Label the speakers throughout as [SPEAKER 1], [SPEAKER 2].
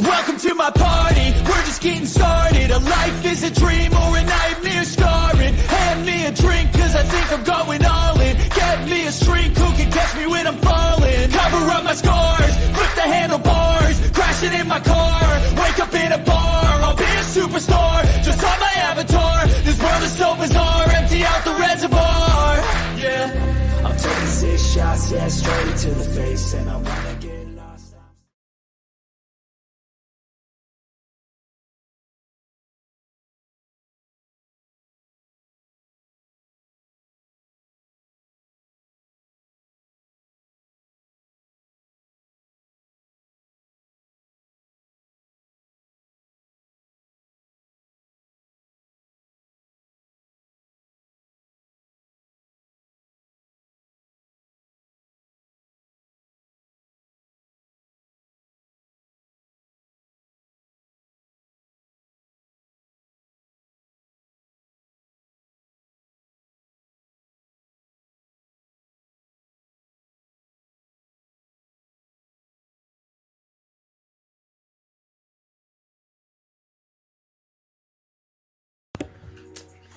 [SPEAKER 1] Welcome to my party, we're just getting started. A life is a dream or a nightmare scarring. Hand me a drink cause I think I'm going all in. Get me a shrink who can catch me when I'm falling. Cover up my scars, flip the handlebars. Crashing in my car, wake up in a bar. I'll be a superstar, just on my avatar. This world is so bizarre, empty out the reservoir. Yeah, I'm taking 6 shots, yeah, straight to the face. And I wanna get lost.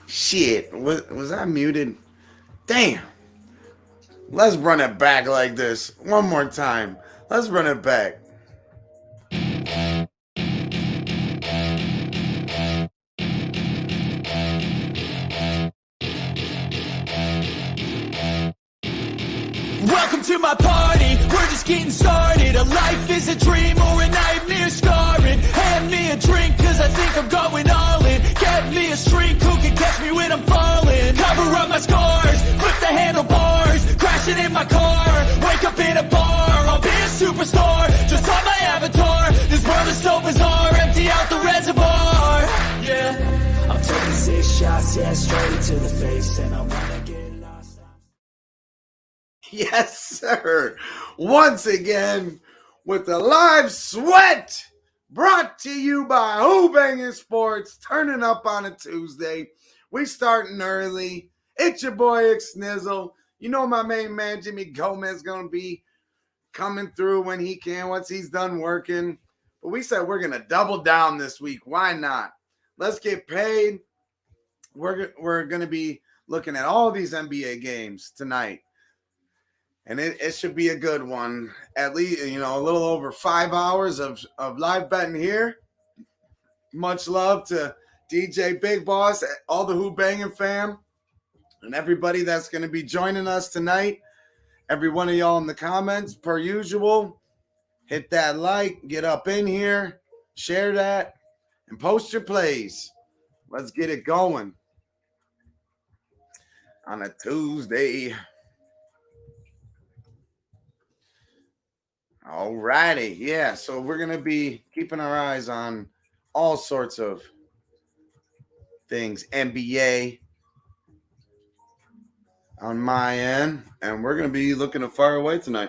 [SPEAKER 2] Shit, was I muted? Damn. Let's run it back like this. One more time. Let's run it back.
[SPEAKER 1] Welcome to my party, we're just getting started. A life is a dream or a nightmare scarring. Hand me a drink cause I think I'm going all in. Get me a shrink who can catch me when I'm falling. Cover up my scars, flip the handlebars. Crashing in my car, wake up in a bar. I'll be a superstar, just on my avatar. This world is so bizarre, empty out the reservoir. Yeah, I'm taking 6 shots, yeah, straight to the face. And I wanna get lost.
[SPEAKER 2] Yes, sir. Once again, with the live sweat brought to you by Who-Bangin Sports, turning up on a Tuesday. We starting early. It's your boy IKSNIZOL. You know my main man Jimmy Gomez going to be coming through when he can, once he's done working. But we said we're going to double down this week. Why not? Let's get paid. We're going to be looking at all these NBA games tonight. And it should be a good one. At least, a little over 5 hours of live betting here. Much love to DJ Big Boss, all the Who-Bangin fam, and everybody that's going to be joining us tonight. Every one of y'all in the comments, per usual. Hit that like, get up in here, share that, and post your plays. Let's get it going on a Tuesday. All righty. Yeah, so we're going to be keeping our eyes on all sorts of things. NBA on my end. And we're going to be looking to fire away tonight.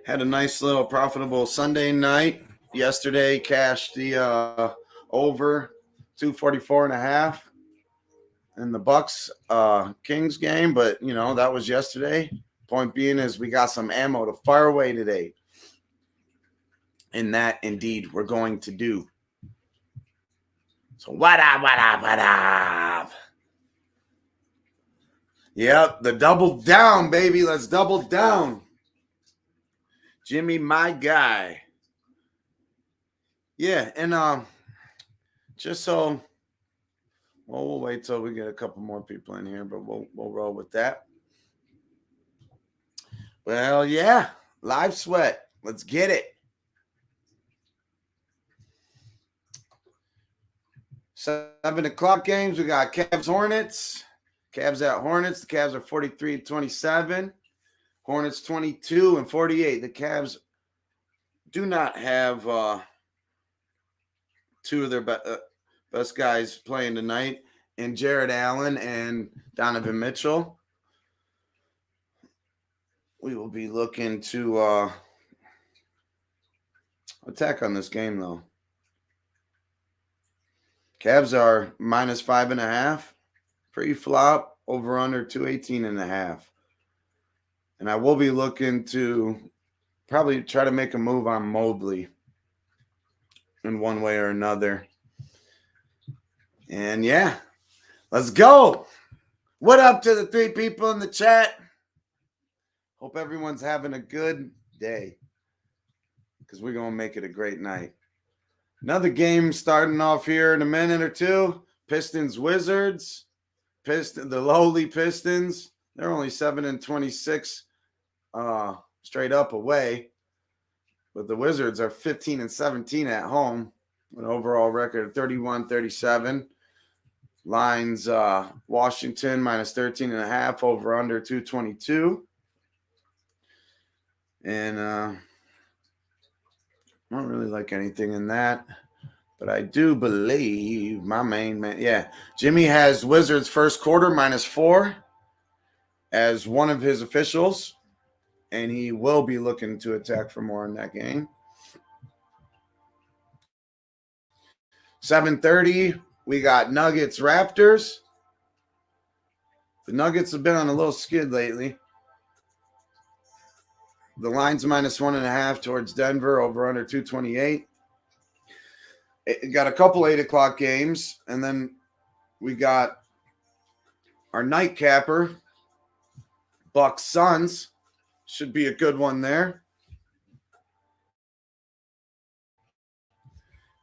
[SPEAKER 2] Had a nice little profitable Sunday night. Yesterday cashed the over 244.5 in the Bucks Kings game. But, that was yesterday. Point being is we got some ammo to fire away today. And that, indeed, we're going to do. So what up? Yep, the double down, baby. Let's double down. Jimmy, my guy. Yeah, and just so, we'll wait till we get a couple more people in here, but we'll roll with that. Well, yeah, live sweat. Let's get it. 7 o'clock games. We got CAVS Hornets. CAVS at Hornets. The Cavs are 43-27. Hornets 22-48. The Cavs do not have two of their best guys playing tonight, in Jared Allen and Donovan Mitchell. We will be looking to attack on this game, though. Cavs are -5.5. Pre-flop, over under 218.5. And I will be looking to probably try to make a move on Mobley in one way or another. And yeah, let's go. What up to the 3 people in the chat? Hope everyone's having a good day, because we're going to make it a great night. Another game starting off here in a minute or two. Pistons Wizards. The lowly Pistons. They're only 7-26 straight up away. But the Wizards are 15-17 at home. An overall record of 31-37. Lines Washington minus 13.5, over under 222. And I don't really like anything in that. But I do believe my main man, yeah, Jimmy has Wizards first quarter -4 as one of his officials. And he will be looking to attack for more in that game. 7:30, we got Nuggets Raptors. The Nuggets have been on a little skid lately. The line's -1.5 towards Denver, over under 228. It got a couple 8 o'clock games, and then we got our nightcapper, Bucks Suns. Should be a good one there.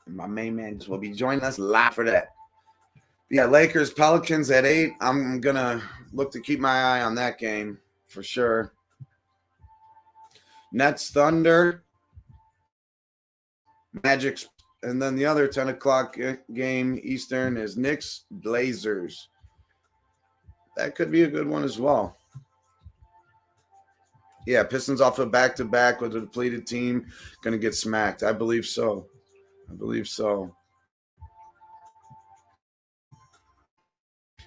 [SPEAKER 2] And my main man will be joining us live for that. Yeah, Lakers Pelicans at 8. I'm gonna look to keep my eye on that game for sure. Nets Thunder, Magic, and then the other 10 o'clock game Eastern is Knicks Blazers. That could be a good one as well. Yeah, Pistons off a back-to-back with a depleted team, going to get smacked. I believe so.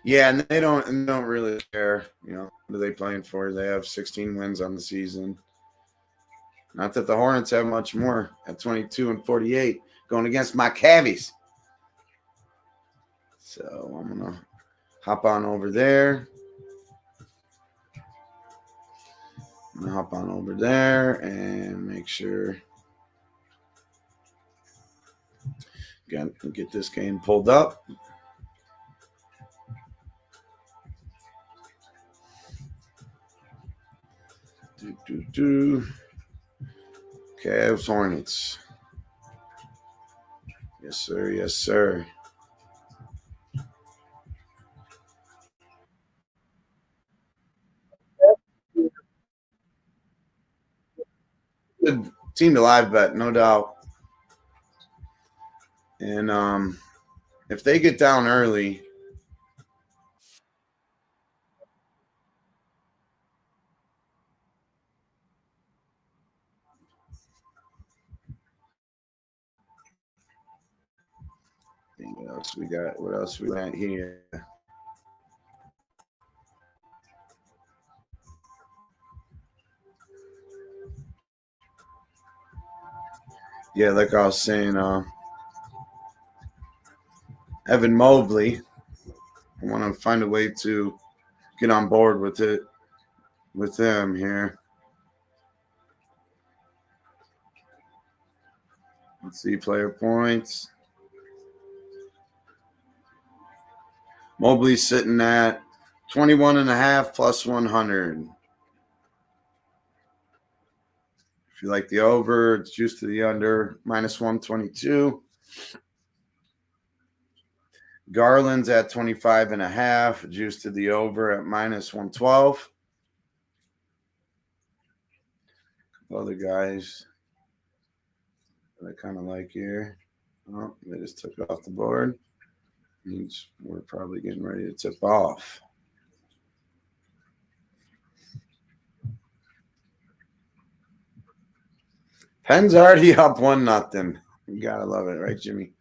[SPEAKER 2] Yeah, and they don't really care. You know, what are they playing for? They have 16 wins on the season. Not that the Hornets have much more at 22-48, going against my CAVS. So I'm going to hop on over there. And make sure get this game pulled up. CAVS Hornets. Yes, sir. Good team to live bet, no doubt. And if they get down early, what else we got? What else we got here? Yeah, like I was saying, Evan Mobley. I want to find a way to get on board with them here. Let's see, player points. Mobley's sitting at 21.5 plus 100. If you like the over, it's juiced to the under, -122. Garland's at 25.5, juiced to the over at -112. Other guys that I kind of like here. Oh, they just took it off the board. Means we're probably getting ready to tip off. Penn's already up 1-0. You gotta love it, right, Jimmy?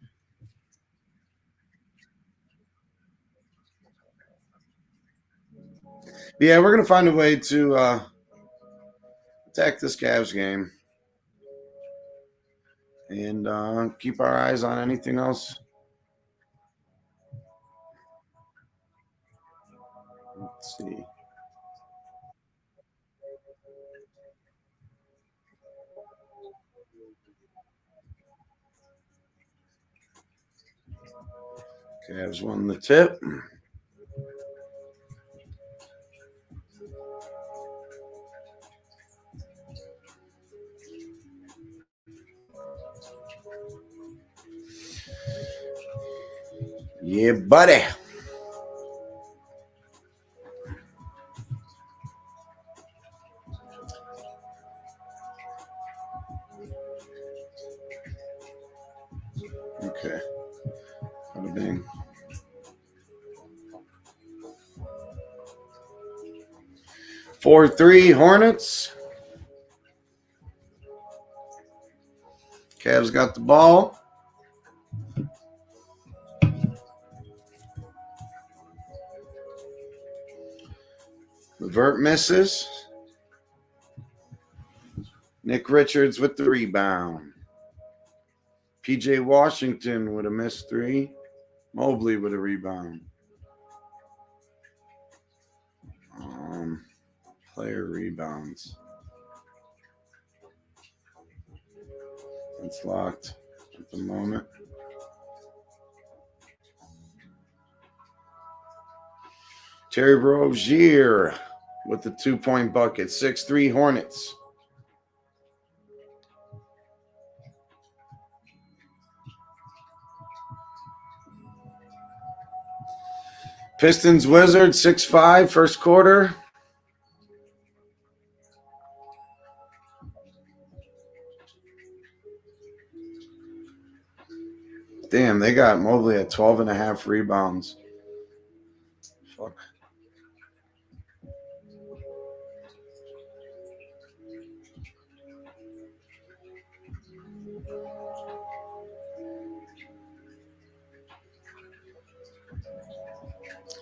[SPEAKER 2] Yeah, we're gonna find a way to attack this Cavs game and keep our eyes on anything else. Let's see. Cavs won the tip. Yeah, buddy. Okay. Bada bing. 4-3 Hornets. Cavs got the ball. Levert misses. Nick Richards with the rebound. PJ Washington with a missed three. Mobley with a rebound. Player rebounds. It's locked at the moment. Terry Rozier with the 2-point bucket. 6-3 Hornets. Pistons Wizards 6-5 first quarter. Damn, they got Mobley at 12.5 rebounds. Fuck.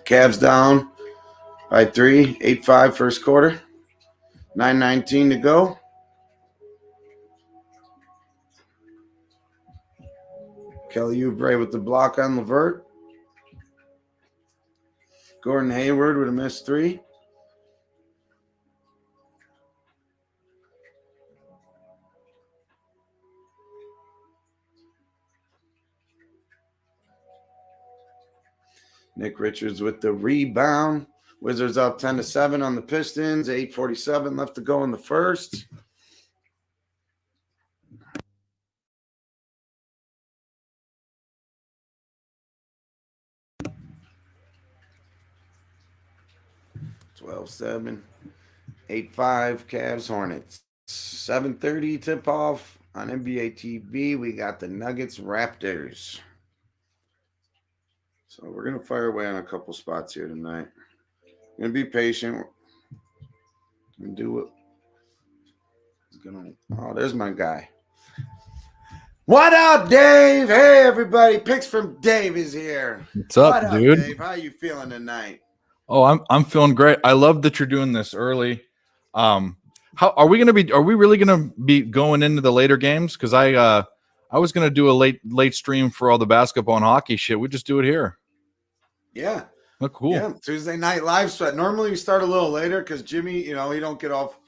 [SPEAKER 2] Cavs down by 3, 8-5 first quarter. 9:19 to go. Kelly Oubre with the block on Levert. Gordon Hayward with a missed three. Nick Richards with the rebound. Wizards up 10-7 on the Pistons. 8:47 left to go in the first. (12-7). 8-5 Cavs Hornets. 7:30 tip off on NBA TV. We got the Nuggets Raptors. So we're gonna fire away on a couple spots here tonight. Gonna be patient. And do it. Oh, there's my guy. What up, Dave? Hey, everybody. Picks from Dave is here.
[SPEAKER 3] What's up,
[SPEAKER 2] what
[SPEAKER 3] dude?
[SPEAKER 2] Dave? How you feeling tonight?
[SPEAKER 3] Oh, I'm feeling great. I love that you're doing this early. How are we gonna be? Are we really gonna be going into the later games? Because I was gonna do a late stream for all the basketball and hockey shit. We just do it here.
[SPEAKER 2] Yeah.
[SPEAKER 3] Oh, cool.
[SPEAKER 2] Yeah, Tuesday night live sweat. Normally we start a little later because Jimmy, he don't get off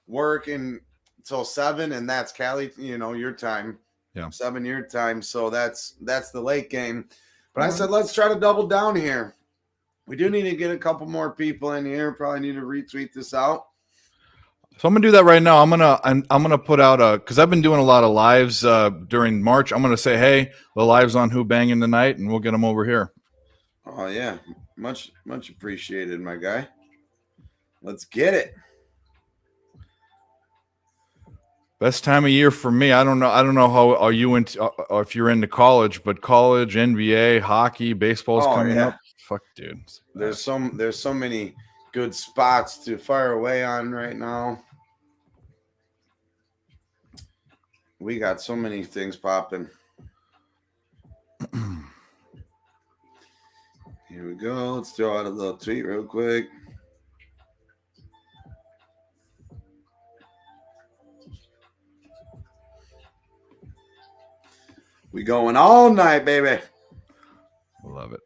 [SPEAKER 2] work until 7, and that's Cali, your time.
[SPEAKER 3] Yeah.
[SPEAKER 2] 7 your time. So that's the late game. But I said let's try to double down here. We do need to get a couple more people in here. Probably need to retweet this out.
[SPEAKER 3] So I'm gonna do that right now. I'm gonna put out because I've been doing a lot of lives during March. I'm gonna say, hey, the live's on Who-Bangin tonight, and we'll get them over here.
[SPEAKER 2] Oh yeah, much appreciated, my guy. Let's get it.
[SPEAKER 3] Best time of year for me. I don't know how are you into or if you're into college, but college, NBA, hockey, baseball's coming up. Fuck, dude.
[SPEAKER 2] There's so many good spots to fire away on right now. We got so many things popping. Here we go. Let's throw out a little tweet real quick. We going all night, baby.
[SPEAKER 3] I love it.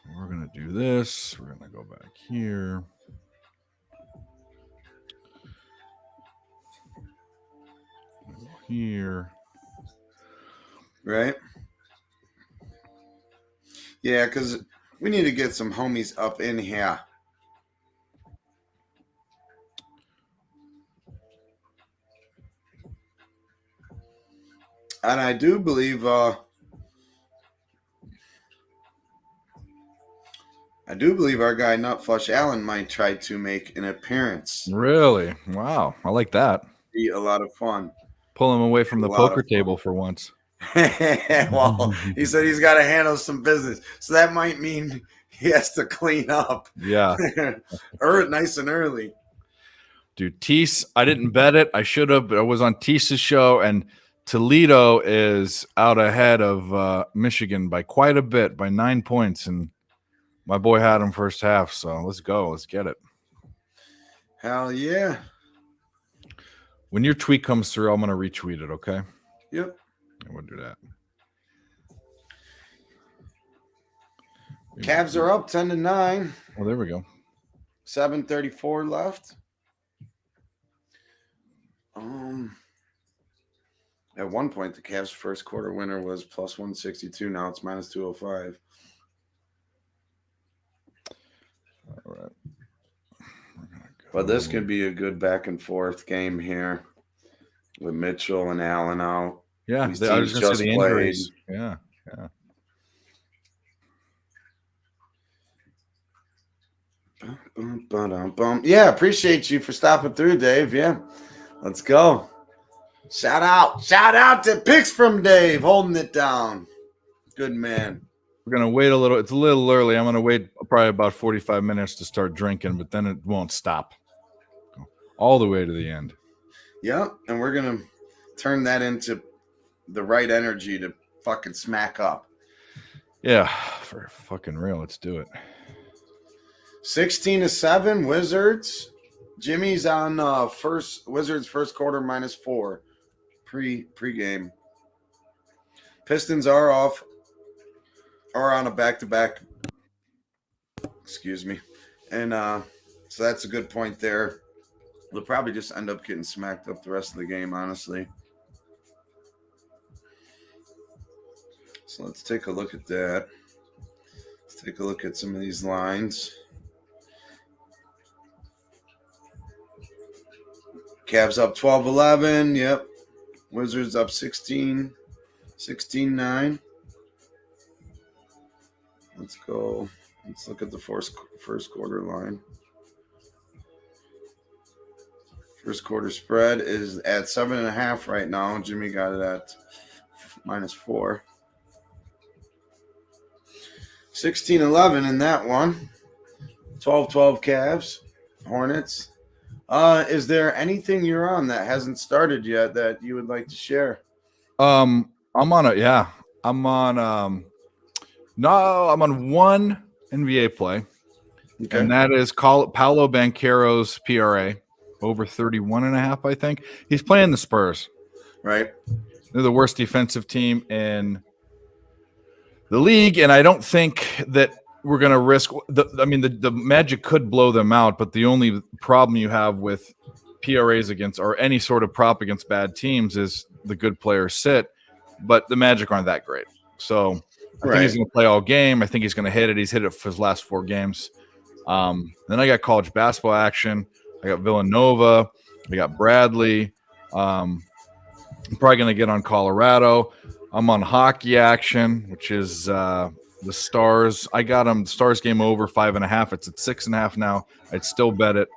[SPEAKER 3] So we're going to do this. We're going to go back here. here.
[SPEAKER 2] Right? Yeah, because we need to get some homies up in here. And I do believe our guy Nutflush Allen might try to make an appearance.
[SPEAKER 3] Really? Wow. I like that.
[SPEAKER 2] Be a lot of fun.
[SPEAKER 3] Pull him away from the
[SPEAKER 2] A lot
[SPEAKER 3] poker
[SPEAKER 2] of fun.
[SPEAKER 3] table for once.
[SPEAKER 2] Well, he said he's got to handle some business. So that might mean he has to clean up.
[SPEAKER 3] Yeah.
[SPEAKER 2] Nice and early.
[SPEAKER 3] Dude, Tease, I didn't bet it. I should have, but I was on Tease's show, and Toledo is out ahead of Michigan by quite a bit, by 9 points. And my boy had him first half. So let's go. Let's get it.
[SPEAKER 2] Hell yeah.
[SPEAKER 3] When your tweet comes through, I'm going to retweet it, okay?
[SPEAKER 2] Yep.
[SPEAKER 3] I would do that.
[SPEAKER 2] Cavs are up 10-9.
[SPEAKER 3] Well, there we go.
[SPEAKER 2] 7:34 left. At one point, the Cavs' first quarter winner was plus 162. Now it's minus 205.
[SPEAKER 3] All right.
[SPEAKER 2] But this could be a good back and forth game here with Mitchell and Allen out.
[SPEAKER 3] Yeah,
[SPEAKER 2] These
[SPEAKER 3] I was
[SPEAKER 2] teams
[SPEAKER 3] going to say the
[SPEAKER 2] just played.
[SPEAKER 3] injuries. Yeah.
[SPEAKER 2] Yeah, appreciate you for stopping through, Dave. Yeah, let's go. Shout out to picks from Dave, holding it down. Good man.
[SPEAKER 3] We're going to wait a little. It's a little early. I'm going to wait probably about 45 minutes to start drinking, but then it won't stop. All the way to the end.
[SPEAKER 2] Yeah, and we're going to turn that into the right energy to fucking smack up.
[SPEAKER 3] Yeah, for fucking real. Let's do it.
[SPEAKER 2] 16-7, Wizards. Jimmy's on Wizards first quarter -4 pre-game. Pistons are on a back-to-back. Excuse me. And so that's a good point there. They'll probably just end up getting smacked up the rest of the game, honestly. So let's take a look at that. Let's take a look at some of these lines. Cavs up 12-11. Yep. Wizards up 16. 16-9. Let's go. Let's look at the first quarter line. First quarter spread is at 7.5 right now. Jimmy got it at -4. 16-11 in that one. 12-12 Cavs. Hornets. Is there anything you're on that hasn't started yet that you would like to share?
[SPEAKER 3] I'm on I'm on one NBA play. Okay. And that is Paolo Banchero's PRA over 31.5, I think. He's playing the Spurs.
[SPEAKER 2] Right.
[SPEAKER 3] They're the worst defensive team in the league, and I don't think that we're going to risk the Magic could blow them out, but the only problem you have with PRAs against or any sort of prop against bad teams is the good players sit, but the Magic aren't that great. So I think he's going to play all game. I think he's going to hit it. He's hit it for his last 4 games. Then I got college basketball action. I got Villanova. I got Bradley. I'm probably going to get on Colorado. I'm on hockey action, which is the Stars. I got them. The Stars game over 5.5. It's at 6.5 now. I'd still bet it.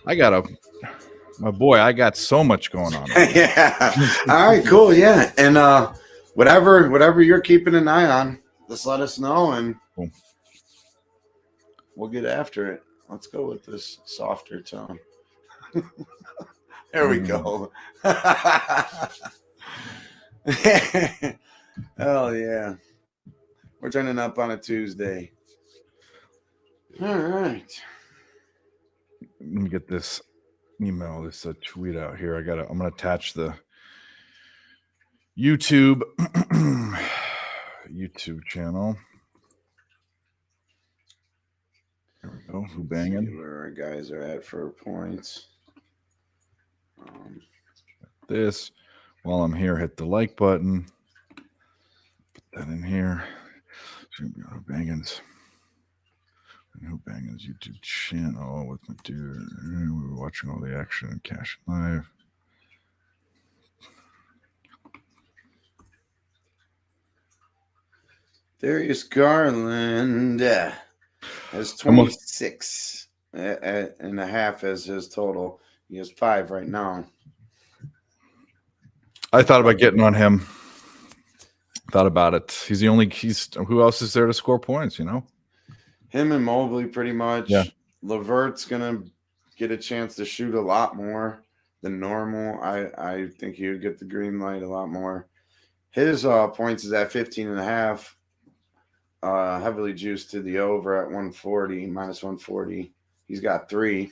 [SPEAKER 3] I got so much going on.
[SPEAKER 2] Yeah. All right, cool. Yeah. And whatever you're keeping an eye on, just let us know and we'll get after it. Let's go with this softer tone. There we go. Hell yeah. We're turning up on a Tuesday. All right.
[SPEAKER 3] Let me get this email, this tweet out here. I'm going to attach the YouTube channel. There we go. Who-Bangin.
[SPEAKER 2] Where our guys are at for points.
[SPEAKER 3] this. While I'm here, hit the like button. Put that in here. Who-Bangin's YouTube channel with my dude. We were watching all the action and Cash Live.
[SPEAKER 2] Darius Garland has 26 and a half as his total. He has 5 right now.
[SPEAKER 3] I thought about getting on him. Thought about it. He's who else is there to score points, you know?
[SPEAKER 2] Him and Mobley pretty much.
[SPEAKER 3] Yeah.
[SPEAKER 2] Levert's gonna get a chance to shoot a lot more than normal. I think he would get the green light a lot more. His points is at 15 and a half. Heavily juiced to the over at 140, minus 140. He's got 3.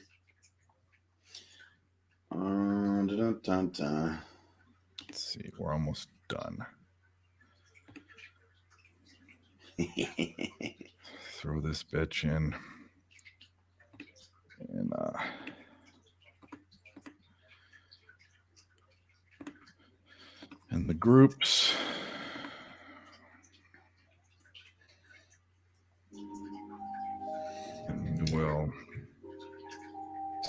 [SPEAKER 3] Let's see. We're almost done. Throw this bitch in. And the groups. And we'll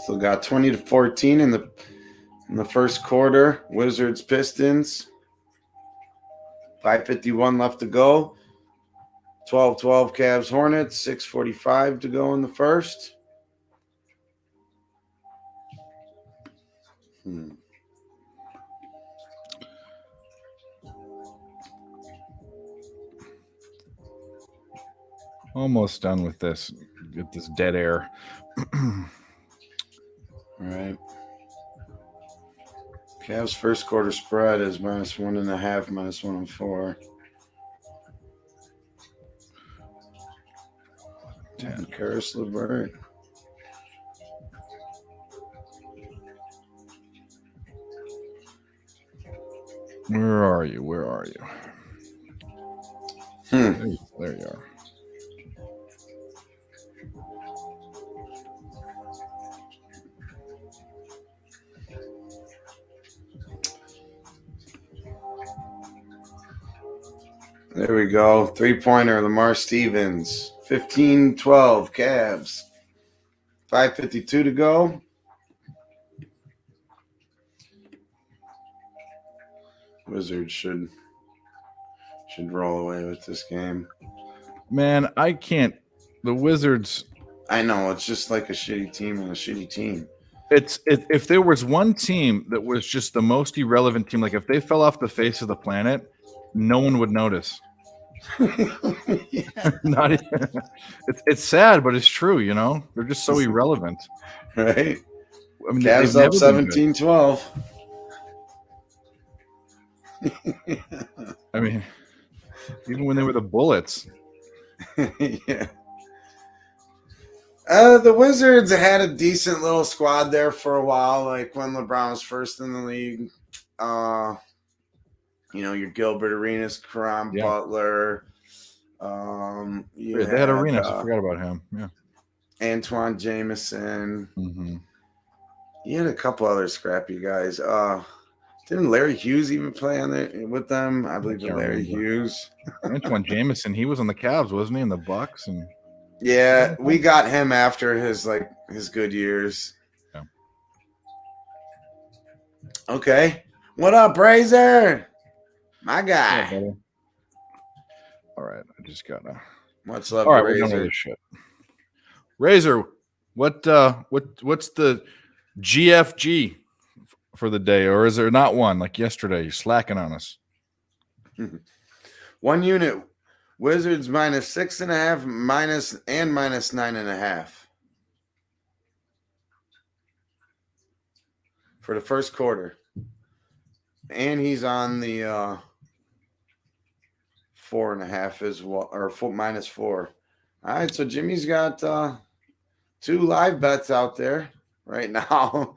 [SPEAKER 2] still got 20-14 in the first quarter. Wizards Pistons. 5:51 left to go. 12-12 Cavs Hornets. 6:45 to go in the first.
[SPEAKER 3] almost done with this. Get this dead air.
[SPEAKER 2] All right. Cavs first quarter spread is minus 1.5, minus 104. 10 Karis LeVert.
[SPEAKER 3] Where are you? There you are.
[SPEAKER 2] There we go. 3-pointer, Lamar Stevens. 15-12 Cavs. 5:52 to go. Wizards should roll away with this game.
[SPEAKER 3] Man, I can't. The Wizards.
[SPEAKER 2] I know, it's just like a shitty team and a shitty team.
[SPEAKER 3] If there was one team that was just the most irrelevant team, like if they fell off the face of the planet, no one would notice. Not even, it's sad, but it's true. You know, they're just so irrelevant,
[SPEAKER 2] right?
[SPEAKER 3] I mean,
[SPEAKER 2] Cavs up 17-12.
[SPEAKER 3] I mean, even when they were the Bullets.
[SPEAKER 2] Yeah. The Wizards had a decent little squad there for a while, like when LeBron was first in the league. You know, your Gilbert Arenas, Karam Butler.
[SPEAKER 3] They had Arenas. I forgot about him. Yeah.
[SPEAKER 2] Antoine Jameson.
[SPEAKER 3] Mm-hmm.
[SPEAKER 2] You had a couple other scrappy guys. Didn't Larry Hughes even play on there with them? I believe Larry Hughes.
[SPEAKER 3] Antoine Jameson, he was on the Cavs, wasn't he, in the Bucks? And
[SPEAKER 2] yeah, we got him after his good years.
[SPEAKER 3] Yeah.
[SPEAKER 2] Okay. What up, Razor? My guy.
[SPEAKER 3] Yeah, all right, I just gotta.
[SPEAKER 2] Much love,
[SPEAKER 3] all right,
[SPEAKER 2] Razor.
[SPEAKER 3] we're done with this shit. Razor, what's the GFG for the day, or is there not one like yesterday? You're slacking on us.
[SPEAKER 2] 1 unit. Wizards minus 6.5, minus 9.5 for the first quarter, and he's on the 4.5 as well, or minus 4. All right, so Jimmy's got 2 live bets out there right now.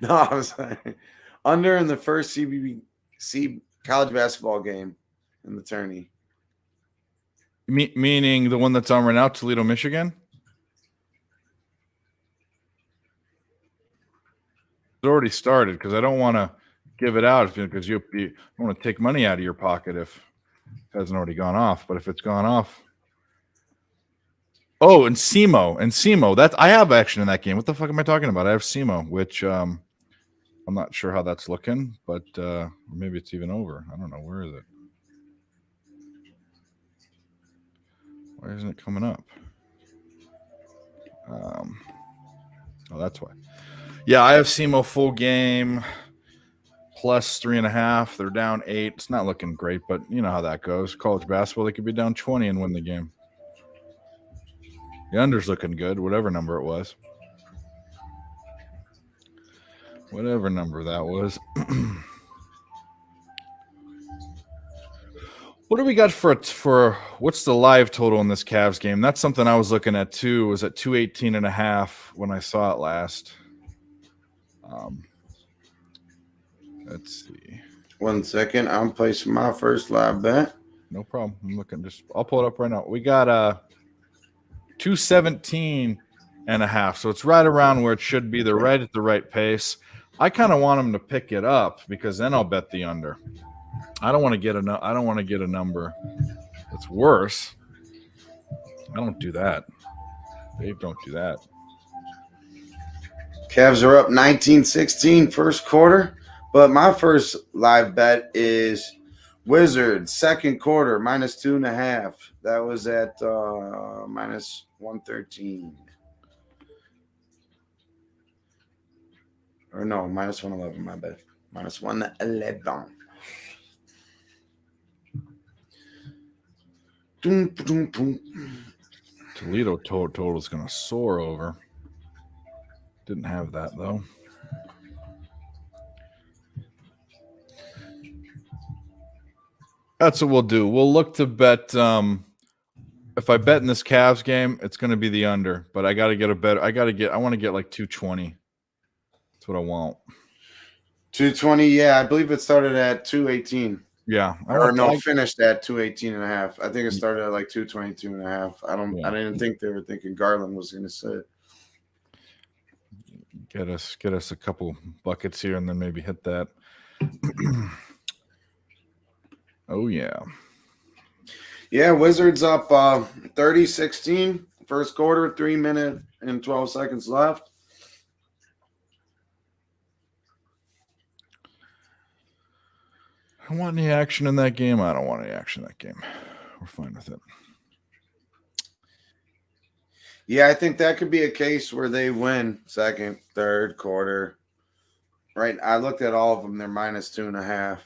[SPEAKER 2] No, I'm sorry. Under in the first CBC college basketball game in the tourney.
[SPEAKER 3] Meaning the one that's on right now, Toledo, Michigan? already started because I don't want to give it out because you want to take money out of your pocket if it hasn't already gone off. But if it's gone off. Oh, and SEMO. That's I have action in that game. What the fuck am I talking about? I have SEMO, which I'm not sure how that's looking, but maybe it's even over. I don't know. Where is it? Why isn't it coming up? Oh, that's why. Yeah, I have SEMO full game plus 3.5. They're down 8. It's not looking great, but you know how that goes. College basketball, they could be down 20 and win the game. The under's looking good, whatever number it was. Whatever number that was. What do we got for what's the live total in this Cavs game? That's something I was looking at too. It was at 218.5 when I saw it last. Let's see.
[SPEAKER 2] 1 second. I'm placing my first live bet.
[SPEAKER 3] No problem. I'm looking. I'll pull it up right now. We got 217.5. So it's right around where it should be. They're right at the right pace. I kind of want them to pick it up because then I'll bet the under. I don't want to get a number that's worse. I don't do that. Dave, don't do that.
[SPEAKER 2] Cavs are up 19-16 first quarter, but my first live bet is Wizards second quarter minus 2.5. That was at minus 113. Or no, minus 111, my bad. Minus 111.
[SPEAKER 3] Toledo total is going to soar over. Didn't have that, though. That's what we'll do. We'll look to bet. If I bet in this Cavs game, it's going to be the under. But I got to get a better. I want to get like 220. That's what I want.
[SPEAKER 2] 220, yeah. I believe it started at 218.
[SPEAKER 3] Yeah.
[SPEAKER 2] Finished at 218.5. I think it started at like 222.5. I didn't think they were thinking Garland was going to sit.
[SPEAKER 3] Get us a couple buckets here and then maybe hit that. Oh, yeah.
[SPEAKER 2] Yeah, Wizards up 30-16. First quarter, 3 minutes and 12 seconds left.
[SPEAKER 3] I want any action in that game. I don't want any action in that game. We're fine with it.
[SPEAKER 2] Yeah, I think that could be a case where they win second, third quarter. Right. I looked at all of them. They're minus 2.5,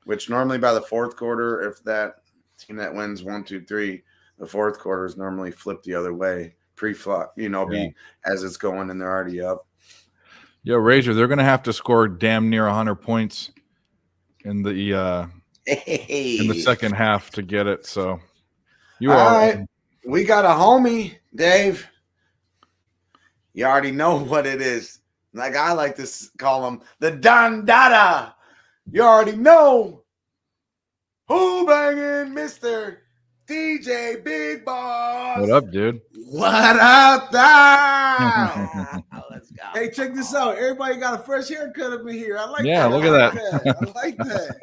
[SPEAKER 2] which normally by the fourth quarter, if that team that wins 1, 2, 3, the fourth quarter is normally flipped the other way, pre-flop, be as it's going and they're already up.
[SPEAKER 3] Yo, Razor, they're going to have to score damn near 100 points in the second half to get it. So
[SPEAKER 2] all right. We got a homie, Dave. You already know what it is. Like I like to call him the Don Dada. You already know. Who-Bangin, Mr. DJ Big Boss.
[SPEAKER 3] What up, dude?
[SPEAKER 4] What up, dog? Let's go. Hey, check this out. Everybody got a fresh haircut up in here. I like that.
[SPEAKER 3] Yeah, look at that.
[SPEAKER 4] I like that.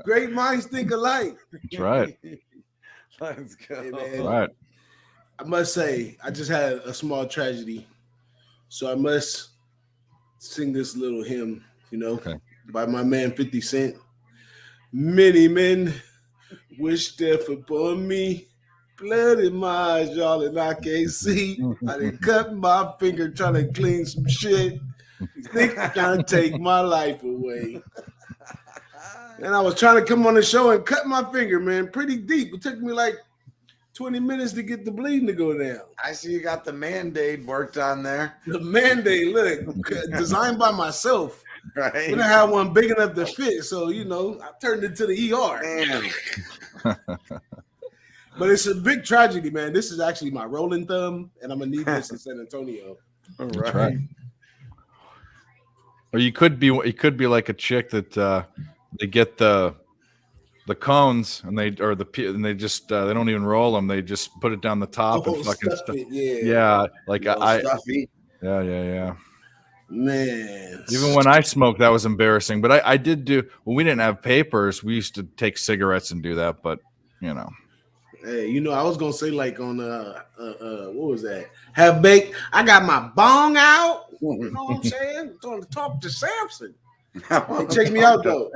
[SPEAKER 4] Great minds think alike.
[SPEAKER 3] That's right.
[SPEAKER 2] Let's go.
[SPEAKER 4] Hey, man,
[SPEAKER 3] Right.
[SPEAKER 4] I must say, I just had a small tragedy. So I must sing this little hymn, by my man 50 Cent. Many men wish death upon me. Blood in my eyes, y'all, and I can't see. I done cut my finger trying to clean some shit. Think they're trying to take my life away. And I was trying to come on the show and cut my finger, man, pretty deep. It took me like 20 minutes to get the bleeding to go down.
[SPEAKER 2] I see you got the Band-Aid worked on there.
[SPEAKER 4] The Band-Aid, look, designed by myself.
[SPEAKER 2] Right.
[SPEAKER 4] We don't have one big enough to fit, so, I turned it to the ER. But it's a big tragedy, man. This is actually my rolling thumb, and I'm going to need this in San Antonio.
[SPEAKER 2] All
[SPEAKER 3] right. Or it could be like a chick that they get the cones and they just they don't even roll them. They just put it down the top and fucking stuff.
[SPEAKER 4] It,
[SPEAKER 3] yeah, like
[SPEAKER 2] stuffy.
[SPEAKER 3] Yeah.
[SPEAKER 4] Man.
[SPEAKER 3] Even when I smoked, that was embarrassing. But I did do when we didn't have papers, we used to take cigarettes and do that. But you know.
[SPEAKER 4] Hey, you know, I was gonna say like on what was that? Have baked. I got my bong out. You know what I'm saying? Trying to talk to Samson. Hey, check me out though.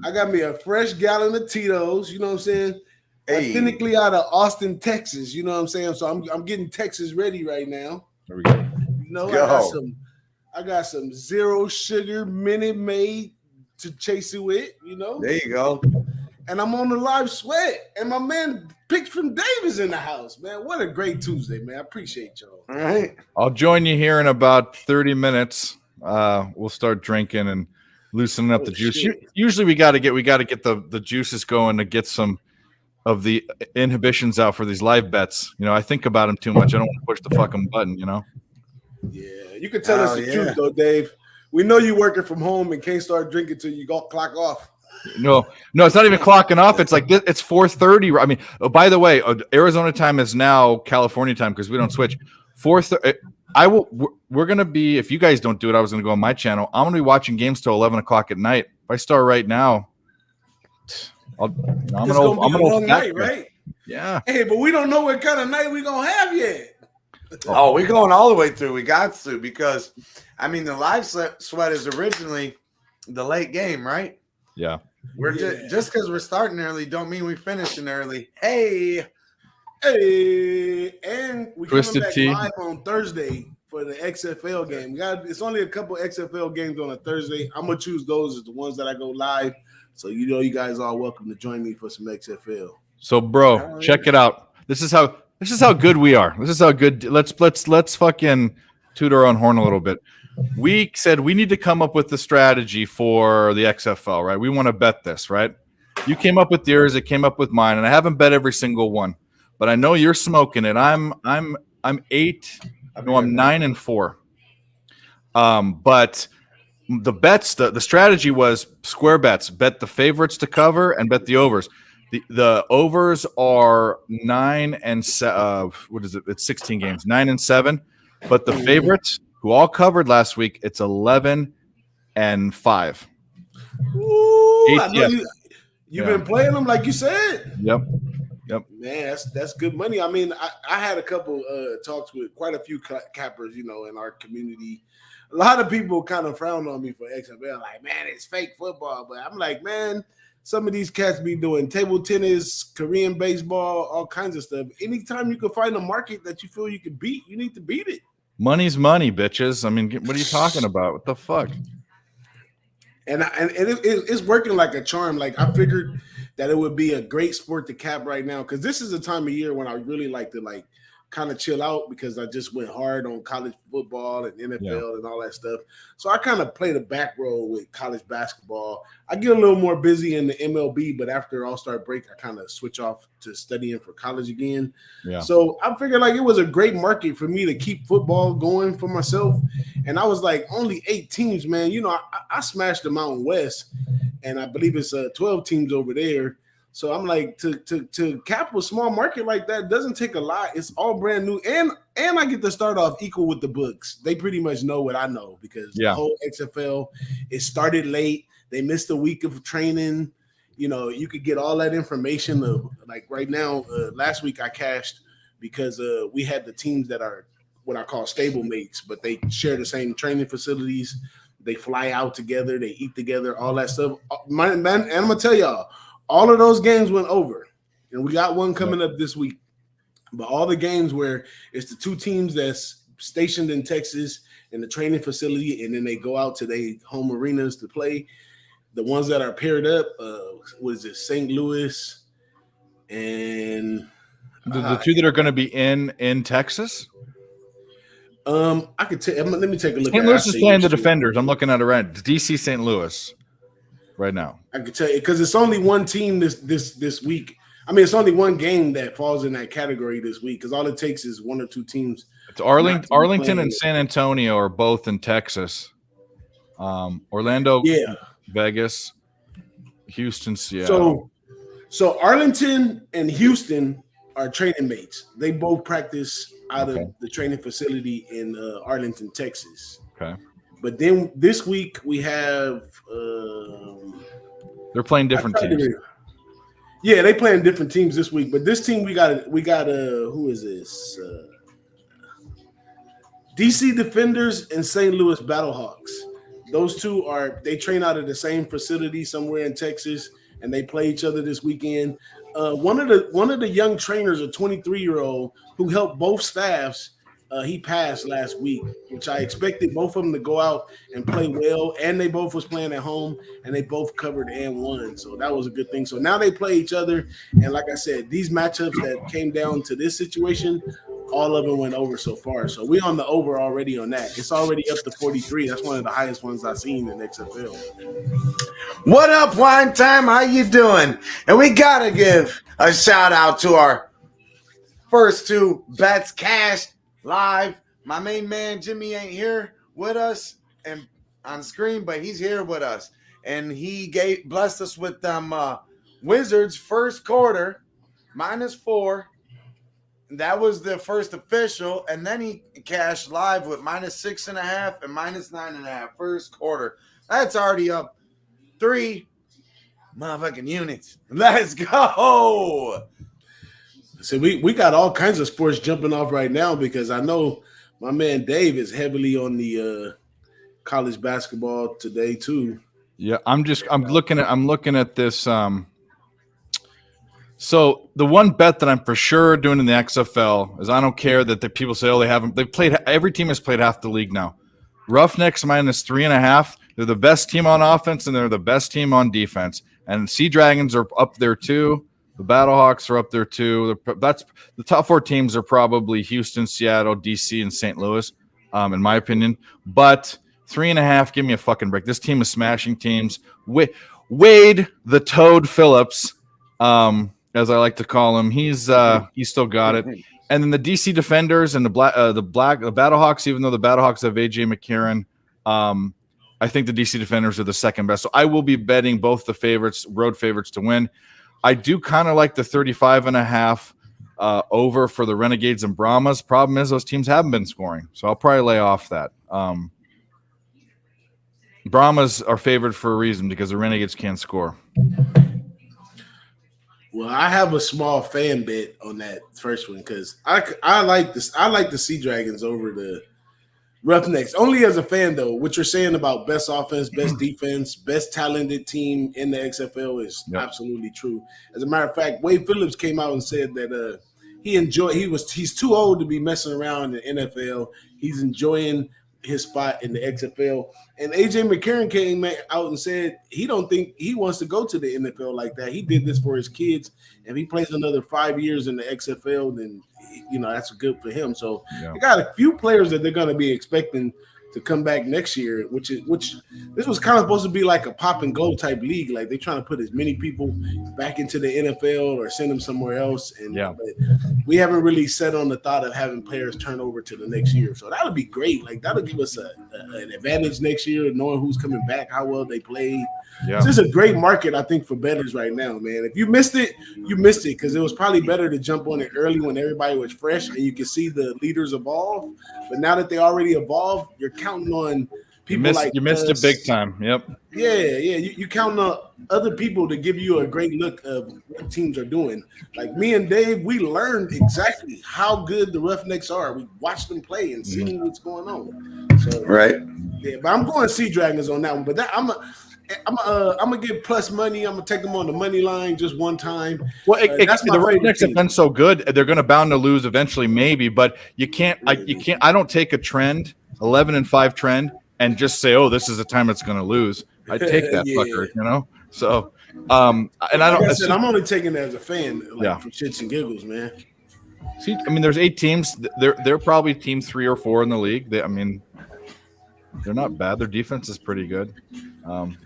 [SPEAKER 4] I got me a fresh gallon of Tito's. You know what I'm saying?
[SPEAKER 2] Hey.
[SPEAKER 4] Authentically out of Austin, Texas. You know what I'm saying? So I'm getting Texas ready right now.
[SPEAKER 3] There we go.
[SPEAKER 4] You know,
[SPEAKER 2] Go.
[SPEAKER 4] I got some zero sugar Minute Maid to chase it with. You know.
[SPEAKER 2] There you go.
[SPEAKER 4] And I'm on the live sweat. And my man Picks from Davis in the house, man. What a great Tuesday, man. I appreciate y'all.
[SPEAKER 2] All right.
[SPEAKER 3] I'll join you here in about 30 minutes. We'll start drinking and loosening up the juice. Usually we got to get the juices going to get some of the inhibitions out for these live bets. You know, I think about them too much. I don't want to push the fucking button, you know?
[SPEAKER 4] Yeah, you can tell us the truth, though, Dave. We know you're working from home and can't start drinking till you go clock off.
[SPEAKER 3] No, it's not even clocking off. It's like it's 4:30. I mean, by the way, Arizona time is now California time because we don't switch. 4:30. We're gonna be. If you guys don't do it, I was gonna go on my channel. I'm gonna be watching games till 11 o'clock at night. If I start right now, I'm gonna
[SPEAKER 4] night, right?
[SPEAKER 3] Yeah.
[SPEAKER 4] Hey, but we don't know what kind of night we're gonna have yet.
[SPEAKER 2] Oh, we're going all the way through. We got to because, I mean, the live sweat is originally the late game, right?
[SPEAKER 3] Yeah.
[SPEAKER 2] We're just because we're starting early don't mean we're finishing early. Hey,
[SPEAKER 4] and we
[SPEAKER 3] Twisted
[SPEAKER 4] coming back live on Thursday for the XFL game. It's only a couple XFL games on a Thursday. I'm gonna choose those as the ones that I go live. So you know you guys are welcome to join me for some XFL.
[SPEAKER 3] So, bro, check it out. This is how good we are. This is how good. Let's fucking toot our own horn a little bit. We said we need to come up with the strategy for the XFL, right? We want to bet this, right? You came up with yours, it came up with mine, and I haven't bet every single one, but I know you're smoking it. I'm 9-4. But the bets, the strategy was square bets, bet the favorites to cover and bet the overs. The overs are 9 and 7. What is it? It's 16 games, 9 and 7. But the favorites, who all covered last week, it's 11 and 5.
[SPEAKER 4] Ooh, I know you've been playing them like you said.
[SPEAKER 3] Yep.
[SPEAKER 4] Man, that's good money. I mean, I had a couple talks with quite a few cappers, you know, in our community. A lot of people kind of frown on me for XFL, like, man, it's fake football. But I'm like, man, some of these cats be doing table tennis, Korean baseball, all kinds of stuff. Anytime you can find a market that you feel you can beat, you need to beat it.
[SPEAKER 3] Money's money, bitches. I mean, what are you talking about? What the fuck?
[SPEAKER 4] And it's working like a charm. Like I figured that it would be a great sport to cap right now because this is a time of year when I really like to kind of chill out because I just went hard on college football and NFL and all that stuff. So I kind of play the back row with college basketball. I get a little more busy in the MLB, but after All-Star break, I kind of switch off to studying for college again. Yeah. So I figured like it was a great market for me to keep football going for myself. And I was like, only 8 teams, man. You know, I smashed the Mountain West, and I believe it's 12 teams over there. So I'm like, to cap a small market like that doesn't take a lot. It's all brand new, and I get to start off equal with the books. They pretty much know what I know because the whole XFL, it started late. They missed a week of training. You know, you could get all that information. Like right now, last week I cashed because we had the teams that are what I call stable mates, but they share the same training facilities. They fly out together. They eat together, all that stuff. Man, and I'm going to tell y'all, all of those games went over, and we got one coming up this week. But all the games where it's the 2 teams that's stationed in Texas in the training facility, and then they go out to their home arenas to play. The ones that are paired up, St. Louis and
[SPEAKER 3] the 2 that are going to be in Texas?
[SPEAKER 4] I could tell. Let me take a look.
[SPEAKER 3] St. Louis is playing the Defenders. I'm looking at it right. DC St. Louis. Right now, I
[SPEAKER 4] can tell you because it's only one team this week. I mean, it's only one game that falls in that category this week because all it takes is 1 or 2 teams.
[SPEAKER 3] It's Arlington and San Antonio are both in Texas. Orlando, Vegas, Houston, Seattle.
[SPEAKER 4] So Arlington and Houston are training mates. They both practice out of the training facility in Arlington, Texas.
[SPEAKER 3] Okay.
[SPEAKER 4] But then this week we have
[SPEAKER 3] They're playing different teams.
[SPEAKER 4] Yeah, they playing different teams this week. But this team we got who is this? DC Defenders and St. Louis Battlehawks. Those two they train out of the same facility somewhere in Texas, and they play each other this weekend. One of the young trainers, a 23-year-old who helped both staffs, he passed last week, which I expected both of them to go out and play well, and they both was playing at home, and they both covered and won, so that was a good thing. So now they play each other, and like I said, these matchups that came down to this situation, all of them went over so far. So we on the over already on that. It's already up to 43. That's one of the highest ones I've seen in XFL.
[SPEAKER 2] What up, Wine Time? How you doing? And we got to give a shout out to our first two bets cashed live. My main man, Jimmy, ain't here with us and on screen, but he's here with us. And he blessed us with them Wizards first quarter, -4. That was the first official, and then he cashed live with -6.5 and -9.5 first quarter. That's already up 3 motherfucking units. Let's go.
[SPEAKER 4] So we got all kinds of sports jumping off right now because I know my man Dave is heavily on the college basketball today too.
[SPEAKER 3] Yeah, I'm looking at this. So the one bet that I'm for sure doing in the XFL is I don't care that the people say, every team has played half the league now. Roughnecks -3.5. They're the best team on offense and they're the best team on defense. And Sea Dragons are up there too. The Battlehawks are up there too. That's the top 4 teams are probably Houston, Seattle, DC, and St. Louis, in my opinion. But 3.5, give me a fucking break. This team is smashing teams. Wade the Toad Phillips, as I like to call him, he's still got it. And then the DC Defenders and the Battlehawks, even though the Battlehawks have AJ McCarron, I think the DC Defenders are the second best. So I will be betting both the road favorites to win. I do kind of like the 35.5 over for the Renegades and Brahmas. Problem is those teams haven't been scoring, so I'll probably lay off that. Brahmas are favored for a reason because the Renegades can't score.
[SPEAKER 4] Well, I have a small fan bet on that first one because I like this. I like the Sea Dragons over the Roughnecks. Only as a fan, though. What you're saying about best offense, best defense, best talented team in the XFL is absolutely true. As a matter of fact, Wade Phillips came out and said that he's too old to be messing around in the NFL. He's enjoying his spot in the XFL. And AJ McCarron came out and said he don't think he wants to go to the NFL like that. He did this for his kids. If he plays another 5 years in the XFL, then that's good for him. So they got a few players that they're going to be expecting to come back next year, which this was kind of supposed to be like a pop and go type league. Like they're trying to put as many people back into the NFL or send them somewhere else. And but we haven't really set on the thought of having players turn over to the next year. So that'll be great. Like that'll give us an advantage next year, knowing who's coming back, how well they played. Yeah. This is a great market, I think, for bettors right now, man. If you missed it, you missed it because it was probably better to jump on it early when everybody was fresh and you could see the leaders evolve. But now that they already evolved, you're counting on people
[SPEAKER 3] you missed it big time. Yep.
[SPEAKER 4] Yeah. You count on other people to give you a great look of what teams are doing. Like me and Dave, we learned exactly how good the Roughnecks are. We watched them play and seen what's going on. So yeah, but I'm going Sea Dragons on that one. But I'm gonna give plus money. I'm gonna take them on the money line just one time.
[SPEAKER 3] Well, the Roughnecks have been so good; they're going to bound to lose eventually, maybe. But you can't. I don't take a trend, 11-5 trend, and just say, "Oh, this is the time it's going to lose." I take that fucker, So, and I don't.
[SPEAKER 4] Like I said, I'm only taking it as a fan, for shits and giggles, man.
[SPEAKER 3] See, I mean, there's 8 teams. They're probably team 3 or 4 in the league. They're not bad. Their defense is pretty good.
[SPEAKER 4] And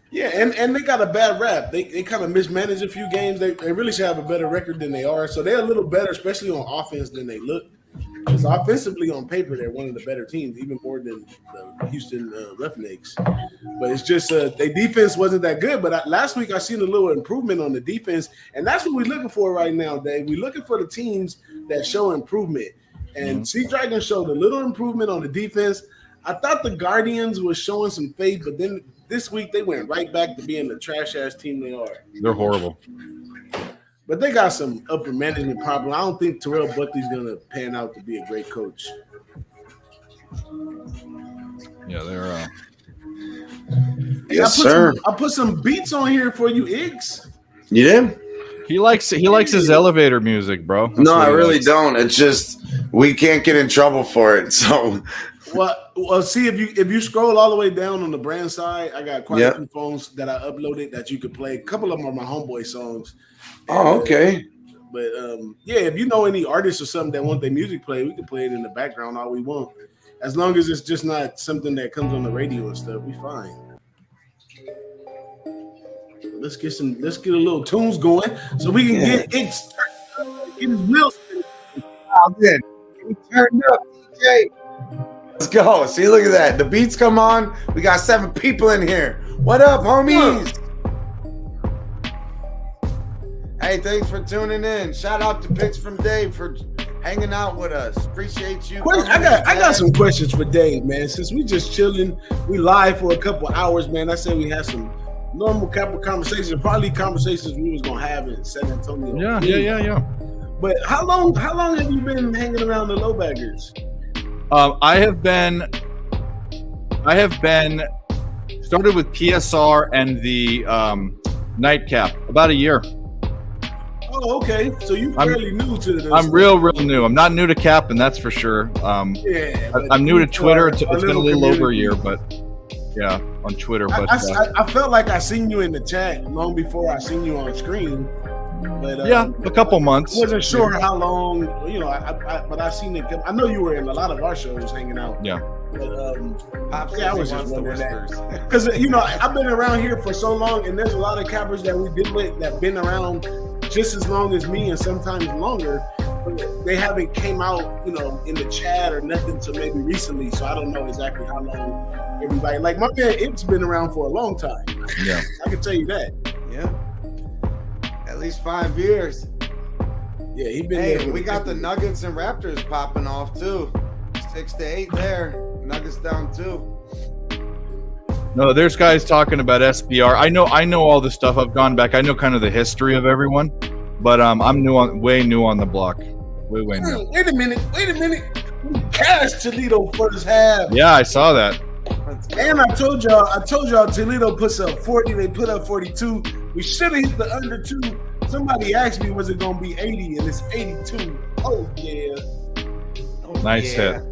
[SPEAKER 4] they got a bad rap. They kind of mismanaged a few games. They really should have a better record than they are. So they're a little better, especially on offense, than they look. Because offensively, on paper, they're one of the better teams, even more than the Houston Roughnecks. But it's just their defense wasn't that good. But last week, I seen a little improvement on the defense, and that's what we're looking for right now, Dave. We're looking for the teams that show improvement. And Sea Dragons showed a little improvement on the defense. I thought the Guardians was showing some faith, but then this week they went right back to being the trash ass team they are.
[SPEAKER 3] They're horrible.
[SPEAKER 4] But they got some upper management problem. I don't think Terrell Buckley's gonna pan out to be a great coach.
[SPEAKER 3] Yeah, they're.
[SPEAKER 2] Yes, sir.
[SPEAKER 4] I put some beats on here for you, Iggs.
[SPEAKER 2] You did?
[SPEAKER 3] He likes his elevator music, bro. That's
[SPEAKER 2] No,
[SPEAKER 3] what
[SPEAKER 2] I
[SPEAKER 3] he
[SPEAKER 2] really
[SPEAKER 3] likes.
[SPEAKER 2] don't. It's just we can't get in trouble for it. So
[SPEAKER 4] Well, see if you scroll all the way down on the brand side, I got quite a few phones that I uploaded that you could play. A couple of them are my homeboy songs.
[SPEAKER 2] Oh, okay.
[SPEAKER 4] But yeah, if you know any artists or something that want their music played, we can play it in the background all we want. As long as it's just not something that comes on the radio and stuff, we fine. Let's get a little tunes going so we can get his wheels.
[SPEAKER 2] Oh, good. We turned up, DJ. Let's go. See, look at that. The beats come on. We got 7 people in here. What up, homies? Hey, thanks for tuning in. Shout out to Picks from Dave for hanging out with us. Appreciate you.
[SPEAKER 4] I got some questions for Dave, man. Since we just chilling, we live for a couple hours, man. I said we had some normal conversations, probably conversations we was gonna have in San Antonio.
[SPEAKER 3] Yeah.
[SPEAKER 4] But how long have you been hanging around the Lowbaggers?
[SPEAKER 3] I have been started with PSR and the Nightcap about a year.
[SPEAKER 4] Oh, okay. So you're fairly new to this.
[SPEAKER 3] I'm real new. I'm not new to Cap, and that's for sure. I'm new to Twitter. It's been a little over a year, but yeah, on Twitter. But
[SPEAKER 4] I felt like I seen you in the chat long before I seen you on screen. But
[SPEAKER 3] yeah, a couple months.
[SPEAKER 4] I wasn't sure how long. But I seen it. I know you were in a lot of our shows hanging out.
[SPEAKER 3] Yeah.
[SPEAKER 4] But I was just wondering that because I've been around here for so long, and there's a lot of cappers that we did with that been around just as long as me and sometimes longer, but they haven't came out, in the chat or nothing until maybe recently. So I don't know exactly how long everybody. Like my man, it's been around for a long time.
[SPEAKER 3] Yeah,
[SPEAKER 4] I can tell you that.
[SPEAKER 2] Yeah, at least 5 years.
[SPEAKER 4] Yeah, he been.
[SPEAKER 2] Hey,
[SPEAKER 4] there
[SPEAKER 2] we got the Nuggets and Raptors popping off too. 6-8 there. Nuggets down 2.
[SPEAKER 3] No, there's guys talking about SBR. I know all this stuff. I've gone back. I know kind of the history of everyone, but I'm way new on the block. Way new.
[SPEAKER 4] Wait a minute. Cash Toledo first half.
[SPEAKER 3] Yeah, I saw that.
[SPEAKER 4] And I told y'all Toledo puts up 40. They put up 42. We should have hit the under 2. Somebody asked me, was it going to be 80? And it's 82. Oh, yeah.
[SPEAKER 3] Nice hit.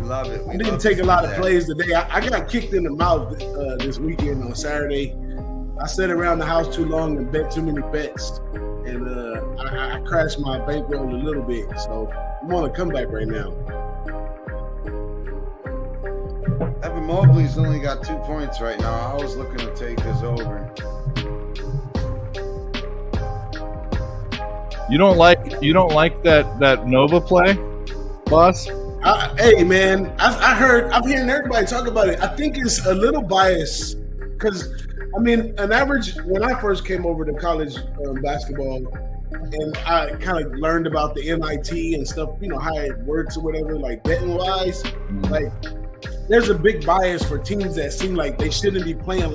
[SPEAKER 2] Love it.
[SPEAKER 4] I didn't take a lot of plays today. I got kicked in the mouth this weekend on Saturday. I sat around the house too long and bet too many bets, and I crashed my bankroll a little bit. So I'm on a comeback right now.
[SPEAKER 2] Evan Mobley's only got 2 points right now. I was looking to take his over.
[SPEAKER 3] You don't like that Nova play, boss?
[SPEAKER 4] Hey man, I'm hearing everybody talk about it. I think it's a little biased because an average when I first came over to college basketball, and I kind of learned about the MIT and stuff, how it works or whatever, like betting wise, like there's a big bias for teams that seem like they shouldn't be playing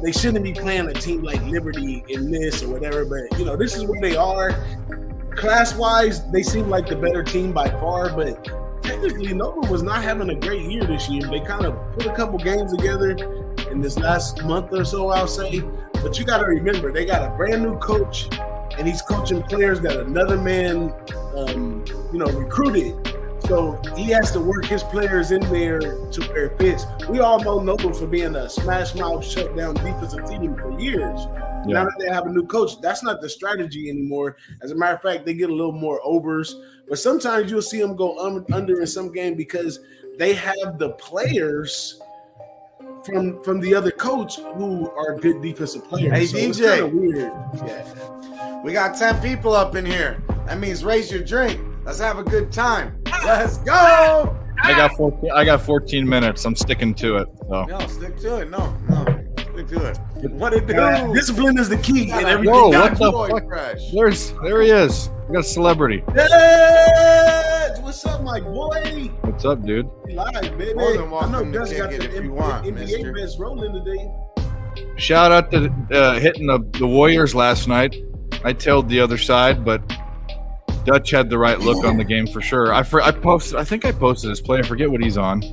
[SPEAKER 4] they shouldn't be playing a team like Liberty in this or whatever, but this is where they are. Class wise, they seem like the better team by far, but technically Nova was not having a great year this year. They kind of put a couple games together in this last month or so, I'll say. But you got to remember, they got a brand new coach, and he's coaching players that another man, recruited. So he has to work his players in there to where it fits. We all know Nova for being a smash mouth, shut down defensive team for years. Yeah. Now that they have a new coach, that's not the strategy anymore. As a matter of fact, they get a little more overs. But sometimes you'll see them go under in some game because they have the players from the other coach who are good defensive players.
[SPEAKER 2] Hey,
[SPEAKER 4] so
[SPEAKER 2] DJ.
[SPEAKER 4] It's kind of weird. Yeah.
[SPEAKER 2] We got 10 people up in here. That means raise your drink. Let's have a good time. Let's go.
[SPEAKER 3] I got 14 minutes. I'm sticking to it. So.
[SPEAKER 2] No, stick to it. No. Stick to it. What it do?
[SPEAKER 4] Discipline is the key. And everything.
[SPEAKER 3] Whoa, what the fuck? There he is. We got a celebrity.
[SPEAKER 4] Yeah, what's up, my boy?
[SPEAKER 3] What's up, dude?
[SPEAKER 4] Live, baby.
[SPEAKER 2] More than
[SPEAKER 4] I know
[SPEAKER 2] welcome to
[SPEAKER 4] Gus got
[SPEAKER 2] kick
[SPEAKER 4] the
[SPEAKER 2] it if you want,
[SPEAKER 4] NBA
[SPEAKER 2] mister.
[SPEAKER 4] bets rolling today.
[SPEAKER 3] Shout out to hitting the Warriors last night. I tailed the other side, but Dutch had the right look on the game for sure. I think I posted his play. I forget what he's on.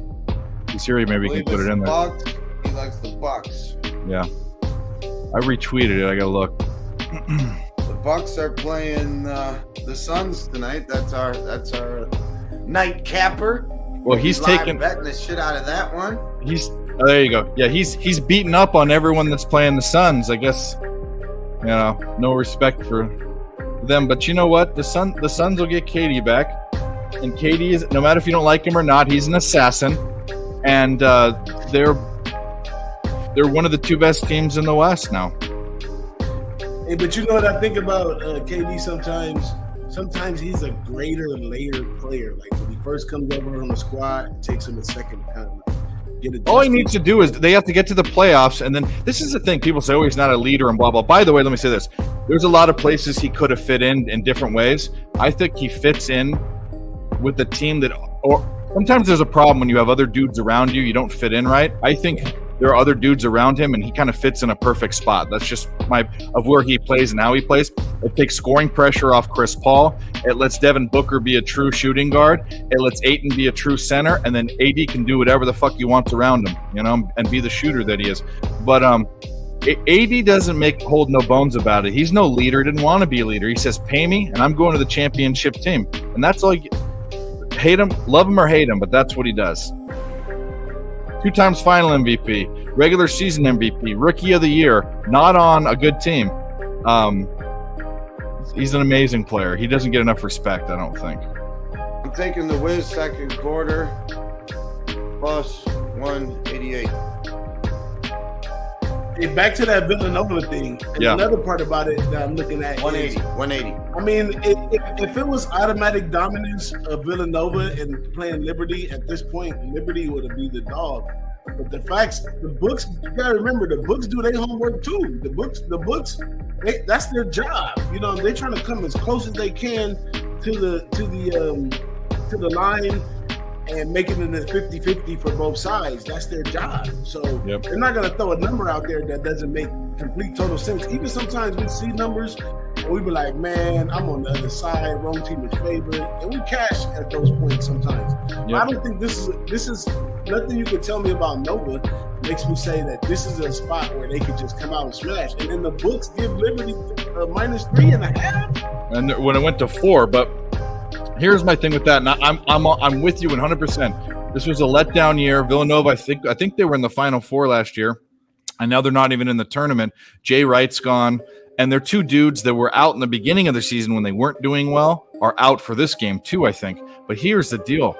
[SPEAKER 3] Siri, maybe we can put it in there.
[SPEAKER 2] Bucks. He likes the Bucks.
[SPEAKER 3] Yeah, I retweeted it. I gotta look.
[SPEAKER 2] The Bucks are playing the Suns tonight. That's our night capper.
[SPEAKER 3] Well, he's
[SPEAKER 2] Live
[SPEAKER 3] taking.
[SPEAKER 2] betting the shit out of that one.
[SPEAKER 3] There you go. Yeah, he's beating up on everyone that's playing the Suns. I guess, no respect for them. But you know what? The Suns will get KD back, and KD is, no matter if you don't like him or not, he's an assassin, and they're one of the 2 best teams in the West now.
[SPEAKER 4] Hey, but you know what I think about KD sometimes? Sometimes he's a greater later player. Like when he first comes over on the squad, it takes him a second to kind of get it.
[SPEAKER 3] All he needs to do is they have to get to the playoffs, and then this is the thing. People say, "Oh, he's not a leader," and blah blah. By the way, let me say this: there's a lot of places he could have fit in different ways. I think he fits in with the team that, or sometimes there's a problem when you have other dudes around you, you don't fit in right. I think there are other dudes around him, and he kind of fits in a perfect spot. That's just of where he plays and how he plays. It takes scoring pressure off Chris Paul. It lets Devin Booker be a true shooting guard. It lets Ayton be a true center, and then AD can do whatever the fuck he wants around him, and be the shooter that he is. But AD doesn't hold no bones about it. He's no leader. Didn't want to be a leader. He says, "Pay me, and I'm going to the championship team," and that's all. Hate him, love him, or hate him, but that's what he does. 2 times final MVP, regular season MVP, rookie of the year, not on a good team. He's an amazing player. He doesn't get enough respect, I don't think.
[SPEAKER 2] I'm taking the Wiz second quarter plus 188.
[SPEAKER 4] Hey, back to that Villanova thing. And another part about it that I'm looking at
[SPEAKER 2] 180.
[SPEAKER 4] I mean, if it was automatic dominance of Villanova and playing Liberty at this point, Liberty would have been the dog. But the facts, the books, you gotta remember, the books do their homework too. The books, that's their job. They're trying to come as close as they can to the line and making it a 50-50 for both sides. That's their job. So they're not going to throw a number out there that doesn't make complete total sense. Even sometimes we see numbers and we be like, man, I'm on the other side, wrong team is favored, and we cash at those points sometimes. I don't think this is nothing you can tell me about Nova makes me say that this is a spot where they could just come out and smash. And then the books give Liberty -3.5.
[SPEAKER 3] And when it went to 4, but here's my thing with that, and I'm with you 100%. This was a letdown year. Villanova, I think they were in the Final Four last year, and now they're not even in the tournament. Jay Wright's gone, and they're 2 dudes that were out in the beginning of the season when they weren't doing well are out for this game too, I think. But here's the deal: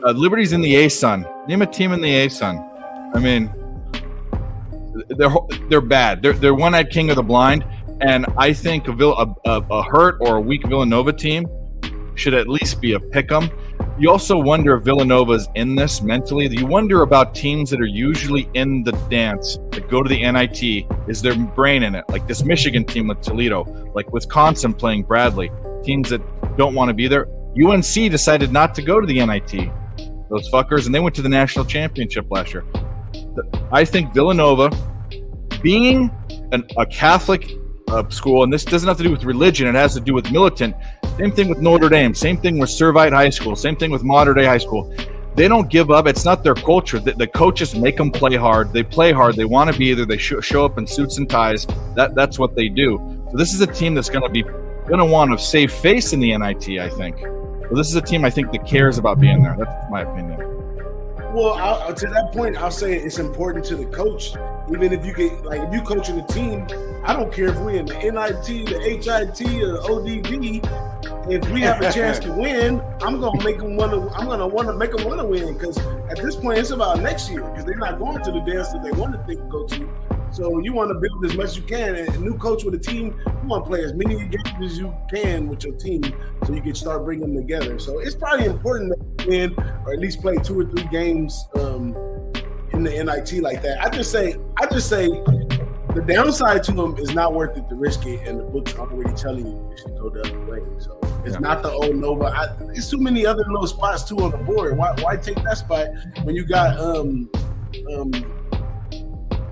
[SPEAKER 3] Liberty's in the A-Sun. Name a team in the A-Sun. I mean, they're bad. They're one-eyed king of the blind. And I think a hurt or a weak Villanova team should at least be a pick-em. You also wonder if Villanova's in this mentally. You wonder about teams that are usually in the dance, that go to the NIT. Is their brain in it? Like this Michigan team with Toledo, like Wisconsin playing Bradley. Teams that don't want to be there. UNC decided not to go to the NIT, those fuckers, and they went to the national championship last year. I think Villanova, being a Catholic school, and this doesn't have to do with religion, it has to do with militant. Same thing with Notre Dame, same thing with Servite High School, same thing with Mater Dei High School. They don't give up. It's not their culture. The coaches make them play hard. They play hard. They want to be there. They show up in suits and ties. That's what they do. So this is a team that's going to want to save face in the NIT, I think. So this is a team I think that cares about being there. That's my opinion.
[SPEAKER 4] Well, to that point, I'll say it's important to the coach. Even if you get, if you coaching a team, I don't care if we're in the NIT, the HIT, or the ODB. If we have a chance to win, I'm gonna make them want to win, because at this point it's about next year, because they're not going to the dance that they want to go to. So you want to build as much as you can. And a new coach with a team, you want to play as many games as you can with your team, so you can start bringing them together. So it's probably important to win, or at least play 2 or 3 games in the NIT like that. I just say the downside to them is not worth it to risk it, and the book's already telling you it should go the other way. So it's not the old Nova. There's too many other little spots too on the board. Why take that spot when you got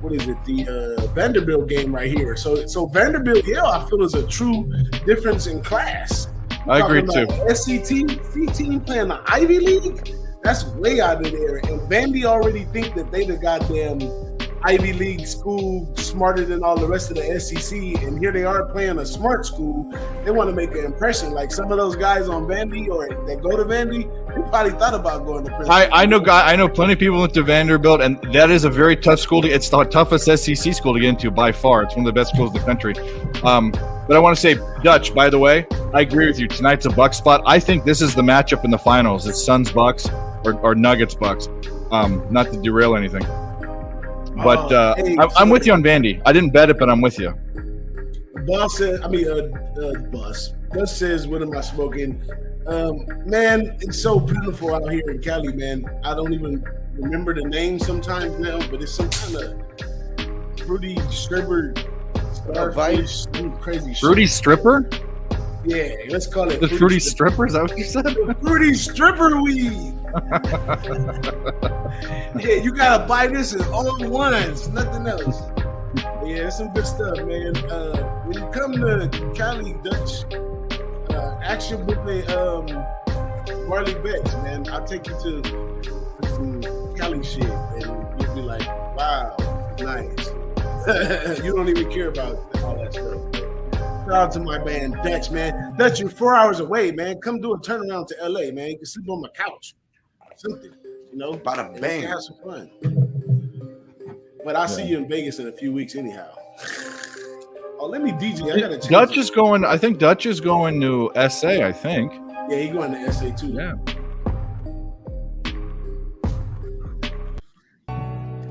[SPEAKER 4] what is it? The Vanderbilt game right here. So Vanderbilt, I feel is a true difference in class.
[SPEAKER 3] I agree too.
[SPEAKER 4] SC team playing the Ivy League. That's way out of there. And Vandy already think that they the goddamn Ivy League school smarter than all the rest of the SEC, and here they are playing a smart school. They want to make an impression. Like some of those guys on Vandy or that go to Vandy, they probably thought about going to Princeton.
[SPEAKER 3] I know plenty of people went to Vanderbilt, and that is a very tough school. It's the toughest SEC school to get into by far. It's one of the best schools in the country. But I want to say, Dutch, by the way, I agree with you. Tonight's a Bucks spot. I think this is the matchup in the finals. It's Suns Bucks or Nuggets Bucks. Not to derail anything. But I'm with you on Vandy. I didn't bet it, but I'm with you.
[SPEAKER 4] Boss says, Gus says, what am I smoking? Man, it's so beautiful out here in Cali, man. I don't even remember the name sometimes now, but it's some kind of fruity stripper, starfish, crazy
[SPEAKER 3] Fruity
[SPEAKER 4] shit.
[SPEAKER 3] Stripper?
[SPEAKER 4] Yeah, let's call it
[SPEAKER 3] The fruity stripper? Is that what you said?
[SPEAKER 4] The fruity stripper weed. Yeah, you gotta buy this in all ones, nothing else. Yeah, it's some good stuff, man. When you come to Cali, Dutch, action with Marley Betts, man. I'll take you to some Cali shit, and you'll be like, wow, nice. You don't even care about all that stuff. Shout out to my man Dutch, man. Dutch, you're 4 hours away, man. Come do a turnaround to LA, man. You can sleep on my couch. Something, you know.
[SPEAKER 2] Bada bang.
[SPEAKER 4] Have some fun. But I'll see you in Vegas in a few weeks anyhow. Oh, let me DJ. I gotta change
[SPEAKER 3] Dutch is going. I think Dutch is going to SA. I think.
[SPEAKER 4] Yeah, he's going to SA too.
[SPEAKER 3] Yeah.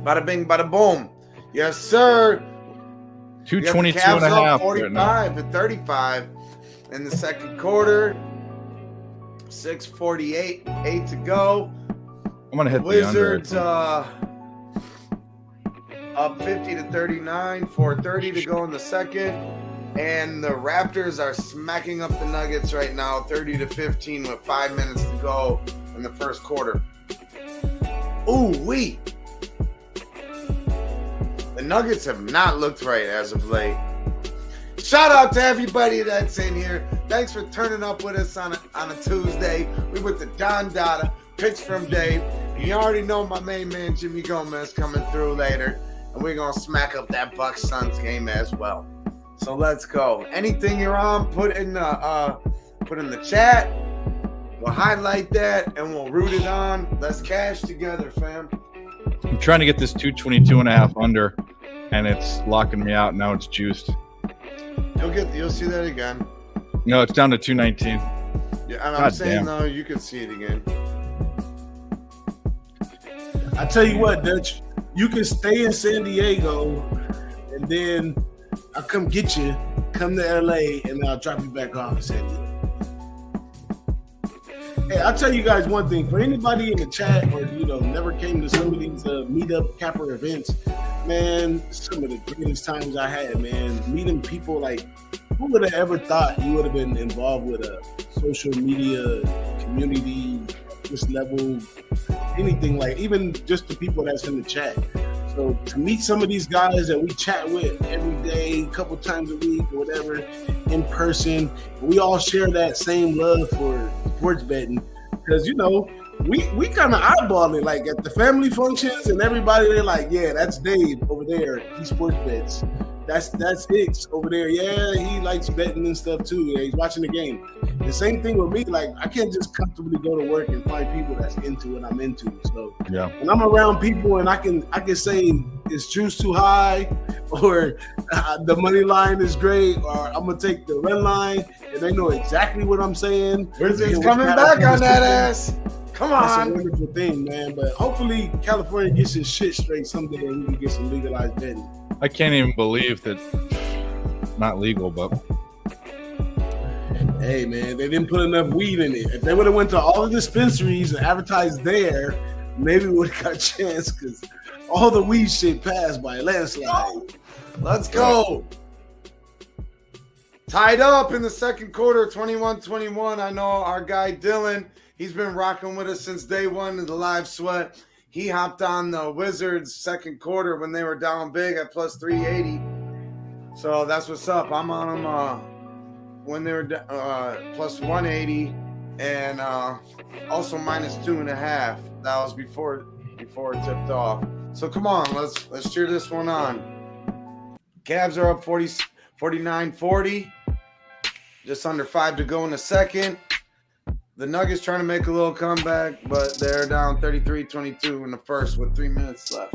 [SPEAKER 2] Bada bing, bada boom. Yes, sir.
[SPEAKER 3] 222 and a half.
[SPEAKER 2] 45 to 35 in the second quarter. 6:48, 8 to go.
[SPEAKER 3] I'm gonna hit
[SPEAKER 2] Wizards
[SPEAKER 3] the under.
[SPEAKER 2] Up 50 to 39, 4:30 to go in the second. And the Raptors are smacking up the Nuggets right now, 30 to 15 with 5 minutes to go in the first quarter. Ooh, wee. The Nuggets have not looked right as of late. Shout out to everybody that's in here. Thanks for turning up with us on a Tuesday. We with the Don Dada, pitch from Dave. And you already know my main man Jimmy Gomez coming through later. And we're going to smack up that Bucks Suns game as well. So let's go. Anything you're on, put in the chat. We'll highlight that and we'll root it on. Let's cash together, fam.
[SPEAKER 3] I'm trying to get this 222 and a half under, and it's locking me out. Now it's juiced.
[SPEAKER 2] You'll see that again.
[SPEAKER 3] No, it's down to 219.
[SPEAKER 2] Yeah, and I'm saying though, you could see it again.
[SPEAKER 4] I tell you what, Dutch, you can stay in San Diego, and then I'll come get you, come to LA, and I'll drop you back off in San Diego. Hey, I'll tell you guys one thing. For anybody in the chat or, never came to some of these meetup capper events, man, some of the greatest times I had, man. Meeting people like, who would have ever thought you would have been involved with a social media community, this level, anything like, even just the people that's in the chat. So to meet some of these guys that we chat with every day, a couple times a week or whatever, in person, we all share that same love for sports betting because, we kind of eyeball it, like at the family functions and everybody, they're like, yeah, that's Dave over there. He sports bets. That's Hicks over there. Yeah, he likes betting and stuff too. Yeah, he's watching the game. The same thing with me. Like, I can't just comfortably go to work and find people that's into what I'm into. So
[SPEAKER 3] yeah,
[SPEAKER 4] when I'm around people and I can say is juice too high, or the money line is great, or I'm gonna take the red line, and they know exactly what I'm saying.
[SPEAKER 2] Wizards coming back on that ass. Come on.
[SPEAKER 4] That's a wonderful thing, man. But hopefully California gets his shit straight someday and we can get some legalized betting.
[SPEAKER 3] I can't even believe that. Not legal, but
[SPEAKER 4] hey, man, they didn't put enough weed in it. If they would have went to all the dispensaries and advertised there, maybe we would have got a chance because all the weed shit passed by a landslide.
[SPEAKER 2] Let's go. Tied up in the second quarter, 21-21. I know our guy Dylan, he's been rocking with us since day one of the live sweat. He hopped on the Wizards second quarter when they were down big at plus 380. So that's what's up. I'm on them when they were plus 180 and also minus 2.5. That was before it tipped off. So come on, let's cheer this one on. Cavs are up 49-40. Just under 5 to go in the second. The Nuggets trying to make a little comeback, but they're down 33-22 in the first with 3 minutes left.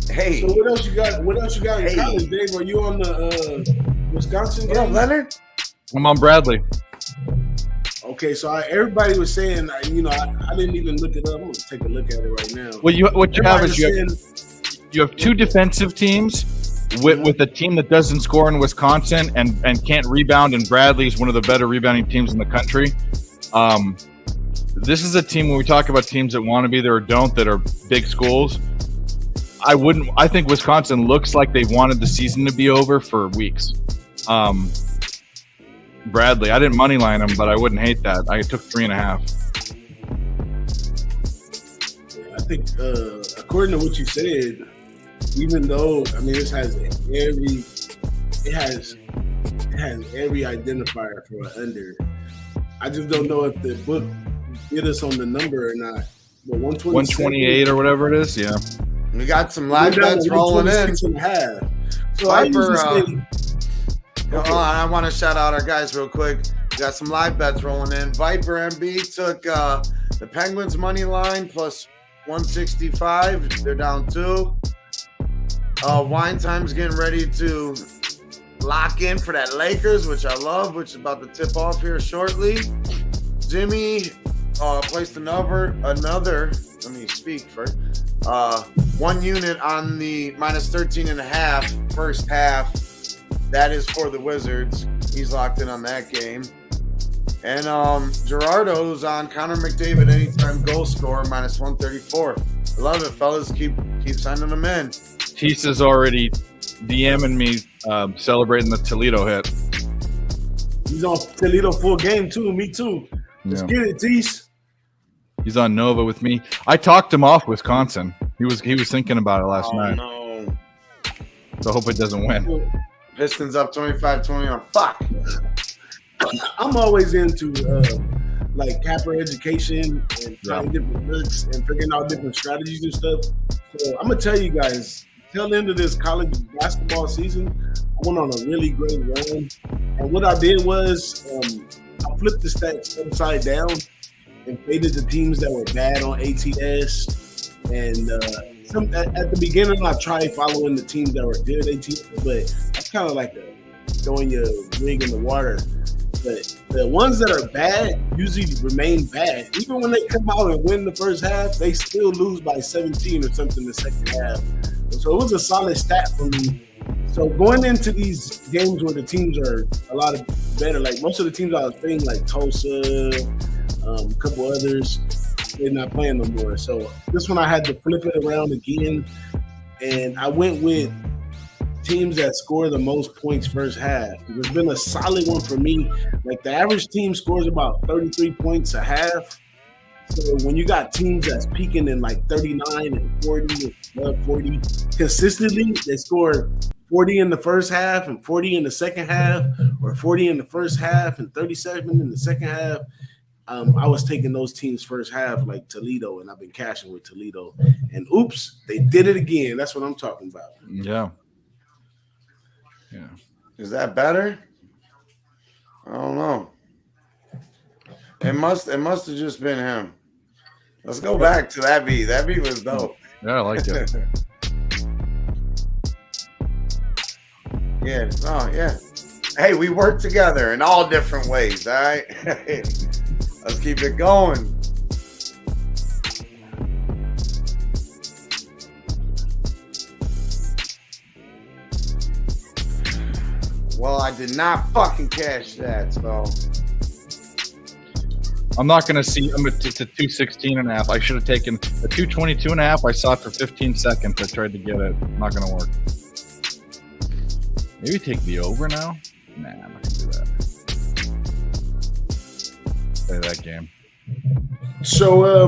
[SPEAKER 2] Hey.
[SPEAKER 4] So what else you got? What else you got in college, Dave? Are you on the Wisconsin game?
[SPEAKER 2] What up, Leonard?
[SPEAKER 3] I'm on Bradley.
[SPEAKER 4] Okay, so everybody was saying, I didn't even look it up. I'm going to take a look at it right now.
[SPEAKER 3] Well, what you have is you have two defensive teams with a team that doesn't score in Wisconsin and can't rebound, and Bradley's one of the better rebounding teams in the country. This is a team when we talk about teams that want to be there or don't, that are big schools. I think Wisconsin looks like they wanted the season to be over for weeks. Bradley, I didn't money line them, but I wouldn't hate that. I took 3.5.
[SPEAKER 4] I think according to what you said, even though this has every identifier for an under. I just don't know if the book get us on the number or not. But
[SPEAKER 3] 128 or whatever it is, yeah.
[SPEAKER 2] We got some live bets rolling in.
[SPEAKER 4] So
[SPEAKER 2] Viper, I want to shout out our guys real quick. We got some live bets rolling in. Viper MB took the Penguins money line plus 165. They're down 2. Wine Time's getting ready to lock in for that Lakers, which I love, which is about to tip off here shortly. Jimmy placed another. Let me speak first. 1 unit on the minus 13.5 first half. That is for the Wizards. He's locked in on that game. And Gerardo's on Connor McDavid anytime goal scorer minus 134. I love it, fellas. Keep sending them in.
[SPEAKER 3] Tisa's already DMing me celebrating the Toledo hit.
[SPEAKER 4] He's on Toledo full game too. Me too. Let's get it, Tease.
[SPEAKER 3] He's on Nova with me. I talked him off Wisconsin. He was thinking about it last night.
[SPEAKER 2] No.
[SPEAKER 3] So I hope it doesn't win.
[SPEAKER 2] Pistons up 25-21. Fuck.
[SPEAKER 4] I'm always into like capper education and trying different looks and figuring out different strategies and stuff. So I'm gonna tell you guys, tail end of this college basketball season, I went on a really great run. And what I did was I flipped the stats upside down and faded the teams that were bad on ATS. And at the beginning, I tried following the teams that were good ATS, but that's kind of like throwing your rig in the water. But the ones that are bad usually remain bad. Even when they come out and win the first half, they still lose by 17 or something the second half. So it was a solid stat for me. So going into these games where the teams are a lot better, like most of the teams I was playing, like Tulsa, a couple others, they're not playing no more. So this one I had to flip it around again, and I went with teams that score the most points first half. It's been a solid one for me. Like the average team scores about 33 points a half. So when you got teams that's peaking in like 39 and 40 and 40 consistently, they score 40 in the first half and 40 in the second half, or 40 in the first half and 37 in the second half. I was taking those teams first half, like Toledo, and I've been cashing with Toledo. And oops, they did it again. That's what I'm talking about.
[SPEAKER 3] Yeah.
[SPEAKER 2] Is that better? I don't know. It must have just been him. Let's go back to that beat. That beat was dope.
[SPEAKER 3] Yeah, I like it.
[SPEAKER 2] Yeah. Oh, yeah. Hey, we work together in all different ways, all right? Let's keep it going. Well, I did not fucking cash that, so.
[SPEAKER 3] I'm not going to see. It's a 216.5. I should have taken a 222.5. I saw it for 15 seconds. I tried to get it. Not going to work. Maybe take the over now. Nah, I'm not gonna do that. Play that game.
[SPEAKER 4] So,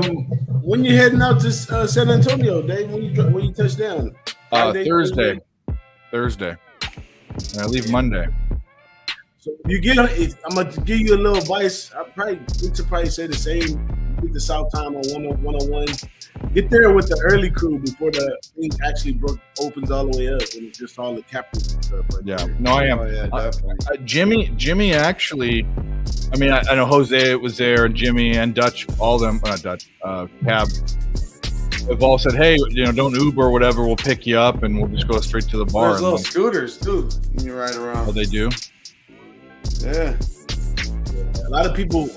[SPEAKER 4] when you heading out to San Antonio, Dave? When you touch down?
[SPEAKER 3] Thursday. And I leave Monday.
[SPEAKER 4] So I'm gonna give you a little advice. We should probably say the same. Get the South Time on 101. Get there with the early crew before the thing actually opens all the way up, and it's just all the captains and stuff. Right there.
[SPEAKER 3] No, I am.
[SPEAKER 2] Oh, yeah, definitely.
[SPEAKER 3] Jimmy actually. I mean, I know Jose was there, and Jimmy and Dutch, all of them, not Dutch, CAVS, have all said, hey, don't Uber or whatever, we'll pick you up and we'll just go straight to the bar.
[SPEAKER 2] There's little scooters, too. You can ride around.
[SPEAKER 3] Oh, they do?
[SPEAKER 2] Yeah.
[SPEAKER 4] A lot of people,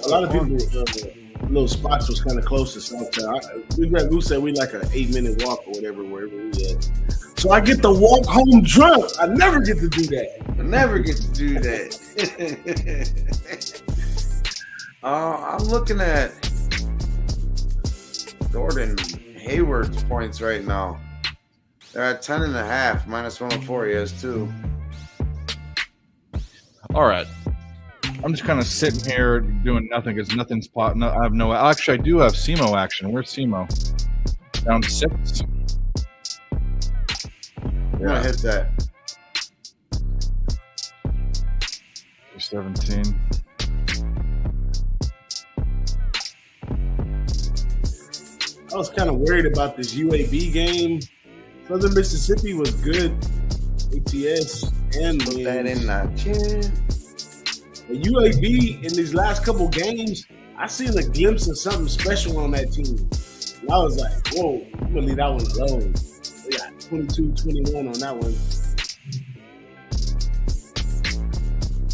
[SPEAKER 4] little spots was kind of close to Southtown. We said we like an 8-minute walk or whatever, wherever we at. So I get to walk home drunk. I never get to do that.
[SPEAKER 2] I'm looking at Gordon Hayward's points right now. They're at 10.5, minus 104. He has 2.
[SPEAKER 3] All right. I'm just kind of sitting here doing nothing because nothing's popping. I have no. Actually, I do have SEMO action. Where's SEMO? Down 6.
[SPEAKER 2] I'm gonna hit that.
[SPEAKER 3] 17.
[SPEAKER 4] I was kind of worried about this UAB game. Southern Mississippi was good. ATS and
[SPEAKER 2] Put that in that chin.
[SPEAKER 4] The UAB in these last couple games, I seen a glimpse of something special on that team. And I was like, whoa, I'm going to leave that one alone. We got 22-21 on that one.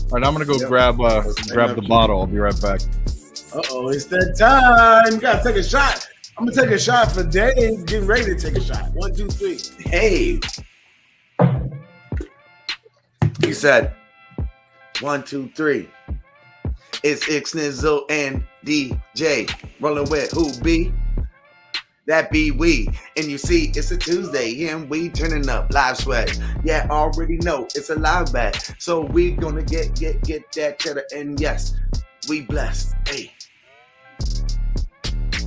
[SPEAKER 3] All right, I'm going to go grab the bottle. I'll be right back.
[SPEAKER 4] Uh-oh, it's that time. You got to take a shot. I'm going to take a shot for Dave. Getting ready to take a shot. 1, 2, 3.
[SPEAKER 2] Hey. He said, 1, 2, 3. It's IKSNIZOL and DJ. Rolling with who be? That be we. And you see, it's a Tuesday and we turning up live sweat. Yeah, already know it's a live bet. So we gonna get that cheddar. And yes, we blessed. Hey.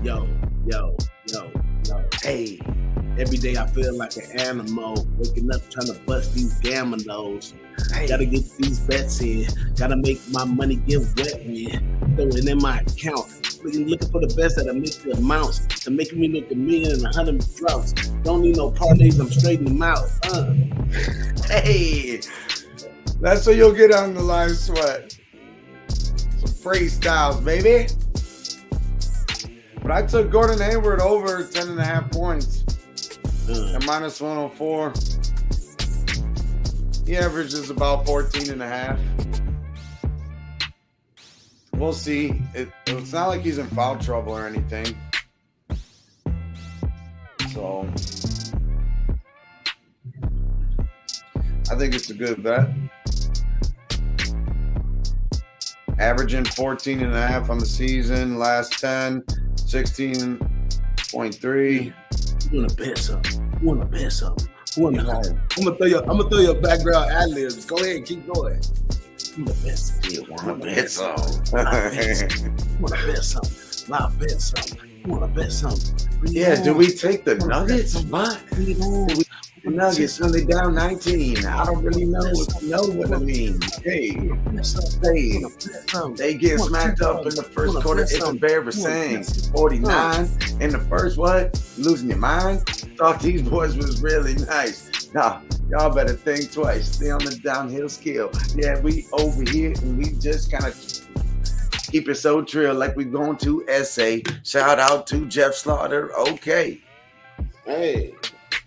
[SPEAKER 4] Yo.
[SPEAKER 2] Hey.
[SPEAKER 4] Every day I feel like an animal, waking up trying to bust these dominoes.
[SPEAKER 2] Hey.
[SPEAKER 4] Gotta get these bets in, gotta make my money get wet when throwing in my account. Looking for the best that'll make the amounts to make me look $1 million and 100 drops. Don't need no parlays, I'm straightening them out.
[SPEAKER 2] Hey. That's what you'll get on the live sweat. Some freestyles, baby. But I took Gordon Hayward over 10.5 points. At minus 104. He averages about 14.5. We'll see. It's not like he's in foul trouble or anything. So I think it's a good bet. Averaging 14.5 on the season. Last 10, 16.3.
[SPEAKER 4] You wanna bet something? I'm gonna throw you a background ad-libs. Go ahead, keep going. I'm the best.
[SPEAKER 2] You wanna bet some? Yeah, do we take the Nuggets? What? The Nuggets when they down 19. I don't really know what I mean. Hey, they get smacked up in the first quarter. It's embarrassing. 49 in the first what? Losing your mind? Thought these boys was really nice. Nah, y'all better think twice. Stay on the downhill scale. Yeah, we over here and we just kind of keep it so trill like we going to SA. Shout out to Jeff Slaughter. Okay.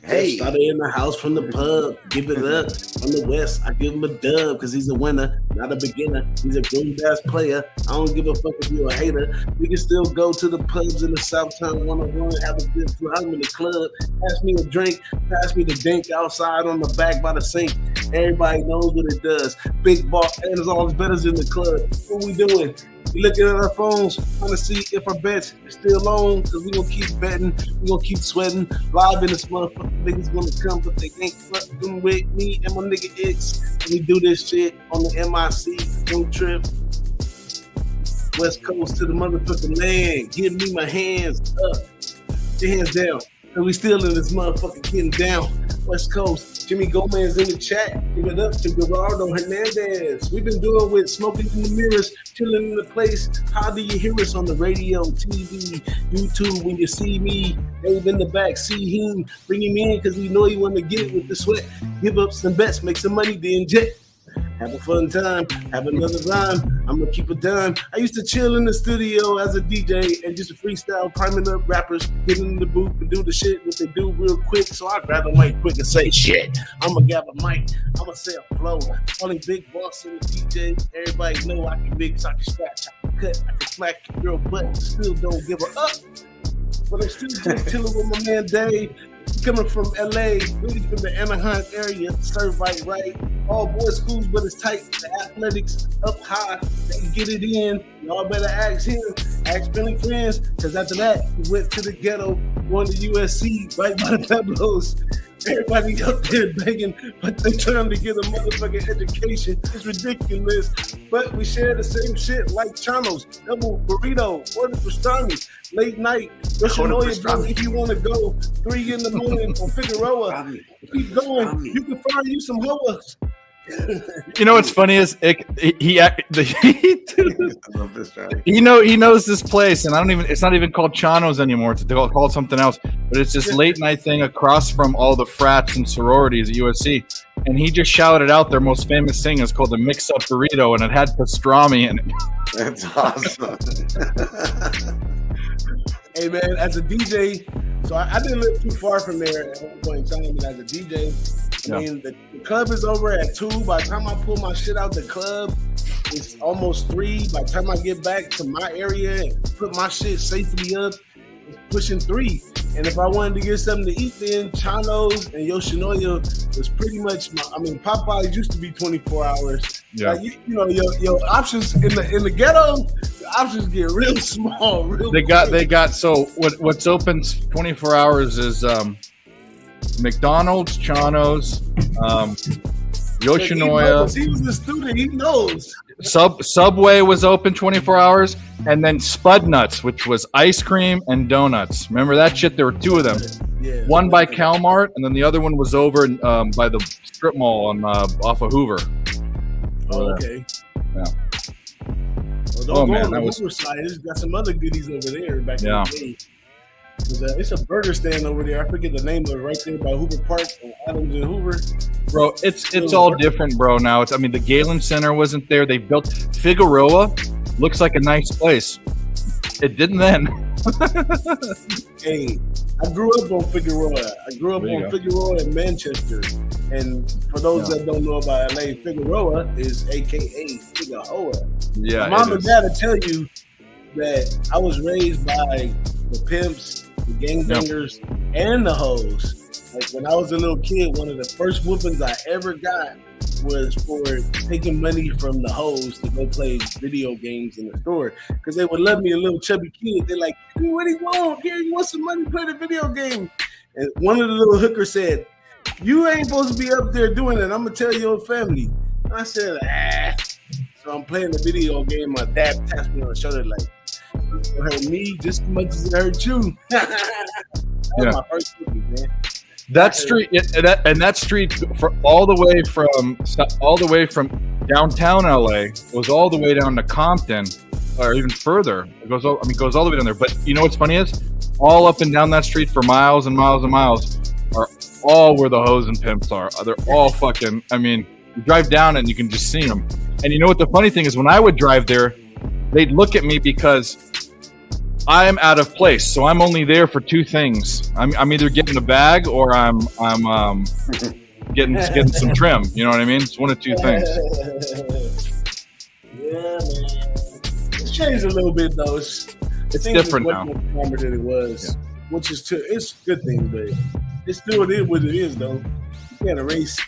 [SPEAKER 4] Hey, started in the house from the pub. Give it up from the West. I give him a dub because he's a winner, not a beginner. He's a grown-ass player. I don't give a fuck if you're a hater. We can still go to the pubs in the Southtown 101, have a good time in the club. Pass me a drink, pass me the dink outside on the back by the sink. Everybody knows what it does. Big ball, and it's always better in the club. What we doing? We looking at our phones, trying to see if our bets are still on, because we gonna keep betting, we gonna keep sweating. Live in this motherfucker, niggas gonna come, but they ain't fucking with me and my nigga X. And we do this shit on the MIC road trip. West Coast to the motherfucking land. Give me my hands up. Your hands down. And we still in this motherfucker getting down. West Coast. Jimmy Gomez in the chat. Give it up to Gerardo Hernandez. We've been doing with smoking in the mirrors, chilling in the place. How do you hear us on the radio, TV, YouTube? When you see me, Dave in the back, see him, bring him in because we know you want to get it with the sweat. Give up some bets, make some money, then jet. Have a fun time, have another rhyme. I'm gonna keep it done. I used to chill in the studio as a DJ and just freestyle, priming up rappers, get in the booth and do the shit what they do real quick. So I grab a mic quick and say shit. I'm gonna grab a mic, I'm gonna say a flow. Only big boss in the DJ. Everybody know I can mix, I can scratch, I can cut, I can smack your girl butt. Still don't give her up. But I'm still just chilling with my man Dave. Coming from LA, really from the Anaheim area, serve right. All boys schools, but it's tight. The athletics up high, they can get it in. Y'all better ask him, ask Billy Friends, because after that, we went to the ghetto, going to USC, right by the Pueblos. Everybody up there begging, but they trying to get a motherfucking education. It's ridiculous. But we share the same shit like Chanos, double burrito, order pastrami, late night. Yoshinoya, if you want to go 3 in the morning on Figueroa, keep going. You can find you some hoas.
[SPEAKER 3] You know what's funny is he knows this place, and it's not even called Chano's anymore. It's called something else, but it's this late night thing across from all the frats and sororities at USC. And he just shouted out their most famous thing is called the mix up burrito, and it had pastrami in it.
[SPEAKER 2] That's awesome.
[SPEAKER 4] Hey man, as a DJ, so I didn't live too far from there at one point in time. As a DJ, I mean, the club is over at 2. By the time I pull my shit out the club, it's almost 3. By the time I get back to my area and put my shit safely up, it's pushing 3. And if I wanted to get something to eat, then Chano's and Yoshinoya was pretty much Popeyes used to be 24 hours. Yeah. Like, you know, your options in the ghetto, the options get real small. They
[SPEAKER 3] got so what's open 24 hours is McDonald's, Chano's, Yoshinoya.
[SPEAKER 4] He was a student. He knows.
[SPEAKER 3] Subway was open 24 hours, and then Spud Nuts, which was ice cream and donuts. Remember that shit? There were 2 of them. Yeah, one by Calmart, and then the other one was over by the strip mall on off of Hoover.
[SPEAKER 4] Oh, okay.
[SPEAKER 3] Yeah.
[SPEAKER 4] Well, don't go on the Hoover side. It's got some other goodies over there back in the day. It's a burger stand over there. I forget the name of it. Right there by Hoover Park and Adams and Hoover.
[SPEAKER 3] Bro, it's all different, bro. Now the Galen Center wasn't there. They built Figueroa. Looks like a nice place. It didn't then.
[SPEAKER 4] Hey, I grew up on Figueroa. Figueroa in Manchester. And for those that don't know about LA, Figueroa is AKA Figueroa.
[SPEAKER 3] Yeah.
[SPEAKER 4] My mom and dad will tell you that I was raised by the pimps, the gangbangers, and the hoes. Like when I was a little kid, one of the first whoopings I ever got was for taking money from the hoes to go play video games in the store. Because they would love me, a little chubby kid. They're like, hey, what do you want? Here, you want some money? Play the video game. And one of the little hookers said, you ain't supposed to be up there doing it. I'm going to tell your family. And I said, So I'm playing the video game. My dad taps me on the shoulder like, it hurt me just as much as it hurt you. That was my first movie, man.
[SPEAKER 3] That street, that street for all the way from downtown LA was all the way down to Compton, or even further. It goes all the way down there. But you know what's funny is, all up and down that street for miles and miles and miles are all where the hoes and pimps are. They're all fucking. I mean, you drive down and you can just see them. And you know what the funny thing is? When I would drive there, they'd look at me because I am out of place, so I'm only there for 2 things. I'm either getting a bag or I'm getting some trim. You know what I mean? It's one of 2 things.
[SPEAKER 4] Yeah, man. It's changed a little bit though. It's
[SPEAKER 3] different now.
[SPEAKER 4] More than it was, which is it's a good thing, but it's still what it is though. You can't erase.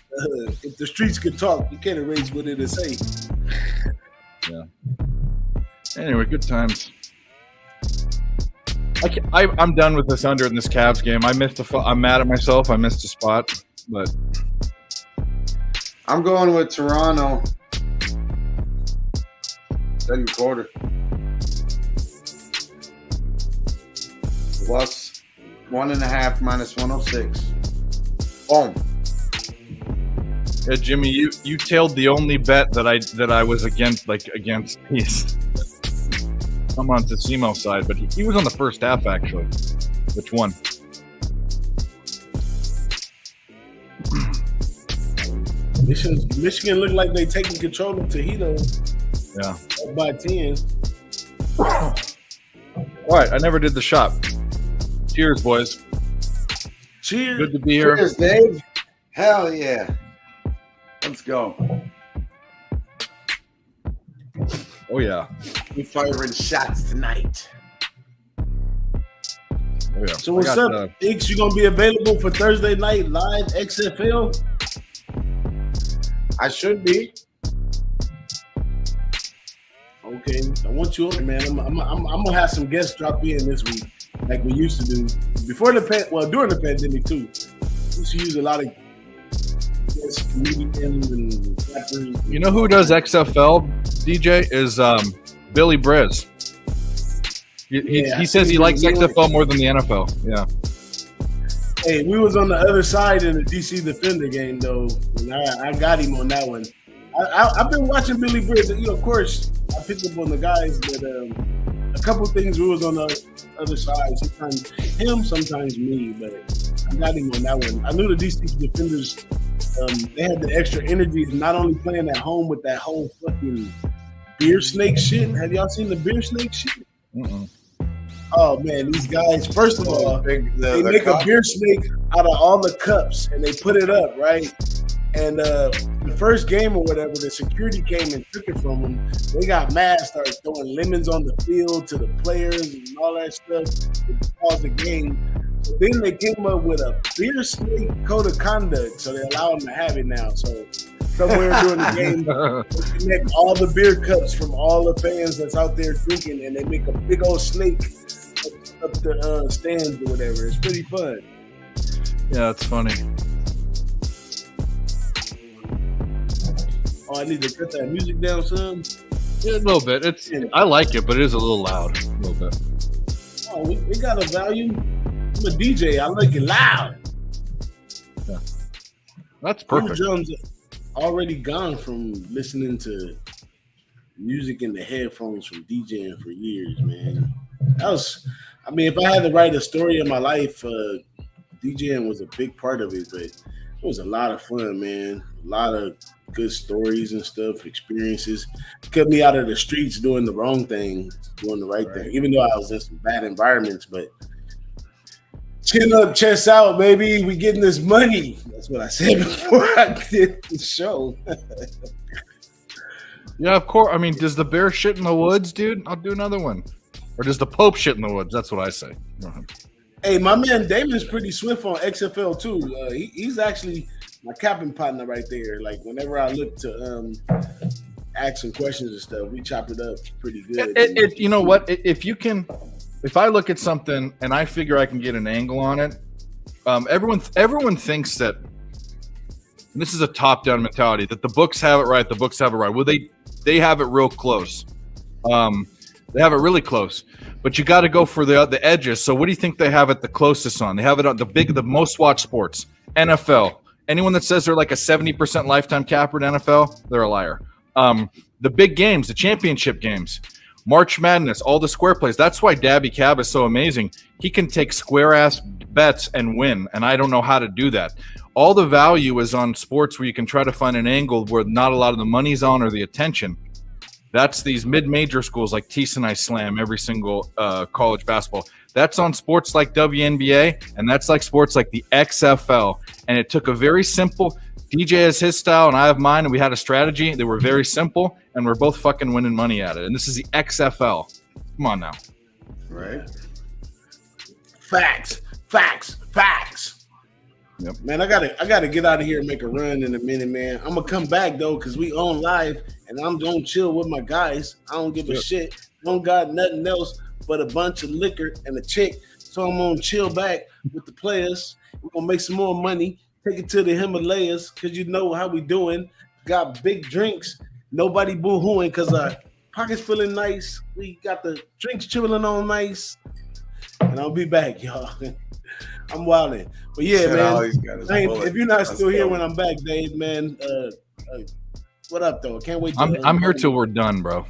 [SPEAKER 4] If the streets could talk, you can't erase what it is say.
[SPEAKER 3] Yeah. Anyway, good times. I'm done with this under in this Cavs game. I'm mad at myself. I missed a spot, but
[SPEAKER 2] I'm going with Toronto. Second quarter. Plus 1.5 minus 106. Boom.
[SPEAKER 3] Yeah, Jimmy, you tailed the only bet that I was against these. I'm on Tessimo's side, but he was on the first half actually. Which one?
[SPEAKER 4] Michigan looked like they taking control of Toledo.
[SPEAKER 3] Yeah.
[SPEAKER 4] By 10.
[SPEAKER 3] All right, I never did the shot. Cheers, boys.
[SPEAKER 4] Cheers.
[SPEAKER 3] Good to be here.
[SPEAKER 2] Cheers, Dave. Hell yeah. Let's go.
[SPEAKER 3] Oh yeah.
[SPEAKER 2] We firing shots tonight.
[SPEAKER 3] Oh yeah.
[SPEAKER 4] So what's up, Ix? You gonna be available for Thursday night live XFL?
[SPEAKER 2] I should be.
[SPEAKER 4] Okay, I want you on, man. I'm gonna have some guests drop in this week, like we used to do before during the pandemic too. We used to use a lot of guest comedians and rappers.
[SPEAKER 3] You know who does XFL? DJ is Billy Briz. He says he likes XFL more than the NFL. Yeah.
[SPEAKER 4] Hey, we was on the other side in the DC Defender game though, and I got him on that one. I've been watching Billy Briz. You know, of course, I picked up on the guys, but a couple things we was on the other side. Sometimes him, sometimes me, but I got him on that one. I knew the DC Defenders. They had the extra energy, not only playing at home with that whole fucking beer snake shit. Have y'all seen the beer snake shit?
[SPEAKER 3] Mm-mm.
[SPEAKER 4] Oh man, these guys! First of all, they make a beer snake out of all the cups and they put it up, right? And the first game or whatever, the security came and took it from them. They got mad, started throwing lemons on the field to the players and all that stuff. It caused the game. So then they came up with a beer snake code of conduct, so they allow them to have it now. So somewhere during the game, they connect all the beer cups from all the fans that's out there drinking, and they make a big old snake up the stands or whatever. It's pretty fun.
[SPEAKER 3] Yeah, it's funny.
[SPEAKER 4] Oh, I need to cut that music down some.
[SPEAKER 3] Yeah, a little bit. I like it, but it is a little loud. A little bit.
[SPEAKER 4] Oh, we got a value. I'm a DJ. I like it loud.
[SPEAKER 3] Yeah. That's perfect.
[SPEAKER 4] Drums already gone from listening to music in the headphones from DJing for years, man. If I had to write a story of my life, DJing was a big part of it, but it was a lot of fun, man. A lot of good stories and stuff, experiences. Kept me out of the streets doing the wrong thing, doing the right thing, even though I was in some bad environments. But chin up, chest out, baby. We getting this money. That's what I said before I did the show.
[SPEAKER 3] Yeah, of course. I mean, does the bear shit in the woods, dude? I'll do another one. Or does the Pope shit in the woods? That's what I say.
[SPEAKER 4] Hey, my man Damon's pretty swift on XFL too. He's actually my capping partner right there. Like whenever I look to ask some questions and stuff, we chop it up pretty good.
[SPEAKER 3] You know what? If I look at something and I figure I can get an angle on it, everyone thinks that, and this is a top-down mentality, that the books have it right. The books have it right. Well, they have it real close. They have it really close, but you got to go for the edges. So what do you think they have it the closest on? They have it on the most watched sports, NFL. Anyone that says they're like a 70% lifetime capper in NFL, they're a liar. The big games, the championship games, March Madness, all the square plays. That's why Dabby Cab is so amazing. He can take square-ass bets and win, and I don't know how to do that. All the value is on sports where you can try to find an angle where not a lot of the money's on or the attention. That's these mid-major schools like TSNI Slam, every single college basketball. That's on sports like WNBA, and that's like sports like the XFL. And it took a very simple – DJ has his style and I have mine, and we had a strategy. They were very simple, and we're both fucking winning money at it. And this is the XFL. Come on now.
[SPEAKER 2] Right.
[SPEAKER 4] Facts.
[SPEAKER 3] Yep.
[SPEAKER 4] Man, I gotta get out of here and make a run in a minute, man. I'm gonna come back though, because we on live and I'm gonna chill with my guys. I don't give a shit. don't got nothing else but a bunch of liquor and a chick. So I'm gonna chill back with the players. We're gonna make some more money. Take it to the Himalayas because you know how we doing. Got big drinks. Nobody boo-hooing because our pockets feeling nice. We got the drinks chilling on nice. And I'll be back, y'all. I'm wilding. But yeah, man. If you're not still here when I'm back, Dave, man, what up, though? Can't wait.
[SPEAKER 3] I'm here till we're done, bro.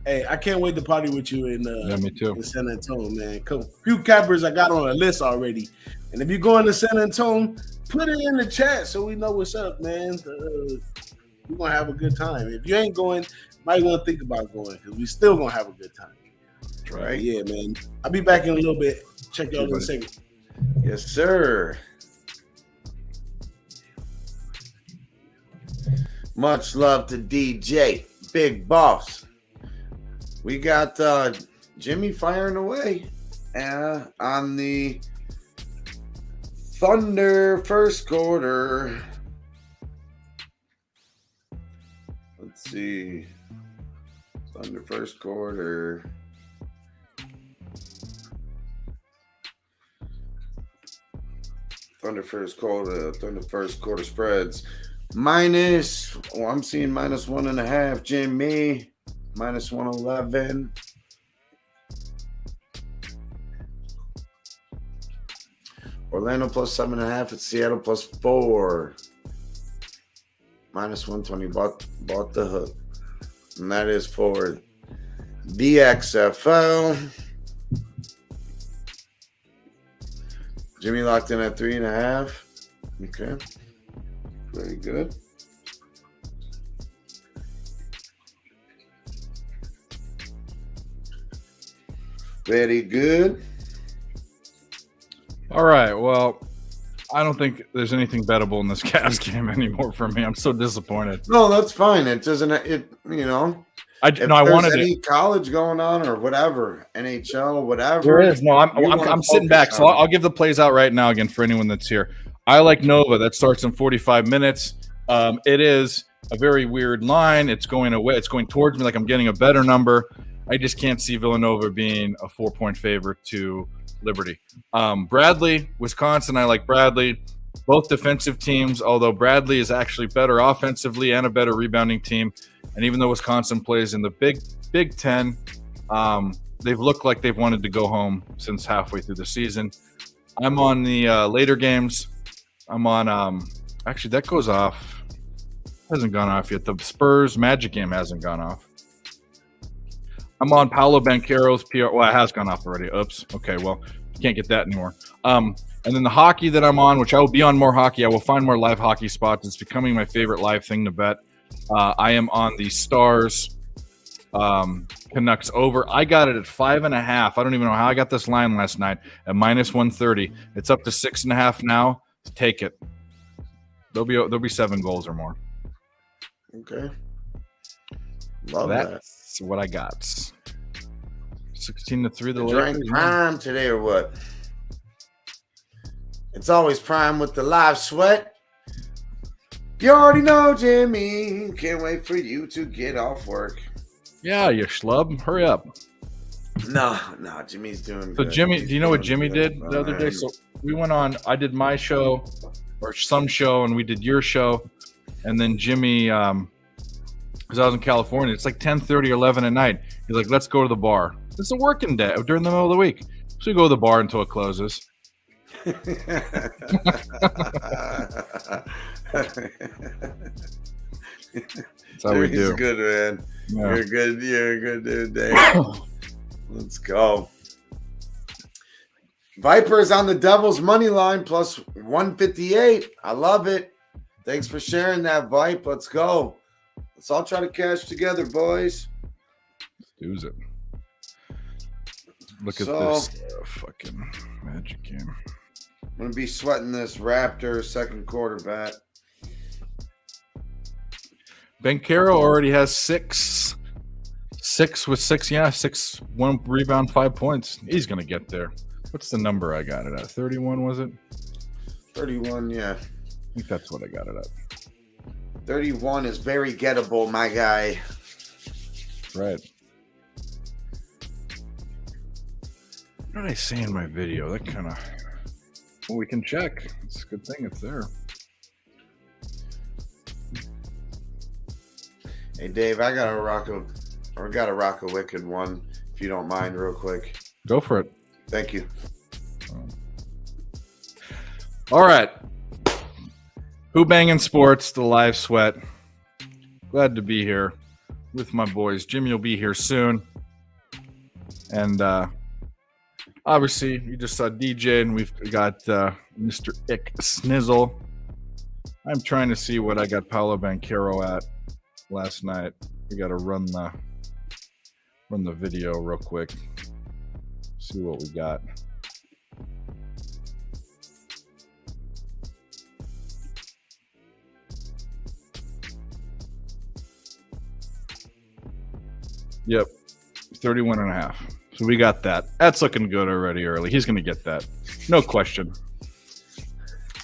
[SPEAKER 4] Hey, I can't wait to party with you in
[SPEAKER 3] me too.
[SPEAKER 4] In San Antonio, man. Few cappers I got on a list already. And if you're going to San Antonio, put it in the chat so we know what's up, man. We're going to have a good time. If you ain't going, might want to think about going because we still going to have a good time.
[SPEAKER 2] Right.
[SPEAKER 4] Yeah, man. I'll be back in a little bit. Check y'all in a second.
[SPEAKER 2] Yes, sir. Much love to DJ, Big Boss. We got Jimmy firing away on the Thunder first quarter. Let's see. Thunder first quarter. Thunder first quarter spreads. I'm seeing minus 1.5, Jimmy. Minus 111. Orlando plus 7.5 at Seattle plus 4. Minus 120. Bought the hook. And that is for the XFL. Jimmy locked in at 3.5. Okay. Very good. Very good.
[SPEAKER 3] All right. Well, I don't think there's anything bettable in this Cavs game anymore for me. I'm so disappointed.
[SPEAKER 2] No, that's fine. It doesn't. I wanted any college going on or whatever, NHL, whatever.
[SPEAKER 3] There is. No, I'm sitting back, so I'll give the plays out right now again for anyone that's here. I like Nova. That starts in 45 minutes. It is a very weird line. It's going away. It's going towards me like I'm getting a better number. I just can't see Villanova being a 4-point favorite to Liberty. Bradley, Wisconsin, I like Bradley. Both defensive teams, although Bradley is actually better offensively and a better rebounding team. And even though Wisconsin plays in the Big Ten, they've looked like they've wanted to go home since halfway through the season. I'm on the later games. I'm on actually that goes off. Hasn't gone off yet. The Spurs Magic game hasn't gone off. I'm on Paolo Banchero's PR. Well, it has gone off already. Oops. Okay, well, you can't get that anymore. And then the hockey that I'm on, which I will be on more hockey. I will find more live hockey spots. It's becoming my favorite live thing to bet. I am on the Stars Canucks over. I got it at 5.5. I don't even know how I got this line last night at minus 130. It's up to 6.5 now. Take it. There'll be 7 goals or more.
[SPEAKER 2] Okay. Love that.
[SPEAKER 3] That's what I got. 16-3 the Lakers.
[SPEAKER 2] Drank prime today or what? It's always prime with the live sweat. You already know, Jimmy. Can't wait for you to get off work.
[SPEAKER 3] Yeah, you schlub. Hurry up.
[SPEAKER 2] No, Jimmy's doing good.
[SPEAKER 3] So Jimmy, do you know what Jimmy did the other day? So we went on, I did my show or some show and we did your show. And then Jimmy, because I was in California, it's like 10:30 or 11 at night. He's like, let's go to the bar. It's a working day during the middle of the week. So we go to the bar until it closes.
[SPEAKER 2] That's
[SPEAKER 3] how we do.
[SPEAKER 2] Good, man. Yeah. You're a good dude, Dave. Let's go. Vipers on the Devils money line plus 158. I love it. Thanks for sharing that, Vipe. Let's go. Let's all try to cash together, boys.
[SPEAKER 3] Let's do it. Look at this fucking Magic game.
[SPEAKER 2] I'm going to be sweating this Raptor second quarter bet.
[SPEAKER 3] Banchero already has 6 with 6. Yeah, 6, 1 rebound, 5 points. He's going to get there. What's the number I got it at? 31, was it?
[SPEAKER 2] 31, yeah.
[SPEAKER 3] I think that's what I got it at.
[SPEAKER 2] 31 is very gettable, my guy.
[SPEAKER 3] Right. What did I say in my video? That kind of. Well, we can check. It's a good thing it's there.
[SPEAKER 2] Hey, Dave, I got a rock a wicked one, if you don't mind, real quick.
[SPEAKER 3] Go for it.
[SPEAKER 2] Thank you.
[SPEAKER 3] All right. Who-Bangin Sports, the live sweat. Glad to be here with my boys. Jimmy will be here soon. And obviously, you just saw DJ, and we've got Mr. IKSNIZOL. I'm trying to see what I got Paolo Banchero at last night. We got to run the video real quick. See what we got. Yep, 31.5. So we got that. That's looking good already early. He's going to get that. No question.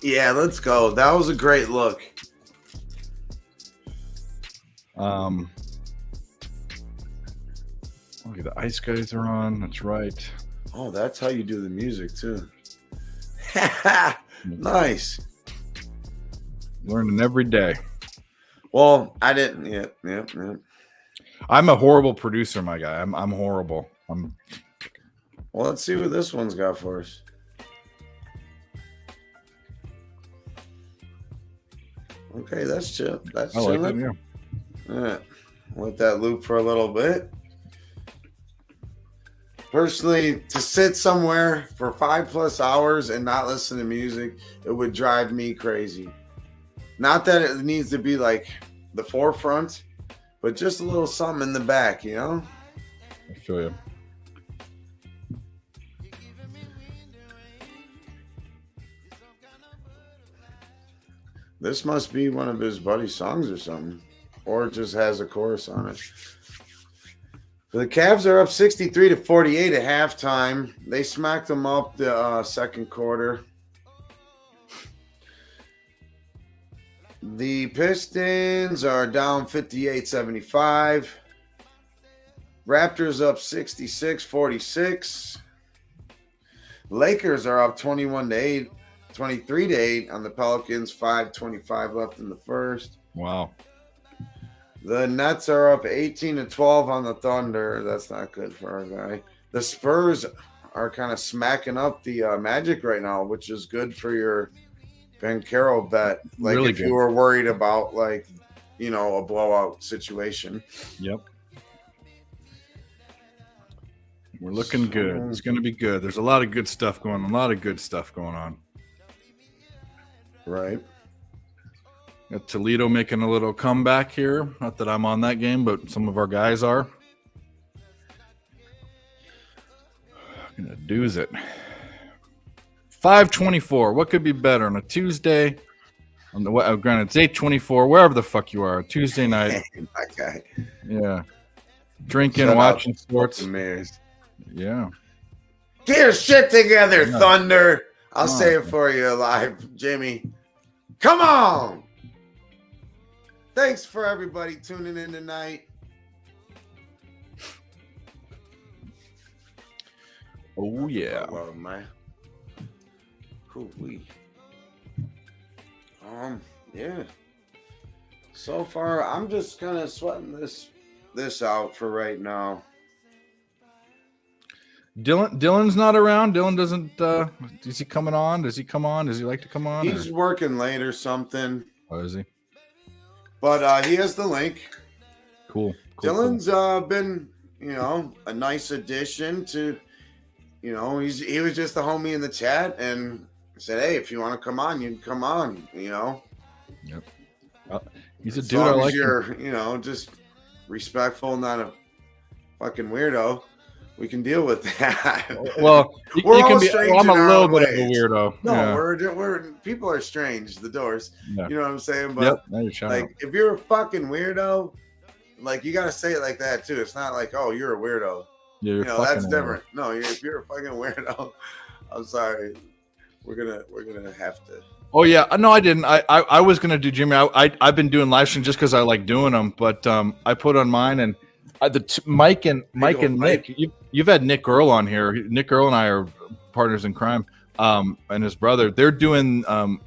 [SPEAKER 2] Yeah, let's go. That was a great look.
[SPEAKER 3] Okay, the ice guys are on. That's right.
[SPEAKER 2] Oh, that's how you do the music, too. Nice.
[SPEAKER 3] Learning every day.
[SPEAKER 2] Well, I didn't. Yep.
[SPEAKER 3] I'm a horrible producer, my guy. I'm horrible.
[SPEAKER 2] Well, let's see what this one's got for us. Okay, that's chill. That's
[SPEAKER 3] I like
[SPEAKER 2] chilling.
[SPEAKER 3] it, yeah.
[SPEAKER 2] All right. Let that loop for a little bit. Personally, to sit somewhere for 5+ hours and not listen to music, it would drive me crazy. Not that it needs to be like the forefront, but just a little something in the back, you know?
[SPEAKER 3] I'll show you.
[SPEAKER 2] This must be one of his buddy's songs or something. Or it just has a chorus on it. The Cavs are up 63-48 at halftime. They smacked them up the second quarter. The Pistons are down 58-75. Raptors up 66-46. Lakers are up 21-8, 23-8 on the Pelicans. 5:25 left in the first.
[SPEAKER 3] Wow.
[SPEAKER 2] The Nets are up 18-12 on the Thunder. That's not good for our guy. The Spurs are kind of smacking up the Magic right now, which is good for your Banchero bet. Like
[SPEAKER 3] Really
[SPEAKER 2] if
[SPEAKER 3] good.
[SPEAKER 2] you were worried about a blowout situation.
[SPEAKER 3] Yep. We're looking good. It's going to be good. There's a lot of good stuff going on.
[SPEAKER 2] Right.
[SPEAKER 3] Got Toledo making a little comeback here. Not that I'm on that game, but some of our guys are. Gonna do's it. 5:24. What could be better on a Tuesday? Granted, it's 8:24. Wherever the fuck you are, a Tuesday night.
[SPEAKER 2] Okay.
[SPEAKER 3] Yeah, drinking,
[SPEAKER 2] Shut
[SPEAKER 3] watching
[SPEAKER 2] up.
[SPEAKER 3] sports.
[SPEAKER 2] Mares.
[SPEAKER 3] Yeah.
[SPEAKER 2] Get your shit together,
[SPEAKER 3] Yeah.
[SPEAKER 2] Thunder. I'll
[SPEAKER 3] Come
[SPEAKER 2] say
[SPEAKER 3] on.
[SPEAKER 2] it for you live, Jimmy. Come on. Thanks for everybody tuning in tonight.
[SPEAKER 3] Oh yeah.
[SPEAKER 2] Well, man. Cool. Yeah. So far, I'm just kind of sweating this out for right now.
[SPEAKER 3] Dylan's not around. Dylan doesn't. Is he coming on? Does he come on? Does he like to come on?
[SPEAKER 2] He's working late or something,
[SPEAKER 3] Oh, is he?
[SPEAKER 2] but he has the link.
[SPEAKER 3] Cool.
[SPEAKER 2] Dylan's been, a nice addition to, he was just a homie in the chat and said, hey, if you want to come on, you can come on,
[SPEAKER 3] Yep. He's a
[SPEAKER 2] As
[SPEAKER 3] dude I
[SPEAKER 2] long as
[SPEAKER 3] like.
[SPEAKER 2] you're, just respectful, not a fucking weirdo. We can deal with that.
[SPEAKER 3] Well, you
[SPEAKER 2] We're
[SPEAKER 3] can
[SPEAKER 2] all
[SPEAKER 3] be.
[SPEAKER 2] strange
[SPEAKER 3] I'm a
[SPEAKER 2] in our
[SPEAKER 3] little
[SPEAKER 2] own
[SPEAKER 3] bit of a
[SPEAKER 2] ways.
[SPEAKER 3] weirdo.
[SPEAKER 2] No,
[SPEAKER 3] Yeah.
[SPEAKER 2] we're people are strange. The doors,
[SPEAKER 3] Yeah.
[SPEAKER 2] you know what I'm saying? But
[SPEAKER 3] Yep. Now you're shouting.
[SPEAKER 2] like, if you're a fucking weirdo, like you gotta say it like that too. It's not like, oh, you're a weirdo.
[SPEAKER 3] Yeah, you're
[SPEAKER 2] That's
[SPEAKER 3] fucking
[SPEAKER 2] different. No, if you're a fucking weirdo, I'm sorry. We're gonna have to.
[SPEAKER 3] Oh yeah, no, I didn't. I was gonna do Jimmy. I've been doing live streams just because I like doing them, but I put on mine and Mike and Nick. You've had Nick Earl on here. Nick Earl and I are partners in crime. And his brother, they're doing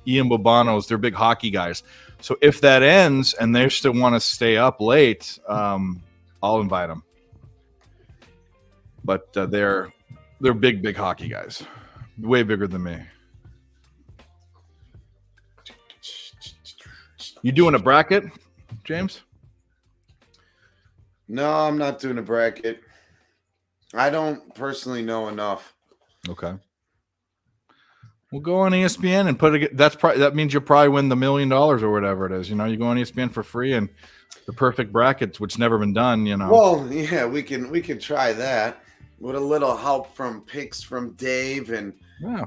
[SPEAKER 3] Ian Bobano's. They're big hockey guys. So if that ends and they still want to stay up late, I'll invite them. But they're big hockey guys, way bigger than me. You doing a bracket, James?
[SPEAKER 2] No, I'm not doing a bracket. I don't personally know enough.
[SPEAKER 3] Okay. We'll go on ESPN and put it. That means you'll probably win the $1 million or whatever it is. You know, you go on ESPN for free and the perfect brackets, which never been done. You know.
[SPEAKER 2] Well, yeah, we can try that with a little help from picks from Dave and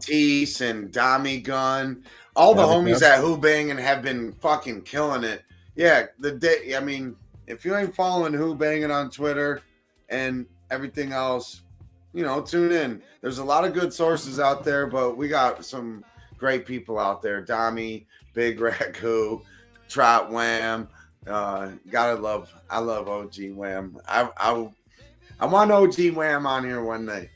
[SPEAKER 2] Tease and Dami Gun. All the homies at Who-Bangin have been fucking killing it. Yeah, I mean, if you ain't following Who-Bangin on Twitter and everything else, you know, tune in. There's a lot of good sources out there, but we got some great people out there. Dami, Big Ragu, Trot Wham. I love OG Wham. I want OG Wham on here one night.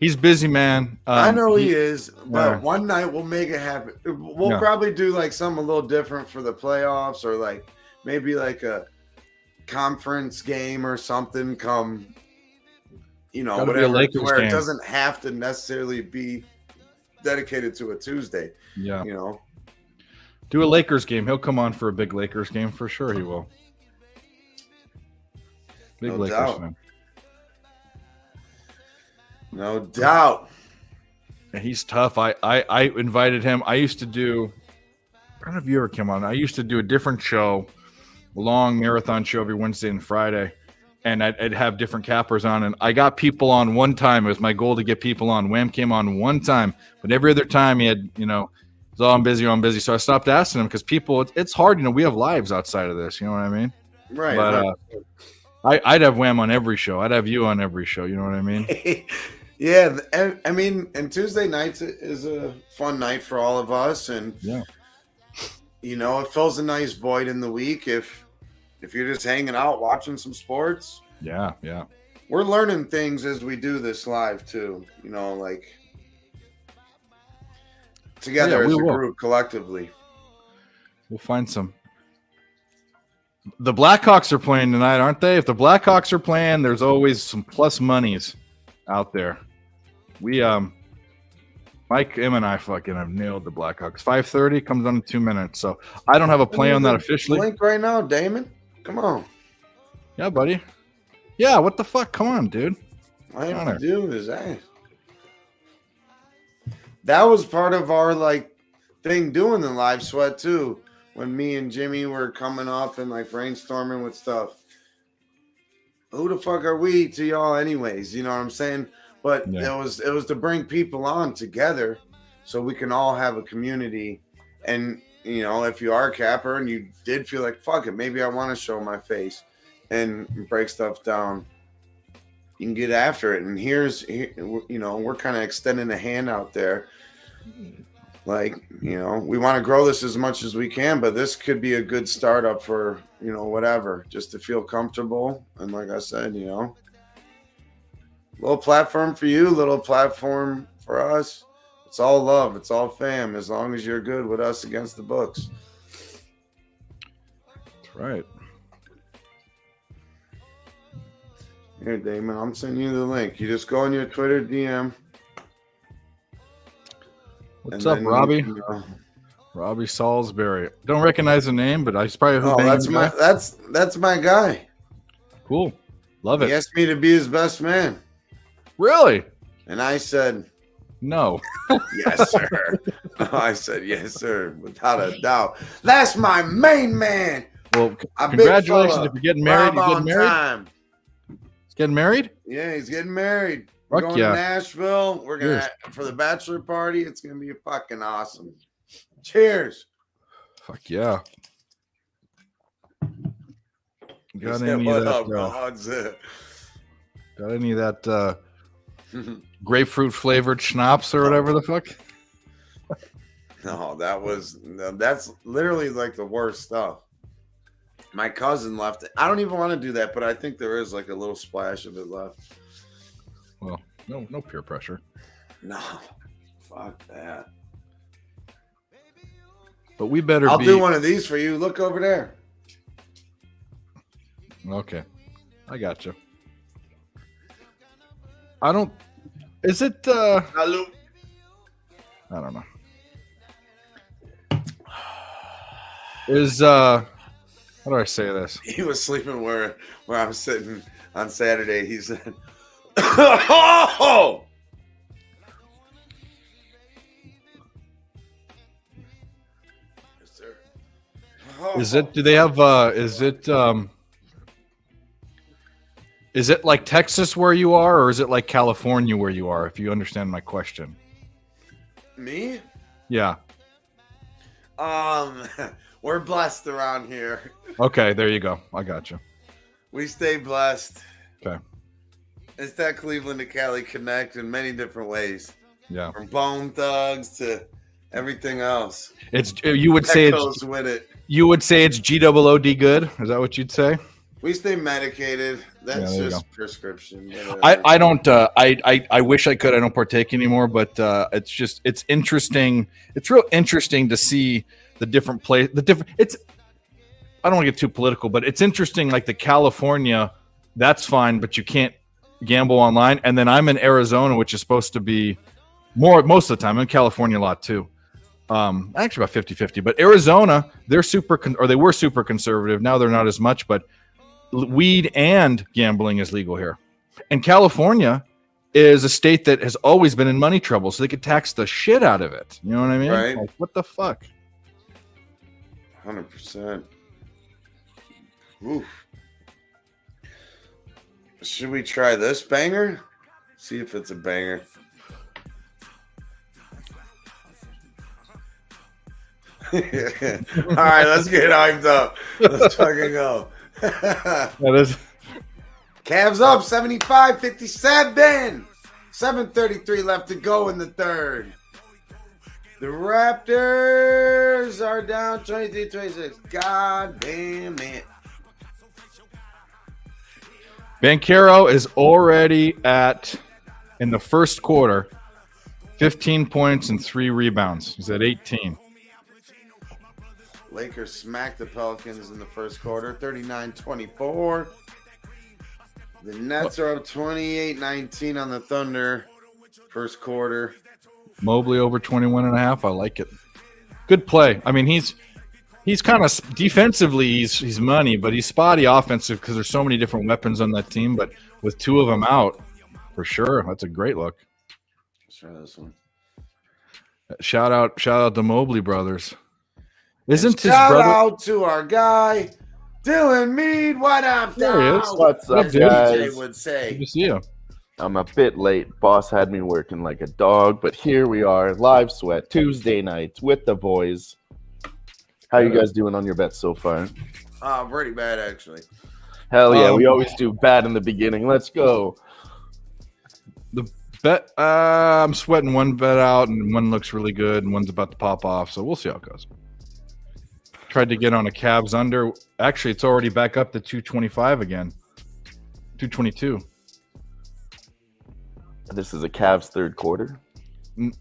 [SPEAKER 3] He's busy, man.
[SPEAKER 2] I know he is, but one night we'll make it happen. We'll probably do like something a little different for the playoffs, or like maybe like a conference game or something. Come, you know, whatever, where it doesn't have to necessarily be dedicated to a Tuesday.
[SPEAKER 3] Yeah,
[SPEAKER 2] you know,
[SPEAKER 3] do a Lakers game. He'll come on for a big Lakers game for sure. He will. Big Lakers fan.
[SPEAKER 2] No doubt.
[SPEAKER 3] And he's tough. I invited him. I used to do, I don't know if you ever came on. I used to do a different show, a long marathon show every Wednesday and Friday. And I'd have different cappers on. And I got people on one time. It was my goal to get people on. Wham came on one time. But every other time he had, you know, I'm busy. So I stopped asking him because people, it's hard. You know, we have lives outside of this. You know what I mean?
[SPEAKER 2] Right.
[SPEAKER 3] But I'd have Wham on every show. I'd have you on every show. You know what I mean?
[SPEAKER 2] Yeah, I mean, and Tuesday nights is a fun night for all of us, and you know, it fills a nice void in the week if you're just hanging out watching some sports.
[SPEAKER 3] Yeah.
[SPEAKER 2] We're learning things as we do this live too. You know, like together as a group, collectively.
[SPEAKER 3] We'll find some. The Blackhawks are playing tonight, aren't they? If the Blackhawks are playing, there's always some plus monies out there. We Mike, M, and I fucking have nailed the Blackhawks. 5:30 comes on in 2 minutes, so I don't have a play on that officially.
[SPEAKER 2] Link right now, Damon. Come on.
[SPEAKER 3] Yeah, buddy. Yeah, what the fuck? Come on, dude.
[SPEAKER 2] All I have to do is ask. That was part of our like thing doing the live sweat too. When me and Jimmy were coming up and like brainstorming with stuff. Who the fuck are we to y'all anyways? You know what I'm saying? But it was to bring people on together so we can all have a community. And, you know, if you are a capper and you did feel like, fuck it, maybe I want to show my face and break stuff down, you can get after it. And you know, we're kind of extending a hand out there. Like, you know, we want to grow this as much as we can, but this could be a good startup for, you know, whatever, just to feel comfortable. And like I said, you know, little platform for you, little platform for us. It's all love. It's all fam, as long as you're good with us against the books.
[SPEAKER 3] That's right.
[SPEAKER 2] Here, Damon, I'm sending you the link. You just go on your Twitter DM.
[SPEAKER 3] What's up, Robbie? Robbie Salisbury. Don't recognize the name, but he's probably
[SPEAKER 2] that's my guy.
[SPEAKER 3] Cool. Love it.
[SPEAKER 2] He asked me to be his best man.
[SPEAKER 3] Really?
[SPEAKER 2] And I said
[SPEAKER 3] no.
[SPEAKER 2] Yes, sir. I said yes, sir, without a doubt. That's my main man.
[SPEAKER 3] Well, congratulations if you're getting married. He's getting married. He's getting married?
[SPEAKER 2] Yeah, he's getting married. We're going to Nashville. We're going to for the bachelor party. It's going to be fucking awesome. Cheers.
[SPEAKER 3] Fuck yeah. Got any of that grapefruit flavored schnapps or whatever the fuck?
[SPEAKER 2] No, that's literally like the worst stuff. My cousin left it. I don't even want to do that, but I think there is like a little splash of it left.
[SPEAKER 3] Well, no peer pressure.
[SPEAKER 2] No, fuck that.
[SPEAKER 3] But we better
[SPEAKER 2] I'll
[SPEAKER 3] be.
[SPEAKER 2] do one of these for you. Look over there.
[SPEAKER 3] Okay, I got you. I don't. Is it?
[SPEAKER 2] Hello.
[SPEAKER 3] I don't know. Is how do I say this?
[SPEAKER 2] He was sleeping where I was sitting on Saturday. He said, "Oh." Yes, sir.
[SPEAKER 3] Is it? Do they have? Is it like Texas where you are, or is it like California where you are? If you understand my question.
[SPEAKER 2] Me?
[SPEAKER 3] Yeah.
[SPEAKER 2] We're blessed around here.
[SPEAKER 3] Okay, there you go. I got you.
[SPEAKER 2] We stay blessed.
[SPEAKER 3] Okay.
[SPEAKER 2] It's that Cleveland to Cali connect in many different ways.
[SPEAKER 3] Yeah.
[SPEAKER 2] From Bone Thugs to everything else.
[SPEAKER 3] It's you would say
[SPEAKER 2] That
[SPEAKER 3] it's
[SPEAKER 2] goes with it.
[SPEAKER 3] you would say it's GOOD good. Is that what you'd say?
[SPEAKER 2] We stay medicated. That's
[SPEAKER 3] there you
[SPEAKER 2] just prescription.
[SPEAKER 3] I don't I wish I could. I don't partake anymore, but it's interesting. It's real interesting to see the different it's I don't want to get too political, but it's interesting like the California, that's fine, but you can't gamble online. And then I'm in Arizona, which is supposed to be more most of the time. I'm in California a lot too. Actually about 50-50, but Arizona, they're they were super conservative. Now they're not as much, but weed and gambling is legal here. And California is a state that has always been in money trouble, so they could tax the shit out of it. You know what I mean?
[SPEAKER 2] Right.
[SPEAKER 3] Like, what the fuck?
[SPEAKER 2] 100%. Oof. Should we try this banger? See if it's a banger. All right, let's get hyped up. Let's fucking go.
[SPEAKER 3] That is.
[SPEAKER 2] Cavs up 75-57. 7:33 left to go in the third. The Raptors are down 23-26. God damn it.
[SPEAKER 3] Banchero is already in the first quarter, 15 points and 3 rebounds. He's at 18.
[SPEAKER 2] Lakers smacked the Pelicans in the first quarter, 39-24. The Nets are up 28-19 on the Thunder, first quarter.
[SPEAKER 3] Mobley over 21.5. I like it. Good play. I mean, he's kind of defensively, he's money, but he's spotty offensive because there's so many different weapons on that team. But with 2 of them out, for sure, that's a great look.
[SPEAKER 2] Let's try this one.
[SPEAKER 3] Shout out the Mobley brothers. Isn't his
[SPEAKER 2] Shout
[SPEAKER 3] brother?
[SPEAKER 2] out to our guy, Dylan Mead. What up,
[SPEAKER 3] There he
[SPEAKER 2] dog?
[SPEAKER 3] is.
[SPEAKER 5] What's up,
[SPEAKER 2] As DJ
[SPEAKER 5] guys?
[SPEAKER 2] would say.
[SPEAKER 3] Good to see you.
[SPEAKER 5] I'm a bit late. Boss had me working like a dog, but here we are, live sweat Tuesday nights with the boys. How you guys doing on your bets so far?
[SPEAKER 2] Pretty bad, actually.
[SPEAKER 5] Hell yeah, we always do bad in the beginning. Let's go.
[SPEAKER 3] The bet, I'm sweating one bet out, and one looks really good, and one's about to pop off. So we'll see how it goes. Tried to get on a CAVS under. Actually, it's already back up to 225 again. 222.
[SPEAKER 5] This is a Cavs third quarter.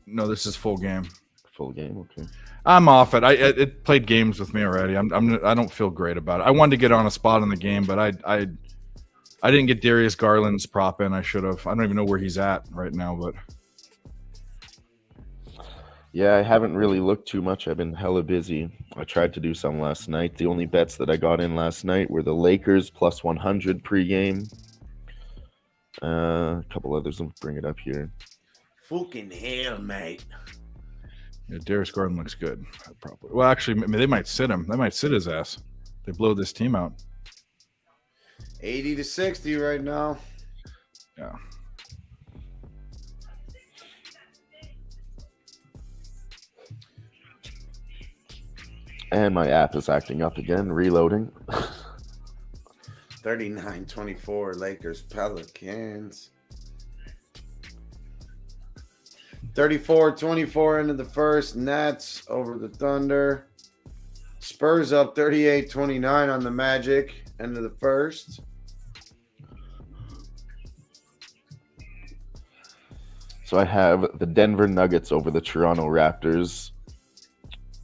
[SPEAKER 3] No, this is full game.
[SPEAKER 5] Full game, okay.
[SPEAKER 3] I'm off it. It played games with me already. I don't feel great about it. I wanted to get on a spot in the game, but I didn't get Darius Garland's prop in. I should have. I don't even know where he's at right now, but
[SPEAKER 5] Yeah, I haven't really looked too much. I've been hella busy. I tried to do some last night. The only bets that I got in last night were the Lakers plus 100 pregame. A couple others. I'll bring it up here.
[SPEAKER 2] Fucking hell, mate.
[SPEAKER 3] yeah, Darius Garland looks good. Probably. Well, actually, they might sit him. They might sit his ass. They blow this team out.
[SPEAKER 2] 80-60 right now.
[SPEAKER 3] Yeah.
[SPEAKER 5] And my app is acting up again, reloading.
[SPEAKER 2] 39-24 Lakers Pelicans. 34-24 into the first. Nets over the Thunder. Spurs up 38-29 on the Magic, end of the first.
[SPEAKER 5] So I have the Denver Nuggets over the Toronto Raptors.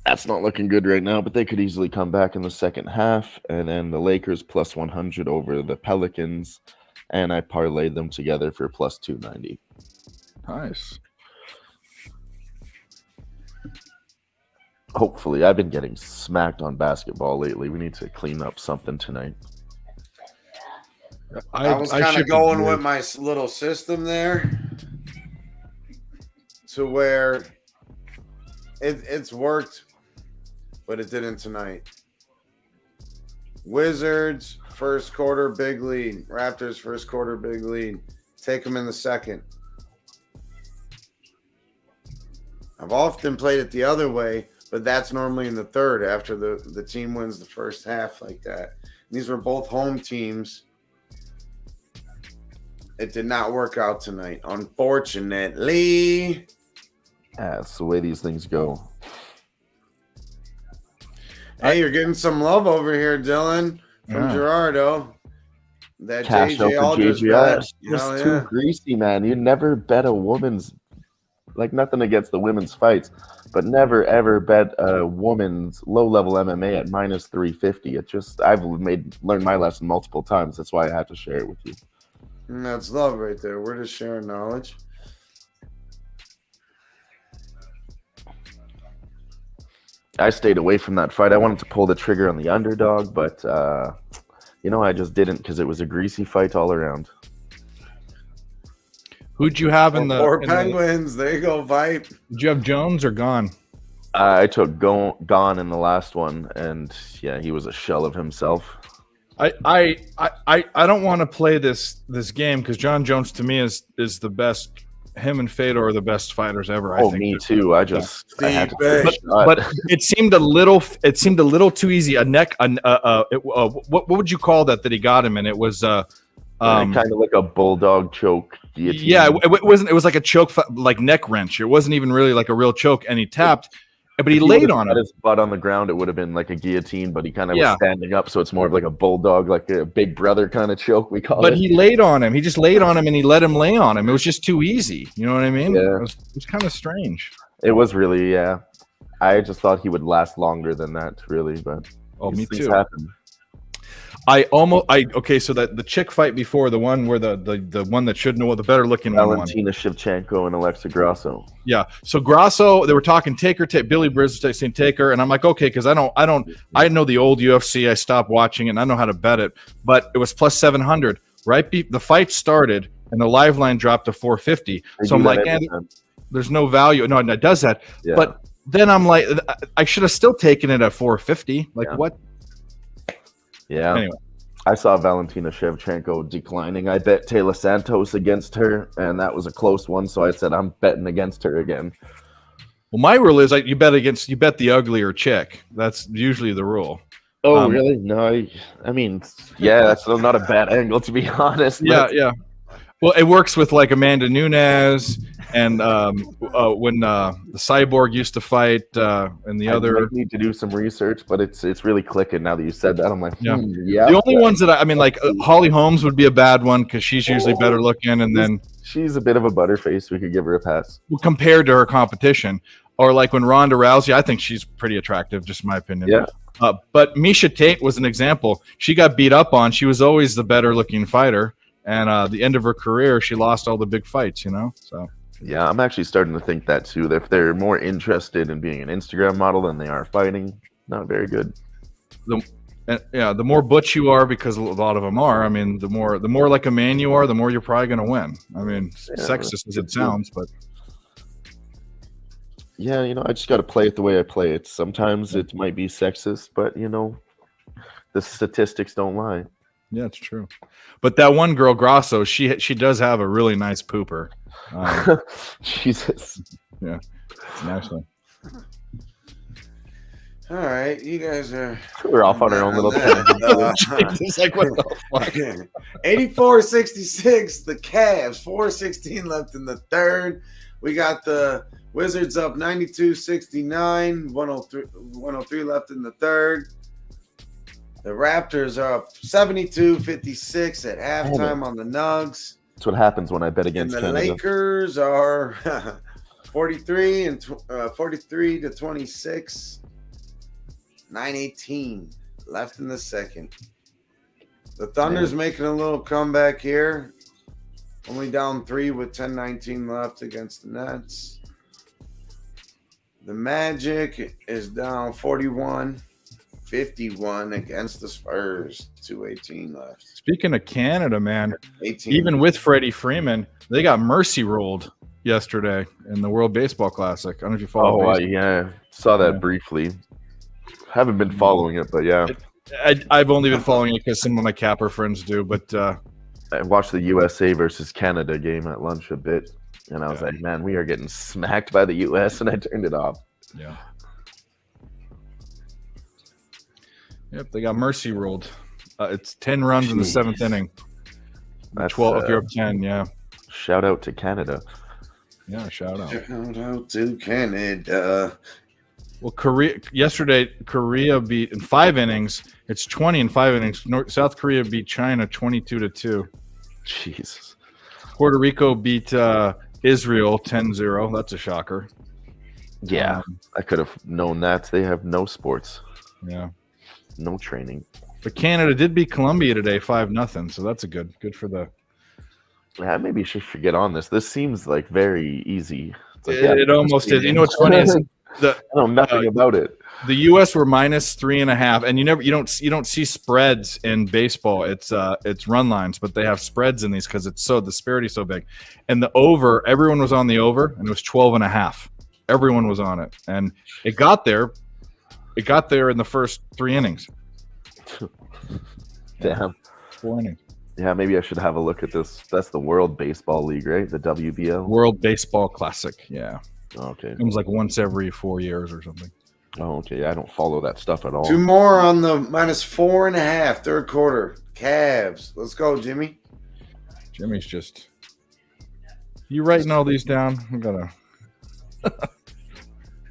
[SPEAKER 5] That's not looking good right now, but they could easily come back in the second half. And then the Lakers plus 100 over the Pelicans. And I parlayed them together for plus 290.
[SPEAKER 3] Nice.
[SPEAKER 5] Hopefully. I've been getting smacked on basketball lately. We need to clean up something tonight.
[SPEAKER 2] I was kind of going with my little system there to where it's worked, but it didn't tonight. Wizards, first quarter, big lead. Raptors, first quarter, big lead. Take them in the second. I've often played it the other way, but that's normally in the third after the team wins the first half like that. These were both home teams. It did not work out tonight, unfortunately.
[SPEAKER 5] That's the way these things go.
[SPEAKER 2] Hey, you're getting some love over here, Dylan, from Gerardo. That
[SPEAKER 5] Cash out
[SPEAKER 2] JJ
[SPEAKER 5] for
[SPEAKER 2] Aldridge
[SPEAKER 5] JJ.
[SPEAKER 2] bet.
[SPEAKER 5] It's too greasy, man. You never bet a woman's, like, nothing against the women's fights, but never ever bet a woman's low-level MMA at minus 350. It just, I've learned my lesson multiple times. That's why I had to share it with you.
[SPEAKER 2] And that's love right there. We're just sharing knowledge.
[SPEAKER 5] I stayed away from that fight. I wanted to pull the trigger on the underdog, but, I just didn't because it was a greasy fight all around.
[SPEAKER 3] Who'd you have in the
[SPEAKER 2] Four Penguins? There you go, Vipe.
[SPEAKER 3] Did you have Jones or Gone?
[SPEAKER 5] I took Gone in the last one, and yeah, he was a shell of himself.
[SPEAKER 3] I don't want to play this game because John Jones to me is the best. Him and Fedor are the best fighters ever. I think.
[SPEAKER 5] Me too. I had to
[SPEAKER 3] but it seemed a little too easy. What would you call that he got him in? It was
[SPEAKER 5] kind of like a bulldog choke guillotine.
[SPEAKER 3] Yeah, it wasn't. It was like a choke, like neck wrench. It wasn't even really like a real choke, and he tapped. But he laid on him.
[SPEAKER 5] His butt on the ground, it would have been like a guillotine, but he kind of was standing up, so it's more of like a bulldog, like a big brother kind of choke, we call it.
[SPEAKER 3] But he laid on him. He just laid on him, and he let him lay on him. It was just too easy. You know what I mean?
[SPEAKER 5] Yeah.
[SPEAKER 3] It was kind of strange.
[SPEAKER 5] It was really, yeah. I just thought he would last longer than that, really, but
[SPEAKER 3] me too.
[SPEAKER 5] Happened.
[SPEAKER 3] Okay, so that the chick fight before, the one where the one that should know, the better looking
[SPEAKER 5] Valentina Shevchenko and Alexa Grasso.
[SPEAKER 3] Yeah. So Grasso, they were talking Taker, Billy Briz was saying Taker, and I'm like, okay, because I know the old UFC. I stopped watching it, and I know how to bet it, but it was plus 700. Right, the fight started, and the live line dropped to 450. So I'm like, there's no value. No, it does that. Yeah. But then I'm like, I should have still taken it at 450. Like what?
[SPEAKER 5] Yeah.
[SPEAKER 3] Anyway.
[SPEAKER 5] I saw Valentina Shevchenko declining. I bet Taylor Santos against her, and that was a close one. So I said I'm betting against her again.
[SPEAKER 3] Well, my rule is you bet the uglier chick. That's usually the rule.
[SPEAKER 5] Oh, really? No, I mean, yeah, that's not a bad angle, to be honest.
[SPEAKER 3] Yeah. Well, it works with like Amanda Nunes and when the Cyborg used to fight and the other.
[SPEAKER 5] I need to do some research, but it's really clicking now that you said that. I'm like,
[SPEAKER 3] yeah. The only ones that I mean, like Holly Holmes would be a bad one because she's usually better looking, and then
[SPEAKER 5] she's a bit of a butterface. We could give her a pass.
[SPEAKER 3] Well, compared to her competition, or like when Ronda Rousey, I think she's pretty attractive, just in my opinion.
[SPEAKER 5] Yeah.
[SPEAKER 3] But Misha Tate was an example. She got beat up on. She was always the better looking fighter. And the end of her career, she lost all the big fights, So
[SPEAKER 5] yeah, I'm actually starting to think that too. That if they're more interested in being an Instagram model than they are fighting, not very good.
[SPEAKER 3] The more butch you are, because a lot of them are. I mean, the more like a man you are, the more you're probably going to win. I mean, sexist as it sounds, but
[SPEAKER 5] yeah, I just got to play it the way I play it. Sometimes it might be sexist, but the statistics don't lie.
[SPEAKER 3] Yeah, it's true. But that one girl, Grasso, she does have a really nice pooper.
[SPEAKER 5] Jesus.
[SPEAKER 3] Yeah, it's a nice one.
[SPEAKER 2] All right, you guys are.
[SPEAKER 5] We're off on our own little tangent.
[SPEAKER 3] It's like, what the fuck?
[SPEAKER 2] 84-66, the Cavs. 4:16 left in the third. We got the Wizards up 92-69, 103 left in the third. The Raptors are up 72-56 at halftime on the Nugs.
[SPEAKER 5] That's what happens when I bet
[SPEAKER 2] And
[SPEAKER 5] against
[SPEAKER 2] the
[SPEAKER 5] Canada.
[SPEAKER 2] Lakers are 43 to 26. 9:18 left in the second. The Thunder's making a little comeback here. Only down 3 with 10:19 left against the Nets. The Magic is down 41-51 against the Spurs. 2:18 left.
[SPEAKER 3] Speaking of Canada, man,
[SPEAKER 2] 18.
[SPEAKER 3] even with Freddie Freeman, they got mercy rolled yesterday in the World Baseball Classic. I don't know if you follow.
[SPEAKER 5] Yeah, saw that briefly. Haven't been following it, but yeah.
[SPEAKER 3] I've only been following it because some of my Capper friends do, but
[SPEAKER 5] I watched the USA versus Canada game at lunch a bit, and I was like, man, we are getting smacked by the US, and I turned it off.
[SPEAKER 3] Yeah. Yep, they got mercy rolled. It's 10 runs in the 7th inning.
[SPEAKER 5] That's
[SPEAKER 3] 12 if you're up 10, yeah.
[SPEAKER 5] Shout out to Canada.
[SPEAKER 3] Yeah, shout out.
[SPEAKER 2] Shout out to Canada.
[SPEAKER 3] Well, yesterday, Korea beat in 5 innings. It's 20 in 5 innings. South Korea beat China 22-2.
[SPEAKER 5] Jesus.
[SPEAKER 3] Puerto Rico beat Israel 10-0. That's a shocker.
[SPEAKER 5] Yeah, I could have known that. They have no sports,
[SPEAKER 3] Yeah.
[SPEAKER 5] no training.
[SPEAKER 3] But Canada did beat Colombia today 5-0, so that's a good for the.
[SPEAKER 5] Yeah, maybe you should get on this. This seems like very easy. It's like,
[SPEAKER 3] It almost is. You know what's funny is
[SPEAKER 5] I know nothing about it.
[SPEAKER 3] the U.S. were -3.5, and you don't see spreads in baseball. It's run lines, but they have spreads in these because the disparity is so big. And the over, everyone was on the over, and it was 12.5. Everyone was on it, and it got there. It got there in the first 3 innings.
[SPEAKER 5] Damn.
[SPEAKER 3] 4 innings.
[SPEAKER 5] Yeah, maybe I should have a look at this. That's the World Baseball League, right? The WBL.
[SPEAKER 3] World Baseball Classic. Yeah.
[SPEAKER 5] Okay.
[SPEAKER 3] It was like once every 4 years or something.
[SPEAKER 5] Oh, okay. I don't follow that stuff at all.
[SPEAKER 2] 2 more on the -4.5 third quarter. Cavs. Let's go, Jimmy.
[SPEAKER 3] Jimmy's just. You writing all these down? We gotta.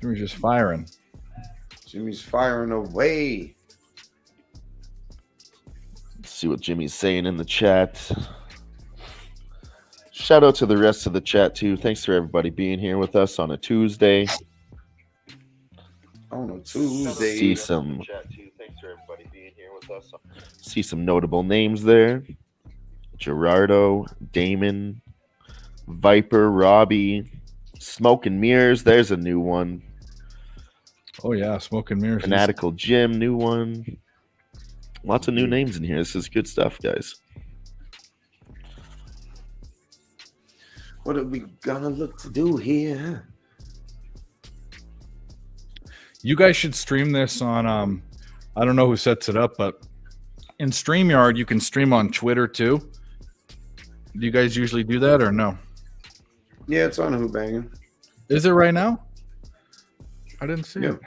[SPEAKER 3] Jimmy's just firing.
[SPEAKER 2] Jimmy's firing away.
[SPEAKER 5] Let's see what Jimmy's saying in the chat. Shout out to the rest of the chat too. Thanks for everybody being here with us on a Tuesday.
[SPEAKER 2] On a Tuesday.
[SPEAKER 5] See some notable names there. Gerardo, Damon, Viper, Robbie, Smoke and Mirrors. There's a new one.
[SPEAKER 3] Oh yeah, Smoke and Mirrors.
[SPEAKER 5] Fanatical Jim, new one. Lots of new names in here. This is good stuff, guys.
[SPEAKER 2] What are we gonna look to do here?
[SPEAKER 3] You guys should stream this on I don't know who sets it up, but in StreamYard you can stream on Twitter too. Do you guys usually do that or no?
[SPEAKER 2] Yeah, it's on Who-Bangin.
[SPEAKER 3] Is it right now? I didn't see it.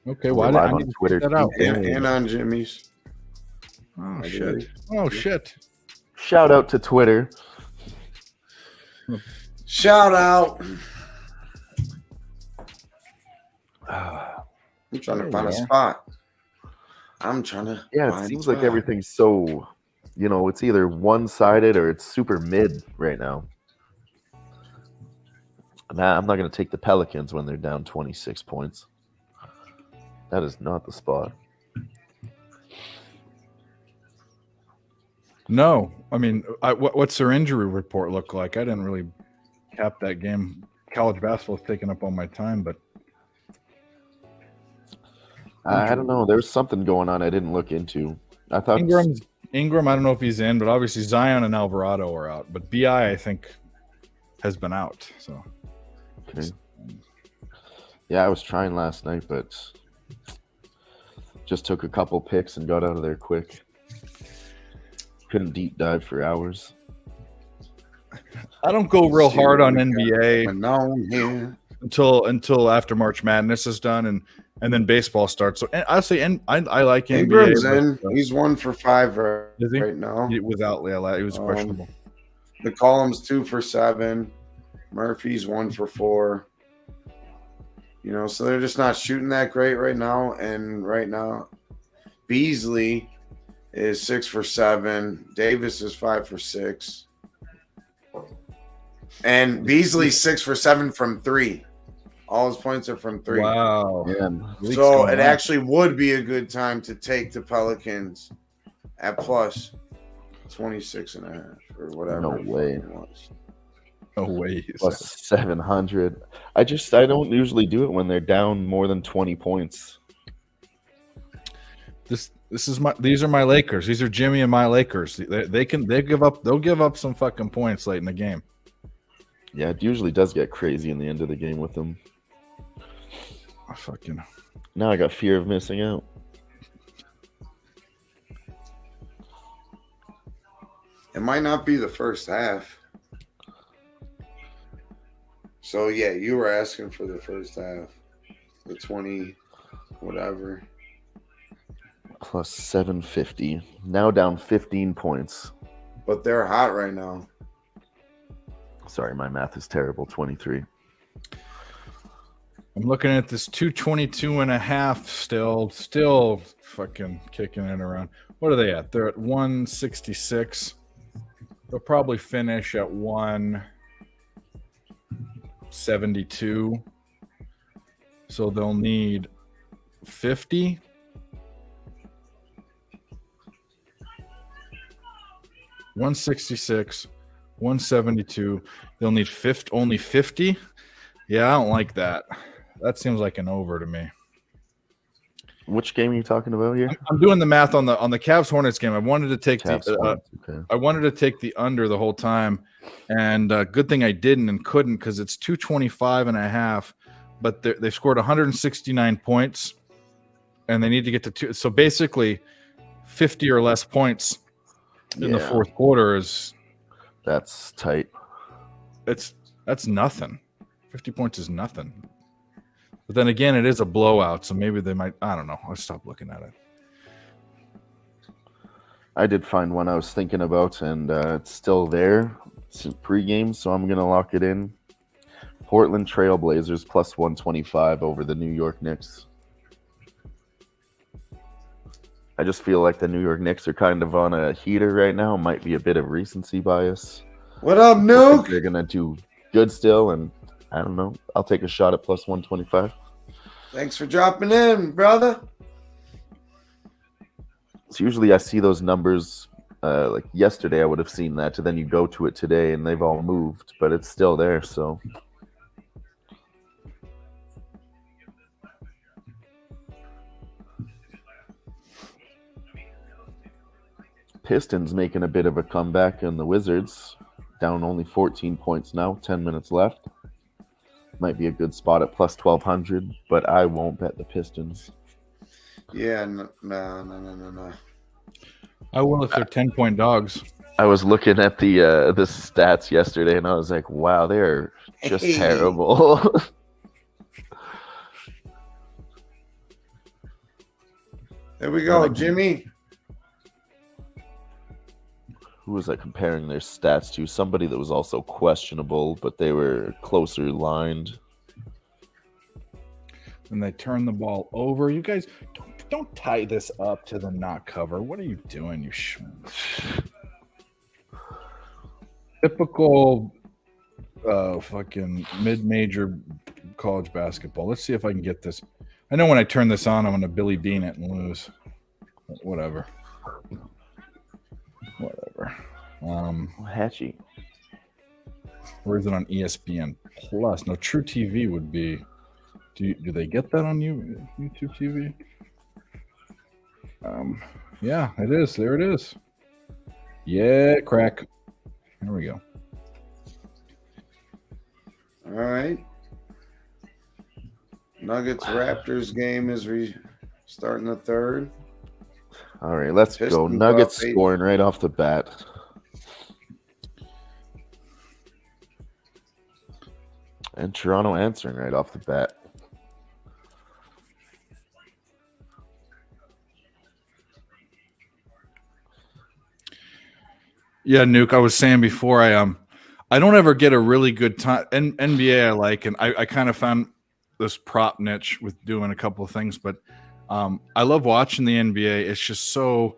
[SPEAKER 3] Okay, well, I
[SPEAKER 5] on
[SPEAKER 3] didn't
[SPEAKER 5] Twitter
[SPEAKER 3] check that out.
[SPEAKER 2] And on Jimmy's.
[SPEAKER 3] Oh shit! Oh shit!
[SPEAKER 5] Shout out to Twitter.
[SPEAKER 2] Shout out. I'm trying to find a spot. I'm trying to.
[SPEAKER 5] Yeah, it seems like everything's so, it's either one-sided or it's super mid right now. Nah, I'm not going to take the Pelicans when they're down 26 points. That is not the spot.
[SPEAKER 3] No, I mean, what's their injury report look like? I didn't really cap that game. College basketball's taking up all my time, but
[SPEAKER 5] I don't know. There's something going on I didn't look into. I thought
[SPEAKER 3] Ingram. I don't know if he's in, but obviously Zion and Alvarado are out. But BI, I think, has been out. So,
[SPEAKER 5] okay. Yeah, I was trying last night, but just took a couple picks and got out of there quick. Couldn't deep dive for hours.
[SPEAKER 3] I don't go real hard on NBA until after March Madness is done and then baseball starts. So I say, and I like
[SPEAKER 2] Ingram's
[SPEAKER 3] NBA.
[SPEAKER 2] in. He's 1 for 5 right now.
[SPEAKER 3] Without Leila, he was questionable.
[SPEAKER 2] McCollum's 2 for 7. Murphy's 1 for 4. You know, so they're just not shooting that great right now. And right now, Beasley is 6 for 7. Davis is 5 for 6. And Beasley's 6 for 7 from 3. All his points are from 3.
[SPEAKER 3] Wow.
[SPEAKER 5] Yeah.
[SPEAKER 2] So it actually would be a good time to take the Pelicans at plus 26.5 or whatever.
[SPEAKER 5] No way.
[SPEAKER 2] It was.
[SPEAKER 3] No way.
[SPEAKER 5] Plus 700. I don't usually do it when they're down more than 20 points.
[SPEAKER 3] These are my Lakers. These are Jimmy and my Lakers. They'll give up some fucking points late in the game.
[SPEAKER 5] Yeah, it usually does get crazy in the end of the game with them.
[SPEAKER 3] Now
[SPEAKER 5] I got fear of missing out.
[SPEAKER 2] It might not be the first half. So, yeah, you were asking for the first half. The 20, whatever.
[SPEAKER 5] Plus 750. Now down 15 points.
[SPEAKER 2] But they're hot right now.
[SPEAKER 5] Sorry, my math is terrible. 23.
[SPEAKER 3] I'm looking at this 222.5 still fucking kicking it around. What are they at? They're at 166. They'll probably finish at 172. So they'll need 50. $166, $172. They'll need only 50. Yeah, I don't like that. That seems like an over to me.
[SPEAKER 5] Which game are you talking about here?
[SPEAKER 3] I'm doing the math on the CAVS Hornets game. I wanted to take
[SPEAKER 5] Okay.
[SPEAKER 3] I wanted to take the under the whole time, and good thing I didn't and couldn't because it's 225.5. But they scored 169 points, and they need to get to 2. So basically, 50 or less points in the fourth quarter
[SPEAKER 5] that's tight.
[SPEAKER 3] That's nothing. 50 points is nothing. But then again, it is a blowout, so maybe they might. I don't know. I'll stop looking at it.
[SPEAKER 5] I did find one I was thinking about, and it's still there. It's in pregame, so I'm gonna lock it in. Portland Trailblazers plus 125 over the New York Knicks. I just feel like the New York Knicks are kind of on a heater right now. Might be a bit of recency bias.
[SPEAKER 2] What up, Nuke?
[SPEAKER 5] They're gonna do good still, and I don't know. I'll take a shot at plus 125.
[SPEAKER 2] Thanks for dropping in, brother.
[SPEAKER 5] So usually I see those numbers. Like yesterday, I would have seen that. And then you go to it today, and they've all moved, but it's still there. So. Pistons making a bit of a comeback, and the Wizards down only 14 points now, 10 minutes left. Might be a good spot at plus 1,200, but I won't bet the Pistons.
[SPEAKER 2] Yeah, no.
[SPEAKER 3] I will if they're 10-point dogs.
[SPEAKER 5] I was looking at the stats yesterday, and I was like, wow, they're just terrible.
[SPEAKER 2] There we go, Jimmy.
[SPEAKER 5] Who was I comparing their stats to? Somebody that was also questionable, but they were closer lined.
[SPEAKER 3] And they turn the ball over. You guys don't tie this up to the not cover. What are you doing? You typical fucking mid-major college basketball. Let's see if I can get this. I know when I turn this on, I'm going to Billy Bean it and lose. Whatever.
[SPEAKER 5] Hatchy.
[SPEAKER 3] Or is it on ESPN Plus? No, True TV would be. Do they get that on YouTube TV? Yeah, it is. There it is. Yeah, crack. There we go.
[SPEAKER 2] All right. Nuggets Raptors game is starting the third.
[SPEAKER 5] All right, let's go. Nuggets scoring right off the bat. And Toronto answering right off the bat.
[SPEAKER 3] Yeah, Nuke. I was saying before, I I don't ever get a really good time. NBA I like, and I kind of found this prop niche with doing a couple of things, but I love watching the NBA. It's just so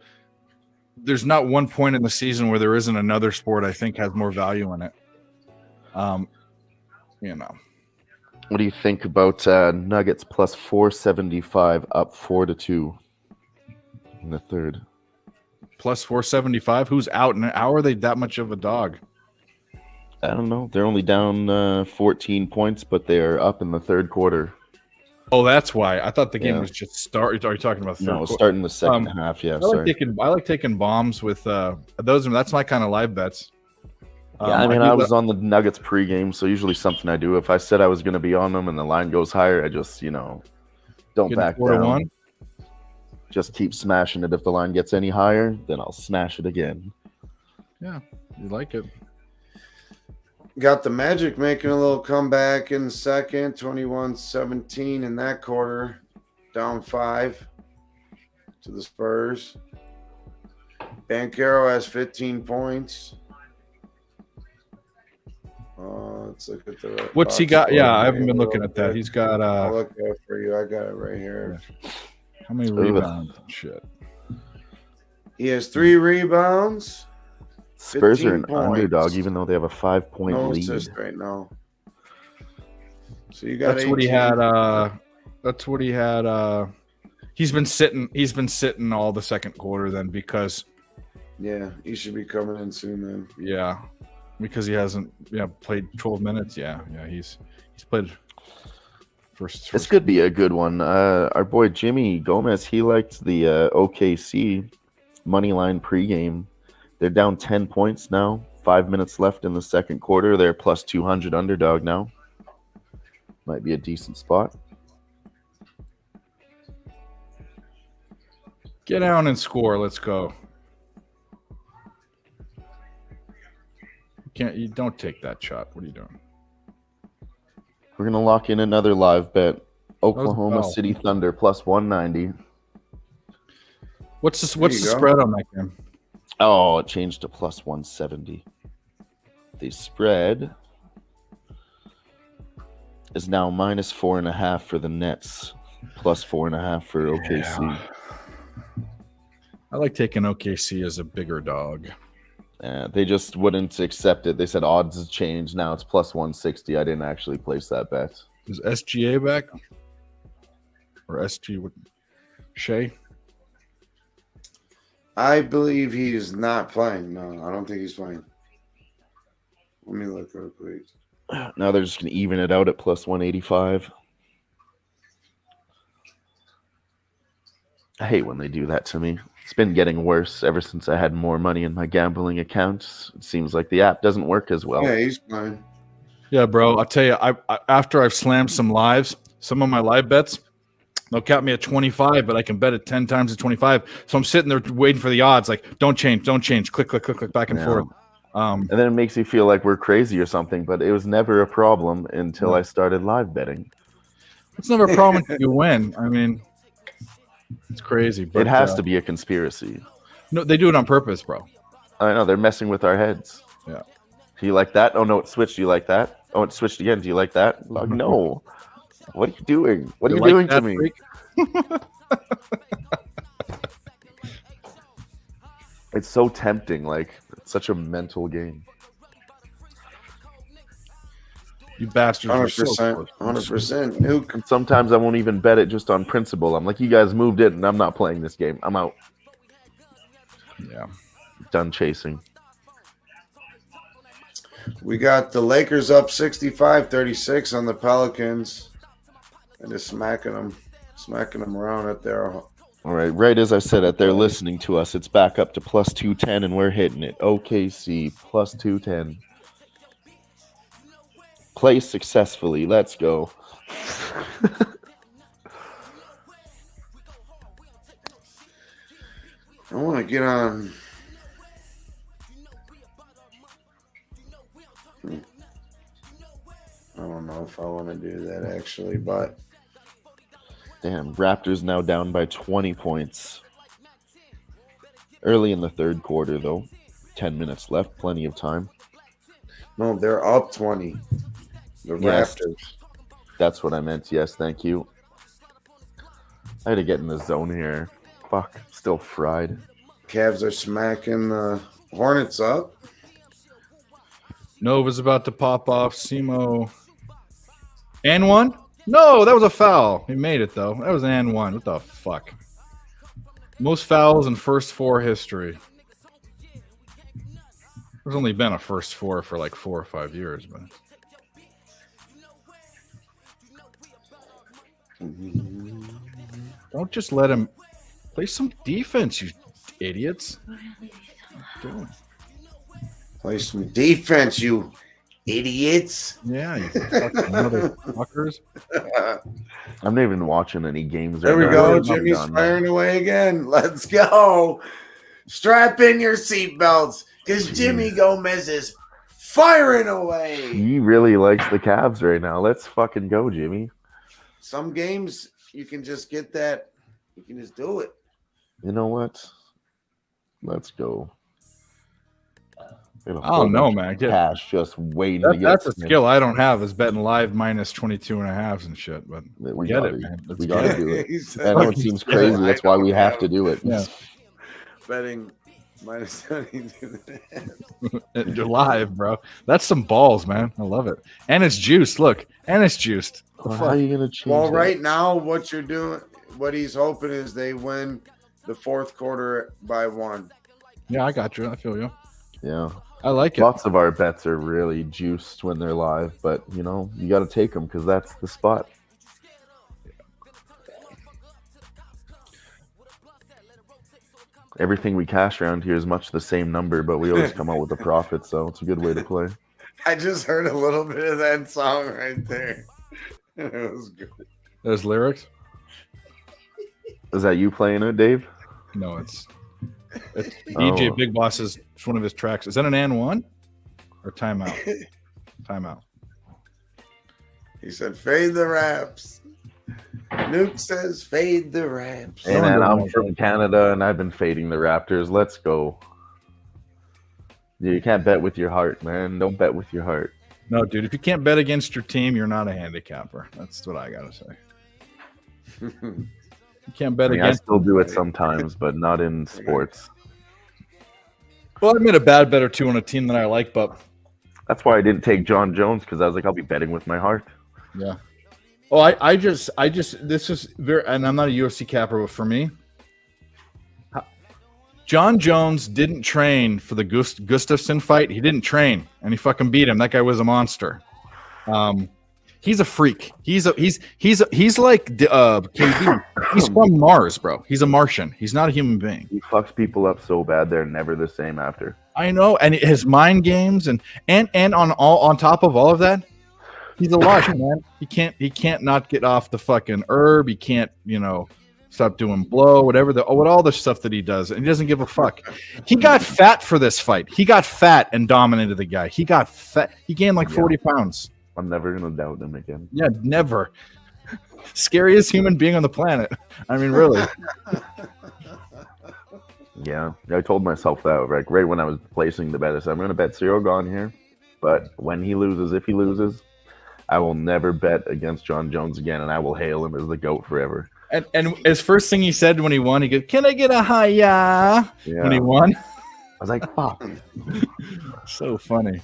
[SPEAKER 3] there's not one point in the season where there isn't another sport I think has more value in it. You know.
[SPEAKER 5] What do you think about Nuggets plus 475 up 4-2 in the third?
[SPEAKER 3] Plus 475. Who's out? And how are they that much of a dog?
[SPEAKER 5] I don't know. They're only down 14 points, but they're up in the third quarter.
[SPEAKER 3] Oh, that's why. I thought the game was just start. Are you talking about the third quarter?
[SPEAKER 5] Starting the second half. Yeah,
[SPEAKER 3] I like taking bombs with those. That's my kind of live bets.
[SPEAKER 5] Yeah, I was on the Nuggets pregame, so usually something I do. If I said I was going to be on them and the line goes higher, I just, don't back down. Just keep smashing it. If the line gets any higher, then I'll smash it again.
[SPEAKER 3] Yeah, you like it.
[SPEAKER 2] Got the Magic making a little comeback in the second, 21-17 in that quarter, down 5 to the Spurs. Banchero has 15 points. Let's look at the.
[SPEAKER 3] What's he got? Yeah, I haven't been looking at that. He's got.
[SPEAKER 2] I'll look at it for you. I got it right here.
[SPEAKER 3] How many rebounds? Shit.
[SPEAKER 2] He has 3 rebounds.
[SPEAKER 5] Spurs are an underdog, even though they have a 5-point lead.
[SPEAKER 2] Assist right now. So you got.
[SPEAKER 3] That's what he had. That's what he had. He's been sitting. He's been sitting all the second quarter then because.
[SPEAKER 2] Yeah, he should be coming in soon then.
[SPEAKER 3] Yeah. Because he hasn't played 12 minutes. Yeah, he's played first.
[SPEAKER 5] This could be a good one. Our boy Jimmy Gomez, he liked the OKC money line pregame. They're down 10 points now. 5 minutes left in the second quarter. They're plus 200 underdog now. Might be a decent spot.
[SPEAKER 3] Get down and score. Let's go. You don't take that shot. What are you doing?
[SPEAKER 5] We're gonna lock in another live bet. Oklahoma City Thunder plus 190.
[SPEAKER 3] What's the spread on that game?
[SPEAKER 5] Oh, it changed to plus 170. The spread is now minus 4.5 for the Nets, plus 4.5 for OKC.
[SPEAKER 3] Yeah. I like taking OKC as a bigger dog.
[SPEAKER 5] They just wouldn't accept it. They said odds has changed. Now it's plus 160. I didn't actually place that bet.
[SPEAKER 3] Is SGA back? Or SG with Shea?
[SPEAKER 2] I believe he is not playing. No, I don't think he's playing. Let me look real quick.
[SPEAKER 5] Now they're just going to even it out at plus 185. I hate when they do that to me. It's been getting worse ever since I had more money in my gambling accounts. It seems like the app doesn't work as well.
[SPEAKER 2] Yeah, he's fine.
[SPEAKER 3] Yeah, bro. I'll tell you, I after I've slammed some lives, some of my live bets, they'll cap me at 25, but I can bet it 10 times at 25. So I'm sitting there waiting for the odds. Like, don't change. Click, back and forth.
[SPEAKER 5] And then it makes you feel like we're crazy or something, but it was never a problem until I started live betting.
[SPEAKER 3] It's never a problem until you win. I mean, it's crazy. But,
[SPEAKER 5] it has to be a conspiracy.
[SPEAKER 3] No, they do it on purpose, bro.
[SPEAKER 5] I know. They're messing with our heads.
[SPEAKER 3] Yeah.
[SPEAKER 5] Do you like that? Oh, no, it switched. Do you like that? Oh, it switched again. Do you like that? Like, no. What are you doing? What are you doing to me? It's so tempting. Like, it's such a mental game.
[SPEAKER 3] You bastards.
[SPEAKER 2] 100%. 100%. Nuke.
[SPEAKER 5] Sometimes I won't even bet it just on principle. I'm like, you guys moved it, and I'm not playing this game. I'm out.
[SPEAKER 3] Yeah.
[SPEAKER 5] Done chasing.
[SPEAKER 2] We got the Lakers up 65-36 on the Pelicans. And just smacking them around at their.
[SPEAKER 5] All right, right as I said it, they're listening to us. It's back up to plus 210, and we're hitting it. OKC plus 210. Play successfully. Let's go.
[SPEAKER 2] I want to get on. I don't know if I want to do that actually, but.
[SPEAKER 5] Damn, Raptors now down by 20 points. Early in the third quarter, though. 10 minutes left, plenty of time.
[SPEAKER 2] No, they're up 20. The
[SPEAKER 5] Yes.
[SPEAKER 2] Raptors.
[SPEAKER 5] That's what I meant. Yes, thank you. I had to get in the zone here. Fuck, still fried.
[SPEAKER 2] Cavs are smacking the Hornets up.
[SPEAKER 3] Nova's about to pop off. Simo. And one? No, that was a foul. He made it, though. That was an and one. What the fuck? Most fouls in first four history. There's only been a first four for like 4 or 5 years, but don't just let him play some defense, you idiots. What are you doing?
[SPEAKER 2] Play some defense, you idiots.
[SPEAKER 3] Yeah, you fucking motherfuckers.
[SPEAKER 5] I'm not even watching any games
[SPEAKER 2] There
[SPEAKER 5] right
[SPEAKER 2] we
[SPEAKER 5] now.
[SPEAKER 2] go. Jimmy's firing away again. Let's go. Strap in your seatbelts because Jimmy Gomez is firing away.
[SPEAKER 5] He really likes the Cavs right now. Let's fucking go, Jimmy.
[SPEAKER 2] Some games you can just get that. You can just do it.
[SPEAKER 5] You know what? Let's go.
[SPEAKER 3] I don't know, man.
[SPEAKER 5] Cash just waiting to get.
[SPEAKER 3] That's a skill I don't have, is betting live minus 22.5 and shit. But
[SPEAKER 5] we
[SPEAKER 3] get
[SPEAKER 5] got
[SPEAKER 3] it, man.
[SPEAKER 5] We got to do it.
[SPEAKER 2] I
[SPEAKER 5] I know it seems crazy. That's why we have to do it.
[SPEAKER 3] Yeah.
[SPEAKER 2] Betting minus 22.
[SPEAKER 3] You're live, bro. That's some balls, man. I love it. And it's juiced. Look, and it's juiced.
[SPEAKER 5] Well, how are you gonna change?
[SPEAKER 2] Well,
[SPEAKER 5] that?
[SPEAKER 2] right now, what you're doing, what he's hoping is they win the fourth quarter by 1.
[SPEAKER 3] Yeah, I got you. I feel you.
[SPEAKER 5] Yeah.
[SPEAKER 3] I like it.
[SPEAKER 5] Lots of our bets are really juiced when they're live, but you know, you got to take them because that's the spot. Everything we cash around here is much the same number, but we always come out with a profit, so it's a good way to play.
[SPEAKER 2] I just heard a little bit of that song right there. It was good.
[SPEAKER 3] There's lyrics?
[SPEAKER 5] Is that you playing it, Dave?
[SPEAKER 3] No, it's DJ Big Boss's. It's one of his tracks. Is that an and one or timeout? Timeout.
[SPEAKER 2] He said, "Fade the raps." Nuke says, "Fade the raps."
[SPEAKER 5] Hey man, I'm from Canada and I've been fading the Raptors. Let's go. You can't bet with your heart, man. Don't bet with your heart.
[SPEAKER 3] No, dude. If you can't bet against your team, you're not a handicapper. That's what I gotta say. You can't bet against.
[SPEAKER 5] I still do it sometimes, but not in sports.
[SPEAKER 3] Well, I made a bad bet or two on a team that I like, but
[SPEAKER 5] that's why I didn't take John Jones, because I was like, I'll be betting with my heart.
[SPEAKER 3] Yeah. Oh, I just this is very, and I'm not a UFC capper, but for me, John Jones didn't train for the Gustafsson fight. He didn't train, and he fucking beat him. That guy was a monster. He's a freak. He's like KD. He's from Mars, bro. He's a Martian. He's not a human being.
[SPEAKER 5] He fucks people up so bad they're never the same after.
[SPEAKER 3] I know, and his mind games and on top of all of that, he's a lush, man. He can't not get off the fucking herb. He can't, stop doing blow, what all the stuff that he does, and he doesn't give a fuck. He got fat for this fight. He got fat and dominated the guy. He got fat. He gained like 40 pounds.
[SPEAKER 5] I'm never gonna doubt him again.
[SPEAKER 3] Yeah, never. Scariest human being on the planet. I mean, really.
[SPEAKER 5] Yeah, I told myself that right when I was placing the bet. I said, I'm going to bet Cyril Gone here, but when he loses, if he loses, I will never bet against John Jones again, and I will hail him as the GOAT forever.
[SPEAKER 3] And his first thing he said when he won, he goes, "Can I get a hiya?"
[SPEAKER 5] Yeah.
[SPEAKER 3] When he won.
[SPEAKER 5] I was like, fuck.
[SPEAKER 3] So funny.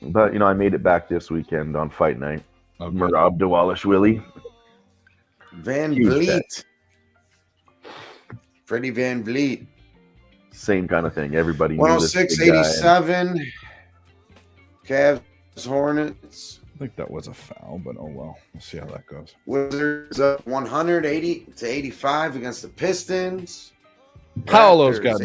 [SPEAKER 5] But, I made it back this weekend on fight night.
[SPEAKER 3] Okay.
[SPEAKER 5] Merab Dawalishvili.
[SPEAKER 2] Van Vliet. Freddie Van Vliet.
[SPEAKER 5] Same kind of thing. Everybody
[SPEAKER 2] 106-87. Cavs Hornets.
[SPEAKER 3] I think that was a foul, but oh well. We'll see how that goes.
[SPEAKER 2] Wizards up 180-85 against the Pistons.
[SPEAKER 3] Paolo's
[SPEAKER 2] Raptors,
[SPEAKER 3] got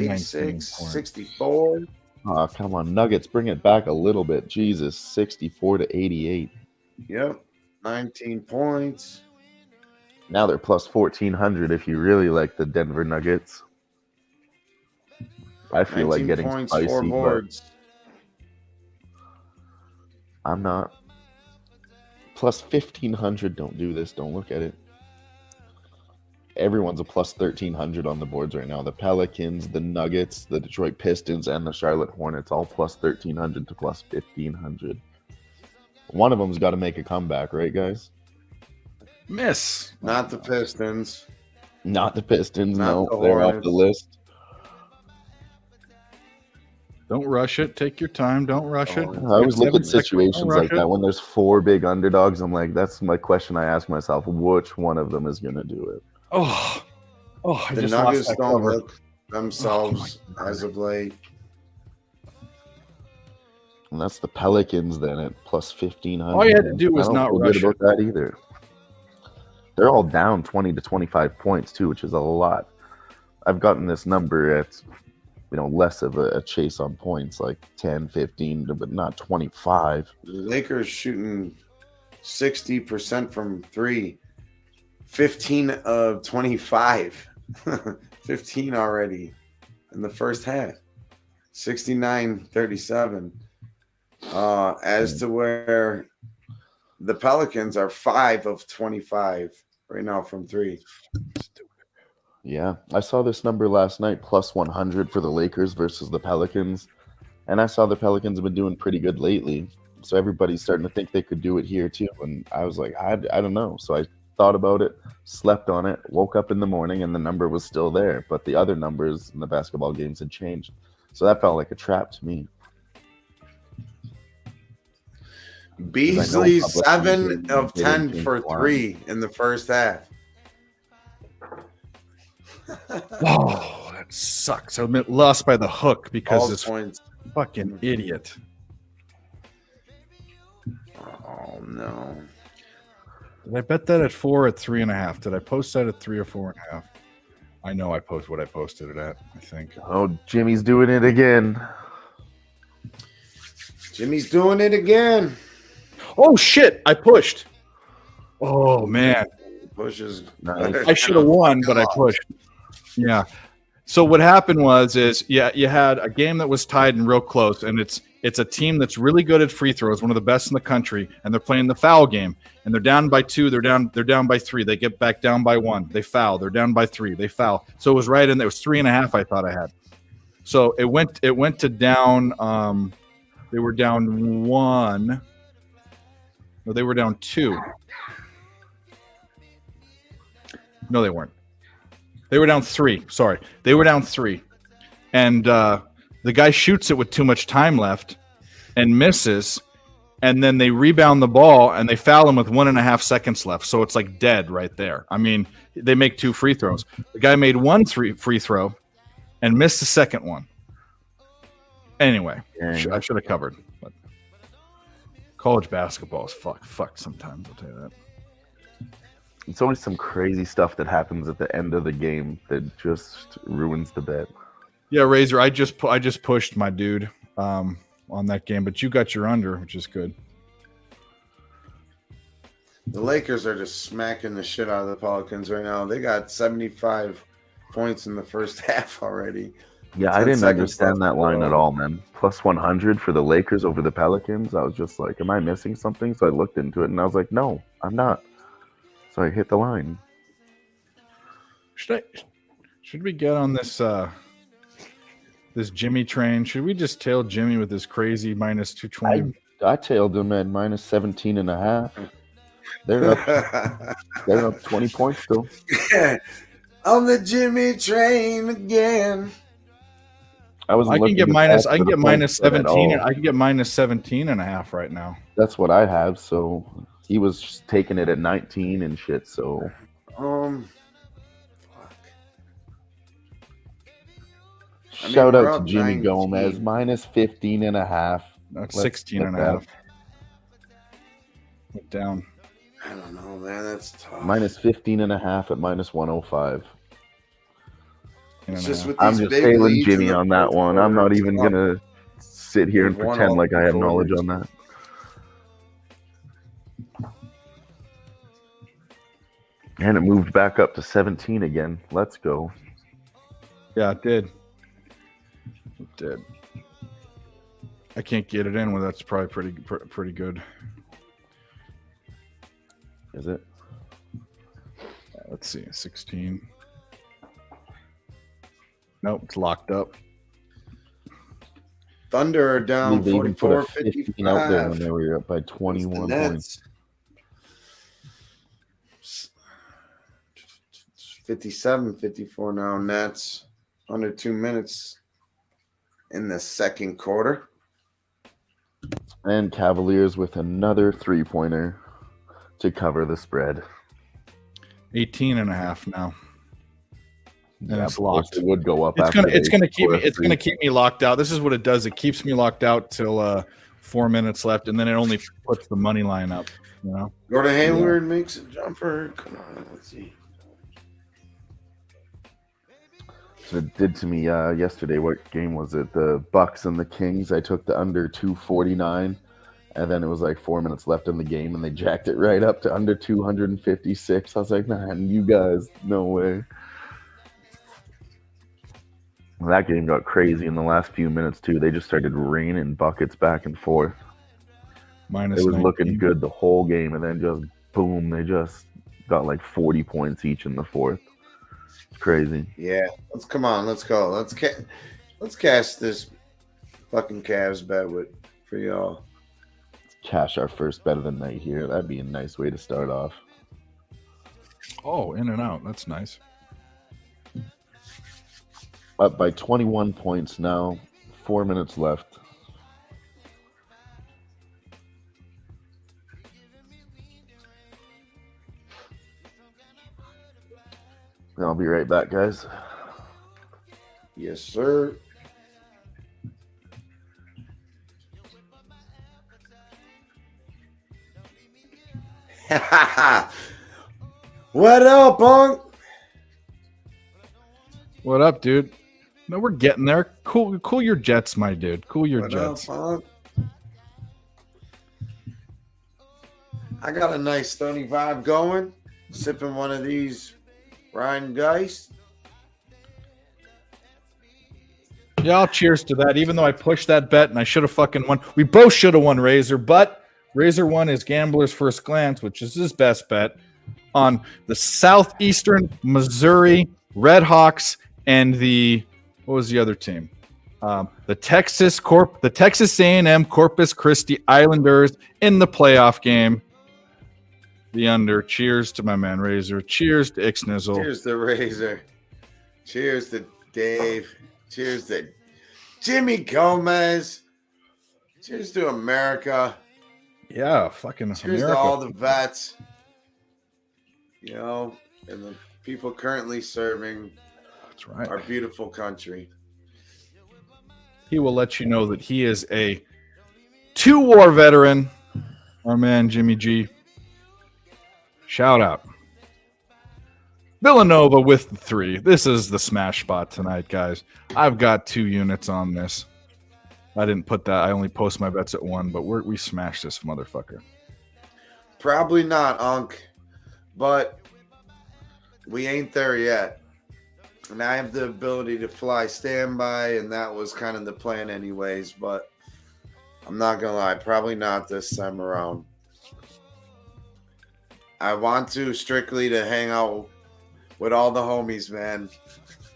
[SPEAKER 2] 86-64.
[SPEAKER 5] Oh, come on. Nuggets, bring it back a little bit. Jesus, 64-88.
[SPEAKER 2] Yep. 19 points.
[SPEAKER 5] Now they're plus 1,400 if you really like the Denver Nuggets. I feel like getting
[SPEAKER 2] points,
[SPEAKER 5] spicy,
[SPEAKER 2] 4
[SPEAKER 5] but
[SPEAKER 2] boards.
[SPEAKER 5] I'm not. Plus 1,500. Don't do this. Don't look at it. everyone's a plus 1,300 on the boards right now. The Pelicans, the Nuggets, the Detroit Pistons, and the Charlotte Hornets all plus 1,300 to plus 1,500. One of them's got to make a comeback, right, guys?
[SPEAKER 3] Miss.
[SPEAKER 2] Not the Pistons.
[SPEAKER 5] Not the Pistons.
[SPEAKER 2] Not
[SPEAKER 5] No,
[SPEAKER 2] the
[SPEAKER 5] they're off
[SPEAKER 2] Hornets.
[SPEAKER 5] the list.
[SPEAKER 3] Don't rush it. Take your time. Don't rush it.
[SPEAKER 5] I always look at
[SPEAKER 3] 7 seconds.
[SPEAKER 5] situations
[SPEAKER 3] Don't
[SPEAKER 5] like
[SPEAKER 3] rush
[SPEAKER 5] that
[SPEAKER 3] it.
[SPEAKER 5] when there's 4 big underdogs. I'm like, that's my question I ask myself. Which one of them is going to do it?
[SPEAKER 3] Oh, I
[SPEAKER 2] The
[SPEAKER 3] just
[SPEAKER 2] Nuggets
[SPEAKER 3] lost that
[SPEAKER 2] don't
[SPEAKER 3] cover.
[SPEAKER 2] look themselves as of late.
[SPEAKER 5] And that's the Pelicans then at plus 1,500.
[SPEAKER 3] All you had to do was
[SPEAKER 5] I don't
[SPEAKER 3] not
[SPEAKER 5] feel
[SPEAKER 3] rush
[SPEAKER 5] good about that either. They're all down 20 to 25 points too, which is a lot. I've gotten this number at, less of a chase on points, like 10, 15, but not 25.
[SPEAKER 2] The Lakers shooting 60% from 3. 15 of 25. 15 already in the first half. 69-37. As to where the Pelicans are 5 of 25 right now from 3.
[SPEAKER 5] Yeah, I saw this number last night, plus 100 for the Lakers versus the Pelicans. And I saw the Pelicans have been doing pretty good lately. So everybody's starting to think they could do it here too. And I was like, I don't know. So I thought about it, slept on it, woke up in the morning, and the number was still there. But the other numbers in the basketball games had changed. So that felt like a trap to me.
[SPEAKER 2] Beasley,
[SPEAKER 5] public
[SPEAKER 2] 7
[SPEAKER 5] media
[SPEAKER 2] of
[SPEAKER 5] didn't
[SPEAKER 2] 10
[SPEAKER 5] change
[SPEAKER 2] for
[SPEAKER 5] the line.
[SPEAKER 2] 3 in the first half.
[SPEAKER 3] Oh, that sucks. I lost by the hook because
[SPEAKER 2] All
[SPEAKER 3] this
[SPEAKER 2] points.
[SPEAKER 3] fucking idiot.
[SPEAKER 2] Oh, no.
[SPEAKER 3] Did I bet that at 4 or at 3.5? Did I post that at 3 or 4.5? I know I post what I posted it at, I think.
[SPEAKER 5] Oh, Jimmy's doing it again.
[SPEAKER 2] Jimmy's doing it again.
[SPEAKER 3] Oh, shit. I pushed. Oh, man.
[SPEAKER 2] Pushes.
[SPEAKER 5] Nice.
[SPEAKER 3] I should have won, but I pushed. Yeah. So what happened was you had a game that was tied and real close, and it's a team that's really good at free throws, one of the best in the country, and they're playing the foul game, and they're down by 2, they're down by 3, they get back down by 1, they foul, they're down by 3, they foul. So it was right in there. It was 3.5 I thought I had. So it went to down. They were down 1. No, they were down 2. No, they weren't. They were down 3. Sorry. They were down 3. And the guy shoots it with too much time left and misses. And then they rebound the ball and they foul him with 1.5 seconds left. So it's like dead right there. I mean, they make 2 free throws. The guy made 1 free throw and missed the second one. Anyway, I should have covered. But college basketball is fuck sometimes, I'll tell you that.
[SPEAKER 5] It's always some crazy stuff that happens at the end of the game that just ruins the bet.
[SPEAKER 3] Yeah, Razor, I just pushed my dude on that game, but you got your under, which is good.
[SPEAKER 2] The Lakers are just smacking the shit out of the Pelicans right now. They got 75 points in the first half already.
[SPEAKER 5] Yeah, I
[SPEAKER 2] 10
[SPEAKER 5] didn't
[SPEAKER 2] seconds
[SPEAKER 5] understand
[SPEAKER 2] left
[SPEAKER 5] that line
[SPEAKER 2] to
[SPEAKER 5] at
[SPEAKER 2] go.
[SPEAKER 5] all, man. Plus 100 for the Lakers over the Pelicans. I was just like, am I missing something? So I looked into it and I was like, no, I'm not. So I hit the line.
[SPEAKER 3] Should we get on this this Jimmy train? Should we just tail Jimmy with this crazy minus 220?
[SPEAKER 5] I tailed them at minus 17.5. They're up 20 points still.
[SPEAKER 2] On the Jimmy train again.
[SPEAKER 5] I
[SPEAKER 3] can get minus 17.
[SPEAKER 5] I
[SPEAKER 3] I can get minus 17.5 right now.
[SPEAKER 5] That's what I have. So he was just taking it at 19 and shit. So
[SPEAKER 2] Fuck.
[SPEAKER 5] shout
[SPEAKER 2] we're
[SPEAKER 5] out to
[SPEAKER 2] up
[SPEAKER 5] Jimmy
[SPEAKER 2] 19.
[SPEAKER 5] Gomez, minus 15.5.
[SPEAKER 3] That's
[SPEAKER 5] Let's
[SPEAKER 3] 16.5. Went down.
[SPEAKER 2] I don't know, man. That's tough.
[SPEAKER 5] Minus 15.5 at minus 105.
[SPEAKER 2] It's just with
[SPEAKER 5] I'm
[SPEAKER 2] these
[SPEAKER 5] just
[SPEAKER 2] big
[SPEAKER 5] tailing
[SPEAKER 2] leads in
[SPEAKER 5] Jimmy
[SPEAKER 2] the
[SPEAKER 5] on that
[SPEAKER 2] fourth
[SPEAKER 5] one.
[SPEAKER 2] quarter,
[SPEAKER 5] I'm not
[SPEAKER 2] it's
[SPEAKER 5] even
[SPEAKER 2] tough.
[SPEAKER 5] going to sit here and
[SPEAKER 2] We've won
[SPEAKER 5] pretend
[SPEAKER 2] all
[SPEAKER 5] like I have
[SPEAKER 2] three
[SPEAKER 5] knowledge
[SPEAKER 2] quarters.
[SPEAKER 5] on that. And it moved back up to 17 again. Let's go.
[SPEAKER 3] Yeah, it did. It did. I can't get it in. Well, that's probably pretty good.
[SPEAKER 5] Is it?
[SPEAKER 3] Let's see, 16. Nope, it's locked up.
[SPEAKER 2] Thunder are down
[SPEAKER 5] They even put a 15 out there when
[SPEAKER 2] 44-55.
[SPEAKER 5] they were up by 21 points.
[SPEAKER 2] 57-54 now. Nets under 2 minutes in the second quarter.
[SPEAKER 5] And Cavaliers with another 3-pointer to cover the spread.
[SPEAKER 3] 18.5 now. And
[SPEAKER 5] Yeah,
[SPEAKER 3] it's
[SPEAKER 5] of course
[SPEAKER 3] locked.
[SPEAKER 5] It would go up.
[SPEAKER 3] It's
[SPEAKER 5] after
[SPEAKER 3] gonna keep me.
[SPEAKER 5] score
[SPEAKER 3] It's gonna keep me locked out. This is what it does. It keeps me locked out till 4 minutes left, and then it only puts the money line up. You know.
[SPEAKER 2] Gordon Hayward makes a jumper. Come on, let's see.
[SPEAKER 5] So it did to me yesterday. What game was it? The Bucks and the Kings. I took the under 249, and then it was like 4 minutes left in the game, and they jacked it right up to under 256. I was like, man, you guys, no way. That game got crazy in the last few minutes too. They just started raining buckets back and forth.
[SPEAKER 3] Minus
[SPEAKER 5] It was
[SPEAKER 3] 19.
[SPEAKER 5] looking good the whole game, and then just boom, they just got like 40 points each in the fourth. It's crazy.
[SPEAKER 2] Yeah, let's come on. Let's go. Let's cash this fucking Cavs bet for y'all.
[SPEAKER 5] Cash our first bet of the night here. That'd be a nice way to start off.
[SPEAKER 3] Oh, in and out. That's nice.
[SPEAKER 5] Up by 21 points now. 4 minutes left. I'll be right back, guys.
[SPEAKER 2] Yes, sir. What up, punk?
[SPEAKER 3] What up, dude? No, we're getting there. Cool your jets, my dude. Cool your
[SPEAKER 2] What up,
[SPEAKER 3] jets.
[SPEAKER 2] punk? I got a nice 35 going. Sipping one of these Ryan Geist.
[SPEAKER 3] Yeah, I'll cheers to that. Even though I pushed that bet and I should have fucking won. We both should have won Razor, but Razor won his Gambler's First Glance, which is his best bet, on the Southeastern Missouri Redhawks and the what was the other team? The Texas A&M Corpus Christi Islanders in the playoff game. The under. Cheers to my man Razor. Cheers to IKSNIZOL.
[SPEAKER 2] Cheers to Razor. Cheers to Dave. Cheers to Jimmy Gomez. Cheers to America.
[SPEAKER 3] Yeah, fucking
[SPEAKER 2] Cheers
[SPEAKER 3] America.
[SPEAKER 2] to all the vets. You know, and the people currently serving
[SPEAKER 3] That's right.
[SPEAKER 2] our beautiful country.
[SPEAKER 3] He will let you know that he is a 2-war veteran. Our man Jimmy G. Shout out. Villanova with the 3. This is the smash spot tonight, guys. I've got 2 units on this. I didn't put that. I only post my bets at 1, but we smashed this motherfucker.
[SPEAKER 2] Probably not, Unc, but we ain't there yet. And I have the ability to fly standby, and that was kind of the plan anyways, but I'm not going to lie, probably not this time around. I want to strictly to hang out with all the homies, man.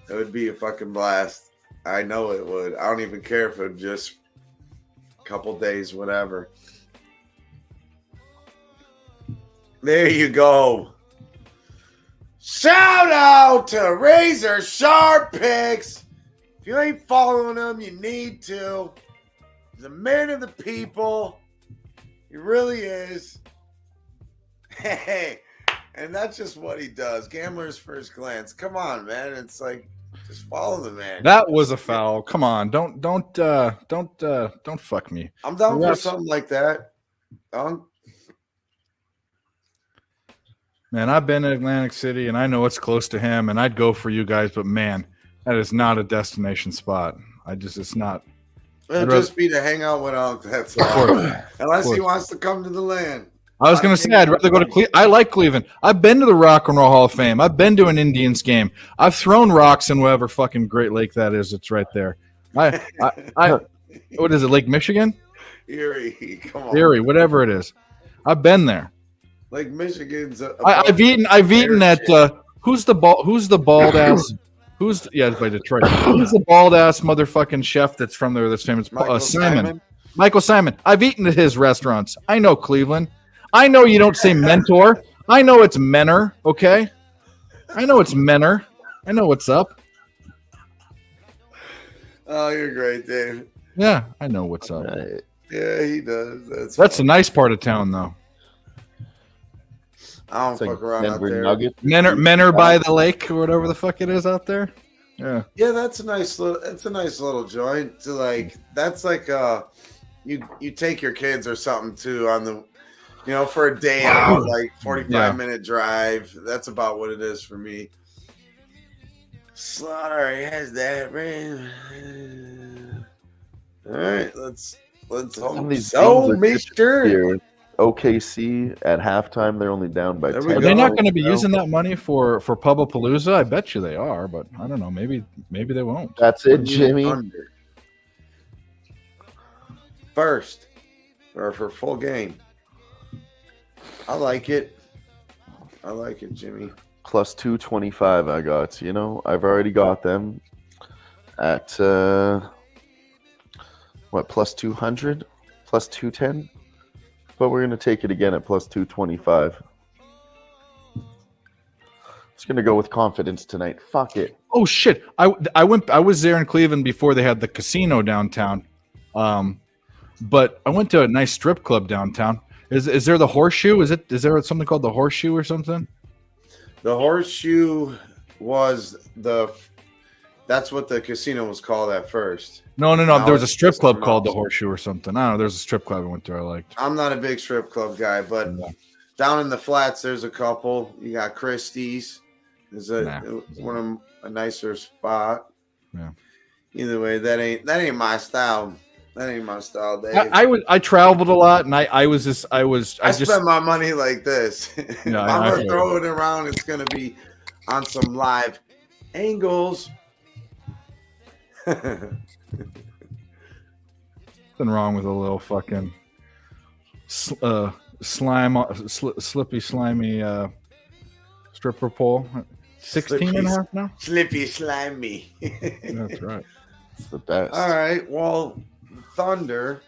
[SPEAKER 2] It would be a fucking blast. I know it would. I don't even care if it was just a couple days, whatever. There you go. Shout out to Razor Sharp Picks. If you ain't following him, you need to. He's a man of the people. He really is. Hey, and that's just what he does. Gambler's First Glance. Come on, man. It's like just follow the man.
[SPEAKER 3] That was a foul. Come on, don't fuck me.
[SPEAKER 2] I'm down for
[SPEAKER 3] Yes.
[SPEAKER 2] something like that.
[SPEAKER 3] Man, I've been in Atlantic City, and I know it's close to him, and I'd go for you guys, but man, that is not a destination spot. It's not.
[SPEAKER 2] It'll just be to hang out with Unc. That's all. Unless he wants to come to the land.
[SPEAKER 3] I was going to say I'd rather go to Cleveland. I like Cleveland. I've been to the Rock and Roll Hall of Fame. I've been to an Indians game. I've thrown rocks in whatever fucking Great Lake that is. It's right there. I what is it, Lake Michigan?
[SPEAKER 2] Erie, come on.
[SPEAKER 3] Erie, whatever it is. I've been there.
[SPEAKER 2] Like Michigan's.
[SPEAKER 3] I've eaten at who's the bald ass it's by Detroit. Who's the bald ass motherfucking chef that's from there that's famous? Simon. Michael Simon. I've eaten at his restaurants. I know Cleveland. I know you don't say mentor. I know it's Menor, okay? I know it's Menor. I know what's up.
[SPEAKER 2] Oh, you're great, Dave.
[SPEAKER 3] Yeah, I know what's up.
[SPEAKER 2] Yeah, he does.
[SPEAKER 3] That's a nice part of town, though.
[SPEAKER 2] I don't fuck around out there.
[SPEAKER 3] Menor by the lake or whatever the fuck it is out there. Yeah.
[SPEAKER 2] Yeah, that's a nice little joint to like. That's like you take your kids or something too on the, for a day out, like 45-minute drive. That's about what it is for me. Slaughter has that ring. All right, let's hope so, Mister.
[SPEAKER 5] OKC at halftime, they're only down by 10.
[SPEAKER 3] Are they not going to be using that money for Pubblepalooza? I bet you they are, but I don't know. Maybe they won't.
[SPEAKER 5] That's it, Jimmy.
[SPEAKER 2] First, or for full game. I like it, Jimmy.
[SPEAKER 5] Plus 225 I got. I've already got them at, plus 200? Plus 210? But we're going to take it again at plus 225. Just going to go with confidence tonight. Fuck it.
[SPEAKER 3] Oh, shit. I was there in Cleveland before they had the casino downtown. But I went to a nice strip club downtown. Is there the Horseshoe? Is there something called the Horseshoe or something?
[SPEAKER 2] The Horseshoe was that's what the casino was called at first.
[SPEAKER 3] No. There was a strip club called the Horseshoe or something. I don't know. There's a strip club I went to. I liked.
[SPEAKER 2] I'm not a big strip club guy, but down in the flats, there's a couple. You got Christie's. There's one of a nicer spot.
[SPEAKER 3] Yeah.
[SPEAKER 2] Either way, that ain't my style. That ain't my style, Dave.
[SPEAKER 3] I traveled a lot, and I
[SPEAKER 2] spent my money like this.
[SPEAKER 3] Yeah,
[SPEAKER 2] I'm gonna throw it around. It's gonna be on some live angles.
[SPEAKER 3] Nothing wrong with a little fucking slippy, slimy stripper pole. 16 and a half now?
[SPEAKER 2] Slippy, slimy.
[SPEAKER 3] That's right.
[SPEAKER 5] It's the best.
[SPEAKER 2] All right. Well, Thunder.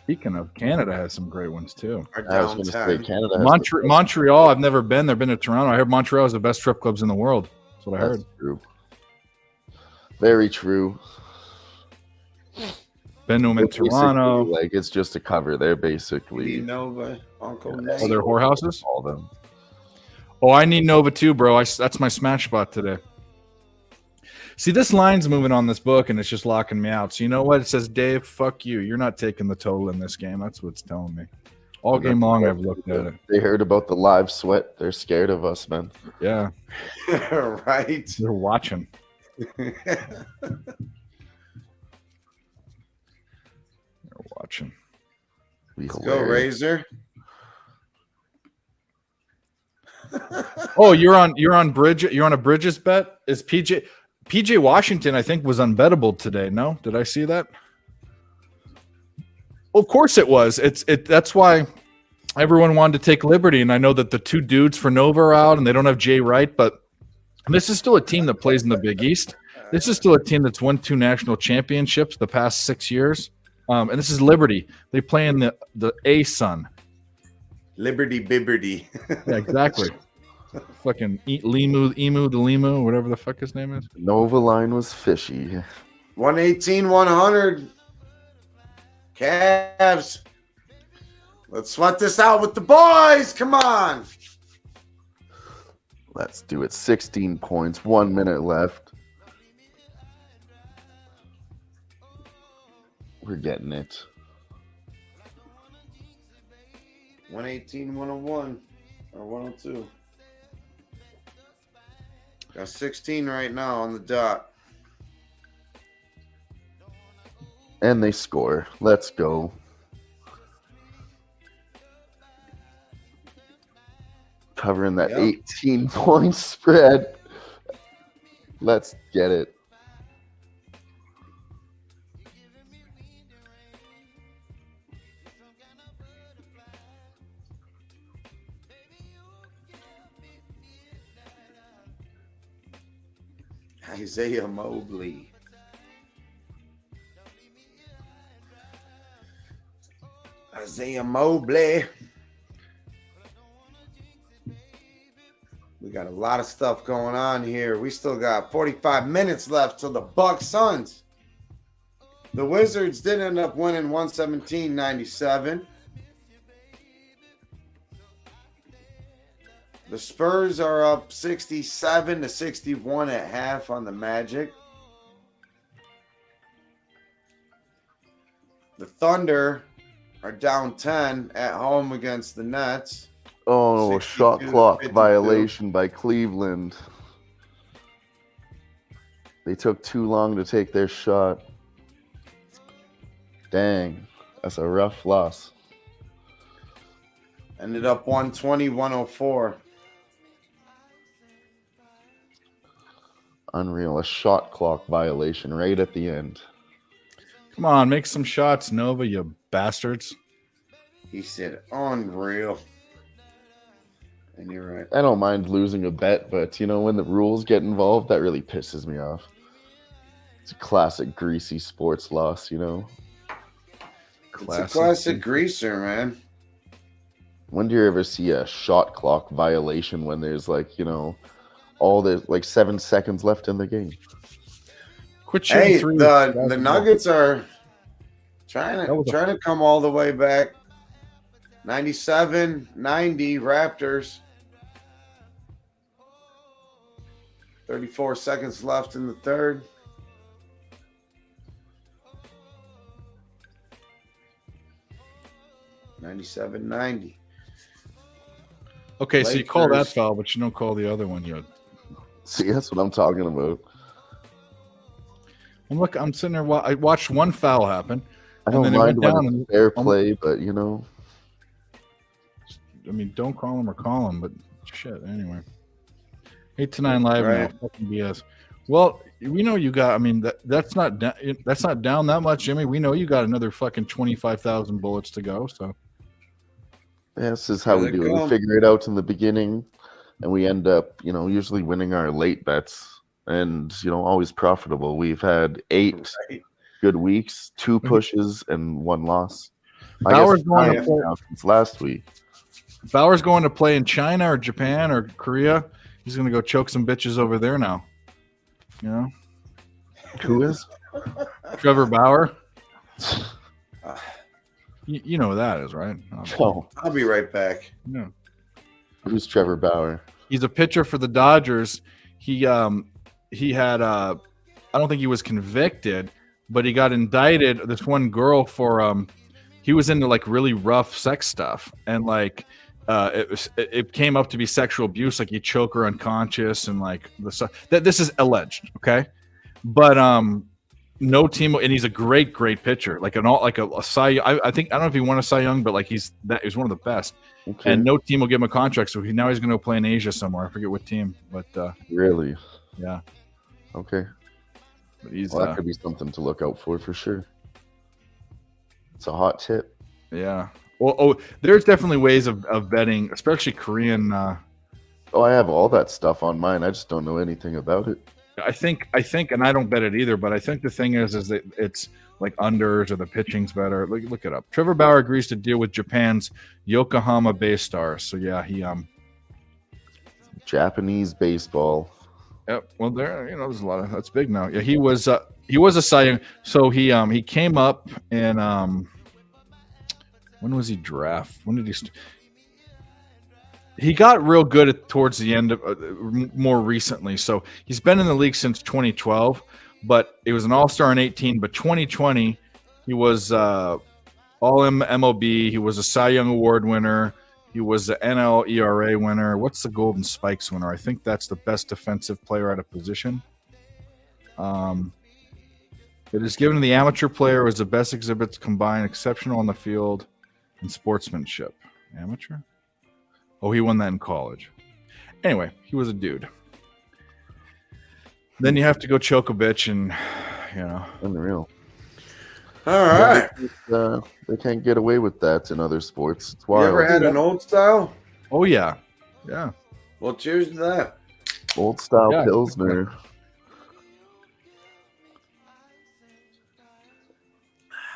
[SPEAKER 3] Speaking of, Canada has some great ones too.
[SPEAKER 5] I was going to say Canada.
[SPEAKER 3] Montreal. I've never been. I've been to Toronto. I heard Montreal is the best strip clubs in the world. That's what I heard.
[SPEAKER 5] True. Very true.
[SPEAKER 3] Been to them in Toronto.
[SPEAKER 5] Like it's just a cover. They're basically
[SPEAKER 2] Nova, Uncle
[SPEAKER 3] Nate. Oh, they're whorehouses.
[SPEAKER 5] All of them.
[SPEAKER 3] Oh, I need Nova too, bro. That's my smash spot today. See, this line's moving on this book, and it's just locking me out. So you know what? It says, Dave, fuck you. You're not taking the total in this game. That's what it's telling me. All game long, I've looked at it.
[SPEAKER 5] They heard about the live sweat. They're scared of us, man.
[SPEAKER 3] Yeah.
[SPEAKER 2] Right.
[SPEAKER 3] They're watching. They're watching.
[SPEAKER 2] Let's go, Razor.
[SPEAKER 3] Oh, you're on Bridget. You're on a Bridges bet. Is PJ Washington? I think was unbettable today. No, did I see that? Well, of course it was. That's why everyone wanted to take liberty. And I know that the two dudes for Nova are out, and they don't have Jay Wright. But this is still a team that plays in the Big East. This is still a team that's won 2 national championships the past 6 years. And this is Liberty. They play in the A-Sun.
[SPEAKER 2] Liberty Bibberty.
[SPEAKER 3] Yeah, exactly. Fucking Emu the Limu, whatever the fuck his name is.
[SPEAKER 5] Nova line was fishy.
[SPEAKER 2] 118, 100. Cavs. Let's sweat this out with the boys. Come on.
[SPEAKER 5] Let's do it. 16 points, 1 minute left. We're getting it.
[SPEAKER 2] 118, 101, or 102. Got 16 right now on the dot.
[SPEAKER 5] And they score. Let's go. Covering that 18-point spread. Let's get it.
[SPEAKER 2] Isaiah Mobley. Isaiah Mobley. We got a lot of stuff going on here. We still got 45 minutes left till the Bucks Suns. The Wizards did end up winning 117-97. The Spurs are up 67-61 at half on the Magic. The Thunder are down 10 at home against the Nets.
[SPEAKER 5] Oh, shot clock
[SPEAKER 2] 52.
[SPEAKER 5] violation by Cleveland. They took too long to take their shot. Dang, that's a rough loss.
[SPEAKER 2] Ended up 120-104.
[SPEAKER 5] Unreal, a shot clock violation right at the end.
[SPEAKER 3] Come on, make some shots, Nova, you bastards.
[SPEAKER 2] He said, unreal. And you're right.
[SPEAKER 5] I don't mind losing a bet, but you know, when the rules get involved, that really pisses me off. It's a classic greasy sports loss, you know.
[SPEAKER 2] It's a classic greaser, man.
[SPEAKER 5] When do you ever see a shot clock violation when there's like, you know, all the like 7 seconds left in the game?
[SPEAKER 3] Quit shooting
[SPEAKER 2] Hey,
[SPEAKER 3] threes.
[SPEAKER 2] the Nuggets are trying to come all the way back. 97-90 Raptors. 34 seconds left in the third. $97-90.
[SPEAKER 3] Okay, so you call that
[SPEAKER 2] Lakers.
[SPEAKER 3] foul, but you don't call the other one yet.
[SPEAKER 5] See, that's what I'm talking about.
[SPEAKER 3] I'm sitting there. I watched one foul happen.
[SPEAKER 5] I don't
[SPEAKER 3] then it
[SPEAKER 5] mind
[SPEAKER 3] went down
[SPEAKER 5] when
[SPEAKER 3] and-
[SPEAKER 5] it's fair play, but you know,
[SPEAKER 3] I mean, don't call him or call him, but shit. Anyway, 8 to 9 live
[SPEAKER 2] Right.
[SPEAKER 3] now. Fucking BS. Well, we know you got. I mean, that's not down that much, Jimmy. We know you got another fucking 25,000 bullets to go. So
[SPEAKER 5] yeah, this is how
[SPEAKER 2] There
[SPEAKER 5] we
[SPEAKER 2] they
[SPEAKER 5] do it.
[SPEAKER 2] go.
[SPEAKER 5] We figure it out in the beginning, and we end up, you know, usually winning our late bets, and you know, always profitable. We've had 8
[SPEAKER 2] Right.
[SPEAKER 5] good weeks, 2 pushes, and 1 loss.
[SPEAKER 3] Bauer's
[SPEAKER 5] it's
[SPEAKER 3] going to
[SPEAKER 5] nine
[SPEAKER 3] play-
[SPEAKER 5] now since last week.
[SPEAKER 3] Bauer's going to play in China or Japan or Korea. He's going to go choke some bitches over there now. You know,
[SPEAKER 5] Who is?
[SPEAKER 3] Trevor Bauer. You know who that is, right?
[SPEAKER 5] Oh,
[SPEAKER 2] I'll be right back.
[SPEAKER 3] Yeah.
[SPEAKER 5] who's Trevor Bauer?
[SPEAKER 3] He's a pitcher for the Dodgers. He had I don't think he was convicted, but he got indicted. This one girl for he was into like really rough sex stuff, and like it came up to be sexual abuse. Like he choke her unconscious and like the stuff that this is alleged. Okay, but no team, and he's a great pitcher. Like a Cy. I think I don't know if he won a Cy Young, but like he's one of the best.
[SPEAKER 5] Okay.
[SPEAKER 3] And no team will give him a contract, so now he's going to play in Asia somewhere. I forget what team, but
[SPEAKER 5] Really?
[SPEAKER 3] yeah,
[SPEAKER 5] Okay.
[SPEAKER 3] but he's
[SPEAKER 5] Well, that could be something to look out for sure. It's a hot tip.
[SPEAKER 3] yeah. Well, there's definitely ways of betting, especially Korean.
[SPEAKER 5] Oh, I have all that stuff on mine. I just don't know anything about it.
[SPEAKER 3] I think, and I don't bet it either, but I think the thing is that it's like unders or the pitching's better. Look it up. Trevor Bauer agrees to deal with Japan's Yokohama Bay Stars. So yeah, he
[SPEAKER 5] Japanese baseball.
[SPEAKER 3] Yep. Well, there's a lot of that's big now. Yeah, he was a Cy Young. So he came up and when was he draft? When did he? He got real good towards the end of more recently. So he's been in the league since 2012, but he was an All-Star in 18. But 2020, he was All MLB. He was a Cy Young Award winner. He was the NL ERA winner. What's the Golden Spikes winner? I think that's the best defensive player at a position. It is given to the amateur player as the best exhibits combine exceptional on the field and sportsmanship. Amateur? Oh, he won that in college. Anyway, he was a dude. Then you have to go choke a bitch and,
[SPEAKER 5] Unreal.
[SPEAKER 2] All right.
[SPEAKER 5] They can't get away with that in other sports. It's
[SPEAKER 2] You
[SPEAKER 5] wild.
[SPEAKER 2] ever had an old style?
[SPEAKER 3] Oh, yeah. Yeah.
[SPEAKER 2] Well, cheers to that.
[SPEAKER 5] Old style
[SPEAKER 3] Yeah.
[SPEAKER 5] Pilsner.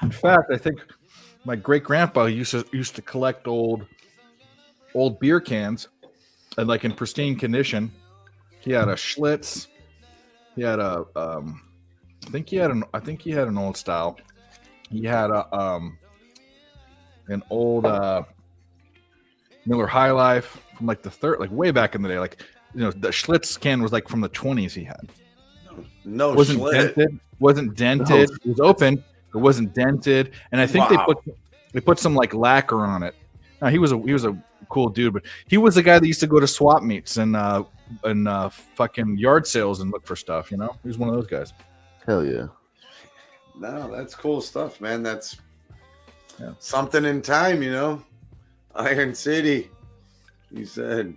[SPEAKER 3] In fact, I think my great grandpa used to collect old beer cans, and like in pristine condition. He had a Schlitz. He had a I think he had an old style. He had an old Miller High Life from like way back in the day. Like, you know, the Schlitz can was like from the 20s. He had wasn't dented. It was open. It wasn't dented, and I think they put some like lacquer on it. Now, he was a cool dude, but he was the guy that used to go to swap meets and fucking yard sales and look for stuff. You know, he was one of those guys.
[SPEAKER 5] Hell yeah.
[SPEAKER 2] No, that's cool stuff, man. That's something in time, you know. Iron City, you said.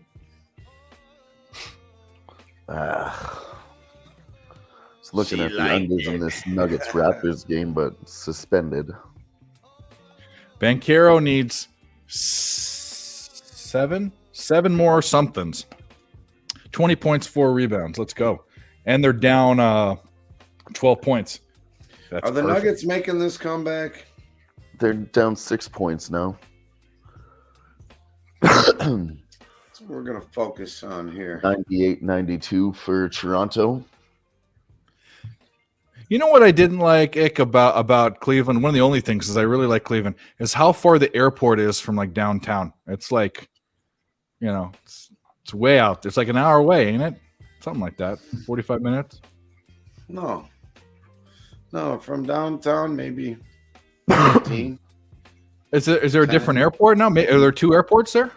[SPEAKER 5] Just looking at the unders in this Nuggets Raptors game, but suspended.
[SPEAKER 3] Banchero needs seven more somethings. 20 points, 4 rebounds. Let's go. And they're down 12 points. That's
[SPEAKER 2] Are the
[SPEAKER 3] perfect.
[SPEAKER 2] Nuggets making this comeback?
[SPEAKER 5] They're down 6 points now.
[SPEAKER 2] That's what we're going to focus on here.
[SPEAKER 5] 98-92 for Toronto.
[SPEAKER 3] You know what I didn't like, Ick, about Cleveland? One of the only things is I really like Cleveland is how far the airport is from like downtown. It's like, you know, it's way out. It's like an hour away, ain't it? Something like that. 45 minutes.
[SPEAKER 2] No, from downtown, maybe 15.
[SPEAKER 3] Is there a different airport now? Are there 2 airports there?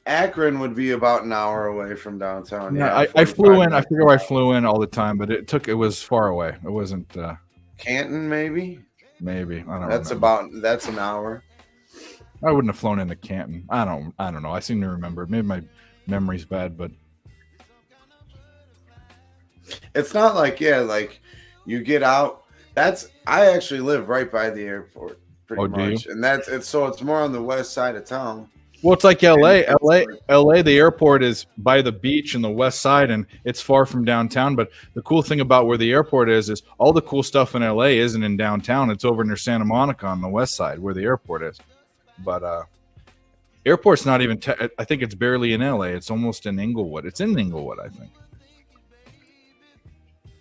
[SPEAKER 2] Akron would be about an hour away from downtown.
[SPEAKER 3] Yeah, I flew in. I figure I flew in all the time, but it was far away. It wasn't.
[SPEAKER 2] Canton, maybe.
[SPEAKER 3] Maybe I don't.
[SPEAKER 2] That's an hour.
[SPEAKER 3] I wouldn't have flown into Canton. I don't know. I seem to remember. Maybe my memory's bad, but
[SPEAKER 2] it's not like like you get out. I actually live right by the airport, pretty much, and it's more on the west side of town.
[SPEAKER 3] Well, it's like LA. The airport is by the beach on the west side, and it's far from downtown. But the cool thing about where the airport is all the cool stuff in LA isn't in downtown. It's over near Santa Monica on the west side where the airport is. But airport's not even. I think it's barely in LA. It's almost in Inglewood. It's in Inglewood, I think.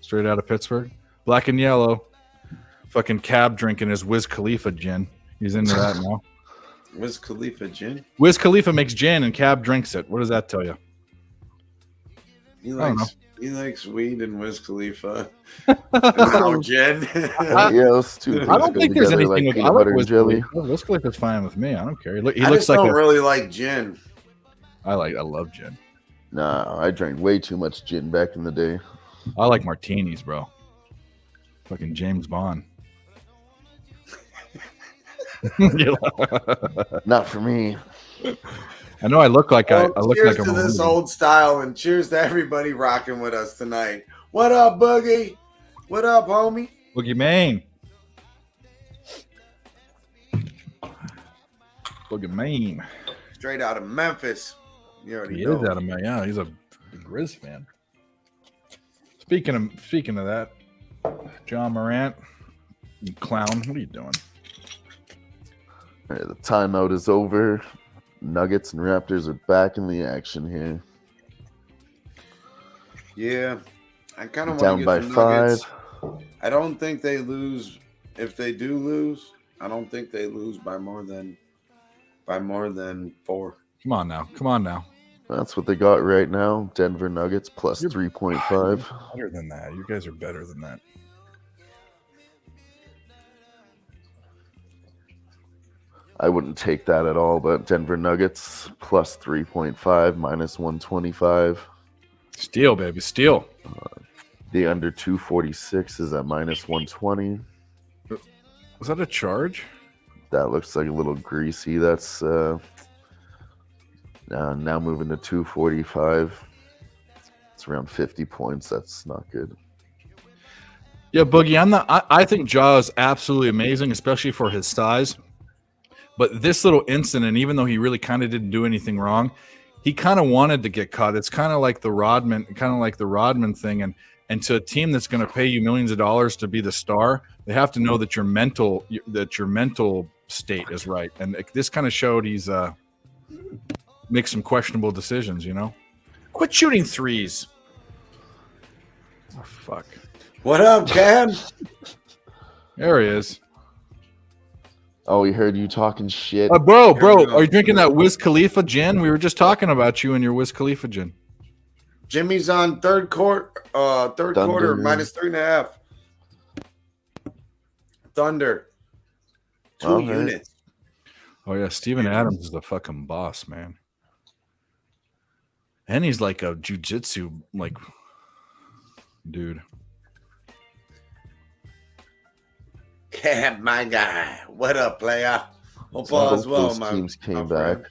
[SPEAKER 3] Straight out of Pittsburgh, black and yellow. Fucking cab drinking his Wiz Khalifa gin. He's into that now.
[SPEAKER 2] Wiz Khalifa gin?
[SPEAKER 3] Wiz Khalifa makes gin and Cab drinks it. What does that tell you?
[SPEAKER 2] He likes weed and Wiz Khalifa. And now gin.
[SPEAKER 5] Yeah, those two.
[SPEAKER 3] I don't think there's anything
[SPEAKER 5] like
[SPEAKER 3] with
[SPEAKER 5] peanut butter and jelly.
[SPEAKER 3] Wiz Khalifa's fine with me. I don't care. He
[SPEAKER 2] I
[SPEAKER 3] looks
[SPEAKER 2] just
[SPEAKER 3] like
[SPEAKER 2] don't really like gin.
[SPEAKER 3] I love gin.
[SPEAKER 5] Nah, I drank way too much gin back in the day.
[SPEAKER 3] I like martinis, bro. Fucking James Bond.
[SPEAKER 5] Not for me.
[SPEAKER 3] I know I look like I look
[SPEAKER 2] cheers
[SPEAKER 3] like
[SPEAKER 2] to this old style, and cheers to everybody rocking with us tonight. What up, Boogie? What up, homie?
[SPEAKER 3] Boogie Maine. Boogie Maine.
[SPEAKER 2] Straight out of Memphis. You already
[SPEAKER 3] He
[SPEAKER 2] know.
[SPEAKER 3] is out of Maine. Yeah, he's a Grizz fan. Speaking of that, John Morant, you clown. What are you doing?
[SPEAKER 5] All right, the timeout is over. Nuggets and Raptors are back in the action here.
[SPEAKER 2] Yeah, I kind of
[SPEAKER 5] Down by 5.
[SPEAKER 2] I don't think they lose. If they do lose, I don't think they lose by more than 4.
[SPEAKER 3] Come on now.
[SPEAKER 5] That's what they got right now. Denver Nuggets plus 3.5.
[SPEAKER 3] Better than that. You guys are better than that.
[SPEAKER 5] I wouldn't take that at all, but Denver Nuggets plus 3.5 minus 125.
[SPEAKER 3] Steal, baby, steal.
[SPEAKER 5] The under 246 is at minus 120.
[SPEAKER 3] Was that a charge?
[SPEAKER 5] That looks like a little greasy. That's now moving to 245. It's around 50 points. That's not good.
[SPEAKER 3] Yeah, Boogie, I think Ja is absolutely amazing, especially for his size. But this little incident, even though he really kind of didn't do anything wrong, he kind of wanted to get caught. It's kind of like the Rodman thing. And And to a team that's going to pay you millions of dollars to be the star, they have to know that your mental state is right. And this kind of showed he's makes some questionable decisions. Quit shooting threes. Oh fuck!
[SPEAKER 2] What up, Cam?
[SPEAKER 3] There he is.
[SPEAKER 5] Oh, we heard you talking shit.
[SPEAKER 3] Bro, are you drinking that Wiz Khalifa gin? We were just talking about you and your Wiz Khalifa gin.
[SPEAKER 2] Jimmy's on third quarter, minus 3.5. Thunder. 2 units.
[SPEAKER 3] Oh yeah, Steven Adams is the fucking boss, man. And he's like a jiu-jitsu dude.
[SPEAKER 2] Cam, my guy. What up, player? Hope all is well,
[SPEAKER 5] those
[SPEAKER 2] my
[SPEAKER 5] teams came
[SPEAKER 2] my
[SPEAKER 5] back.
[SPEAKER 2] friend.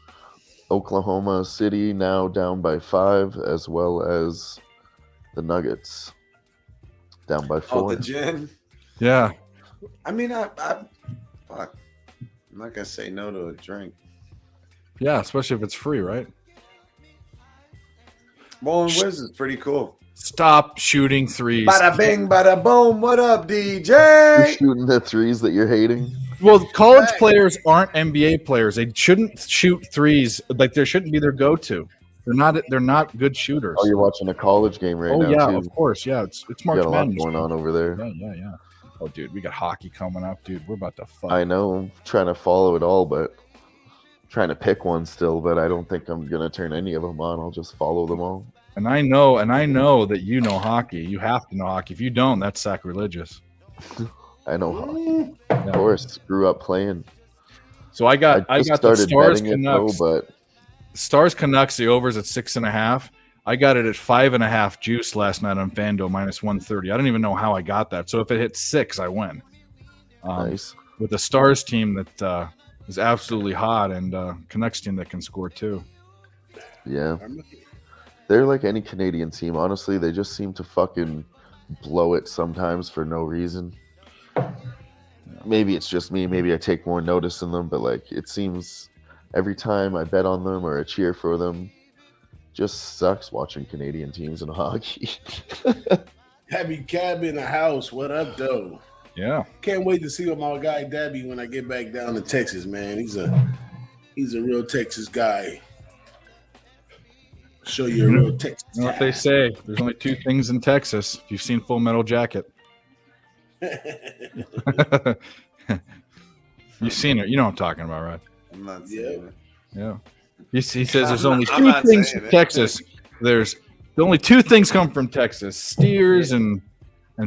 [SPEAKER 5] Oklahoma City now down by 5, as well as the Nuggets down by 4.
[SPEAKER 2] Oh, the gin.
[SPEAKER 3] Yeah.
[SPEAKER 2] I mean, fuck. I'm not gonna say no to a drink.
[SPEAKER 3] Yeah, especially if it's free, right?
[SPEAKER 2] Bowling Wiz is pretty cool.
[SPEAKER 3] Stop shooting threes.
[SPEAKER 2] Bada bing, bada boom. What up,
[SPEAKER 5] You're
[SPEAKER 2] DJ?
[SPEAKER 5] shooting the threes that you're hating.
[SPEAKER 3] Well, college players aren't NBA players. They shouldn't shoot threes. Like, there shouldn't be their go-to. They're not good shooters.
[SPEAKER 5] Oh, you're watching a college game right now,
[SPEAKER 3] yeah,
[SPEAKER 5] too.
[SPEAKER 3] of course. Yeah, it's
[SPEAKER 5] You
[SPEAKER 3] March
[SPEAKER 5] got a lot
[SPEAKER 3] Madness.
[SPEAKER 5] going on over there.
[SPEAKER 3] Yeah. Oh, dude, we got hockey coming up, dude. We're about to fuck.
[SPEAKER 5] I know. I'm trying to follow it all, but trying to pick one still, but I don't think I'm going to turn any of them on. I'll just follow them all.
[SPEAKER 3] And I know that you know hockey. You have to know hockey. If you don't, that's sacrilegious.
[SPEAKER 5] I know hockey. Of course. Grew up playing.
[SPEAKER 3] So I got the
[SPEAKER 5] started
[SPEAKER 3] Stars
[SPEAKER 5] betting it, though,
[SPEAKER 3] Canucks.
[SPEAKER 5] but
[SPEAKER 3] Stars Canucks, the overs at 6.5. I got it at 5.5 juice last night on FanDuel minus 130. I don't even know how I got that. So if it hits 6, I win.
[SPEAKER 5] nice.
[SPEAKER 3] With the Stars team that is absolutely hot and Canucks team that can score too.
[SPEAKER 5] Yeah. They're like any Canadian team. Honestly, they just seem to fucking blow it sometimes for no reason. Maybe it's just me. Maybe I take more notice in them, but like it seems every time I bet on them or I cheer for them, just sucks watching Canadian teams in hockey.
[SPEAKER 4] Happy Cab in the house. What up, though?
[SPEAKER 3] Yeah.
[SPEAKER 4] Can't wait to see my guy Dabby when I get back down to Texas, man. He's a real Texas guy. Show you a real Texas
[SPEAKER 3] You know what
[SPEAKER 4] guy.
[SPEAKER 3] they say? There's only 2 things in Texas. If you've seen Full Metal Jacket. You've seen it. You know what I'm talking about, right?
[SPEAKER 2] I'm not saying it.
[SPEAKER 3] Yeah. He says there's only
[SPEAKER 2] I'm
[SPEAKER 3] 2
[SPEAKER 2] not
[SPEAKER 3] things
[SPEAKER 2] saying
[SPEAKER 3] from
[SPEAKER 2] it.
[SPEAKER 3] Texas. There's only 2 things come from Texas: steers and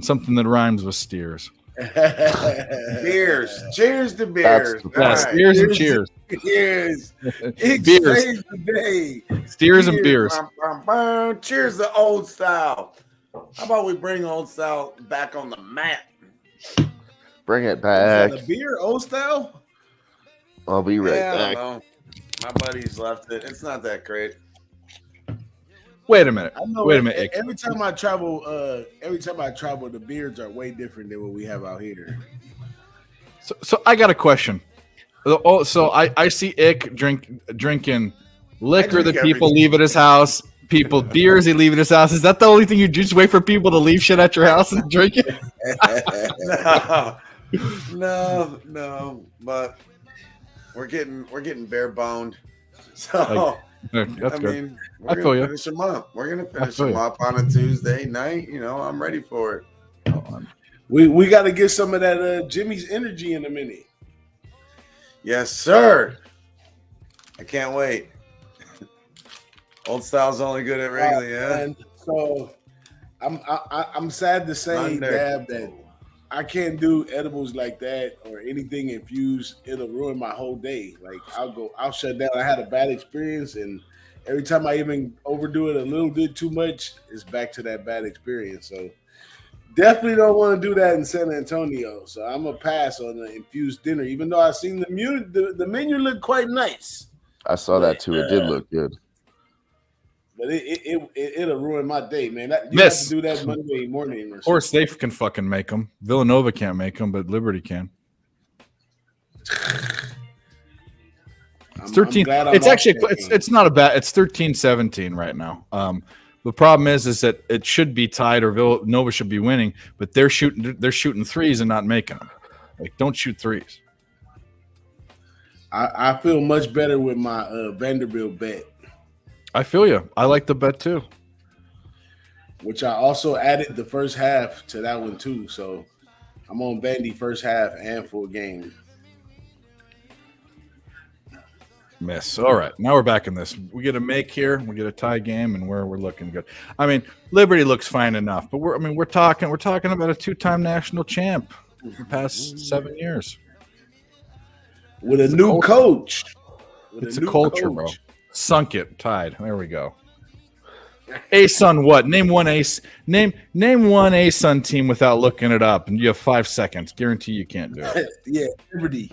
[SPEAKER 3] something that rhymes with steers.
[SPEAKER 2] Beers. Cheers to beers.
[SPEAKER 5] That's-
[SPEAKER 3] Yeah,
[SPEAKER 2] All right.
[SPEAKER 3] steers and cheers.
[SPEAKER 2] Cheers. It
[SPEAKER 3] Beers.
[SPEAKER 2] saves the day.
[SPEAKER 3] Steers and beers.
[SPEAKER 2] Bum, bum, bum. Cheers to old style. How about we bring old style back on the map?
[SPEAKER 5] Bring it back.
[SPEAKER 4] The beer, old style?
[SPEAKER 5] I'll be right
[SPEAKER 2] Yeah, I
[SPEAKER 5] back.
[SPEAKER 2] don't know. My buddies left it. It's not that great.
[SPEAKER 3] Wait a minute.
[SPEAKER 4] I know.
[SPEAKER 3] Wait a minute.
[SPEAKER 4] Every time I travel, the beers are way different than what we have out here.
[SPEAKER 3] So I got a question. Oh, so I see Ick drinking liquor that
[SPEAKER 2] drink
[SPEAKER 3] people
[SPEAKER 2] everything.
[SPEAKER 3] leave at his house. Beers he leave at his house. Is that the only thing you do? Just wait for people to leave shit at your house and drink it?
[SPEAKER 2] No. But we're getting bare boned. So
[SPEAKER 3] That's
[SPEAKER 2] I
[SPEAKER 3] good.
[SPEAKER 2] mean,
[SPEAKER 3] I
[SPEAKER 2] we're
[SPEAKER 3] feel
[SPEAKER 2] gonna
[SPEAKER 3] ya.
[SPEAKER 2] finish them up. We're gonna finish
[SPEAKER 3] feel
[SPEAKER 2] them
[SPEAKER 3] ya.
[SPEAKER 2] up on a Tuesday night. You know, I'm ready for it.
[SPEAKER 4] We got to get some of that Jimmy's energy in a minute.
[SPEAKER 2] Yes, sir. I can't wait. Old style's only good at regular, yeah.
[SPEAKER 4] And so I'm sad to say,
[SPEAKER 2] Thunder.
[SPEAKER 4] Dab, that I can't do edibles like that or anything infused. It'll ruin my whole day. Like I'll shut down. I had a bad experience, and every time I even overdo it a little bit too much, it's back to that bad experience. So definitely don't want to do that in San Antonio. So I'm gonna pass on the infused dinner, even though I seen the menu looked quite nice.
[SPEAKER 5] I saw that too. It did look good.
[SPEAKER 4] But it'll ruin my day, man. You
[SPEAKER 3] Miss.
[SPEAKER 4] have to do that Monday morning. Or
[SPEAKER 3] Or Safe can fucking make them. Villanova can't make them, but Liberty can. It's 13. It's actually it's not a bad. It's 13-17 right now. The problem is that it should be tied or Villanova should be winning, but they're shooting threes and not making them. Like, don't shoot threes.
[SPEAKER 4] I feel much better with my Vanderbilt bet.
[SPEAKER 3] I feel you. I like the bet too.
[SPEAKER 4] Which I also added the first half to that one too. So I'm on Vandy first half and full game.
[SPEAKER 3] Miss. All right, now we're back in this. We get a make here. We get a tie game, and we're looking good. I mean, Liberty looks fine enough, but we're talking about a 2-time national champ for the past 7 years
[SPEAKER 4] With a new coach.
[SPEAKER 3] It's a culture, bro. Sunk it, tied. There we go. A-Sun what? Name one one A-Sun team without looking it up, and you have 5 seconds. Guarantee you can't do it.
[SPEAKER 4] Yeah, Liberty.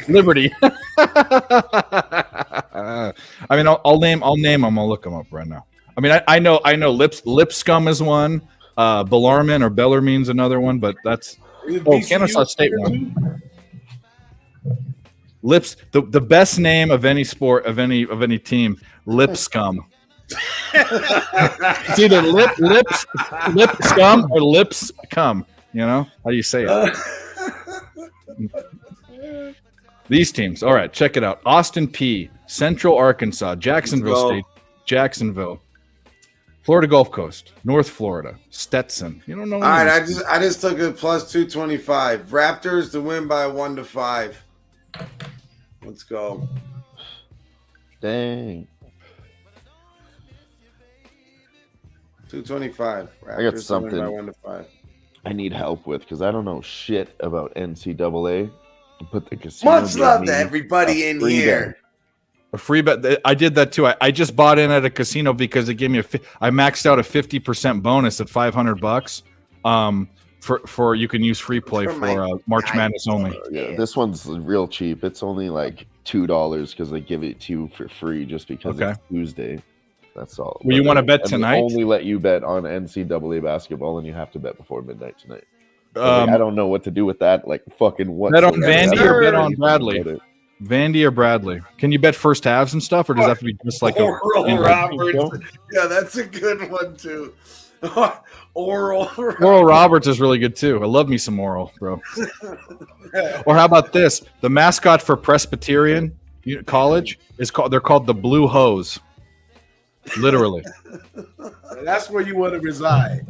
[SPEAKER 3] Liberty. I mean, I'll name them. I'll look them up right now. I mean, I know Lipscomb is one. Bellarmine or Bellarmine's another one, but that's Kennesaw State one. The best name of any sport of any team, Lipscomb. It's either Lipscomb or Lipscomb. You know how do you say it? These teams. All right, check it out. Austin P, Central Arkansas, Jacksonville State, Jacksonville, Florida Gulf Coast, North Florida, Stetson. You don't know.
[SPEAKER 2] All right, I just took a plus 225. Raptors to win by 1-5. Let's go.
[SPEAKER 5] Dang.
[SPEAKER 2] 225. Raptors
[SPEAKER 5] I got something
[SPEAKER 2] to win by 1-5.
[SPEAKER 5] I need help with because I don't know shit about NCAA. But the casino.
[SPEAKER 2] Much love to everybody in here.
[SPEAKER 3] A free bet. I did that too. I just bought in at a casino because it gave me I maxed out a 50% bonus at $500. For you can use free play for March Madness only.
[SPEAKER 5] Yeah, this one's real cheap. It's only like $2 because they give it to you for free just because it's Tuesday. That's all.
[SPEAKER 3] Well, you want to bet tonight?
[SPEAKER 5] They only let you bet on NCAA basketball, and you have to bet before midnight tonight. I don't know what to do with that. Like fucking what?
[SPEAKER 3] Bet on Vandy or bet on Bradley? Vandy or Bradley? Can you bet first halves and stuff, or does that have to be just like
[SPEAKER 2] Oral Roberts? Yeah, that's a good one too. Oral
[SPEAKER 3] Roberts is really good too. I love me some Oral, bro. Or how about this? The mascot for Presbyterian College is called. They're called the Blue Hose. Literally.
[SPEAKER 4] That's where you want to reside.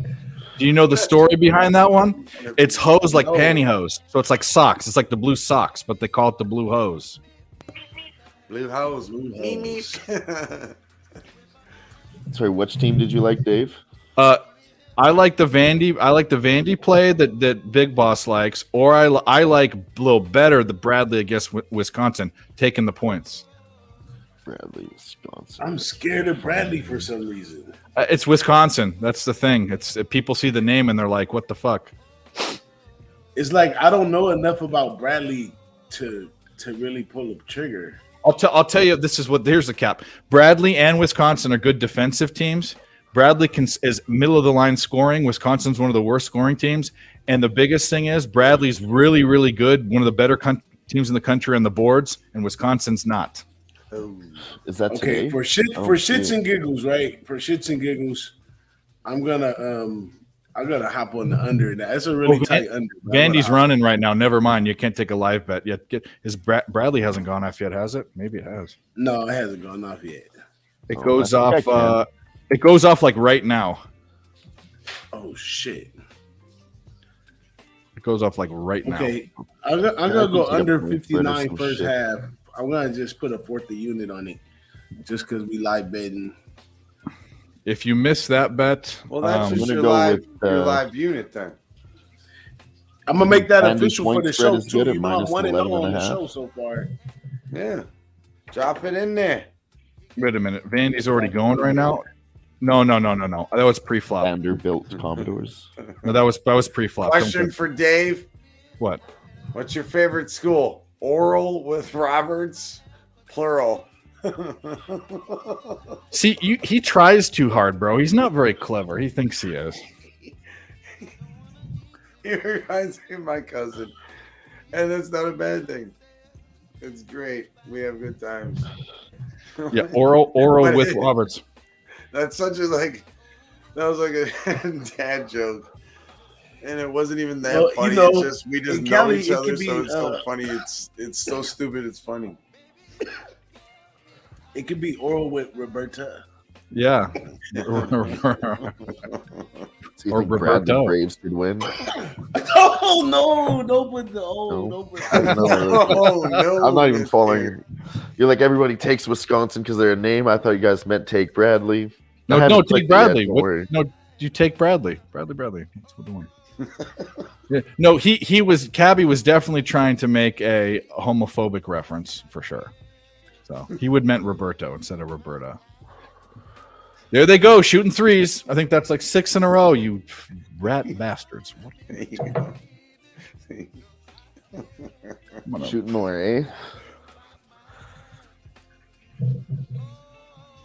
[SPEAKER 3] Do you know the story behind that one? It's hose like pantyhose. So it's like socks. It's like the blue socks, but they call it the Blue Hose.
[SPEAKER 2] Blue Hose. Me.
[SPEAKER 5] Sorry, which team did you like, Dave?
[SPEAKER 3] I like the Vandy. I like the Vandy play that Big Boss likes, or I like a little better the Bradley against Wisconsin taking the points.
[SPEAKER 5] Bradley, Wisconsin.
[SPEAKER 4] I'm scared of Bradley for some reason.
[SPEAKER 3] It's Wisconsin. That's the thing. It's people see the name and they're like, "What the fuck?"
[SPEAKER 4] It's like I don't know enough about Bradley to really pull a trigger.
[SPEAKER 3] I'll tell you. Here's the cap. Bradley and Wisconsin are good defensive teams. Bradley is middle of the line scoring. Wisconsin's one of the worst scoring teams. And the biggest thing is Bradley's really, really good. One of the better teams in the country on the boards, and Wisconsin's not.
[SPEAKER 5] Is that
[SPEAKER 4] okay?
[SPEAKER 5] today?
[SPEAKER 4] For shits and giggles, right? For shits and giggles, I'm gonna hop on the under. That's a really tight under.
[SPEAKER 3] Vandy's running right now. Never mind. You can't take a live bet yet. Bradley hasn't gone off yet, has it? Maybe it has.
[SPEAKER 4] No, it hasn't gone off yet.
[SPEAKER 3] It goes off. It goes off like right now.
[SPEAKER 4] Oh shit!
[SPEAKER 3] It goes off like right now.
[SPEAKER 4] Okay, I'm gonna go under 59 first half. I'm gonna just put a fourth of unit on it, just because we live betting.
[SPEAKER 3] If you miss that bet,
[SPEAKER 2] well, that's just your live unit then.
[SPEAKER 4] I'm gonna make that official for the show too. You know, I won it on the show so far.
[SPEAKER 2] Yeah, drop it in there.
[SPEAKER 3] Wait a minute, Vandy's already going right now. No. That was pre-flop.
[SPEAKER 5] Vanderbilt Commodores.
[SPEAKER 3] No, that was pre-flop.
[SPEAKER 2] Question for Dave.
[SPEAKER 3] What?
[SPEAKER 2] What's your favorite school? Oral with Roberts, plural.
[SPEAKER 3] See, he tries too hard, bro. He's not very clever. He thinks he is.
[SPEAKER 2] He reminds me of my cousin, and that's not a bad thing. It's great. We have good times.
[SPEAKER 3] Yeah, oral with Roberts.
[SPEAKER 2] That's such a that was like a dad joke. And it wasn't even that funny. It's just we just know each other, so it's so funny. It's so stupid. It's funny.
[SPEAKER 4] It could be oral with Roberta.
[SPEAKER 3] Yeah.
[SPEAKER 5] So you think Brad the Braves could win?
[SPEAKER 4] Oh no! Don't put the
[SPEAKER 5] no. I'm not even following. You're like everybody takes Wisconsin because they're a name. I thought you guys meant take Bradley.
[SPEAKER 3] No, take Bradley. No, you take Bradley. Bradley. That's what the one. Yeah. No, Cabby was definitely trying to make a homophobic reference for sure. So he would meant Roberto instead of Roberta. There they go, shooting threes. I think that's like 6 in a row, you rat bastards.
[SPEAKER 5] Shooting more, eh?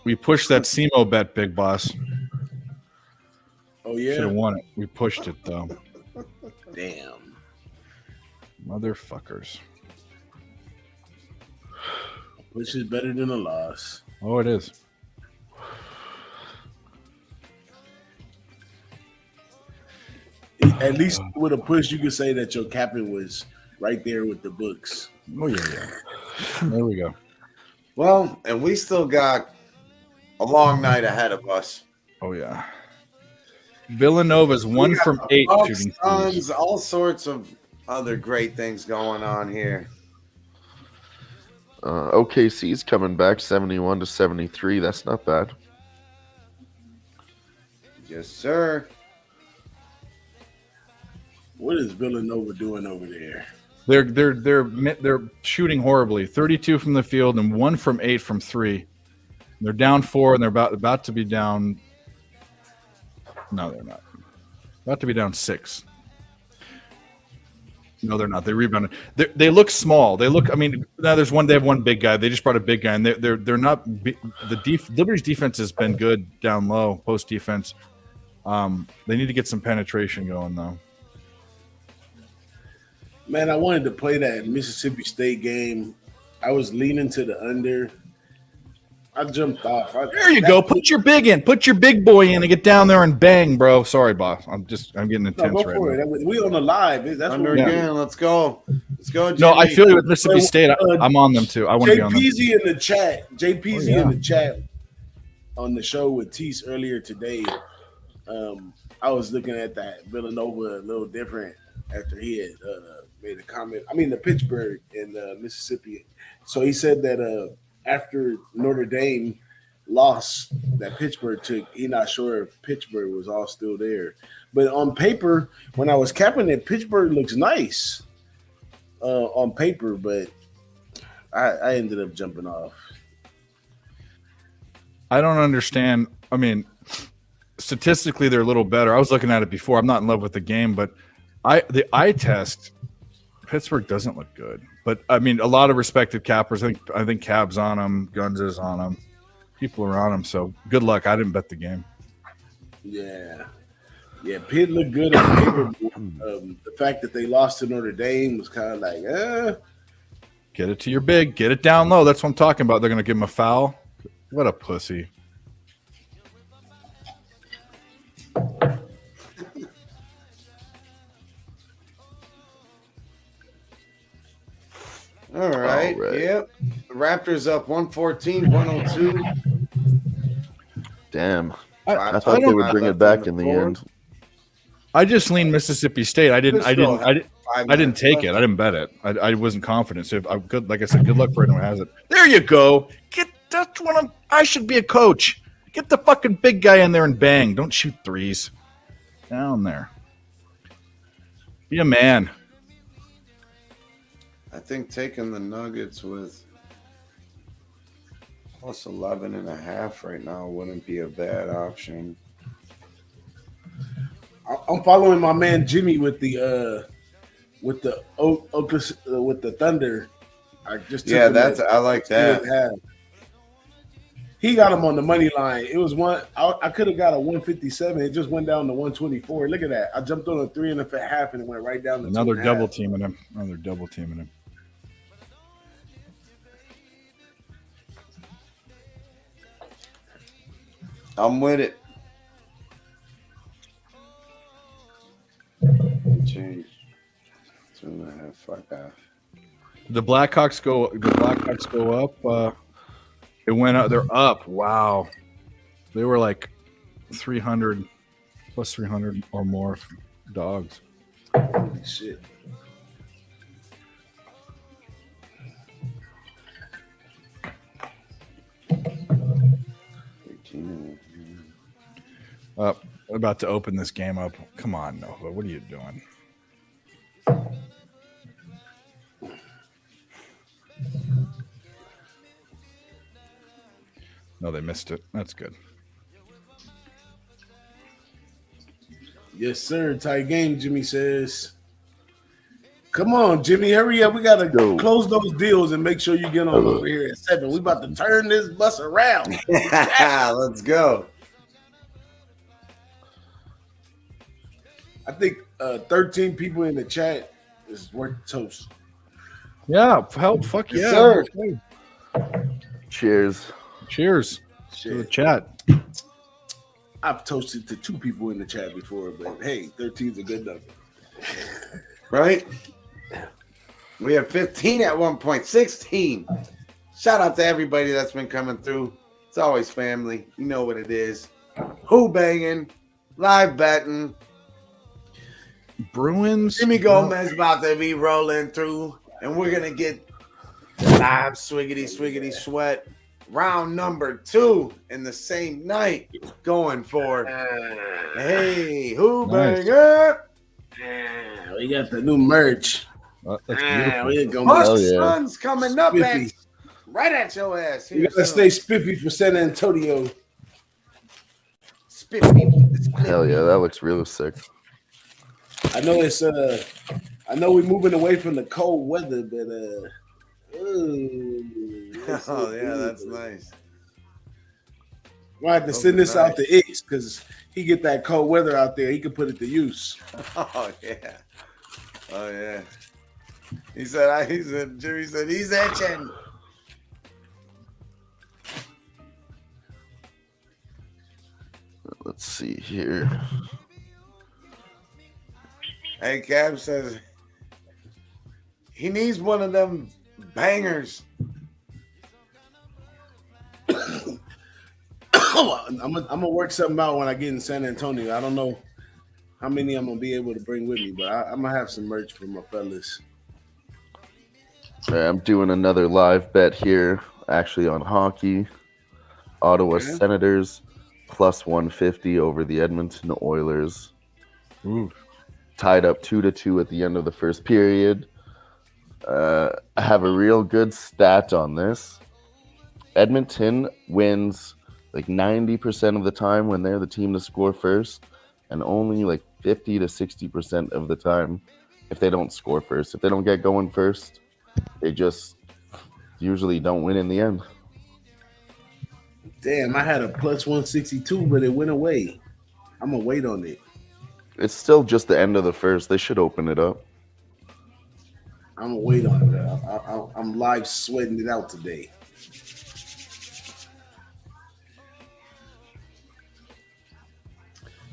[SPEAKER 3] We pushed that SEMO bet, big boss.
[SPEAKER 4] Oh, yeah?
[SPEAKER 3] Should have won it. We pushed it, though.
[SPEAKER 4] Damn.
[SPEAKER 3] Motherfuckers.
[SPEAKER 4] Which is better than a loss.
[SPEAKER 3] Oh, it is.
[SPEAKER 4] At least with a push, you could say that your captain was right there with the books.
[SPEAKER 3] Oh, yeah. There we go.
[SPEAKER 2] Well, and we still got a long night ahead of us.
[SPEAKER 3] Oh, yeah. Villanova's 1 from 8 shooting
[SPEAKER 2] SUNS, all sorts of other great things going on here.
[SPEAKER 5] OKC's coming back 71-73. That's not bad.
[SPEAKER 2] Yes, sir.
[SPEAKER 4] What is Villanova doing over there?
[SPEAKER 3] They're shooting horribly. 32 from the field and 1 from 8 from 3. They're down 4 and they're about to be down. No, they're not. About to be down 6. No, they're not. They rebounded. They look small. They look. I mean, now there's one. They have one big guy. They just brought a big guy, and they're not. Liberty's defense has been good down low, post defense. They need to get some penetration going though.
[SPEAKER 4] Man, I wanted to play that Mississippi State game. I was leaning to the under. I jumped off.
[SPEAKER 3] There you go. Put your big in. Put your big boy in and get down there and bang, bro. Sorry, boss. I'm getting intense
[SPEAKER 4] right now. We on the live. That's
[SPEAKER 2] under again. Let's go. Let's go. Jimmy.
[SPEAKER 3] No, I feel you with Mississippi State. I'm on them too. I want to be on them.
[SPEAKER 4] JPZ in the chat. JPZ in the chat on the show with Tease earlier today. I was looking at that Villanova a little different after he had made a comment. I mean, the Pittsburgh in Mississippi. So he said that after Notre Dame lost that Pittsburgh took, he's not sure if Pittsburgh was all still there. But on paper, when I was capping it, Pittsburgh looks nice on paper, but I ended up jumping off.
[SPEAKER 3] I don't understand. I mean, statistically, they're a little better. I was looking at it before. I'm not in love with the game, but the eye test, Pittsburgh doesn't look good. But I mean, a lot of respected cappers. I think CAVS on them, Guns is on them, people are on them. So good luck. I didn't bet the game.
[SPEAKER 4] Yeah, Pitt looked good on paper. The fact that they lost to Notre Dame was kind of like,
[SPEAKER 3] Get it to your big, get it down low. That's what I'm talking about. They're going to give him a foul. What a pussy.
[SPEAKER 2] All right. Yep. The Raptors up 114-102.
[SPEAKER 5] Damn. I thought they would bring it back in the end.
[SPEAKER 3] I just leaned Mississippi State. I didn't take it. I didn't bet it. I wasn't confident. So I'm good. Like I said, good luck for anyone who has it. There you go. That's what I should be a coach. Get the fucking big guy in there and bang. Don't shoot threes. Down there. Be a man.
[SPEAKER 2] I think taking the Nuggets with plus 11.5 right now wouldn't be a bad option.
[SPEAKER 4] I'm following my man Jimmy with the Thunder. I like that. He got him on the money line. It was one. I could have got a 157. It just went down to 124. Look at that. I jumped on a 3.5 and it went right down to
[SPEAKER 3] another
[SPEAKER 4] 2.5.
[SPEAKER 3] double teaming him. Another double teaming him.
[SPEAKER 2] I'm with it. Change 2.5. Fuck off.
[SPEAKER 3] The Blackhawks go up. It went up. They're up. Wow. They were like 300 plus 300 or more dogs.
[SPEAKER 4] Holy shit.
[SPEAKER 3] Up. About to open this game up. Come on, Nova. What are you doing? No, they missed it. That's good.
[SPEAKER 4] Yes, sir. Tight game, Jimmy says. Come on, Jimmy. Hurry up. We got to close those deals and make sure you get on over here at 7. We about to turn this bus around.
[SPEAKER 2] Let's go.
[SPEAKER 4] I think 13 people in the chat is worth the toast.
[SPEAKER 3] Yeah. Help. Fuck
[SPEAKER 2] Yes,
[SPEAKER 3] yeah.
[SPEAKER 2] sir.
[SPEAKER 5] Cheers.
[SPEAKER 3] Cheers to the chat.
[SPEAKER 4] I've toasted to 2 people in the chat before, but hey, 13 is a good number.
[SPEAKER 2] Right? We have 15 at one point, 16. Shout out to everybody that's been coming through. It's always family. You know what it is. Who-Bangin, live betting.
[SPEAKER 3] Bruins.
[SPEAKER 2] Jimmy Gomez about to be rolling through, and we're going to get live swiggity sweat. Round number 2 in the same night going for hey, Who-Bangin.
[SPEAKER 4] We got the new merch.
[SPEAKER 3] That's beautiful.
[SPEAKER 4] We ain't gonna
[SPEAKER 2] Plus SUNS coming up
[SPEAKER 4] spiffy.
[SPEAKER 2] right at your ass.
[SPEAKER 4] You gotta stay spiffy for San Antonio.
[SPEAKER 2] Spiffy.
[SPEAKER 5] Hell yeah, that looks really sick.
[SPEAKER 4] I know it's I know we're moving away from the cold weather, but
[SPEAKER 2] oh yeah, that's nice.
[SPEAKER 4] We'll have to send this out to Ix because he get that cold weather out there. He can put it to use.
[SPEAKER 2] Oh yeah. Oh yeah. He said Jimmy said he's itching.
[SPEAKER 5] Let's see here.
[SPEAKER 2] Hey, CAVS says he needs one of them bangers.
[SPEAKER 4] I'm gonna work something out when I get in San Antonio. I don't know how many I'm gonna be able to bring with me, but I'm gonna have some merch for my fellas.
[SPEAKER 5] I'm doing another live bet here, actually on hockey. Ottawa Senators plus 150 over the Edmonton Oilers.
[SPEAKER 3] Ooh.
[SPEAKER 5] Tied up 2-2 at the end of the first period. I have a real good stat on this. Edmonton wins like 90% of the time when they're the team to score first, and only like 50 to 60% of the time if they don't score first. If they don't get going first, they just usually don't win in the end.
[SPEAKER 4] Damn, I had a plus 162, but it went away. I'm gonna wait on it.
[SPEAKER 5] It's still just the end of the first. They should open it up.
[SPEAKER 4] I'm gonna wait on it. I'm live sweating it out today.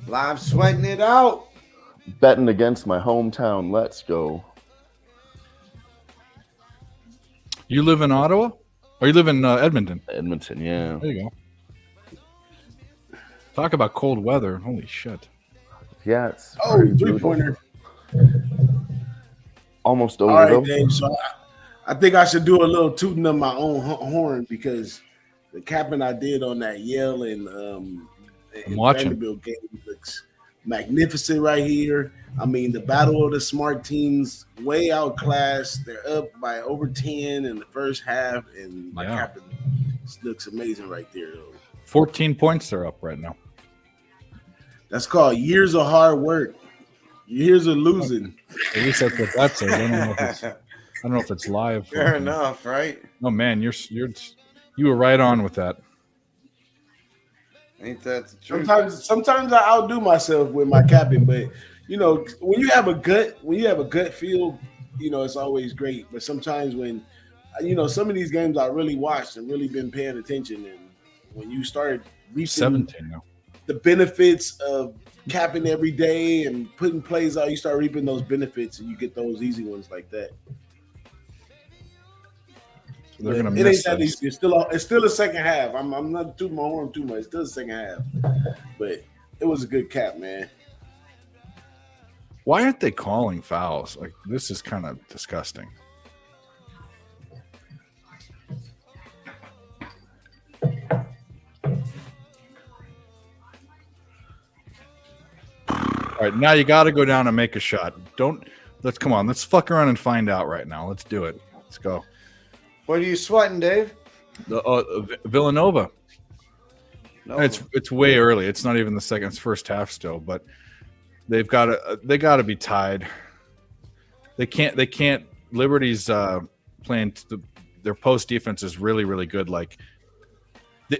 [SPEAKER 2] Live sweating it out.
[SPEAKER 5] Betting against my hometown. Let's go.
[SPEAKER 3] You live in Ottawa? Or you live in Edmonton?
[SPEAKER 5] Edmonton, yeah.
[SPEAKER 3] There you go. Talk about cold weather. Holy shit.
[SPEAKER 5] Yeah, it's
[SPEAKER 4] 3-pointer.
[SPEAKER 5] Almost over.
[SPEAKER 4] All right,
[SPEAKER 5] though.
[SPEAKER 4] Dave. So I think I should do a little tooting of my own horn because the capping I did on that Yale and Vanderbilt game looks magnificent right here. I mean, the battle of the smart teams way outclassed. They're up by over 10 in the first half, and my capping looks amazing right there. Though.
[SPEAKER 3] 14 points they're up right now.
[SPEAKER 4] That's called years of hard work. Years of losing.
[SPEAKER 3] At least that's what that says. I don't know if it's live.
[SPEAKER 2] Fair enough, right?
[SPEAKER 3] Oh man, you were right on with that.
[SPEAKER 2] Ain't that the truth?
[SPEAKER 4] Sometimes I outdo myself with my capping, but you know, when you have a gut feel, you know, it's always great. But sometimes when, you know, some of these games I really watched and really been paying attention, and when you start reaping
[SPEAKER 3] 17 now.
[SPEAKER 4] the benefits of capping every day and putting plays out. You start reaping those benefits, and you get those easy ones like that.
[SPEAKER 3] They're gonna
[SPEAKER 4] It
[SPEAKER 3] miss
[SPEAKER 4] ain't that
[SPEAKER 3] this.
[SPEAKER 4] easy. It's still a second half. I'm not tooting my horn too much. It's still a second half, but it was a good cap, man.
[SPEAKER 3] Why aren't they calling fouls? Like, this is kind of disgusting. All right, now you got to go down and make a shot. Come on. Let's fuck around and find out right now. Let's do it. Let's go.
[SPEAKER 2] What are you sweating, Dave?
[SPEAKER 3] Villanova.
[SPEAKER 2] No.
[SPEAKER 3] It's way early. It's not even the second. It's first half still, but they got to be tied. They can't. Liberty's playing. Their post defense is really, really good. Like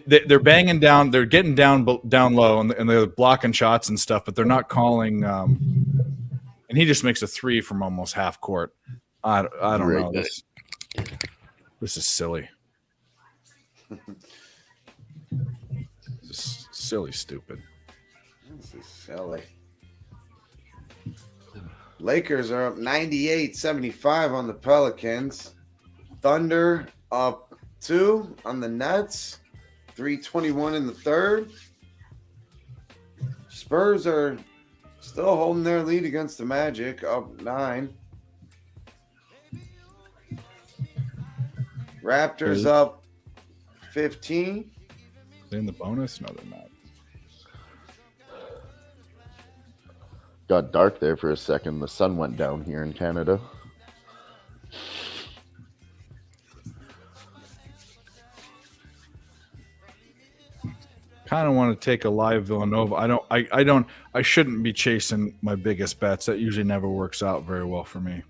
[SPEAKER 3] they're banging down. They're getting down low, and they're blocking shots and stuff. But they're not calling. And he just makes a three from almost half court. I don't know. This is silly. This is silly, stupid.
[SPEAKER 2] This is silly. Lakers are up 98-75 on the Pelicans. Thunder up 2 on the Nets. 3:21 in the third. Spurs are still holding their lead against the Magic, up 9. Raptors up 15.
[SPEAKER 3] They in the bonus? No, they're not.
[SPEAKER 5] Got dark there for a second. The sun went down here in Canada.
[SPEAKER 3] Kind of want to take a live Villanova. I shouldn't be chasing my biggest bets. That usually never works out very well for me.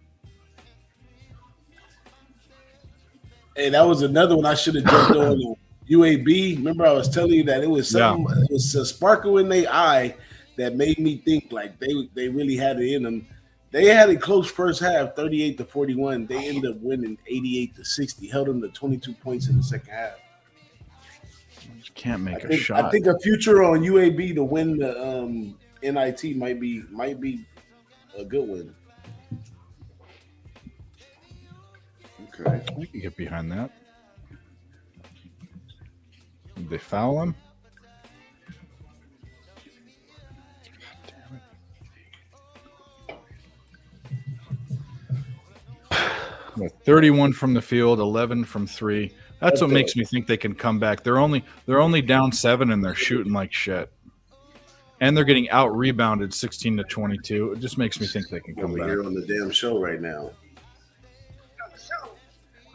[SPEAKER 4] Hey, that was another one I should have jumped on. UAB. Remember, I was telling you that it was something. Yeah. It was a sparkle in their eye that made me think like they really had it in them. They had a close first half, 38-41. They ended up winning 88-60. Held them to 22 points in the second half.
[SPEAKER 3] You can't make a shot.
[SPEAKER 4] I think a future on UAB to win the NIT might be a good one.
[SPEAKER 2] Okay,
[SPEAKER 3] we can get behind that. Did they foul him? Damn it. 31 from the field, 11 from 3. That's what makes me think they can come back. They're only down 7 and they're shooting like shit. And they're getting out rebounded 16-22. It just makes me think they can come back.
[SPEAKER 4] Here on the damn show right now.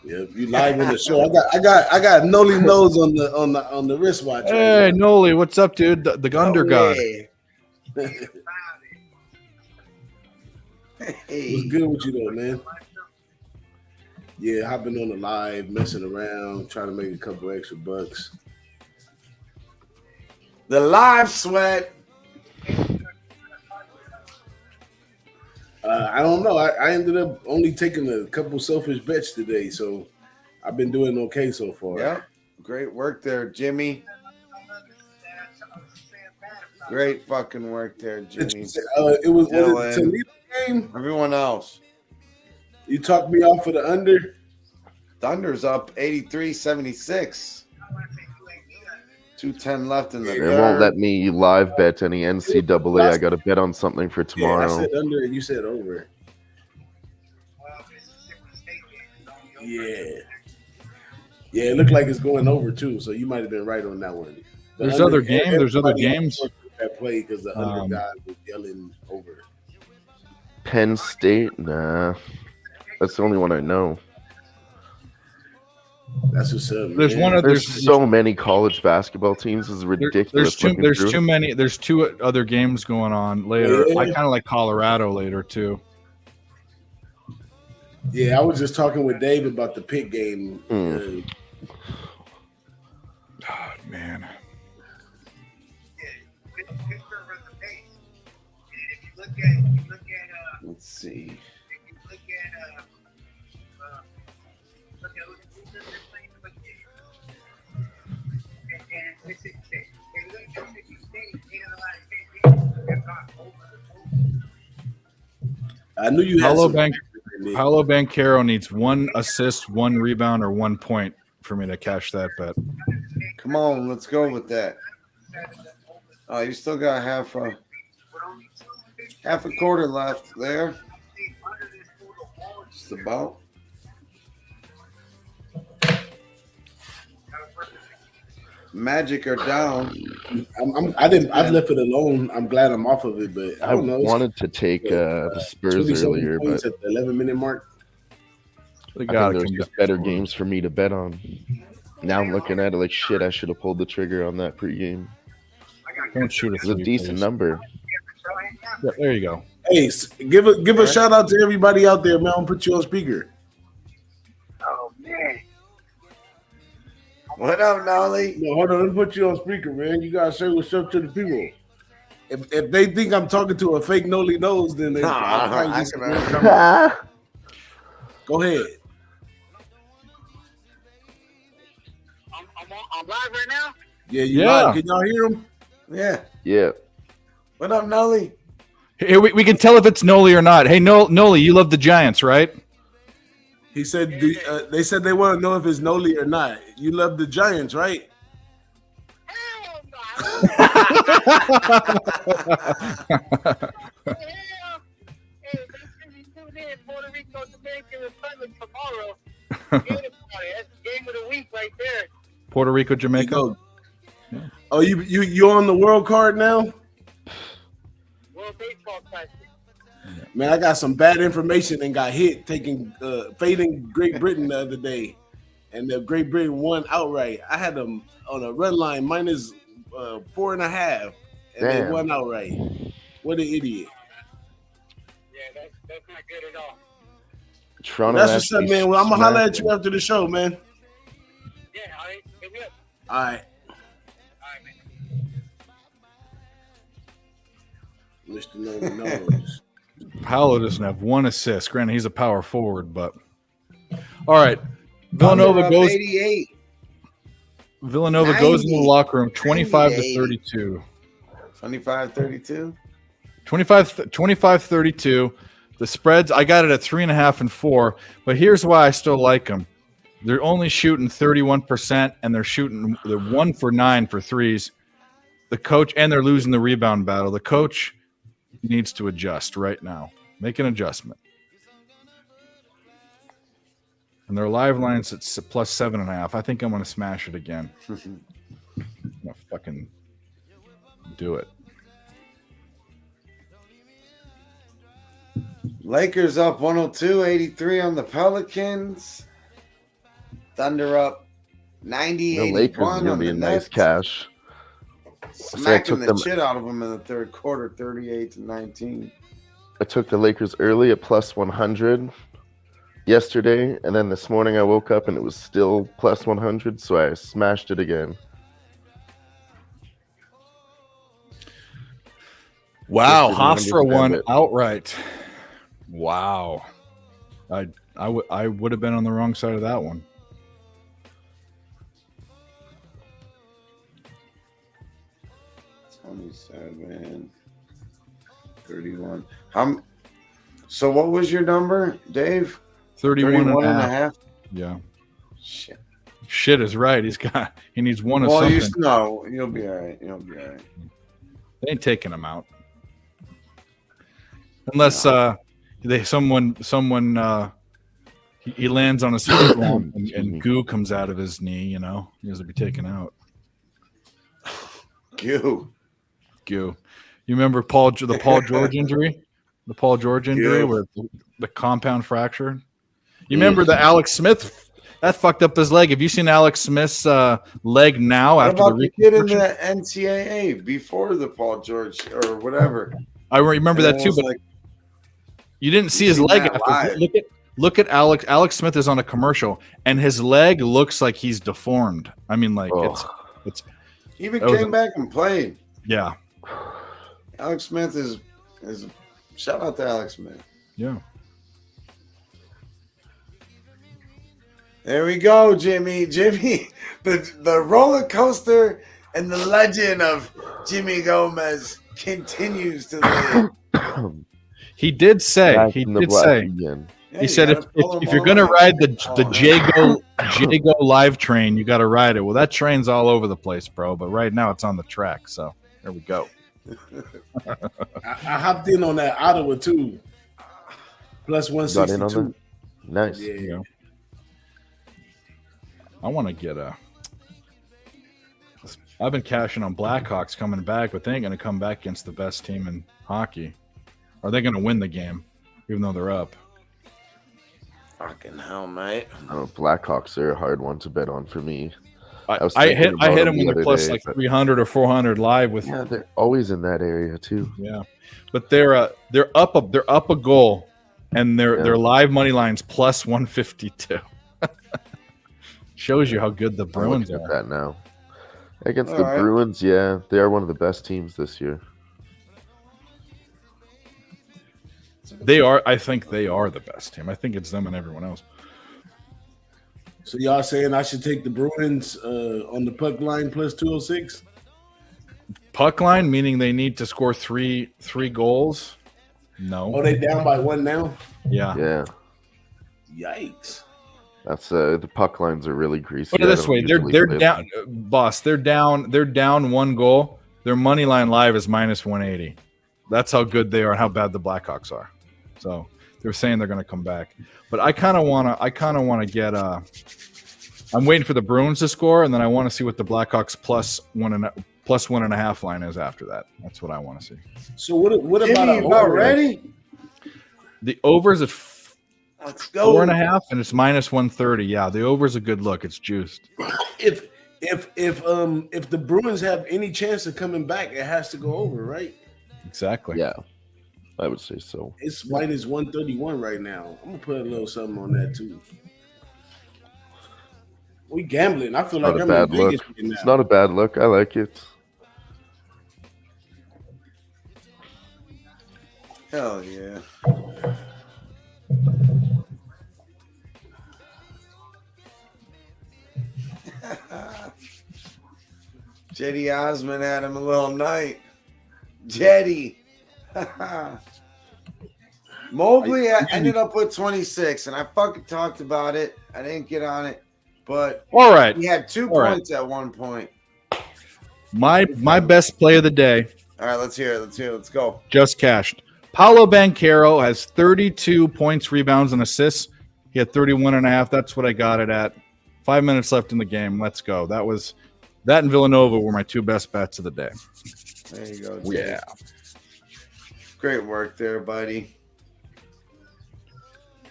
[SPEAKER 4] Yeah, you live in the show. I got Noli nose on the wristwatch.
[SPEAKER 3] Hey, right Noli, what's up, dude? The under guy.
[SPEAKER 4] Hey. What's good with you though, man? Yeah, hopping on the live, messing around, trying to make a couple extra bucks.
[SPEAKER 2] The live sweat.
[SPEAKER 4] I don't know. I ended up only taking a couple selfish bets today, so I've been doing okay so far.
[SPEAKER 2] Yeah, great work there, Jimmy. Great fucking work there, Jimmy.
[SPEAKER 4] Was it Toledo game?
[SPEAKER 2] Everyone else.
[SPEAKER 4] You talked me off of the under.
[SPEAKER 2] Thunder's up 83-76. 2:10 left in the
[SPEAKER 5] They won't let me live bet any NCAA. I got to bet on something for tomorrow.
[SPEAKER 4] Yeah, I said under and you said over. Yeah. Yeah, it looked like it's going over too, so you might have been right on that one.
[SPEAKER 3] There's other games.
[SPEAKER 4] That play because the under guy was yelling over.
[SPEAKER 5] Penn State? Nah. That's the only one I know.
[SPEAKER 4] That's what's up.
[SPEAKER 5] There's so many college basketball teams. It's ridiculous.
[SPEAKER 3] There's 2 other games going on later. Yeah. I kind of like Colorado later too.
[SPEAKER 4] Yeah, I was just talking with Dave about the Pitt game.
[SPEAKER 3] God, man.
[SPEAKER 2] Let's see.
[SPEAKER 4] I knew you had some.
[SPEAKER 3] Paolo Banchero needs 1 assist, 1 rebound, or 1 point for me to cash that bet.
[SPEAKER 2] Come on, let's go with that. Oh, you still got half a quarter left there. Just about. Magic are down.
[SPEAKER 4] I've left it alone. I'm glad I'm off of it, but I don't know.
[SPEAKER 5] Wanted to take the Spurs earlier, but
[SPEAKER 4] at the 11-minute mark.
[SPEAKER 5] I think there's just better games for me to bet on. Now I'm looking at it like shit. I should have pulled the trigger on that pregame.
[SPEAKER 3] Don't shoot
[SPEAKER 5] It's a decent number.
[SPEAKER 3] Yeah, there you go.
[SPEAKER 4] Hey, give a shout out to everybody out there, man. I'll put you on speaker.
[SPEAKER 6] Oh man.
[SPEAKER 2] What up, Nolly?
[SPEAKER 4] No, hold on. Let me put you on speaker, man. You gotta say what's up to the people. If they think I'm talking to a fake Nolly nose, then they
[SPEAKER 2] Go
[SPEAKER 4] ahead.
[SPEAKER 6] I'm live right now.
[SPEAKER 4] Yeah, live. Can y'all hear him?
[SPEAKER 2] Yeah. What up, Nolly?
[SPEAKER 3] Hey, we can tell if it's Noli or not. Hey, Noli, you love the Giants, right?
[SPEAKER 4] He said they said they want to know if it's Noli or not. You love the Giants, right?
[SPEAKER 6] Hell no. Hey, make sure you tune in. Puerto Rico, Jamaica, Republic tomorrow. That's the game of the week right there.
[SPEAKER 3] Puerto Rico, Jamaica.
[SPEAKER 4] Yeah. Oh, you on the world card now?
[SPEAKER 6] World Baseball Classic.
[SPEAKER 4] Man, I got some bad information and got hit fading Great Britain the other day, and the Great Britain won outright. I had them on a run line minus 4.5, and they won outright. What an idiot!
[SPEAKER 6] Yeah, that's not good at all.
[SPEAKER 5] Toronto.
[SPEAKER 4] That's what's up, man. Well, I'm gonna holler at you after the show, man.
[SPEAKER 6] Yeah, all right. Hit me up.
[SPEAKER 4] All right. Mr. No knows.
[SPEAKER 3] Paolo doesn't have 1 assist. Granted, he's a power forward, but all right. Villanova goes
[SPEAKER 2] 88.
[SPEAKER 3] Villanova goes into the locker room 25-32.
[SPEAKER 2] 25-32.
[SPEAKER 3] 25-32. The spreads, I got it at 3.5 and 4, but here's why I still like them. They're only shooting 31%, and they're 1 for 9 for threes. The coach, and they're losing the rebound battle. The coach needs to adjust right now. Make an adjustment. And their live lines at plus 7.5. I think I'm going to smash it again. I'm going to fucking do it.
[SPEAKER 2] Lakers up 102-83 on the Pelicans. Thunder up 90-81.
[SPEAKER 5] The Lakers are going to be a nice cash.
[SPEAKER 2] Smacking the shit out of them in the third quarter, 38-19.
[SPEAKER 5] I took the Lakers early at plus 100 yesterday, and then this morning I woke up and it was still plus 100, so I smashed it again.
[SPEAKER 3] Wow, Hofstra won outright. Wow, I would have been on the wrong side of that one.
[SPEAKER 2] Man, 31. So what was your number, Dave?
[SPEAKER 3] 31 and a
[SPEAKER 2] half.
[SPEAKER 3] half. Yeah.
[SPEAKER 2] Shit
[SPEAKER 3] is right. He needs 1 of
[SPEAKER 2] well,
[SPEAKER 3] something.
[SPEAKER 2] You'll be all right. You'll be all right.
[SPEAKER 3] They ain't taking him out. Unless someone he lands on a speed bump and goo comes out of his knee, he has to be taken out.
[SPEAKER 2] Goo.
[SPEAKER 3] You remember the Paul George injury? The Paul George injury with the compound fracture? You remember the Alex Smith? That fucked up his leg. Have you seen Alex Smith's leg now?
[SPEAKER 2] What
[SPEAKER 3] after
[SPEAKER 2] about
[SPEAKER 3] the
[SPEAKER 2] kid in the NCAA before the Paul George or whatever?
[SPEAKER 3] I remember that too, but you didn't see his leg after. Look at Alex. Alex Smith is on a commercial, and his leg looks like he's deformed. I mean, like it's.
[SPEAKER 2] He even came back and played.
[SPEAKER 3] Yeah.
[SPEAKER 2] Alex Smith is shout out to Alex Smith.
[SPEAKER 3] Yeah.
[SPEAKER 2] There we go, Jimmy. The roller coaster and the legend of Jimmy Gomez continues to live.
[SPEAKER 3] He did say.
[SPEAKER 5] Back
[SPEAKER 3] He
[SPEAKER 5] in the
[SPEAKER 3] did
[SPEAKER 5] black
[SPEAKER 3] say.
[SPEAKER 5] again.
[SPEAKER 3] He said if you're gonna ride the Jago live train, you got to ride it. Well, that train's all over the place, bro. But right now it's on the track, so there we go.
[SPEAKER 4] I hopped in on that Ottawa too. Plus
[SPEAKER 5] Got in on
[SPEAKER 4] 162.
[SPEAKER 5] that. Nice.
[SPEAKER 4] Yeah.
[SPEAKER 3] You know. I want to get a. I've been cashing on Blackhawks coming back, but they ain't gonna come back against the best team in hockey. Are they gonna win the game, even though they're up?
[SPEAKER 2] Fucking hell, mate.
[SPEAKER 5] Oh, Blackhawks are a hard one to bet on for me.
[SPEAKER 3] I hit them when they're plus like 300 or 400 live with.
[SPEAKER 5] Yeah, they're always in that area too.
[SPEAKER 3] Yeah, but they're up a goal, and their live money line's plus 152. Shows you how good the Bruins
[SPEAKER 5] I'm looking
[SPEAKER 3] are.
[SPEAKER 5] at that now. Against the Bruins, yeah, they are one of the best teams this year.
[SPEAKER 3] They are. I think they are the best team. I think it's them and everyone else.
[SPEAKER 4] So y'all saying I should take the Bruins on the puck line plus 206?
[SPEAKER 3] Puck line, meaning they need to score three goals. No.
[SPEAKER 4] Oh, they down by one now?
[SPEAKER 3] Yeah.
[SPEAKER 5] Yeah,
[SPEAKER 4] Yikes.
[SPEAKER 5] that's the puck lines are really greasy.
[SPEAKER 3] Put it
[SPEAKER 5] I
[SPEAKER 3] this
[SPEAKER 5] don't
[SPEAKER 3] way: they're
[SPEAKER 5] usually play
[SPEAKER 3] down, boss. They're down one goal. Their money line live is minus 180. That's how good they are and how bad the Blackhawks are. So they're saying they're going to come back, but I kind of want to get. I'm waiting for the Bruins to score, and then I want to see what the Blackhawks plus 1.5 line is after that. That's what I want to see.
[SPEAKER 4] So what about
[SPEAKER 2] Jimmy,
[SPEAKER 4] an
[SPEAKER 2] about
[SPEAKER 4] over?
[SPEAKER 2] ready?
[SPEAKER 3] The overs at
[SPEAKER 2] Let's go.
[SPEAKER 3] 4.5, and it's minus 130. Yeah, the over's a good look. It's juiced.
[SPEAKER 4] If the Bruins have any chance of coming back, it has to go over, right?
[SPEAKER 3] Exactly.
[SPEAKER 5] Yeah, I would say so.
[SPEAKER 4] It's minus 131 right now. I'm gonna put a little something on that too. We gambling. I feel like
[SPEAKER 5] Not a
[SPEAKER 4] I'm
[SPEAKER 5] bad
[SPEAKER 4] in
[SPEAKER 5] look.
[SPEAKER 4] Vegas right now.
[SPEAKER 5] It's not a bad look. I like it.
[SPEAKER 2] Hell yeah. Jetty Osmond had him a little night. Jetty. Mobley ended up with 26, and I fucking talked about it. I didn't get on it, but
[SPEAKER 3] All right.
[SPEAKER 2] he had 2 points at one point.
[SPEAKER 3] My best play of the day
[SPEAKER 2] All right, let's hear it. Let's go.
[SPEAKER 3] just cashed. Paolo Banchero has 32 points, rebounds, and assists. He had 31.5. That's what I got it at. 5 minutes left in the game. Let's go. That and Villanova were my two best bets of the day.
[SPEAKER 2] There you go. Jetty.
[SPEAKER 3] Yeah.
[SPEAKER 2] Great work there, buddy.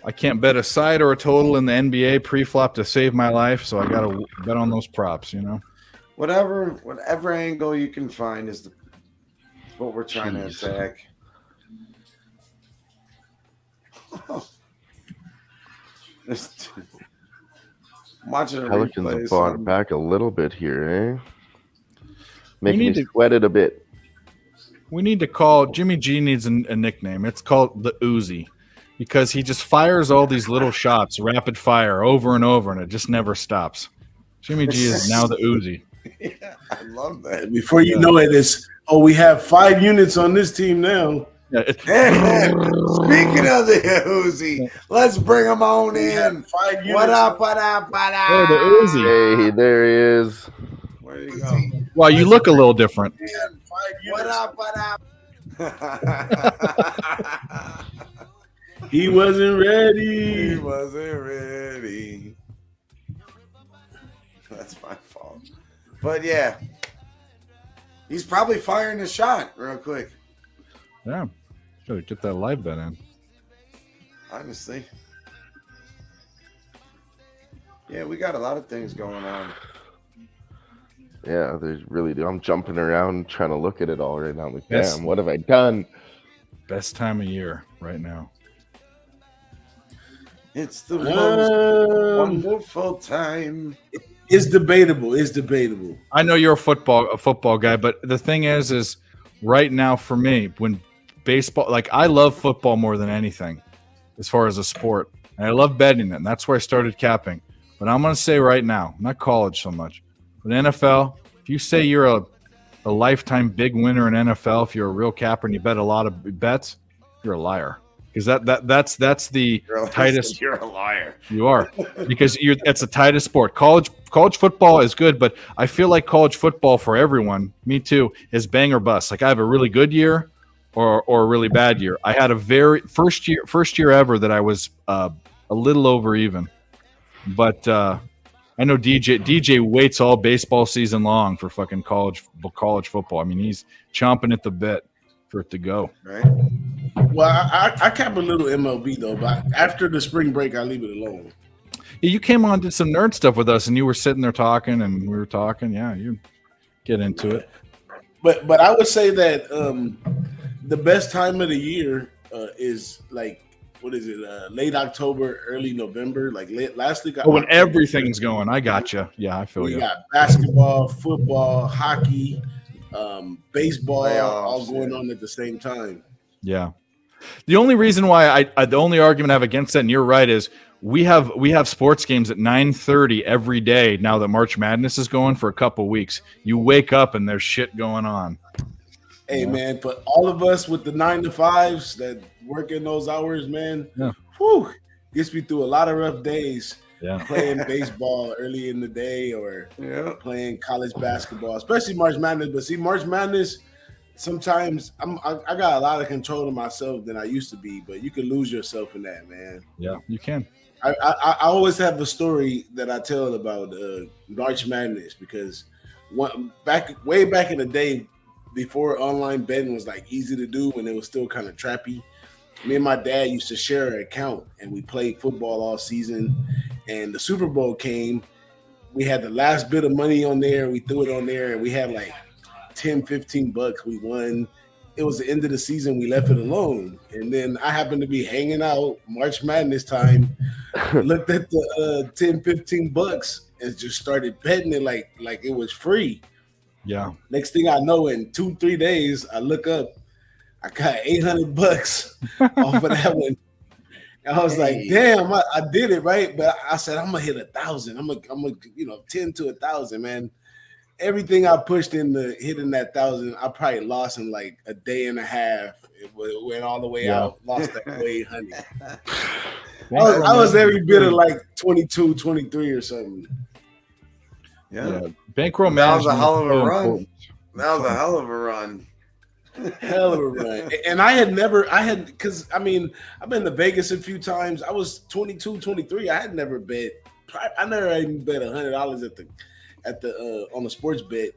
[SPEAKER 3] I can't bet a side or a total in the NBA pre-flop to save my life, so I got to bet on those props, you know?
[SPEAKER 2] Whatever angle you can find is what we're trying to attack. Watching a
[SPEAKER 5] Pelicans
[SPEAKER 2] replay.
[SPEAKER 5] have bought back a little bit here, eh? Making me sweat it a bit.
[SPEAKER 3] We need to call Jimmy G needs a nickname. It's called the Uzi because he just fires all these little shots, rapid fire, over and over, and it just never stops. Jimmy G is now the Uzi.
[SPEAKER 2] Yeah, I love that.
[SPEAKER 4] Before you know it, we have 5 units on this team now.
[SPEAKER 3] Yeah,
[SPEAKER 2] Speaking of the Uzi, let's bring him on in.
[SPEAKER 4] 5 units.
[SPEAKER 2] What up? What up? What up?
[SPEAKER 3] oh, the Uzi.
[SPEAKER 5] Hey, there he is.
[SPEAKER 2] Where you go?
[SPEAKER 3] Well, you look a little different.
[SPEAKER 2] What up? What up?
[SPEAKER 4] He wasn't
[SPEAKER 2] He
[SPEAKER 4] ready.
[SPEAKER 2] wasn't ready. That's my fault. But yeah, he's probably firing a shot real quick.
[SPEAKER 3] Yeah. Gotta get that live bet in.
[SPEAKER 2] Honestly. Yeah, we got a lot of things going on.
[SPEAKER 5] Yeah, they really do. I'm jumping around trying to look at it all right now. I'm like,
[SPEAKER 3] Yes.
[SPEAKER 5] damn, what have I done?
[SPEAKER 3] Best time of year right now.
[SPEAKER 2] It's the most wonderful time.
[SPEAKER 4] It's debatable. It's debatable.
[SPEAKER 3] I know you're a football guy, but the thing is right now for me, when baseball, like I love football more than anything as far as a sport. And I love betting it. And that's where I started capping. But I'm going to say right now, not college so much, but NFL, if you say you're a lifetime big winner in NFL, if you're a real capper and you bet a lot of bets, You're a liar. Because that's the tightest.
[SPEAKER 2] You're a liar.
[SPEAKER 3] You are, because it's the tightest sport. College football is good, but I feel like college football for everyone, me too, is bang or bust. Like I have a really good year or a really bad year. I had a very first year ever that I was a little over even. But I know DJ waits all baseball season long for fucking college football. I mean, he's chomping at the bit for it to go.
[SPEAKER 2] Right.
[SPEAKER 4] Well, I cap a little MLB though, but after the spring break, I leave it alone.
[SPEAKER 3] Yeah, you came on, did some nerd stuff with us, and you were sitting there talking, and we were talking. Yeah, you get into it.
[SPEAKER 4] But I would say that the best time of the year is like, what is it? Late October, early November, like last week.
[SPEAKER 3] When everything's going, I got you. Yeah, I feel you.
[SPEAKER 4] We got basketball, football, hockey, baseball, all going on at the same time.
[SPEAKER 3] Yeah. The only reason why the only argument I have against that, and you're right, is we have sports games at 9:30 every day now that March Madness is going for a couple weeks. You wake up and there's shit going on.
[SPEAKER 4] Hey man, for all of us with the 9 to 5s that work in those hours, man, whew, gets me through a lot of rough days.
[SPEAKER 3] Yeah.
[SPEAKER 4] Playing baseball early in the day or playing college basketball, especially March Madness. But see, March Madness, sometimes I got a lot of control of myself than I used to be, but you can lose yourself in that, man.
[SPEAKER 3] Yeah, you can.
[SPEAKER 4] I always have the story that I tell about March Madness because way back in the day, before online betting was like easy to do when it was still kind of trappy, me and my dad used to share an account and we played football all season. And the Super Bowl came, we had the last bit of money on there, we threw it on there, and we had like $10-15 we won. It was the end of the season, we left it alone. And then I happened to be hanging out March Madness time, looked at the $10-15 and just started betting it like it was free.
[SPEAKER 3] Yeah.
[SPEAKER 4] Next thing I know, in 2-3 days, I look up, I got $800 off of that one. And I was like, damn, I did it, right? But I said, I'm gonna hit 1,000. I'm gonna 10 to 1,000, man. Everything I pushed into hitting that 1,000, I probably lost in like a day and a half. It went all the way out, lost that $800. I was every bit of like 22, 23 or something.
[SPEAKER 2] Yeah.
[SPEAKER 3] Bankroll
[SPEAKER 2] That was
[SPEAKER 3] management.
[SPEAKER 2] a hell of a run.
[SPEAKER 3] Important.
[SPEAKER 2] That was a hell of a run.
[SPEAKER 4] Hell of a run. And because I've been to Vegas a few times. I was 22, 23. I had never bet. I never even bet $100 at the on the sports bet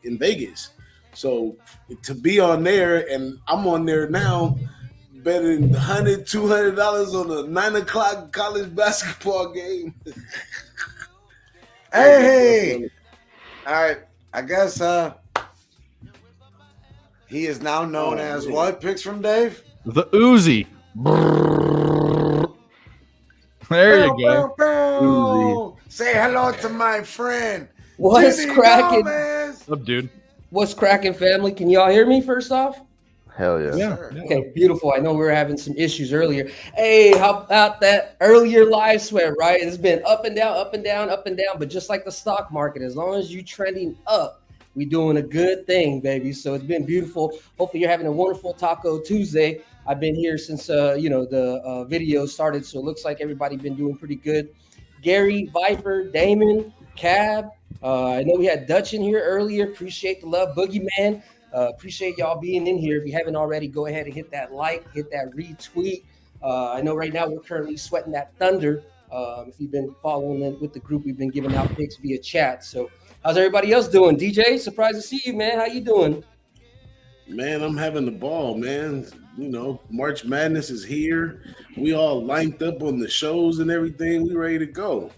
[SPEAKER 4] in Vegas. So to be on there, and I'm on there now betting $100, $200 on a 9:00 college basketball game.
[SPEAKER 2] Hey. All right. I guess he is now known as what? Picks from Dave?
[SPEAKER 3] The Uzi. There you go.
[SPEAKER 2] Uzi. Say hello to my friend.
[SPEAKER 7] What's
[SPEAKER 2] Jimmy
[SPEAKER 7] cracking?
[SPEAKER 2] Gomez.
[SPEAKER 3] What's up, dude?
[SPEAKER 7] What's cracking, family? Can y'all hear me first off?
[SPEAKER 5] Hell yeah.
[SPEAKER 3] Yeah.
[SPEAKER 7] Okay, beautiful. I know we were having some issues earlier. Hey, how about that earlier live sweat, right? It's been up and down, up and down, up and down. But just like the stock market, as long as you're trending up, we doing a good thing, baby. So it's been beautiful. Hopefully you're having a wonderful Taco Tuesday. I've been here since, the video started. So it looks like everybody been doing pretty good. Gary, Viper, Damon, Cab. I know we had Dutch in here earlier. Appreciate the love. Boogeyman. Appreciate y'all being in here. If you haven't already, go ahead and hit that like, hit that retweet. I know right now we're currently sweating that thunder. If you've been following it with the group, we've been giving out picks via chat. So how's everybody else doing? DJ, surprised to see you, man. How you doing?
[SPEAKER 4] Man, I'm having the ball, man. March Madness is here. We all lined up on the shows and everything. We ready to go.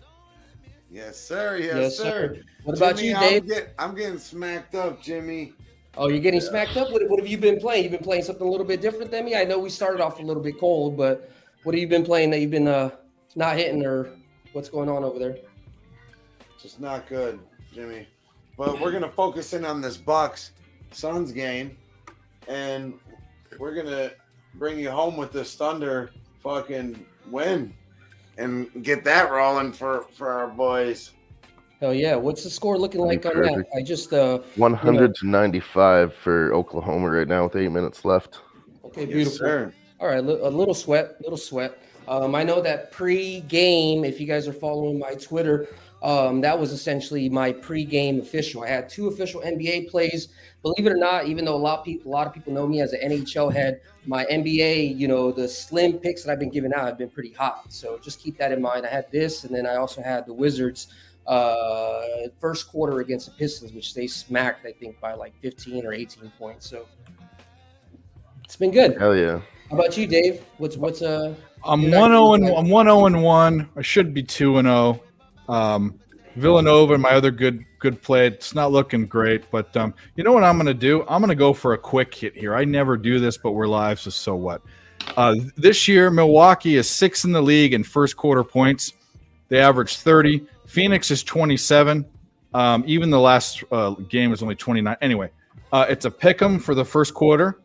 [SPEAKER 2] Yes, sir. Yes, sir.
[SPEAKER 7] What about
[SPEAKER 2] Jimmy,
[SPEAKER 7] you, Dave?
[SPEAKER 2] I'm getting smacked up, Jimmy.
[SPEAKER 7] Oh, you're getting smacked up? What have you been playing? You've been playing something a little bit different than me? I know we started off a little bit cold, but what have you been playing that you've been not hitting, or what's going on over there?
[SPEAKER 2] Just not good, Jimmy. But we're going to focus in on this Bucks Suns game, and we're going to bring you home with this Thunder fucking win and get that rolling for our boys.
[SPEAKER 7] Hell yeah. What's the score looking like on that? I just
[SPEAKER 5] 100 to 95 for Oklahoma right now with 8 minutes left.
[SPEAKER 7] Okay,
[SPEAKER 2] Yes,
[SPEAKER 7] beautiful.
[SPEAKER 2] sir.
[SPEAKER 7] All right, a little sweat. I know that pre-game, if you guys are following my Twitter, that was essentially my pre-game official. I had 2 official NBA plays. Believe it or not, even though a lot of people know me as an NHL head, my NBA, the slim picks that I've been giving out have been pretty hot. So just keep that in mind. I had this, and then I also had the Wizards first quarter against the Pistons, which they smacked, I think, by like 15 or 18 points. So it's been good.
[SPEAKER 5] Hell yeah.
[SPEAKER 7] How about you, Dave? What's
[SPEAKER 3] I'm 1-0-1. I should be 2-0. Villanova, my other good play. It's not looking great, but you know what I'm going to do? I'm going to go for a quick hit here. I never do this, but we're live, so what? This year, Milwaukee is 6th in the league in first quarter points. They average 30. Phoenix is 27. Even the last game was only 29. Anyway, it's a pick 'em for the first quarter.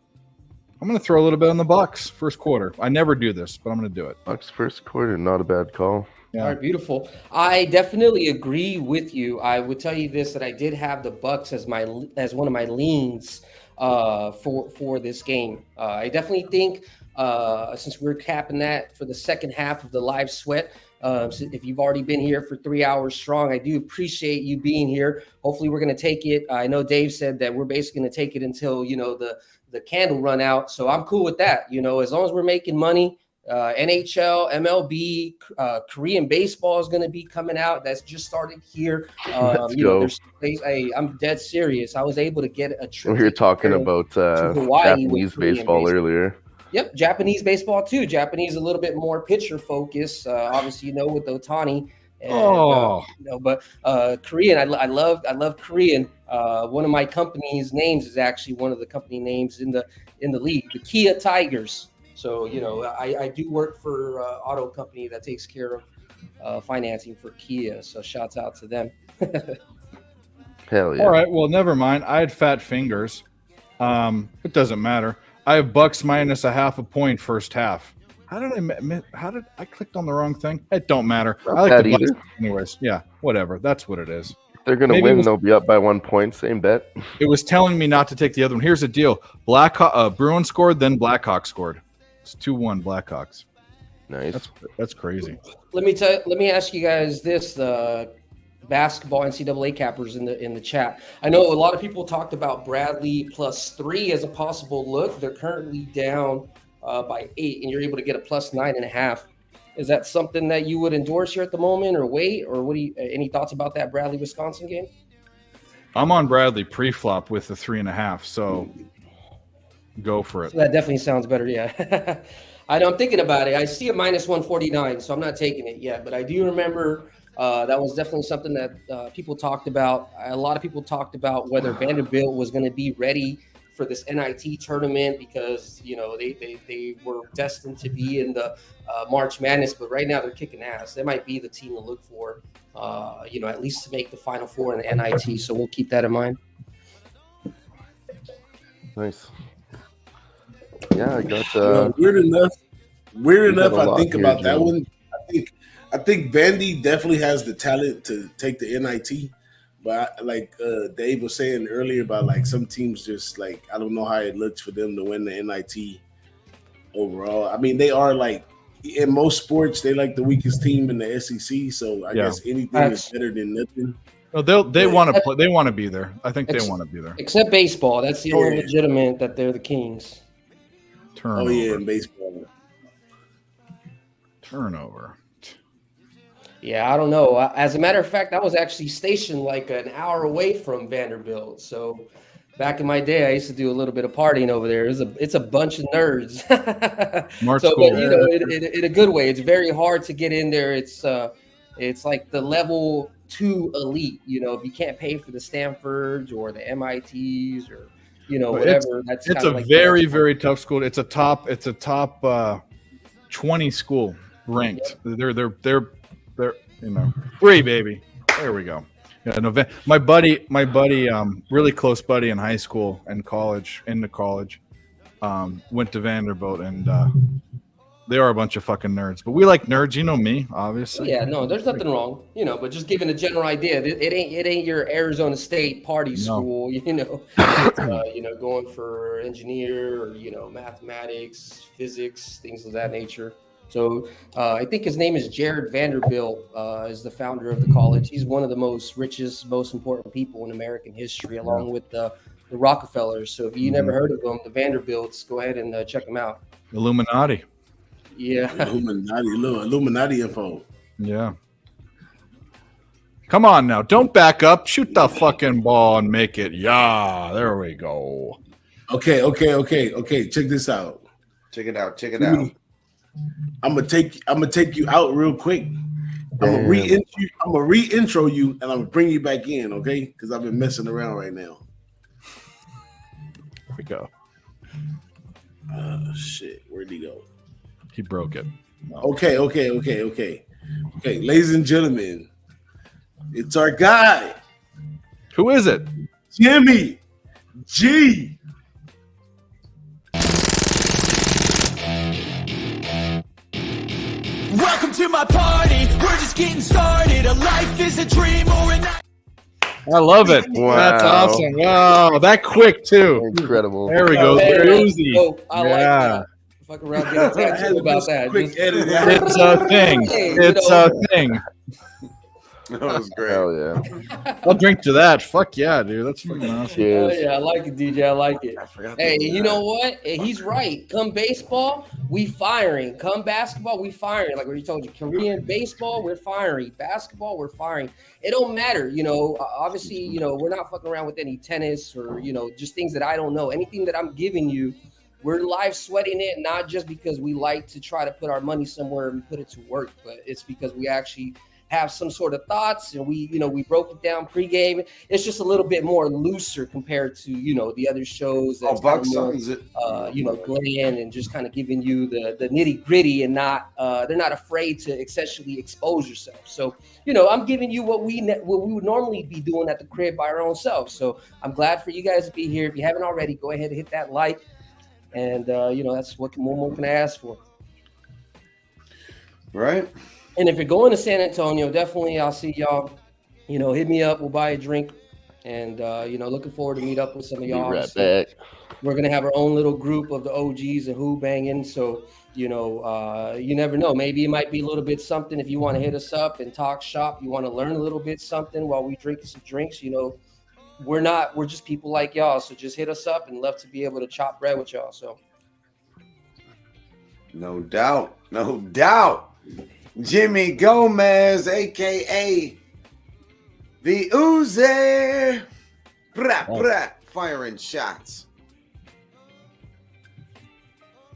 [SPEAKER 3] I'm going to throw a little bit on the Bucks first quarter. I never do this, but I'm going to do it.
[SPEAKER 5] Bucks first quarter, not a bad call.
[SPEAKER 3] Yeah.
[SPEAKER 7] All right, beautiful. I definitely agree with you. I would tell you this, that I did have the Bucks as one of my leans for this game. I definitely think since we're capping that for the second half of the live sweat, so if you've already been here for 3 hours strong, I do appreciate you being here. Hopefully we're going to take it. I know Dave said that we're basically going to take it until, the candle run out. So I'm cool with that. As long as we're making money, NHL, MLB, Korean baseball is going to be coming out. That's just started here.
[SPEAKER 5] Let's go.
[SPEAKER 7] I'm dead serious. I was able to get a trip.
[SPEAKER 5] We were talking about Japanese baseball earlier.
[SPEAKER 7] Yep, Japanese baseball too. Japanese a little bit more pitcher focused. Obviously, with Otani. And, but Korean, I love Korean. One of my company's names is actually one of the company names in the league, the Kia Tigers. So I do work for an auto company that takes care of financing for Kia. So shouts out to them.
[SPEAKER 5] Hell yeah!
[SPEAKER 3] All right, well, never mind. I had fat fingers. It doesn't matter. I have Bucks minus a half a point first half. How did I clicked on the wrong thing? It don't matter.
[SPEAKER 5] Not
[SPEAKER 3] I like
[SPEAKER 5] bad
[SPEAKER 3] the Bucks
[SPEAKER 5] either.
[SPEAKER 3] anyways. Yeah, whatever. That's what it is.
[SPEAKER 5] If they're gonna win, they'll be up by 1 point. Same bet.
[SPEAKER 3] It was telling me not to take the other one. Here's the deal: Bruins scored, then Blackhawks scored. It's 2-1 Blackhawks.
[SPEAKER 5] Nice.
[SPEAKER 3] That's crazy.
[SPEAKER 7] Let me ask you guys this: the basketball NCAA cappers in the chat. I know a lot of people talked about Bradley +3 as a possible look. They're currently down by 8, and you're able to get a +9.5. Is that something that you would endorse here at the moment, or wait, or what do you? Any thoughts about that Bradley Wisconsin game?
[SPEAKER 3] I'm on Bradley pre-flop with the 3.5, so go for it.
[SPEAKER 7] So that definitely sounds better. Yeah, I know. I'm thinking about it. I see a -149, so I'm not taking it yet. But I do remember that was definitely something that people talked about. A lot of people talked about whether Vanderbilt was going to be ready for this NIT tournament because they were destined to be in the March Madness, but right now they're kicking ass. They might be the team to look for, at least to make the Final Four in the NIT. So we'll keep that in mind.
[SPEAKER 5] Nice. Yeah, I got
[SPEAKER 4] weird enough. I think
[SPEAKER 5] here,
[SPEAKER 4] about that
[SPEAKER 5] Joe.
[SPEAKER 4] one. I think Vandy definitely has the talent to take the NIT. But like Dave was saying earlier about like some teams just like I don't know how it looks for them to win the NIT overall. I mean, they are like in most sports they like the weakest team in the SEC. So I guess anything is better than nothing.
[SPEAKER 3] No, they want to play. They want to be there. I think they want to be there.
[SPEAKER 7] Except baseball, that's the only legitimate that they're the Kings.
[SPEAKER 3] Turnover.
[SPEAKER 4] Oh yeah, in baseball.
[SPEAKER 3] Turnover.
[SPEAKER 7] Yeah, I don't know. As a matter of fact, I was actually stationed like an hour away from Vanderbilt. So back in my day, I used to do a little bit of partying over there. It's a bunch of nerds.
[SPEAKER 3] Smart
[SPEAKER 7] so,
[SPEAKER 3] school.
[SPEAKER 7] but in a good way. It's very hard to get in there. It's like the level 2 elite. If you can't pay for the Stanfords or the MITs or whatever.
[SPEAKER 3] It's a very very tough school. It's a top 20 school ranked. Yep. They're free, baby. There we go. Yeah, no, my buddy, really close buddy in high school and college, went to Vanderbilt, and They are a bunch of fucking nerds, but we like nerds. You know me, obviously.
[SPEAKER 7] Yeah, no, there's nothing wrong, but just giving a general idea. It ain't your Arizona State party school, It's, going for engineer or mathematics, physics, things of that nature. So I think his name is Jared Vanderbilt, is the founder of the college. He's one of the richest, most important people in American history, along with the Rockefellers. So if you never heard of them, the Vanderbilts, go ahead and check them out.
[SPEAKER 3] Illuminati.
[SPEAKER 7] Yeah.
[SPEAKER 4] Illuminati info.
[SPEAKER 3] Yeah. Come on now. Don't back up. Shoot the fucking ball and make it. Yeah. There we go.
[SPEAKER 4] Okay. Check this out.
[SPEAKER 2] Check it out.
[SPEAKER 4] I'm gonna take you out real quick. I'm gonna re-intro you and I'm gonna bring you back in, okay? Because I've been messing around right now.
[SPEAKER 3] Here we go.
[SPEAKER 4] Shit. Where'd he go?
[SPEAKER 3] He broke it. No.
[SPEAKER 4] Okay. Ladies and gentlemen, it's our guy.
[SPEAKER 3] Who is it?
[SPEAKER 4] Jimmy G.
[SPEAKER 1] Welcome to my party. We're just getting started. A life is a dream or a night.
[SPEAKER 3] I love it.
[SPEAKER 5] Wow.
[SPEAKER 3] That's awesome. Wow, that quick too.
[SPEAKER 5] Incredible.
[SPEAKER 3] There we go.
[SPEAKER 7] Hey,
[SPEAKER 3] Easy.
[SPEAKER 7] I like that. Fuck around, get a tattoo about that.
[SPEAKER 4] Quick edit.
[SPEAKER 3] It's a thing. It's a thing.
[SPEAKER 2] That was great.
[SPEAKER 5] Hell yeah.
[SPEAKER 3] I'll drink to that. Fuck yeah, dude. That's fucking awesome.
[SPEAKER 5] Cheers.
[SPEAKER 7] Yeah, I like it, DJ. I like it.
[SPEAKER 2] I forgot.
[SPEAKER 7] Hey, you know what? He's right. Come baseball, we firing. Come basketball, we firing. Like what you told you, Korean baseball, we're firing. Basketball, we're firing. It don't matter, obviously, we're not fucking around with any tennis or, just things that I don't know. Anything that I'm giving you, we're live sweating it, not just because we like to try to put our money somewhere and put it to work, but it's because we actually have some sort of thoughts, and we broke it down pregame. It's just a little bit more looser compared to the other shows. That's Glenn and just kind of giving you the nitty gritty, and not they're not afraid to essentially expose yourself. So I'm giving you what we would normally be doing at the crib by our own selves. So I'm glad for you guys to be here. If you haven't already, go ahead and hit that like, and that's what more can I ask for.
[SPEAKER 2] Right.
[SPEAKER 7] And if you're going to San Antonio, definitely I'll see y'all. Hit me up. We'll buy a drink. And, looking forward to meet up with some of y'all.
[SPEAKER 5] Be right back.
[SPEAKER 7] We're going to have our own little group of the OGs and Who-Bangin. So, you never know. Maybe it might be a little bit something if you want to hit us up and talk shop. You want to learn a little bit something while we drink some drinks. We're just people like y'all. So just hit us up and love to be able to chop bread with y'all. So.
[SPEAKER 2] No doubt. Jimmy Gomez, a.k.a. the Uzi. Firing shots.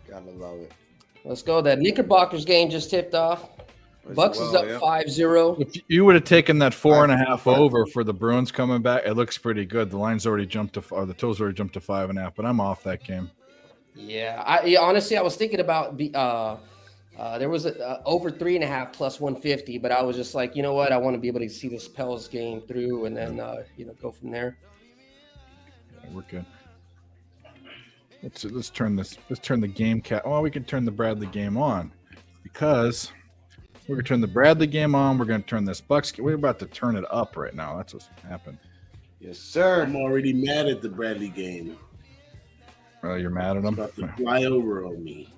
[SPEAKER 2] Gotta love it.
[SPEAKER 7] Let's go. That Knickerbockers game just tipped off. Bucks is up 5-0.
[SPEAKER 3] If you would have taken that 4.5 over for the Bruins coming back, it looks pretty good. The line's already jumped to, or the totals already jumped to 5.5, but I'm off that game.
[SPEAKER 7] Yeah, honestly, I was thinking about there was over 3.5 plus 150, but I was just like, you know what? I want to be able to see this Pels game through, and then go from there.
[SPEAKER 3] Yeah, we're good. Let's turn the game cap. Oh, we can turn the Bradley game on, because we're gonna turn the Bradley game on. We're gonna turn this Bucks. We're about to turn it up right now. That's what's happened.
[SPEAKER 2] Yes, sir.
[SPEAKER 4] I'm already mad at the Bradley game.
[SPEAKER 3] Oh, you're mad at them?
[SPEAKER 4] About to fly over on me.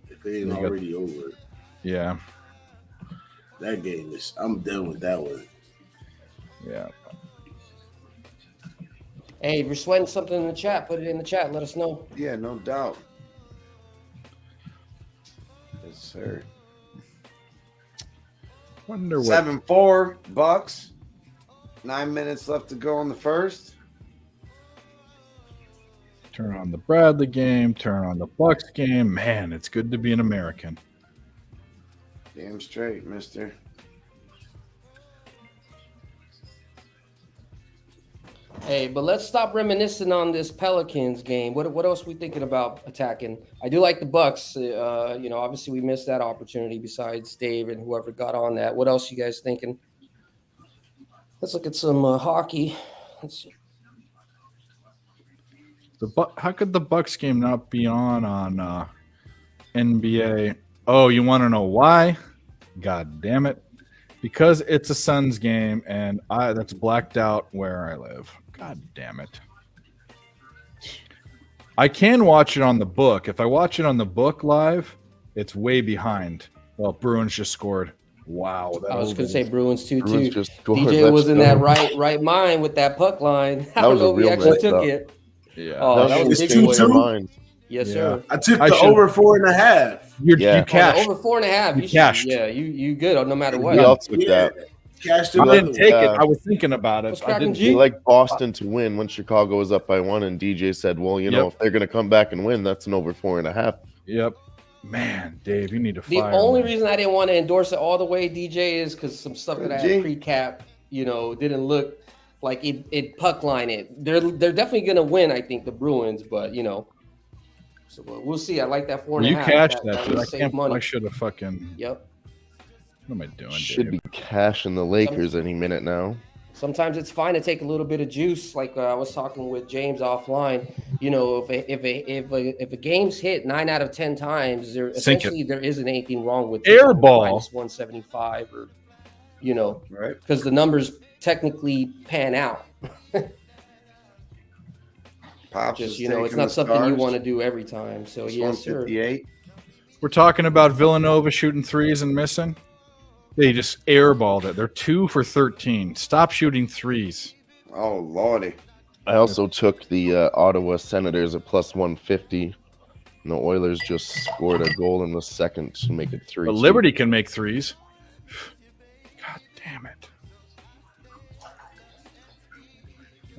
[SPEAKER 4] If it ain't already over.
[SPEAKER 3] Yeah.
[SPEAKER 4] That game is. I'm done with that one.
[SPEAKER 3] Yeah.
[SPEAKER 7] Hey, if you're sweating something in the chat, put it in the chat. Let us know.
[SPEAKER 2] Yeah, no doubt. Yes, sir.
[SPEAKER 3] Wonder what
[SPEAKER 2] 7-4 Bucks. 9 minutes left to go in the first.
[SPEAKER 3] Turn on the Bradley game, turn on the Bucks game. Man, it's good to be an American.
[SPEAKER 2] Damn straight, mister.
[SPEAKER 7] Hey, but let's stop reminiscing on this Pelicans game. What else we thinking about attacking? I do like the Bucks. Obviously we missed that opportunity besides Dave and whoever got on that. What else you guys thinking? Let's look at some hockey. Let's see.
[SPEAKER 3] How could the Bucks game not be on NBA? Oh, you want to know why? God damn it! Because it's a Suns game, and that's blacked out where I live. God damn it! I can watch it on the book. If I watch it on the book live, it's way behind. Well, Bruins just scored. Wow.
[SPEAKER 7] I was going to say Bruins 2-2.
[SPEAKER 5] Bruins just scored.
[SPEAKER 7] DJ was in that right mind with that puck line. I don't know if he actually took it.
[SPEAKER 3] Yeah.
[SPEAKER 7] Oh, that was
[SPEAKER 4] It's
[SPEAKER 7] a big
[SPEAKER 4] 2-2?
[SPEAKER 7] Yes, sir.
[SPEAKER 4] I took the over 4.5.
[SPEAKER 3] You
[SPEAKER 7] Oh,
[SPEAKER 3] cashed.
[SPEAKER 7] over 4.5.
[SPEAKER 3] You cashed.
[SPEAKER 7] Yeah, you good no matter what.
[SPEAKER 5] We all took that.
[SPEAKER 4] Cashed it
[SPEAKER 3] I
[SPEAKER 4] up.
[SPEAKER 3] didn't take it. I was thinking about it.
[SPEAKER 7] What's
[SPEAKER 3] I
[SPEAKER 7] cracking,
[SPEAKER 3] didn't.
[SPEAKER 7] G?
[SPEAKER 5] We like Boston to win when Chicago was up by 1, and DJ said, "Well, you know, if they're going to come back and win, that's an over 4.5."
[SPEAKER 3] Yep. Man, Dave, you need to
[SPEAKER 7] The
[SPEAKER 3] fire.
[SPEAKER 7] only
[SPEAKER 3] me.
[SPEAKER 7] reason I didn't want to endorse it all the way, DJ, is because some stuff that I had pre-cap, didn't look like it puck line it. They're definitely gonna win, I think, the Bruins, but so we'll see. I like that 4.5.
[SPEAKER 3] You cashed that shit.
[SPEAKER 7] was
[SPEAKER 3] I
[SPEAKER 7] safe
[SPEAKER 3] can't.
[SPEAKER 7] money.
[SPEAKER 3] I should have fucking.
[SPEAKER 7] Yep.
[SPEAKER 3] What am I doing?
[SPEAKER 5] Should
[SPEAKER 3] Dave?
[SPEAKER 5] be cashing the Lakers any minute now.
[SPEAKER 7] Sometimes it's fine to take a little bit of juice. Like I was talking with James offline. If a game's hit 9 out of 10 times, essentially there isn't anything wrong with
[SPEAKER 3] Airball
[SPEAKER 7] minus 175 or
[SPEAKER 2] Right.
[SPEAKER 7] because the numbers technically pan out.
[SPEAKER 2] Pops
[SPEAKER 7] Just
[SPEAKER 2] is
[SPEAKER 7] it's
[SPEAKER 2] taking
[SPEAKER 7] not
[SPEAKER 2] the
[SPEAKER 7] something you
[SPEAKER 2] Stars.
[SPEAKER 7] want to do every time. So
[SPEAKER 2] It's
[SPEAKER 7] yes, sir.
[SPEAKER 2] 158.
[SPEAKER 3] We're talking about Villanova shooting threes and missing. They just airballed it. They're 2 for 13. Stop shooting threes.
[SPEAKER 2] Oh lordy.
[SPEAKER 5] I also took the Ottawa Senators at plus 150, and the Oilers just scored a goal in the second to make it 3.
[SPEAKER 3] But Liberty can make threes. God damn it.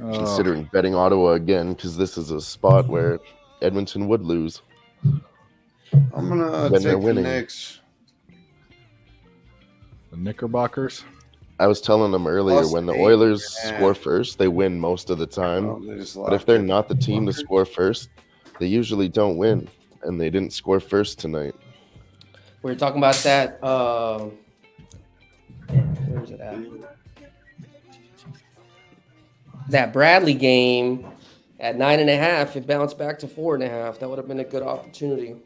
[SPEAKER 3] Oh,
[SPEAKER 5] Considering betting Ottawa again, because this is a spot where Edmonton would lose.
[SPEAKER 2] I'm gonna
[SPEAKER 5] When
[SPEAKER 2] take
[SPEAKER 5] they're
[SPEAKER 2] the
[SPEAKER 5] winning.
[SPEAKER 2] Knicks.
[SPEAKER 3] the Knickerbockers.
[SPEAKER 5] I was telling them earlier,
[SPEAKER 2] Plus
[SPEAKER 5] when the
[SPEAKER 2] 8,
[SPEAKER 5] Oilers
[SPEAKER 2] yeah.
[SPEAKER 5] score first, they win most of the time.
[SPEAKER 2] Oh, they just
[SPEAKER 5] But if
[SPEAKER 2] locked
[SPEAKER 5] they're
[SPEAKER 2] it.
[SPEAKER 5] not the team to score first, they usually don't win. And they didn't score first tonight.
[SPEAKER 7] We were talking about that. Where's it at? That Bradley game at 9.5. It bounced back to 4.5. That would have been a good opportunity.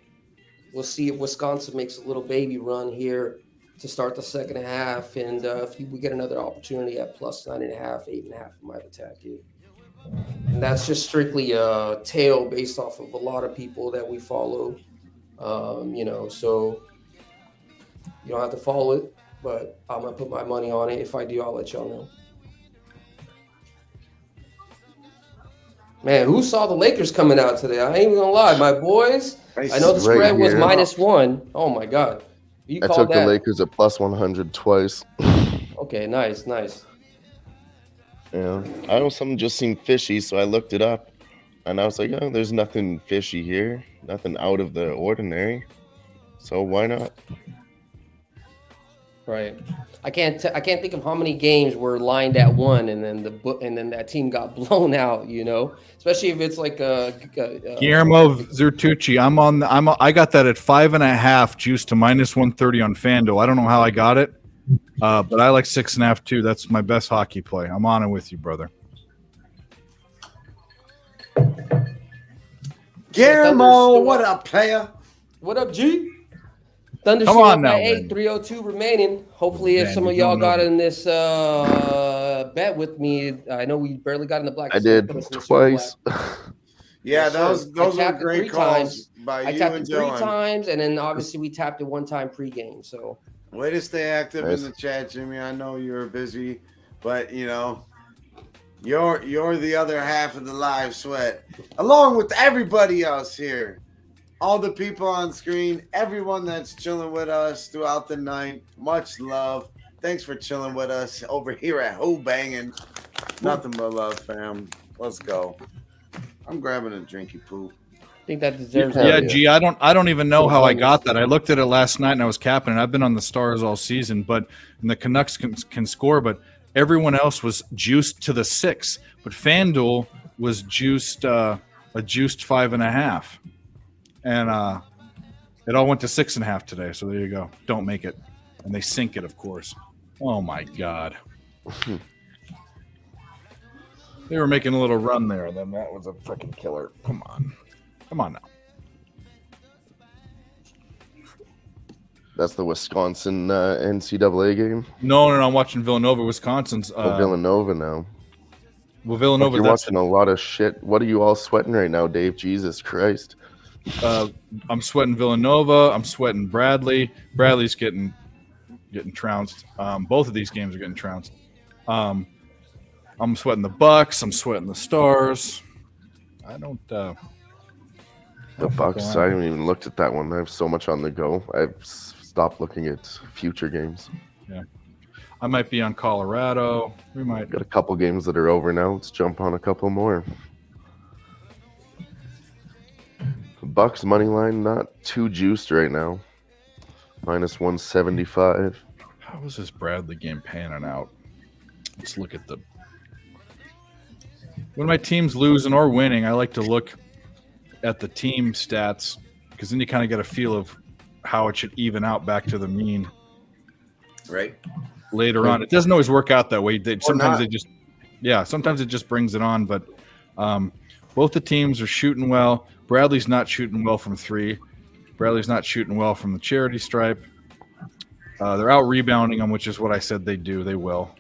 [SPEAKER 7] We'll see if Wisconsin makes a little baby run here to start the second half, and if we get another opportunity at plus 9.5, 8.5, we might attack it. And that's just strictly a tail based off of a lot of people that we follow. So you don't have to follow it, but I'm gonna put my money on it. If I do, I'll let y'all know. Man, who saw the Lakers coming out today? I ain't even gonna lie, my boys. I know the
[SPEAKER 5] Right
[SPEAKER 7] spread was
[SPEAKER 5] here.
[SPEAKER 7] -1. Oh my god, you
[SPEAKER 5] I
[SPEAKER 7] called
[SPEAKER 5] took
[SPEAKER 7] that?
[SPEAKER 5] the Lakers at plus 100 twice.
[SPEAKER 7] Okay, nice.
[SPEAKER 5] Yeah, I know something just seemed fishy, so I looked it up, and I was like, "Oh, there's nothing fishy here, nothing out of the ordinary, so why not?"
[SPEAKER 7] Right. I can't think of how many games were lined at 1 and then that team got blown out. Especially if it's like a
[SPEAKER 3] Guillermo Zertucci. I got that at 5.5 juice to minus 130 on FanDuel. I don't know how I got it, but I like 6.5 too. That's my best hockey play. I'm on it with you, brother.
[SPEAKER 2] Guillermo, what up, player?
[SPEAKER 7] What up, G? Thunder
[SPEAKER 3] Come
[SPEAKER 7] still
[SPEAKER 3] on
[SPEAKER 7] up
[SPEAKER 3] now,
[SPEAKER 7] at 8,
[SPEAKER 3] man.
[SPEAKER 7] 302 remaining. Hopefully, if
[SPEAKER 3] Man,
[SPEAKER 7] some of
[SPEAKER 3] you're
[SPEAKER 7] y'all
[SPEAKER 3] going
[SPEAKER 7] got
[SPEAKER 3] over.
[SPEAKER 7] in this bet with me, I know we barely got in the black.
[SPEAKER 5] I did
[SPEAKER 7] Put us in the
[SPEAKER 5] twice.
[SPEAKER 7] black.
[SPEAKER 2] Yeah,
[SPEAKER 7] Yes, sir.
[SPEAKER 2] those
[SPEAKER 7] I
[SPEAKER 2] are
[SPEAKER 7] tapped it
[SPEAKER 2] great
[SPEAKER 7] 3
[SPEAKER 2] calls
[SPEAKER 7] times.
[SPEAKER 2] by
[SPEAKER 7] I
[SPEAKER 2] you
[SPEAKER 7] tapped
[SPEAKER 2] and
[SPEAKER 7] it 3
[SPEAKER 2] Dylan.
[SPEAKER 7] times, and then obviously we tapped it 1 time pregame. So
[SPEAKER 2] Way to stay active
[SPEAKER 5] Nice.
[SPEAKER 2] in the chat, Jimmy. I know you're busy, but you're the other half of the live sweat, along with everybody else here. All the people on screen, everyone that's chilling with us throughout the night. Much love. Thanks for chilling with us over here at Who-Bangin. Nothing but love, fam. Let's go. I'm grabbing a drinky poop.
[SPEAKER 7] I think that deserves.
[SPEAKER 5] Hell
[SPEAKER 3] Yeah,
[SPEAKER 5] yeah.
[SPEAKER 3] G, I don't even know how I got that. I looked at it last night and I was capping it. I've been on the Stars all season, and the Canucks can score, but everyone else was juiced to the 6. But FanDuel was juiced a juiced 5.5, and it all went to 6.5 today. So there you go. Don't make it, and they sink it, of course. Oh my god. They were making a little run there, and then that was a freaking killer. Come on now.
[SPEAKER 5] That's the Wisconsin NCAA game.
[SPEAKER 3] No, I'm watching Villanova, Wisconsin's.
[SPEAKER 5] Villanova now.
[SPEAKER 3] Well, Villanova.
[SPEAKER 5] You're watching a lot of shit. What are you all sweating right now, Dave? Jesus Christ.
[SPEAKER 3] I'm sweating Villanova. I'm sweating Bradley. Bradley's getting trounced. Both of these games are getting trounced. I'm sweating the Bucks. I'm sweating the Stars. I don't.
[SPEAKER 5] The Bucks. I haven't even looked at that one. I have so much on the go. I've stopped looking at future games.
[SPEAKER 3] Yeah, I might be on Colorado. We might
[SPEAKER 5] got a couple games that are over now. Let's jump on a couple more. Bucks money line not too juiced right now. -175.
[SPEAKER 3] How is this Bradley game panning out? Let's look at the. When my team's losing or winning, I like to look at the team stats because then you kind of get a feel of how it should even out back to the mean.
[SPEAKER 2] Right.
[SPEAKER 3] Later on, it doesn't always work out that way. Sometimes it just brings it on. But both the teams are shooting well. Bradley's not shooting well from three. Bradley's not shooting well from the charity stripe. They're out rebounding them, which is what I said they do. They will.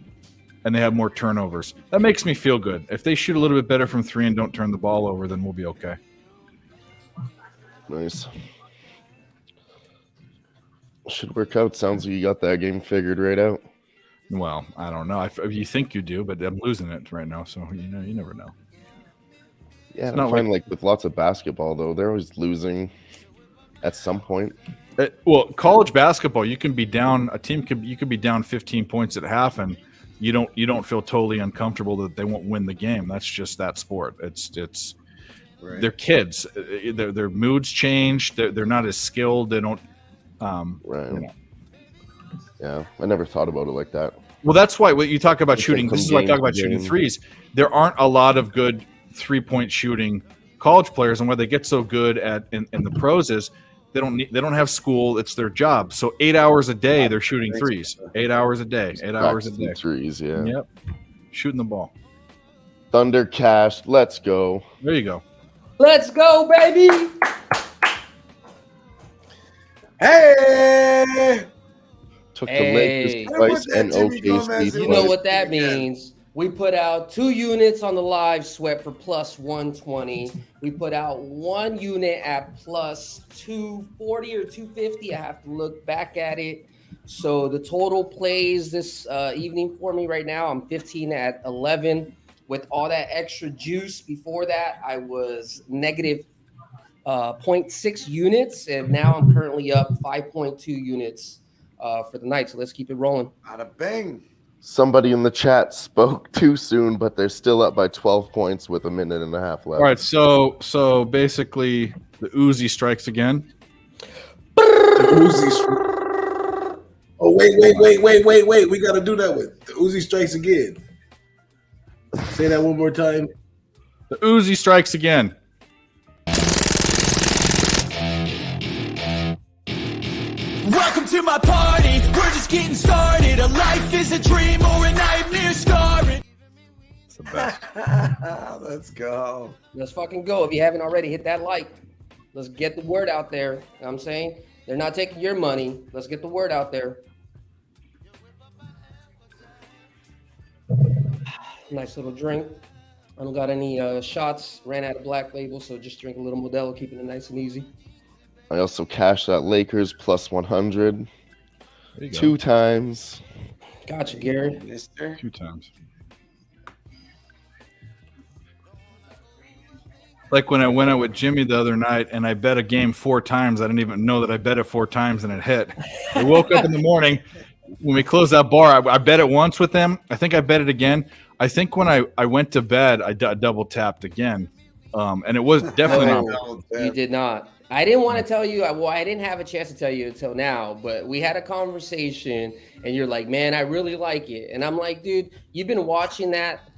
[SPEAKER 3] And they have more turnovers. That makes me feel good. If they shoot a little bit better from three and don't turn the ball over, then we'll be okay.
[SPEAKER 5] Nice. Should work out. Sounds like you got that game figured right out.
[SPEAKER 3] Well, I don't know. You think you do, but I'm losing it right now, so you never know.
[SPEAKER 5] Yeah, I find like with lots of basketball though, they're always losing at some point.
[SPEAKER 3] Well, college basketball, you can be down. You could be down 15 points at half, and you don't feel totally uncomfortable that they won't win the game. That's just that sport. It's right. They're kids. Their moods change. They're not as skilled. They don't.
[SPEAKER 5] Right. You know. Yeah, I never thought about it like that.
[SPEAKER 3] Well, that's why when you talk about shooting. This is why I talk about shooting threes. There aren't a lot of good 3-point shooting college players, and why they get so good in the pros is they don't have school. It's their job. So 8 hours a day they're shooting threes. 8 hours a day. 8 hours a day.
[SPEAKER 5] Threes, yeah.
[SPEAKER 3] Yep. Shooting the ball.
[SPEAKER 5] Thunder Cash, let's go.
[SPEAKER 3] There you go.
[SPEAKER 7] Let's go, baby.
[SPEAKER 2] Hey.
[SPEAKER 5] Took the Lakers twice and OKC.
[SPEAKER 7] You know what that means. We put out 2 units on the live sweat for +120. We put out 1 unit at +240 or 250. I have to look back at it. So the total plays this evening for me right now, I'm 15 at 11. With all that extra juice before that, I was negative 0.6 units, and now I'm currently up 5.2 units for the night. So let's keep it rolling.
[SPEAKER 2] Bada bang.
[SPEAKER 5] Somebody in the chat spoke too soon, but they're still up by 12 points with a minute and a half left.
[SPEAKER 3] All right, so basically the Uzi strikes again.
[SPEAKER 4] Oh, wait. We got to do that with the Uzi strikes again. Say that one more time.
[SPEAKER 3] The Uzi strikes again.
[SPEAKER 1] Welcome to my party, we're just getting started. A life is a dream or a nightmare scarring.
[SPEAKER 3] It's the best.
[SPEAKER 2] Let's go.
[SPEAKER 7] Let's fucking go. If you haven't already, hit that like. Let's get the word out there. You know what I'm saying? They're not taking your money. Let's get the word out there. Nice little drink. I don't got any shots. Ran out of Black Label, so just drink a little Modelo, keeping it nice and easy.
[SPEAKER 5] I also cashed that Lakers +100 2 times.
[SPEAKER 7] Gotcha, Gary.
[SPEAKER 2] Mister.
[SPEAKER 3] 2 times. Like when I went out with Jimmy the other night and I bet a game 4 times. I didn't even know that I bet it 4 times and it hit. I woke up in the morning when we closed that bar. I bet it once with him. I think I bet it again. I think when I went to bed, I double tapped again. And it was definitely not.
[SPEAKER 7] You did not. I didn't want to tell you. Well, I didn't have a chance to tell you until now, but we had a conversation and you're like, man, I really like it. And I'm like, dude, you've been watching that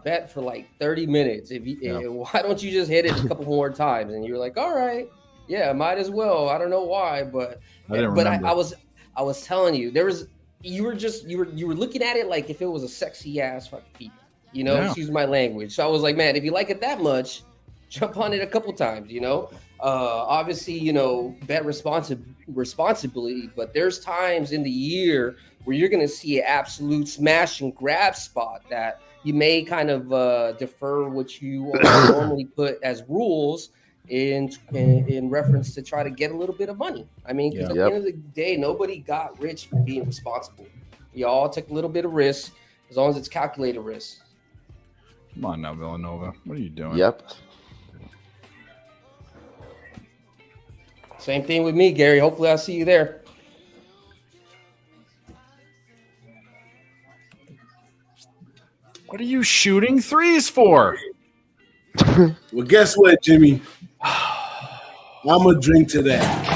[SPEAKER 7] bet for like 30 minutes. Why don't you just hit it a couple more times? And you're like, all right, yeah, might as well. I don't know why, but I was telling you, you were looking at it like if it was a sexy ass fucking feat. You know,
[SPEAKER 3] Yeah.
[SPEAKER 7] excuse my language. So I was like, man, if you like it that much, jump on it a couple times, you know. Obviously, you know, bet responsibly, but there's times in the year where you're going to see an absolute smash and grab spot that you may kind of defer what you normally put as rules in reference to try to get a little bit of money. I mean, because at the end of the day, nobody got rich from being responsible. You all took a little bit of risk, as long as it's calculated risk.
[SPEAKER 3] Come on now, Villanova. What are you doing?
[SPEAKER 5] Yep.
[SPEAKER 7] Same thing with me, Gary. Hopefully I'll see you there.
[SPEAKER 3] What are you shooting threes for?
[SPEAKER 4] Well, guess what, Jimmy? I'm going to drink to that.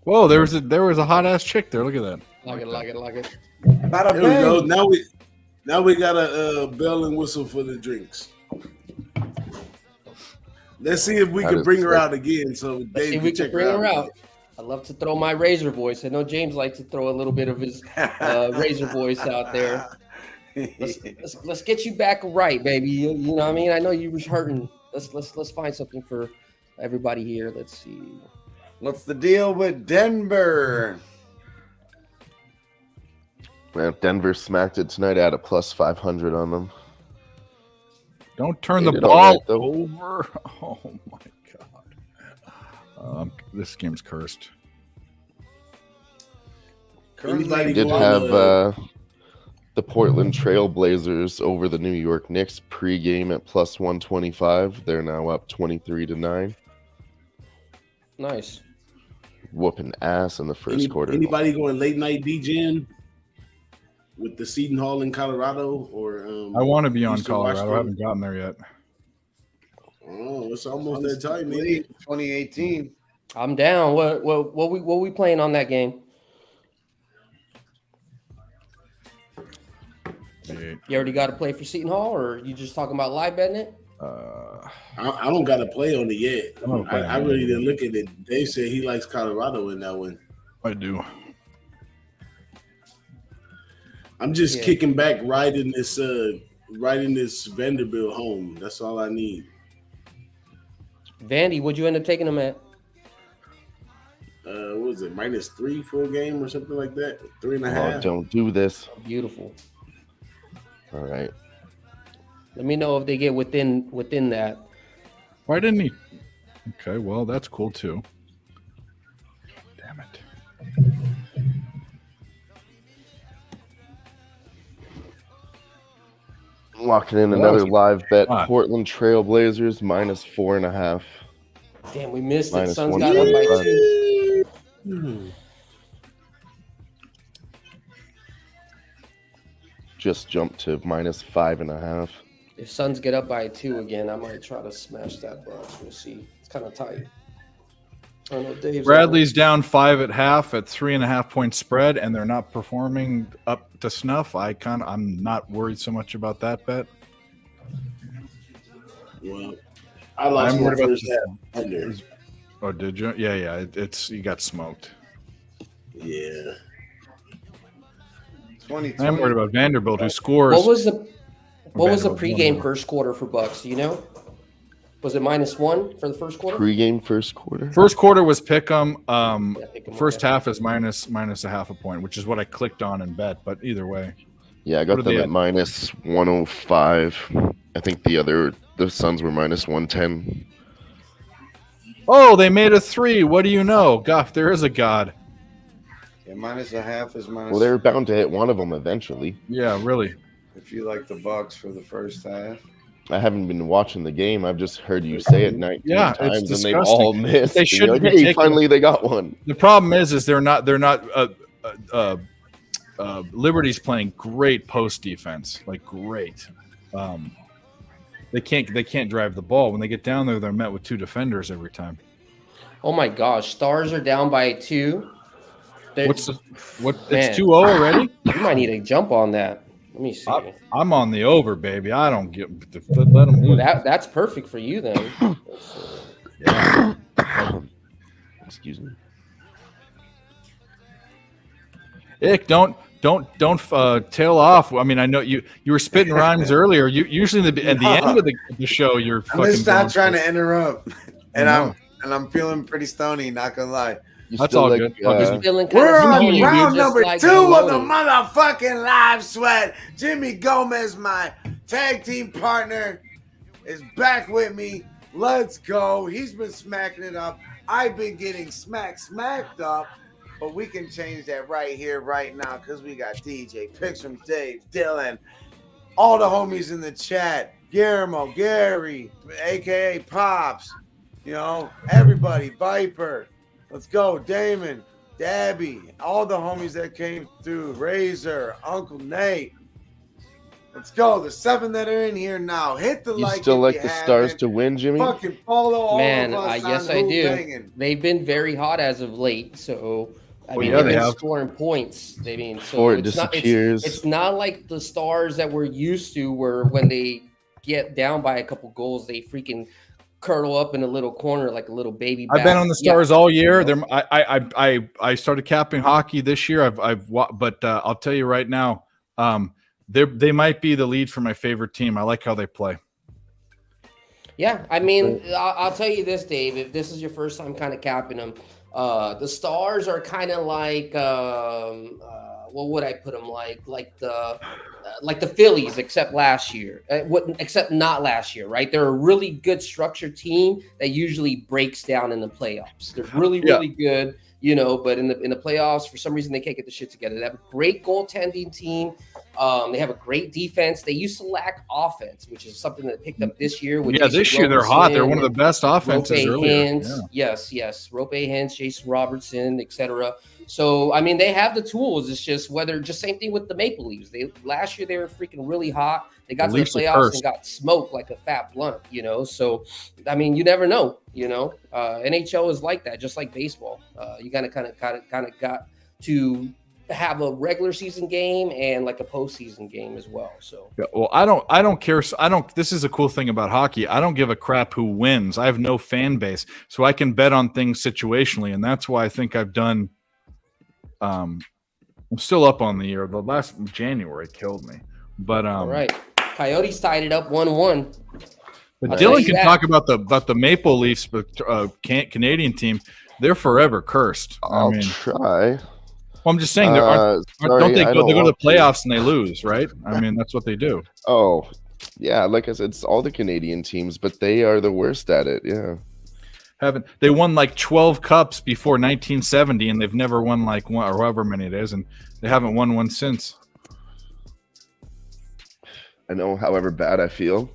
[SPEAKER 3] Whoa, there was a hot ass chick there. Look at that.
[SPEAKER 7] Like it.
[SPEAKER 2] Bada
[SPEAKER 4] There we go.
[SPEAKER 2] bang.
[SPEAKER 4] Now we got a bell and whistle for the drinks. Let's see if we
[SPEAKER 5] That
[SPEAKER 4] can
[SPEAKER 5] is
[SPEAKER 4] bring her
[SPEAKER 5] sick.
[SPEAKER 4] out again. So
[SPEAKER 7] Let's
[SPEAKER 4] Dave
[SPEAKER 7] see if we
[SPEAKER 4] check
[SPEAKER 7] can bring her
[SPEAKER 4] again.
[SPEAKER 7] out. I love to throw my razor voice. I know James likes to throw a little bit of his razor voice out there. Let's get you back right, baby. You know what I mean? I know you was hurting. Let's find something for everybody here. Let's see.
[SPEAKER 2] What's the deal with Denver?
[SPEAKER 5] Well, Denver smacked it tonight at a plus 500 on them.
[SPEAKER 3] Don't turn
[SPEAKER 5] They
[SPEAKER 3] the
[SPEAKER 5] did all
[SPEAKER 3] ball
[SPEAKER 5] right, though.
[SPEAKER 3] over. Oh my god. This game's cursed.
[SPEAKER 4] Anybody
[SPEAKER 5] Did
[SPEAKER 4] go
[SPEAKER 5] have
[SPEAKER 4] on
[SPEAKER 5] the Portland Trail Blazers over the New York Knicks pregame at plus 125. They're now up 23-9.
[SPEAKER 7] Nice.
[SPEAKER 5] Whooping ass in the first quarter.
[SPEAKER 4] Anybody going late night DJing with the Seton Hall in Colorado or
[SPEAKER 3] I want to be on
[SPEAKER 4] Eastern
[SPEAKER 3] Colorado. I
[SPEAKER 4] Washington?
[SPEAKER 3] haven't gotten there yet.
[SPEAKER 4] Oh, it's almost that time, man.
[SPEAKER 2] 2018.
[SPEAKER 7] I'm down. What we playing on that game? You already got to play for Seton Hall, or you just talking about live betting it?
[SPEAKER 4] I don't got to play on it yet.
[SPEAKER 3] I'm gonna play
[SPEAKER 4] I
[SPEAKER 3] on it.
[SPEAKER 4] really didn't look at it. Dave said he likes Colorado in that one.
[SPEAKER 3] I do.
[SPEAKER 4] I'm just
[SPEAKER 7] Yeah.
[SPEAKER 4] kicking back, riding this Vanderbilt home. That's all I need.
[SPEAKER 7] Vandy, what'd you end up taking them at?
[SPEAKER 4] What was it, -3 full game or something like that? 3.5.
[SPEAKER 5] Oh, don't do this.
[SPEAKER 7] Beautiful.
[SPEAKER 5] All right.
[SPEAKER 7] Let me know if they get within that.
[SPEAKER 3] Why didn't he? Okay, well, that's cool too. Damn it.
[SPEAKER 5] Locking in
[SPEAKER 3] Well,
[SPEAKER 5] another
[SPEAKER 3] that was-
[SPEAKER 5] live bet.
[SPEAKER 3] Ah.
[SPEAKER 5] Portland Trail Blazers -4.5.
[SPEAKER 7] Damn, we missed it.
[SPEAKER 5] Minus
[SPEAKER 7] Suns
[SPEAKER 5] one
[SPEAKER 7] got up by
[SPEAKER 5] point
[SPEAKER 7] 2.
[SPEAKER 5] Just jumped to -5.5.
[SPEAKER 7] If Suns get up by 2 again, I might try to smash that box. We'll see. It's kind of tight. I don't know if Dave's
[SPEAKER 3] Bradley's down 5 at half at 3.5 point spread, and they're not performing up to snuff. I'm not worried so much about that bet.
[SPEAKER 4] Well, I lost
[SPEAKER 3] I'm
[SPEAKER 4] my
[SPEAKER 3] worried about
[SPEAKER 4] first
[SPEAKER 3] this.
[SPEAKER 4] half under.
[SPEAKER 3] Oh, did you? Yeah. It's you got smoked.
[SPEAKER 4] Yeah.
[SPEAKER 2] 2020.
[SPEAKER 3] I'm worried about Vanderbilt, who scores.
[SPEAKER 7] What was the
[SPEAKER 3] Vanderbilt
[SPEAKER 7] pregame
[SPEAKER 3] won.
[SPEAKER 7] first quarter for Bucks? Do you know? Was it -1 for the first quarter?
[SPEAKER 5] Pre-game first quarter.
[SPEAKER 3] First quarter was pick'em.
[SPEAKER 7] Pick 'em
[SPEAKER 3] First
[SPEAKER 7] up.
[SPEAKER 3] half is minus a half a point, which is what I clicked on and bet. But either way,
[SPEAKER 5] Yeah, I
[SPEAKER 3] What
[SPEAKER 5] got
[SPEAKER 3] are
[SPEAKER 5] them
[SPEAKER 3] they
[SPEAKER 5] at
[SPEAKER 3] at?
[SPEAKER 5] -105. I think the Suns were -110.
[SPEAKER 3] oh, they made a 3. What do you know? Goff, there is a god.
[SPEAKER 2] Yeah, -0.5 is minus.
[SPEAKER 5] Well, they were bound to hit one of them eventually.
[SPEAKER 3] Yeah, really.
[SPEAKER 2] If you like the Bucks for the first half.
[SPEAKER 5] I haven't been watching the game. I've just heard you say it 19
[SPEAKER 3] Yeah, it's
[SPEAKER 5] times, and they've
[SPEAKER 3] disgusting.
[SPEAKER 5] all missed.
[SPEAKER 3] They
[SPEAKER 5] And you're
[SPEAKER 3] shouldn't
[SPEAKER 5] like,
[SPEAKER 3] be
[SPEAKER 5] hey,
[SPEAKER 3] taking-
[SPEAKER 5] finally they got one.
[SPEAKER 3] The problem is they're not Liberty's playing great post defense, like great. They can't drive the ball. When they get down there, they're met with 2 defenders every time.
[SPEAKER 7] Oh my gosh, Stars are down by 2.
[SPEAKER 3] Man.
[SPEAKER 7] Man.
[SPEAKER 3] It's 2-0 already?
[SPEAKER 7] You might need to jump on that. Let me see.
[SPEAKER 3] I'm on the over, baby. I don't get let them lose.
[SPEAKER 7] That's perfect for you then.
[SPEAKER 3] Yeah.
[SPEAKER 5] Excuse me.
[SPEAKER 3] Ick, don't tail off. I mean, I know you were spitting rhymes earlier. You usually at the end of the show, you're
[SPEAKER 2] I'm
[SPEAKER 3] fucking.
[SPEAKER 2] just not trying to interrupt, and
[SPEAKER 3] I know.
[SPEAKER 2] I'm feeling pretty stony. Not gonna lie.
[SPEAKER 3] That's all good.
[SPEAKER 2] We're on round number 2 of the
[SPEAKER 7] baloney.
[SPEAKER 2] motherfucking live sweat. Jimmy Gomez, my tag team partner, is back with me. Let's go. He's been smacking it up. I've been getting smacked up. But we can change that right here, right now, because we got DJ, Picks from Dave, Dylan, all the homies in the chat, Guillermo, Gary, a.k.a. Pops, you know, everybody, Viper. Let's go, Damon, Dabby, all the homies that came through, Razor, Uncle Nate. Let's go. The 7 that are in here now. Hit the
[SPEAKER 5] You
[SPEAKER 2] like.
[SPEAKER 5] still like the Stars to win, Jimmy?
[SPEAKER 2] Fucking follow all
[SPEAKER 7] Man,
[SPEAKER 2] of us.
[SPEAKER 7] yes,
[SPEAKER 2] on
[SPEAKER 7] I do.
[SPEAKER 2] Who-Bangin.
[SPEAKER 7] They've been very hot as of late, so I mean,
[SPEAKER 3] yeah,
[SPEAKER 7] they've been
[SPEAKER 3] have.
[SPEAKER 7] scoring points. I mean, so
[SPEAKER 5] Before it
[SPEAKER 7] it's not,
[SPEAKER 5] disappears.
[SPEAKER 7] it's not like the Stars that we're used to, where when they get down by a couple goals, they freaking curl up in a little corner like a little baby.
[SPEAKER 3] I've been
[SPEAKER 7] bat.
[SPEAKER 3] on the Stars all year. I started capping hockey this year. But I'll tell you right now, they might be the lead for my favorite team. I like how they play.
[SPEAKER 7] Yeah, I mean, I'll tell you this, Dave. If this is your first time kind of capping them, the Stars are kind of like, what would I put them like the Phillies, except last year, except not last year, right? They're a really good structured team that usually breaks down in the playoffs. They're really good, you know, but in the playoffs, for some reason, they can't get the shit together. They have a great goaltending team. They have a great defense. They used to lack offense, which is something that picked up this year. With
[SPEAKER 3] Yeah, this year they're hot. They're one of the best offenses earlier. Yeah.
[SPEAKER 7] Yes. Rope Hintz, Jason Robertson, etc. So, I mean, they have the tools. It's just same thing with the Maple Leafs. Last year they were freaking really hot. They got to the playoffs and got smoked like a fat blunt, you know. So, I mean, you never know, you know. NHL is like that, just like baseball. You kind of got to have a regular season game and like a postseason game as well. So
[SPEAKER 3] yeah, well, I don't care. This is a cool thing about hockey. I don't give a crap who wins. I have no fan base, so I can bet on things situationally, and that's why I think I've done. I'm still up on the year. The last January killed me, but
[SPEAKER 7] all right, Coyotes tied it up 1-1.
[SPEAKER 3] But Dylan can talk about the Maple Leafs, Canadian team. They're forever cursed.
[SPEAKER 5] I'll try.
[SPEAKER 3] Well, I'm just saying, they go to the playoffs and they lose, right? I mean, that's what they do.
[SPEAKER 5] Oh, yeah. Like I said, it's all the Canadian teams, but they are the worst at it. Yeah.
[SPEAKER 3] They won like 12 cups before 1970, and they've never won like one or however many it is, and they haven't won one since.
[SPEAKER 5] I know, however bad I feel,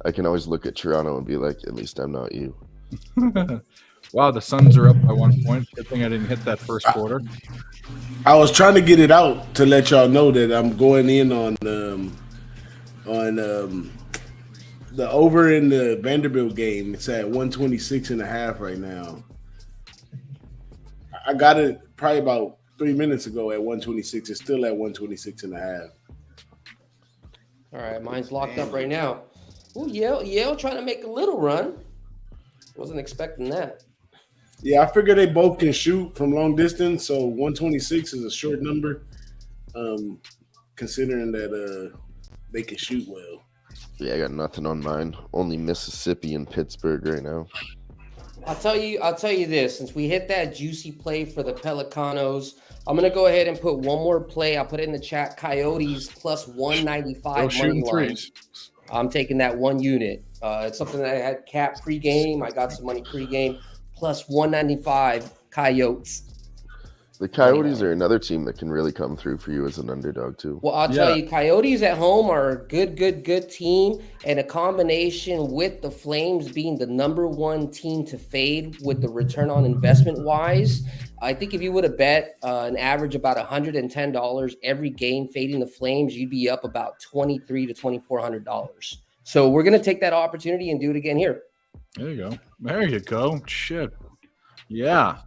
[SPEAKER 5] I can always look at Toronto and be like, at least I'm not you.
[SPEAKER 3] Wow, the Suns are up by 1 point. Good thing I didn't hit that first quarter.
[SPEAKER 4] I was trying to get it out to let y'all know that I'm going in on the over in the Vanderbilt game. It's at 126.5 right now. I got it probably about 3 minutes ago at 126. It's still at 126.5.
[SPEAKER 7] All right, mine's locked up right now. Ooh, Yale trying to make a little run. Wasn't expecting that.
[SPEAKER 4] Yeah, I figure they both can shoot from long distance, so 126 is a short number, considering that they can shoot well.
[SPEAKER 5] Yeah, I got nothing on mine. Only Mississippi and Pittsburgh right now.
[SPEAKER 7] I'll tell you this. Since we hit that juicy play for the Pelicanos, I'm gonna go ahead and put one more play. I'll put it in the chat. Coyotes plus 195 money line. I'm taking that one unit. It's something that I had cap pregame. I got some money pregame. Plus 195 Coyotes.
[SPEAKER 5] The Coyotes are another team that can really come through for you as an underdog too.
[SPEAKER 7] Well, I'll tell you, Coyotes at home are a good team, and a combination with the Flames being the number one team to fade with the return on investment wise. I think if you would have bet an average about $110 every game fading the Flames, you'd be up about $2,300 to $2,400. So we're gonna take that opportunity and do it again here.
[SPEAKER 3] There you go. Shit. Yeah.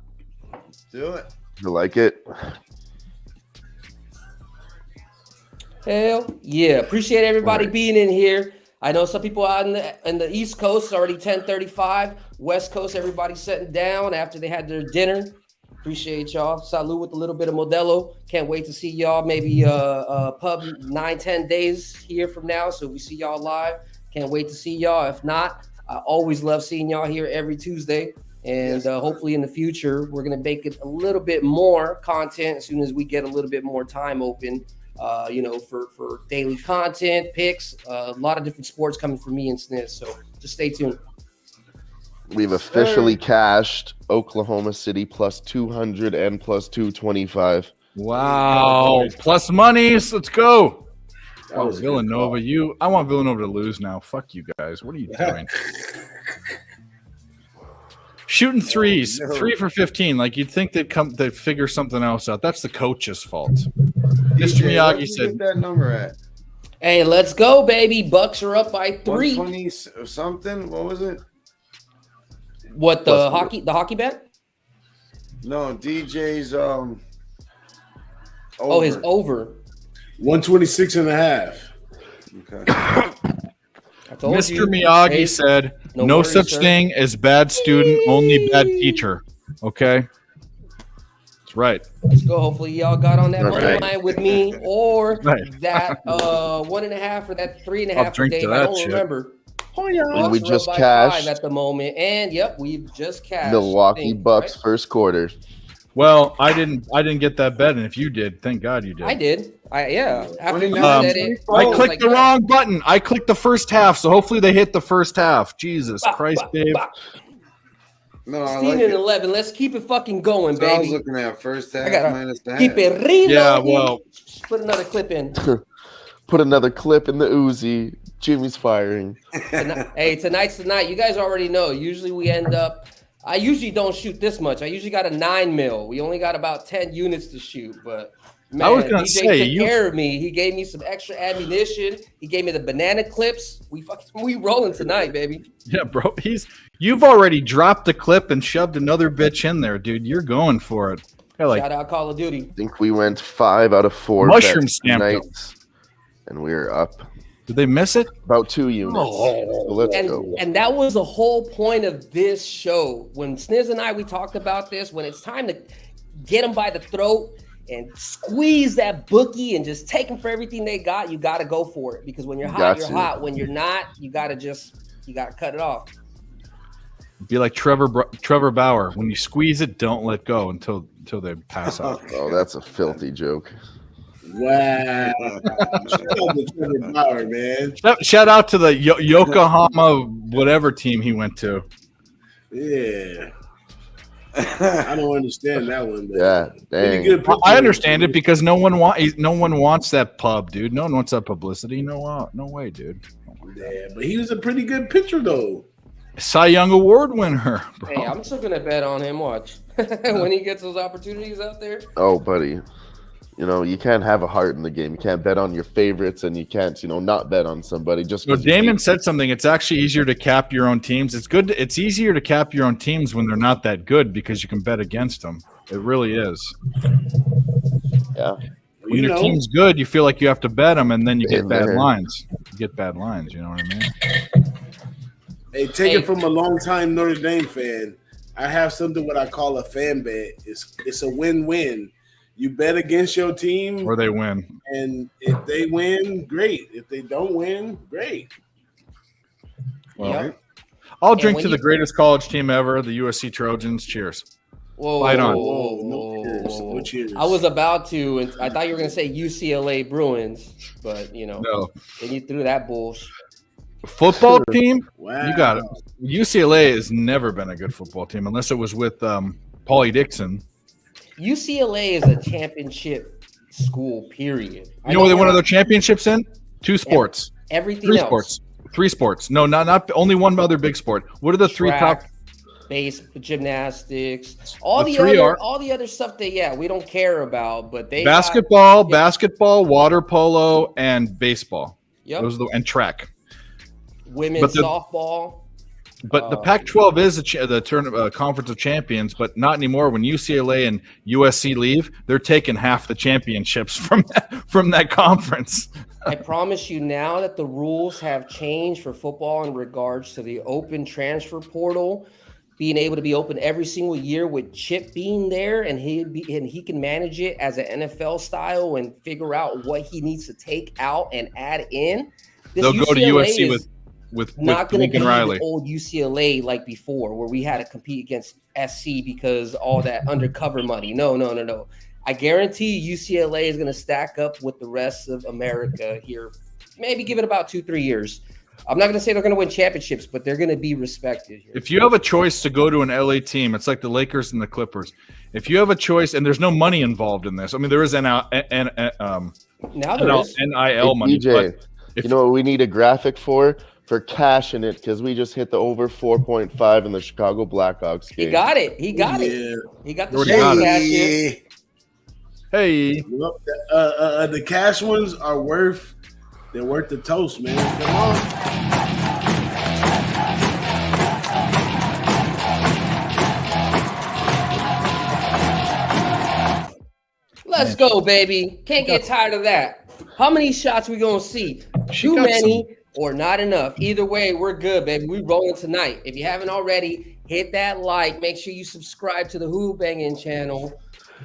[SPEAKER 2] Let's do it.
[SPEAKER 5] You like it?
[SPEAKER 7] Hell yeah. Appreciate everybody being in here. I know some people out in the East Coast, already 10:35. West Coast, everybody's sitting down after they had their dinner. Appreciate y'all. Salute with a little bit of Modelo. Can't wait to see y'all maybe pub 9-10 days here from now. So we see y'all live. Can't wait to see y'all. If not, I always love seeing y'all here every Tuesday. And hopefully in the future, we're going to make it a little bit more content as soon as we get a little bit more time open, for daily content, picks, a lot of different sports coming from me and SNIZ. So just stay tuned.
[SPEAKER 5] We've officially cashed Oklahoma City plus 200 and plus 225.
[SPEAKER 3] Wow. Plus monies. Let's go. Oh, Villanova. I want Villanova to lose now. Fuck you guys. What are you doing? Shooting threes, 3 for 15. Like you'd think they'd figure something else out. That's the coach's fault. Mr. Miyagi said
[SPEAKER 2] that number at.
[SPEAKER 7] Hey, let's go, baby. Bucks are up by 3.
[SPEAKER 2] 120 or something. What was it?
[SPEAKER 7] What the hockey bet?
[SPEAKER 2] No, DJ's over.
[SPEAKER 7] Oh, his over.
[SPEAKER 4] 126.5.
[SPEAKER 2] Okay.
[SPEAKER 3] Mr. Miyagi said, no such thing as bad student, only bad teacher. Okay? That's right.
[SPEAKER 7] Let's go. Hopefully y'all got on that money line with me or
[SPEAKER 3] Right.
[SPEAKER 7] that 1.5 or that 3.5
[SPEAKER 3] drink
[SPEAKER 7] Dave.
[SPEAKER 3] to
[SPEAKER 7] I
[SPEAKER 3] that
[SPEAKER 7] don't
[SPEAKER 3] shit.
[SPEAKER 7] remember.
[SPEAKER 5] And we
[SPEAKER 7] Bucks are
[SPEAKER 5] just
[SPEAKER 7] up by
[SPEAKER 5] cashed
[SPEAKER 7] 5 at the moment. And we've just cashed.
[SPEAKER 5] Milwaukee Bucks first quarter.
[SPEAKER 3] Well, I didn't get that bet, and if you did, thank God you did.
[SPEAKER 7] I did. After you
[SPEAKER 2] Um,
[SPEAKER 7] said it,
[SPEAKER 3] I
[SPEAKER 7] was
[SPEAKER 3] clicked
[SPEAKER 7] like,
[SPEAKER 3] the wrong button. I clicked the first half, so hopefully they hit the first half. Jesus Christ, Dave.
[SPEAKER 2] No, I
[SPEAKER 7] 16
[SPEAKER 2] like
[SPEAKER 7] and
[SPEAKER 2] it.
[SPEAKER 7] 11. Let's keep it fucking going,
[SPEAKER 2] So I was
[SPEAKER 7] baby.
[SPEAKER 2] looking at first half
[SPEAKER 7] I gotta
[SPEAKER 2] minus the
[SPEAKER 7] keep
[SPEAKER 2] half.
[SPEAKER 7] it real.
[SPEAKER 3] Yeah, well,
[SPEAKER 7] Put another clip in.
[SPEAKER 5] Put another clip in the Uzi. Jimmy's firing.
[SPEAKER 7] Tonight's the night. You guys already know. Usually we end up. I usually don't shoot this much. I usually got a 9 mil. We only got about 10 units to shoot, but man,
[SPEAKER 3] I was gonna
[SPEAKER 7] DJ
[SPEAKER 3] say,
[SPEAKER 7] took care of me. He gave me some extra ammunition. He gave me the banana clips. We rolling tonight, baby.
[SPEAKER 3] yeah, bro. You've already dropped the clip and shoved another bitch in there, dude. You're going for it.
[SPEAKER 7] Shout out Call of Duty.
[SPEAKER 5] I think we went 5 out of 4
[SPEAKER 3] Mushroom
[SPEAKER 5] bets
[SPEAKER 3] stamped
[SPEAKER 5] tonight,
[SPEAKER 3] them.
[SPEAKER 5] and we're up
[SPEAKER 3] Did they miss it?
[SPEAKER 5] about 2 units. So let's go.
[SPEAKER 7] And that was the whole point of this show. When SNIZ and we talked about this, when it's time to get them by the throat and squeeze that bookie and just take them for everything they got, you got to go for it. Because when you're hot, you're hot. When you're not, you got to cut it off.
[SPEAKER 3] Be like Trevor Bauer. When you squeeze it, don't let go until they pass out.
[SPEAKER 5] Oh, that's a filthy joke.
[SPEAKER 4] Wow. Shout out to Trevor Bauer, man.
[SPEAKER 3] Shout out to the Yokohama whatever team he went to.
[SPEAKER 4] Yeah. I don't understand that one. But
[SPEAKER 5] Yeah,
[SPEAKER 4] pretty
[SPEAKER 5] dang.
[SPEAKER 4] good picture.
[SPEAKER 3] I understand it because no one wants that pub, dude. No one wants that publicity. No way, dude.
[SPEAKER 4] Yeah, but he was a pretty good pitcher, though.
[SPEAKER 3] Cy Young Award winner, bro.
[SPEAKER 7] Hey, I'm still gonna bet on him. Watch when he gets those opportunities out there.
[SPEAKER 5] Oh, buddy. You can't have a heart in the game. You can't bet on your favorites, and you can't, not bet on somebody just
[SPEAKER 3] So
[SPEAKER 5] 'cause you
[SPEAKER 3] Damon
[SPEAKER 5] hate
[SPEAKER 3] said something. It's actually easier to cap your own teams. It's easier to cap your own teams when they're not that good because you can bet against them. It really is.
[SPEAKER 5] Yeah.
[SPEAKER 3] When your team's good, you feel like you have to bet them, and then you get
[SPEAKER 5] Been
[SPEAKER 3] bad
[SPEAKER 5] there.
[SPEAKER 3] lines. You get bad lines. You know what I mean?
[SPEAKER 4] Hey, take it from a longtime Notre Dame fan. I have something what I call a fan bet. It's a win-win. You bet against your team,
[SPEAKER 3] Or they win.
[SPEAKER 4] and if they win, great. If they don't win, great.
[SPEAKER 3] Well, I'll drink
[SPEAKER 7] when
[SPEAKER 3] to the
[SPEAKER 7] you-
[SPEAKER 3] greatest college team ever, the USC Trojans. Cheers.
[SPEAKER 7] Whoa,
[SPEAKER 3] Fight on.
[SPEAKER 4] Whoa, no cheers. No cheers.
[SPEAKER 7] I was about to, and I thought you were gonna say UCLA Bruins, but
[SPEAKER 3] No.
[SPEAKER 7] then you threw that bullshit.
[SPEAKER 3] Football team?
[SPEAKER 4] Wow.
[SPEAKER 3] You got it. UCLA has never been a good football team unless it was with Paulie Dixon.
[SPEAKER 7] UCLA is a championship school, period.
[SPEAKER 3] You know what they won their championships in? 2 sports.
[SPEAKER 7] Everything
[SPEAKER 3] 3
[SPEAKER 7] else.
[SPEAKER 3] sports. 3 sports. No, not only one other big sport. What are the 3 top?
[SPEAKER 7] Track, base, gymnastics, all
[SPEAKER 3] The
[SPEAKER 7] the
[SPEAKER 3] 3 are-
[SPEAKER 7] other stuff that we don't care about, but they
[SPEAKER 3] basketball, water polo, and baseball.
[SPEAKER 7] Yep.
[SPEAKER 3] Those are and track.
[SPEAKER 7] Women's
[SPEAKER 3] but the-
[SPEAKER 7] softball.
[SPEAKER 3] But the Pac-12 is the conference of champions, but not anymore. When UCLA and USC leave, they're taking half the championships from that conference.
[SPEAKER 7] I promise you now that the rules have changed for football in regards to the open transfer portal being able to be open every single year with Chip being there, and he can manage it as an NFL style and figure out what he needs to take out and add in.
[SPEAKER 3] They'll go to USC with
[SPEAKER 7] not going to be
[SPEAKER 3] Lincoln Riley.
[SPEAKER 7] the old UCLA like before, where we had to compete against SC because all that undercover money. No. I guarantee UCLA is going to stack up with the rest of America here. Maybe give it about 2-3 years. I'm not going to say they're going to win championships, but they're going to be respected here.
[SPEAKER 3] If you have a choice to go to an LA team, it's like the Lakers and the Clippers. If you have a choice, and there's no money involved in this. I mean, there is
[SPEAKER 7] now there is
[SPEAKER 3] NIL money.
[SPEAKER 5] DJ, you know what we need a graphic for cashing it, because we just hit the over 4.5 in the Chicago Blackhawks game.
[SPEAKER 7] He got it. He got the cash in.
[SPEAKER 3] Hey,
[SPEAKER 4] the cash ones are worth the toast, man. Come on.
[SPEAKER 7] Let's go, baby. Can't get tired of that. How many shots we gonna see? Too many or not enough? Either way, we're good, baby. We rolling tonight. If you haven't already, hit that like. Make sure you subscribe to the Who-Bangin channel.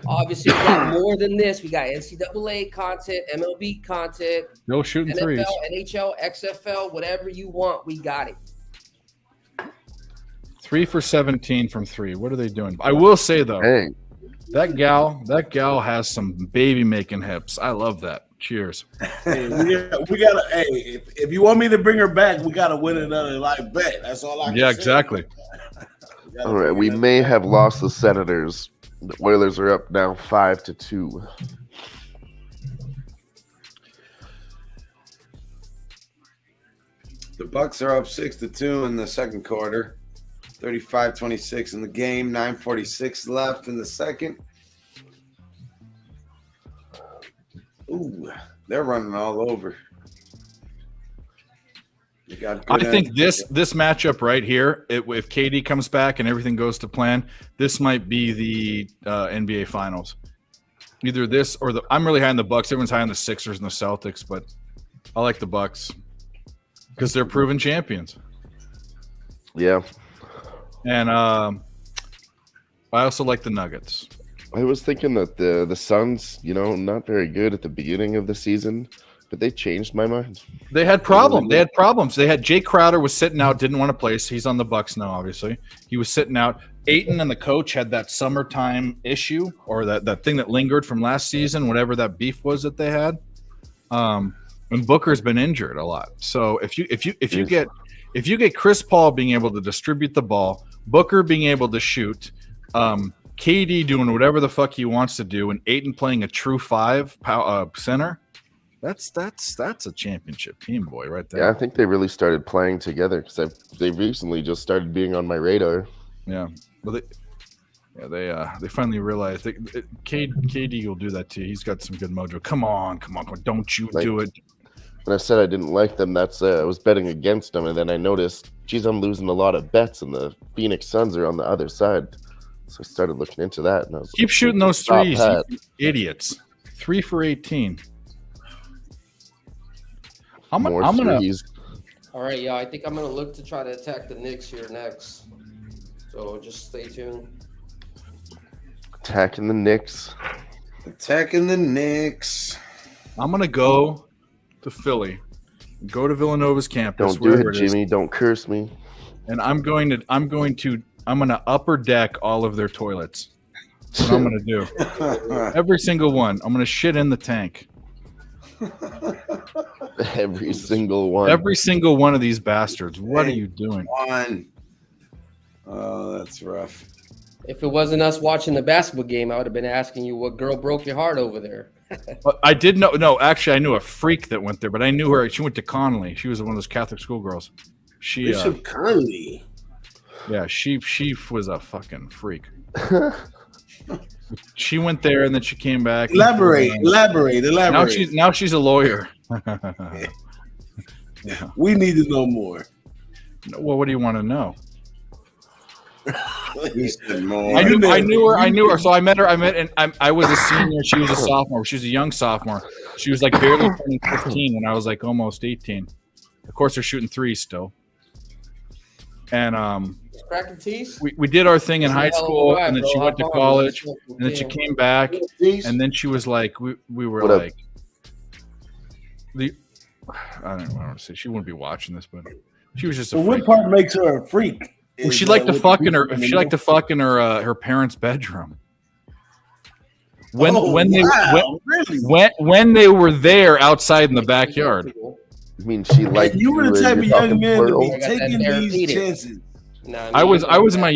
[SPEAKER 7] Obviously, we got more than this. We got NCAA content, MLB content,
[SPEAKER 3] no shooting
[SPEAKER 7] NFL,
[SPEAKER 3] threes,
[SPEAKER 7] NHL, XFL, whatever you want, we got it.
[SPEAKER 3] 3 for 17 from 3. What are they doing? I will say though,
[SPEAKER 5] Hey,
[SPEAKER 3] that gal has some baby making hips. I love that. Cheers.
[SPEAKER 4] Hey, we gotta. Hey, if you want me to bring her back, we gotta win another live bet. That's all I can say.
[SPEAKER 3] Yeah, exactly.
[SPEAKER 5] all right, we may have lost the Senators. The Oilers are up now 5-2.
[SPEAKER 2] The Bucks are up 6-2 in the second quarter. 35-26 in the game. 9:46 left in the second. Ooh, they're running all over.
[SPEAKER 3] I think this matchup right here, if KD comes back and everything goes to plan, this might be the NBA Finals. Either this or I'm really high on the Bucks. Everyone's high on the Sixers and the Celtics, but I like the Bucks because they're proven champions.
[SPEAKER 5] Yeah.
[SPEAKER 3] And I also like the Nuggets.
[SPEAKER 5] I was thinking that the Suns, not very good at the beginning of the season, but they changed my mind.
[SPEAKER 3] They had problems. They had Jay Crowder was sitting out, didn't want to play. So he's on the Bucks now, obviously. He was sitting out. Ayton and the coach had that summertime issue or that thing that lingered from last season, whatever that beef was that they had. And Booker's been injured a lot. So if you get Chris Paul being able to distribute the ball, Booker being able to shoot, KD doing whatever the fuck he wants to do, and Ayton playing a true 5 center. That's a championship team, boy, right there.
[SPEAKER 5] Yeah, I think they really started playing together because they recently just started being on my radar.
[SPEAKER 3] Yeah, well, they finally realized KD will do that too. He's got some good mojo. Come on, don't you do it?
[SPEAKER 5] When I said I didn't like them, that's I was betting against them, and then I noticed, geez, I'm losing a lot of bets, and the Phoenix Suns are on the other side. So I started looking into that, and I was
[SPEAKER 3] keep shooting those threes, you idiots. 3 for 18. I'm gonna.
[SPEAKER 7] All right, yeah, I think I'm gonna look to try to attack the Knicks here next. So just stay tuned.
[SPEAKER 5] Attacking the Knicks.
[SPEAKER 3] I'm gonna go to Philly. Go to Villanova's campus.
[SPEAKER 5] Don't do it, Jimmy. Don't curse me.
[SPEAKER 3] And I'm gonna upper deck all of their toilets. That's what I'm gonna do. Every single one. I'm gonna shit in the tank.
[SPEAKER 5] Every single one.
[SPEAKER 3] Every single one of these bastards. What are you doing?
[SPEAKER 2] Oh, that's rough.
[SPEAKER 7] If it wasn't us watching the basketball game, I would have been asking you what girl broke your heart over there.
[SPEAKER 3] I did know. No, actually, I knew a freak that went there, but I knew her. She went to Connolly. She was one of those Catholic schoolgirls.
[SPEAKER 4] Bishop Connolly.
[SPEAKER 3] Yeah, she was a fucking freak. She went there and then she came back.
[SPEAKER 4] Elaborate.
[SPEAKER 3] Now she's a lawyer.
[SPEAKER 4] Yeah. We need to know more.
[SPEAKER 3] Well, what do you want to know?
[SPEAKER 2] I
[SPEAKER 3] knew her. So I met her. I was a senior. She was a sophomore. She was a young sophomore. She was like barely turning 15 when I was like almost 18. Of course, they're shooting threes still. And
[SPEAKER 7] Cracking teeth.
[SPEAKER 3] we did our thing in high
[SPEAKER 7] Hell of a
[SPEAKER 3] school,
[SPEAKER 7] ride,
[SPEAKER 3] and then
[SPEAKER 7] bro.
[SPEAKER 3] she went to
[SPEAKER 7] Hop on,
[SPEAKER 3] college,
[SPEAKER 7] bro.
[SPEAKER 3] and then she came back, and then she was like, we were
[SPEAKER 5] What up?
[SPEAKER 3] like, I don't know what to say. She wouldn't be watching this, but she was just a
[SPEAKER 4] So what
[SPEAKER 3] freak.
[SPEAKER 4] part makes her a freak?
[SPEAKER 3] Well, she liked to fuck in her. She liked to fuck in her parents' bedroom. When they were there outside in the backyard.
[SPEAKER 5] I mean, she liked
[SPEAKER 4] you were the
[SPEAKER 5] and
[SPEAKER 4] type of
[SPEAKER 5] you're
[SPEAKER 4] young
[SPEAKER 5] talking
[SPEAKER 4] man to
[SPEAKER 5] plural?
[SPEAKER 4] be taking these chances.
[SPEAKER 3] I was in my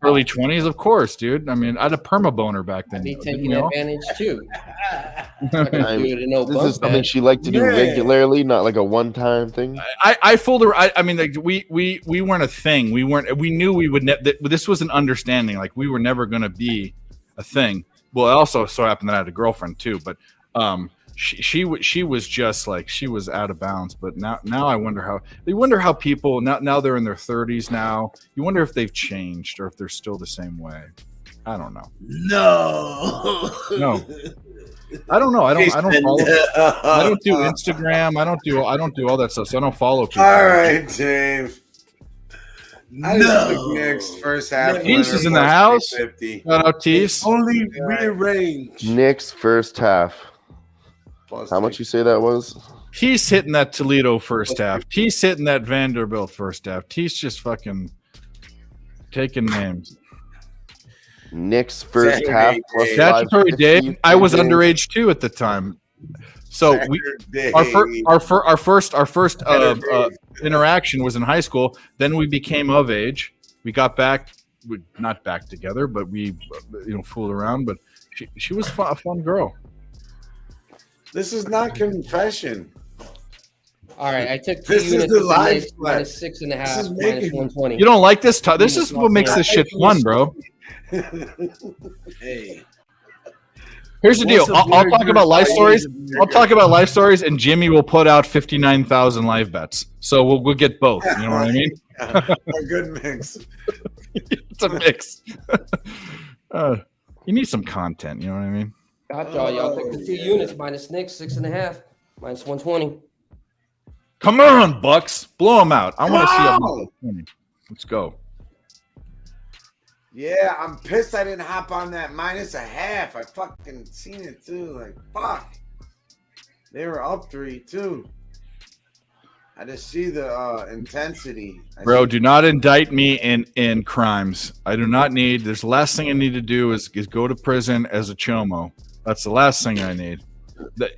[SPEAKER 3] early 20s, of course, dude. I mean, I had a perma boner back then.
[SPEAKER 7] Be taking advantage too.
[SPEAKER 5] I mean, this is something she liked to do regularly, not like a one-time thing.
[SPEAKER 3] I fooled her. I mean, like we weren't a thing. We knew we would. This was an understanding. Like we were never going to be a thing. Well, it also so happened that I had a girlfriend too, but she was just like she was out of bounds. But now I wonder how people now they're in their 30s now. You wonder if they've changed or if they're still the same way. I don't know.
[SPEAKER 4] No.
[SPEAKER 3] I don't know. I don't follow. I don't do Instagram. I don't do all that stuff. So I don't follow people.
[SPEAKER 2] All right, Dave. I just took Nick's first half.
[SPEAKER 3] Tease is in the house. Shout out Tease.
[SPEAKER 4] Only rearrange.
[SPEAKER 5] Nick's first half. How much you say that was?
[SPEAKER 3] He's hitting that Toledo first half. He's hitting that Vanderbilt first half. He's just fucking taking names.
[SPEAKER 5] Nick's first half plus
[SPEAKER 3] statutory day. I was underage too at the time. So our first interaction was in high school. Then we became of age. We got back, not back together, but we fooled around. But she was a fun girl.
[SPEAKER 2] This is not confession.
[SPEAKER 7] All right, I took
[SPEAKER 2] This is the live
[SPEAKER 7] minus 6.5 minus 120.
[SPEAKER 3] You don't like this? This is what makes this shit fun, bro.
[SPEAKER 4] Hey.
[SPEAKER 3] Here's the deal. I'll talk about life stories. I'll talk about life stories, and Jimmy will put out 59,000 live bets. So we'll get both. You know what I mean?
[SPEAKER 2] A good mix.
[SPEAKER 3] It's a mix. You need some content. You know what I mean?
[SPEAKER 7] Got y'all took the 2 units minus Nick 6.5 minus 120.
[SPEAKER 3] Come on, Bucks. Blow them out. I want to see them. Let's go.
[SPEAKER 2] Yeah, I'm pissed I didn't hop on that minus a half. I fucking seen it too. Like, fuck. They were up 3 too. I just see the intensity.
[SPEAKER 3] Bro, do not indict me in crimes. I do not need. There's the last thing I need to do is go to prison as a chomo. That's the last thing I need.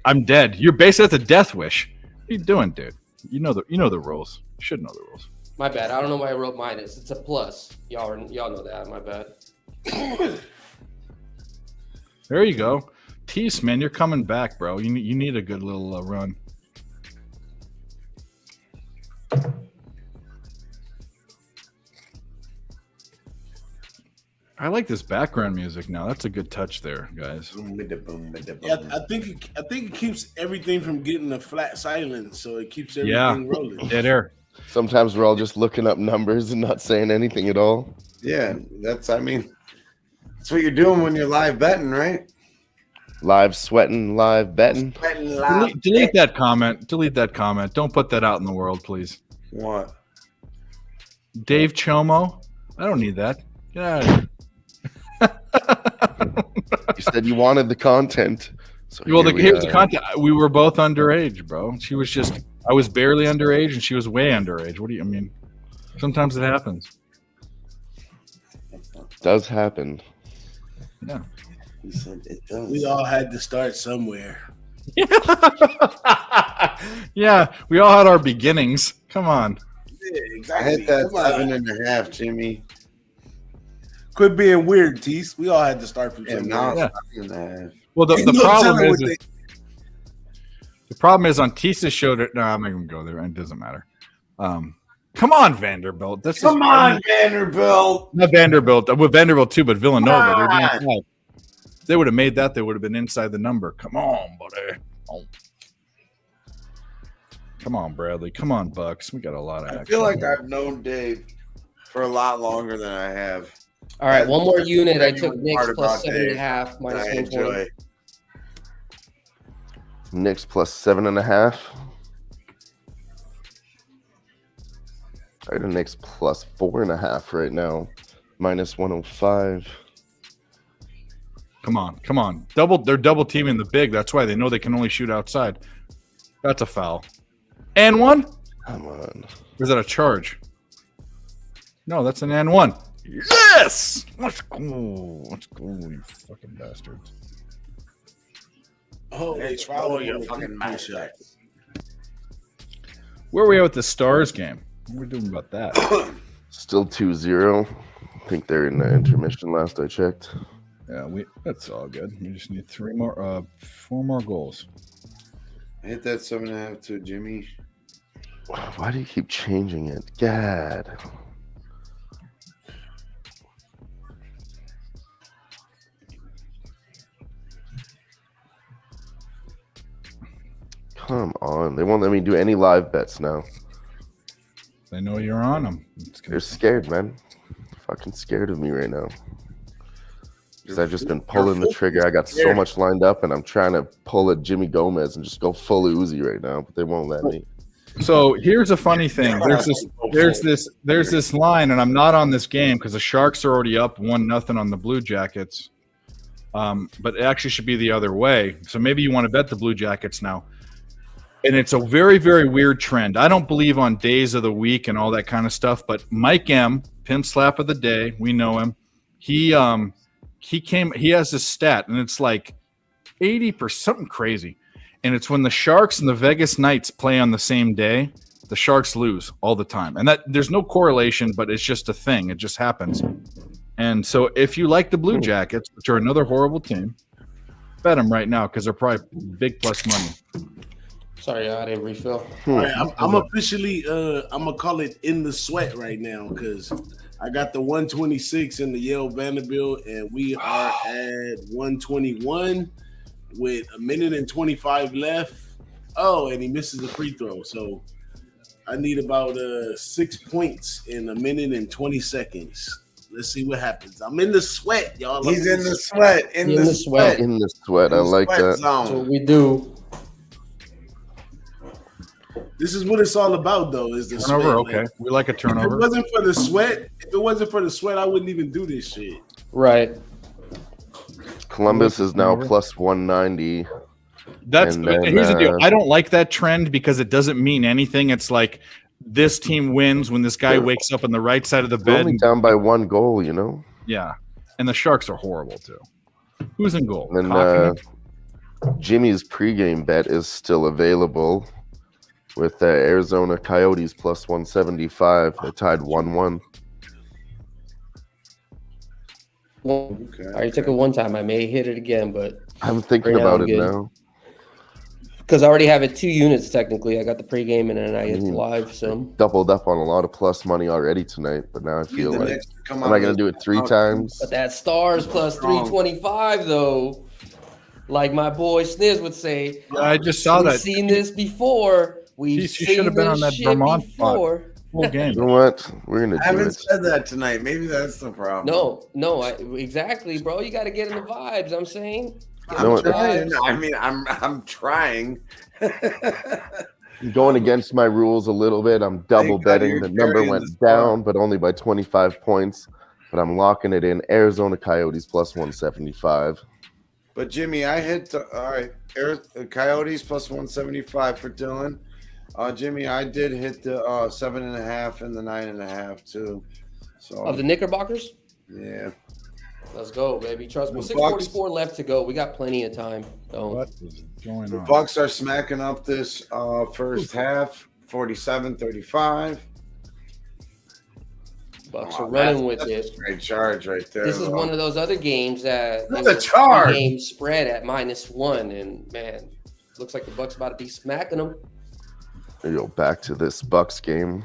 [SPEAKER 3] I'm dead. You're basically at the death wish. What are you doing, dude? You know the rules. You should know the rules.
[SPEAKER 7] My bad. I don't know why I wrote minus. It's a plus. Y'all know that. My bad.
[SPEAKER 3] There you go. Tease, man, you're coming back, bro. You need a good little run. I like this background music now. That's a good touch there, guys.
[SPEAKER 4] Yeah, I think it keeps everything from getting a flat silence, so it keeps everything rolling.
[SPEAKER 3] Dead air.
[SPEAKER 5] Sometimes we're all just looking up numbers and not saying anything at all.
[SPEAKER 2] Yeah, that's what you're doing when you're live betting, right?
[SPEAKER 5] Live sweating, live betting.
[SPEAKER 3] Delete that comment. Delete that comment. Don't put that out in the world, please.
[SPEAKER 2] What?
[SPEAKER 3] Dave Chomo? I don't need that. Get out of here.
[SPEAKER 5] You said you wanted the content. So
[SPEAKER 3] here's the content. We were both underage, bro. I was barely underage and she was way underage. What do you mean? Sometimes it happens.
[SPEAKER 5] Does happen.
[SPEAKER 3] Yeah.
[SPEAKER 2] He said it does.
[SPEAKER 4] We all had to start somewhere.
[SPEAKER 3] Yeah, we all had our beginnings. Come on.
[SPEAKER 4] Yeah,
[SPEAKER 2] I
[SPEAKER 4] exactly.
[SPEAKER 2] hit that 7.5, Jimmy.
[SPEAKER 4] Quit being weird, Tease. We all had to start from somewhere.
[SPEAKER 2] Now
[SPEAKER 3] Yeah.
[SPEAKER 2] 7.5.
[SPEAKER 3] Well, the
[SPEAKER 4] No
[SPEAKER 3] problem
[SPEAKER 4] telling
[SPEAKER 3] is
[SPEAKER 4] what
[SPEAKER 3] the problem is on Tisa's show that I'm not even go there. It doesn't matter. Come on, Vanderbilt.
[SPEAKER 2] Come on, Vanderbilt.
[SPEAKER 3] Not Vanderbilt. With Vanderbilt too, but Villanova. They're doing five. If they would have made that, they would have been inside the number. Come on, buddy. Oh. Come on, Bradley. Come on, Bucks. We got a lot of action.
[SPEAKER 2] I feel like I've known Dave for a lot longer than I have.
[SPEAKER 7] All right, one more unit. I took
[SPEAKER 2] Part
[SPEAKER 7] Knicks
[SPEAKER 2] about
[SPEAKER 7] plus
[SPEAKER 2] Dave
[SPEAKER 7] 7.5 minus
[SPEAKER 2] I
[SPEAKER 7] 120.
[SPEAKER 2] enjoy.
[SPEAKER 5] Knicks plus 7.5. All right, the Knicks plus 4.5 right now, minus 105.
[SPEAKER 3] Come on. They're double teaming the big. That's why they know they can only shoot outside. That's a foul. And one?
[SPEAKER 5] Come on.
[SPEAKER 3] Or is that a charge? No, that's an and one. Yes! Let's go, you fucking bastards.
[SPEAKER 4] Oh,
[SPEAKER 2] It's all your fucking mouth.
[SPEAKER 3] Where are we at with the Stars game? What are we doing about that?
[SPEAKER 5] Still 2-0. I think they're in the intermission last I checked.
[SPEAKER 3] Yeah, that's all good. We just need 4 more goals.
[SPEAKER 2] Hit that 7.5 to Jimmy.
[SPEAKER 5] Why do you keep changing it? God. Come on. They won't let me do any live bets now.
[SPEAKER 3] They know you're on them.
[SPEAKER 5] They're scared, man. Fucking scared of me right now. Because I've just been pulling the trigger. I got so much lined up, and I'm trying to pull a Jimmy Gomez and just go full Uzi right now, but they won't let me.
[SPEAKER 3] So here's a funny thing. There's this line, and I'm not on this game because the Sharks are already up 1-0 on the Blue Jackets. But it actually should be the other way. So maybe you want to bet the Blue Jackets now. And it's a very, very weird trend. I don't believe on days of the week and all that kind of stuff, but Mike M, pin slap of the day, we know him. He has this stat, and it's like 80%, something crazy. And it's when the Sharks and the Vegas Knights play on the same day, the Sharks lose all the time. And that there's no correlation, but it's just a thing. It just happens. And so if you like the Blue Jackets, which are another horrible team, bet them right now because they're probably big plus money.
[SPEAKER 7] Sorry, I didn't refill.
[SPEAKER 4] All right, I'm officially I'm gonna call it in the sweat right now because I got the 126 in the Yale Vanderbilt, and we are at 121 with 1:25 left. Oh, and he misses a free throw, so I need about 6 points in 1:20. Let's see what happens. I'm in the sweat, y'all.
[SPEAKER 2] He's in the sweat. In the sweat.
[SPEAKER 5] In the sweat. I like that.
[SPEAKER 7] That's what we do.
[SPEAKER 4] This is what it's all about, though. Is the
[SPEAKER 3] Turnover?
[SPEAKER 4] sweat,
[SPEAKER 3] Okay, we like a turnover.
[SPEAKER 4] If it wasn't for the sweat, I wouldn't even do this shit.
[SPEAKER 7] Right.
[SPEAKER 5] Columbus is now plus 190.
[SPEAKER 3] Here's the deal. I don't like that trend because it doesn't mean anything. It's like this team wins when this guy wakes up on the right side of the bed.
[SPEAKER 5] Only down by 1 goal, you know?
[SPEAKER 3] Yeah. And the Sharks are horrible, too. Who's in goal?
[SPEAKER 5] And Jimmy's pregame bet is still available with Arizona Coyotes plus 175. They tied 1-1.
[SPEAKER 7] Okay. I already took it one time. I may hit it again, but
[SPEAKER 5] I'm thinking about it now.
[SPEAKER 7] Because I already have it 2 units technically. I got the pregame and then I get live. So
[SPEAKER 5] doubled up on a lot of plus money already tonight, but now I feel like am I going to do it 3 times?
[SPEAKER 7] But that Stars plus 325 though, like my boy Sniz would say.
[SPEAKER 3] Yeah, I just saw that.
[SPEAKER 7] We've seen this before. We've seen
[SPEAKER 3] have been on that Vermont
[SPEAKER 7] before.
[SPEAKER 3] Whole game.
[SPEAKER 5] You know what? We're gonna.
[SPEAKER 2] I haven't said that tonight. Maybe that's the problem.
[SPEAKER 7] No, exactly, bro. You got to get in the vibes. I'm saying.
[SPEAKER 2] I'm trying. I mean, I'm trying.
[SPEAKER 5] Going against my rules a little bit. I'm double betting. The number went down, but only by 25 points. But I'm locking it in. Arizona Coyotes plus 175.
[SPEAKER 2] But Jimmy, I hit all right. Coyotes plus 175 for Dylan. Jimmy, I did hit the 7.5 and the 9.5 too. So
[SPEAKER 7] of the Knickerbockers.
[SPEAKER 2] Yeah.
[SPEAKER 7] Let's go, baby. Trust me. 6:44 left to go. We got plenty of time.
[SPEAKER 3] What is going on?
[SPEAKER 2] The Bucks are smacking up this first half, 47-35.
[SPEAKER 7] Bucks are running with it.
[SPEAKER 2] Great charge right there.
[SPEAKER 7] This is one of those other games that
[SPEAKER 2] the charge
[SPEAKER 7] game spread at -1, and man, looks like the Bucks about to be smacking them.
[SPEAKER 5] There you go. Back to this Bucks game.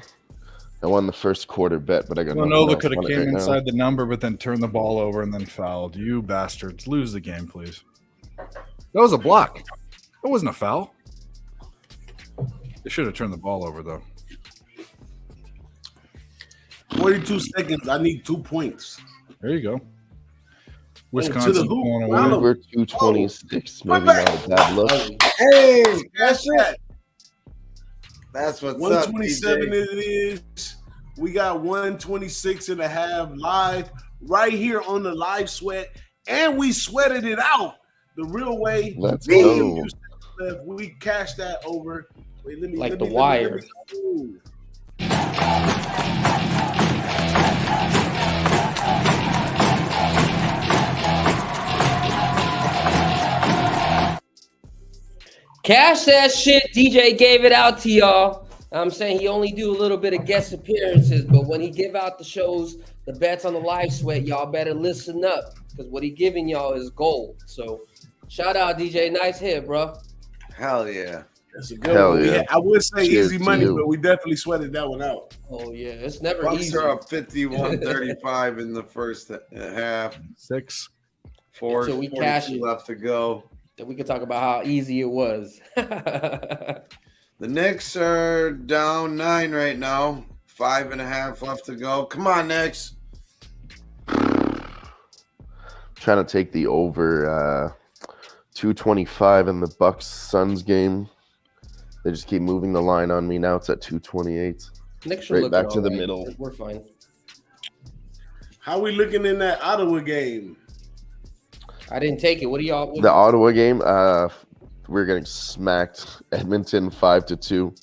[SPEAKER 5] I won the first quarter bet, but I got
[SPEAKER 3] Nova could have came inside the number, but then turned the ball over and then fouled. You bastards. Lose the game, please. That was a block. That wasn't a foul. They should have turned the ball over, though.
[SPEAKER 4] 42 seconds. I need 2 points.
[SPEAKER 3] There you go. Wisconsin
[SPEAKER 4] hoop.
[SPEAKER 3] pulling away.
[SPEAKER 4] Wow.
[SPEAKER 5] Over 226. Maybe not a bad look.
[SPEAKER 2] Hey, that's it. That's what's up,
[SPEAKER 4] 127
[SPEAKER 2] DJ.
[SPEAKER 4] it is. We got 126.5 live right here on the live sweat, and we sweated it out the real way.
[SPEAKER 5] Let's
[SPEAKER 4] Me
[SPEAKER 5] go.
[SPEAKER 4] and you said we cashed that over. Wait, let me
[SPEAKER 7] Like
[SPEAKER 4] let
[SPEAKER 7] The
[SPEAKER 4] me-
[SPEAKER 7] Wire.
[SPEAKER 4] let me- ooh.
[SPEAKER 7] Cash that shit. DJ gave it out to y'all. I'm saying he only do a little bit of guest appearances, but when he give out the shows, the bets on the live sweat, y'all better listen up because what he giving y'all is gold. So shout out DJ, nice hit, bro.
[SPEAKER 2] Hell yeah.
[SPEAKER 4] That's a good
[SPEAKER 5] Hell
[SPEAKER 4] one.
[SPEAKER 5] yeah.
[SPEAKER 4] I would say
[SPEAKER 5] Cheers
[SPEAKER 4] easy
[SPEAKER 5] to
[SPEAKER 4] money,
[SPEAKER 5] you.
[SPEAKER 4] but we definitely sweated that one out.
[SPEAKER 7] Oh yeah, it's never
[SPEAKER 2] Bucks
[SPEAKER 7] easy.
[SPEAKER 2] are up 51-35 in the first half.
[SPEAKER 3] 6.
[SPEAKER 2] 4
[SPEAKER 7] So we cash it.
[SPEAKER 2] left to go.
[SPEAKER 7] Then we can talk about how easy it was.
[SPEAKER 2] The Knicks are down 9 right now. 5.5 left to go. Come on, Knicks.
[SPEAKER 5] Trying to take the over 225 in the Bucks Suns game. They just keep moving the line on me. Now it's at 228.
[SPEAKER 7] Knicks are
[SPEAKER 5] Right
[SPEAKER 7] looking
[SPEAKER 5] back to
[SPEAKER 7] all
[SPEAKER 5] the
[SPEAKER 7] right.
[SPEAKER 5] middle.
[SPEAKER 7] We're fine.
[SPEAKER 4] How we looking in that Ottawa game?
[SPEAKER 7] I didn't take it. What do y'all?
[SPEAKER 5] The Ottawa game, we're getting smacked. Edmonton 5-2.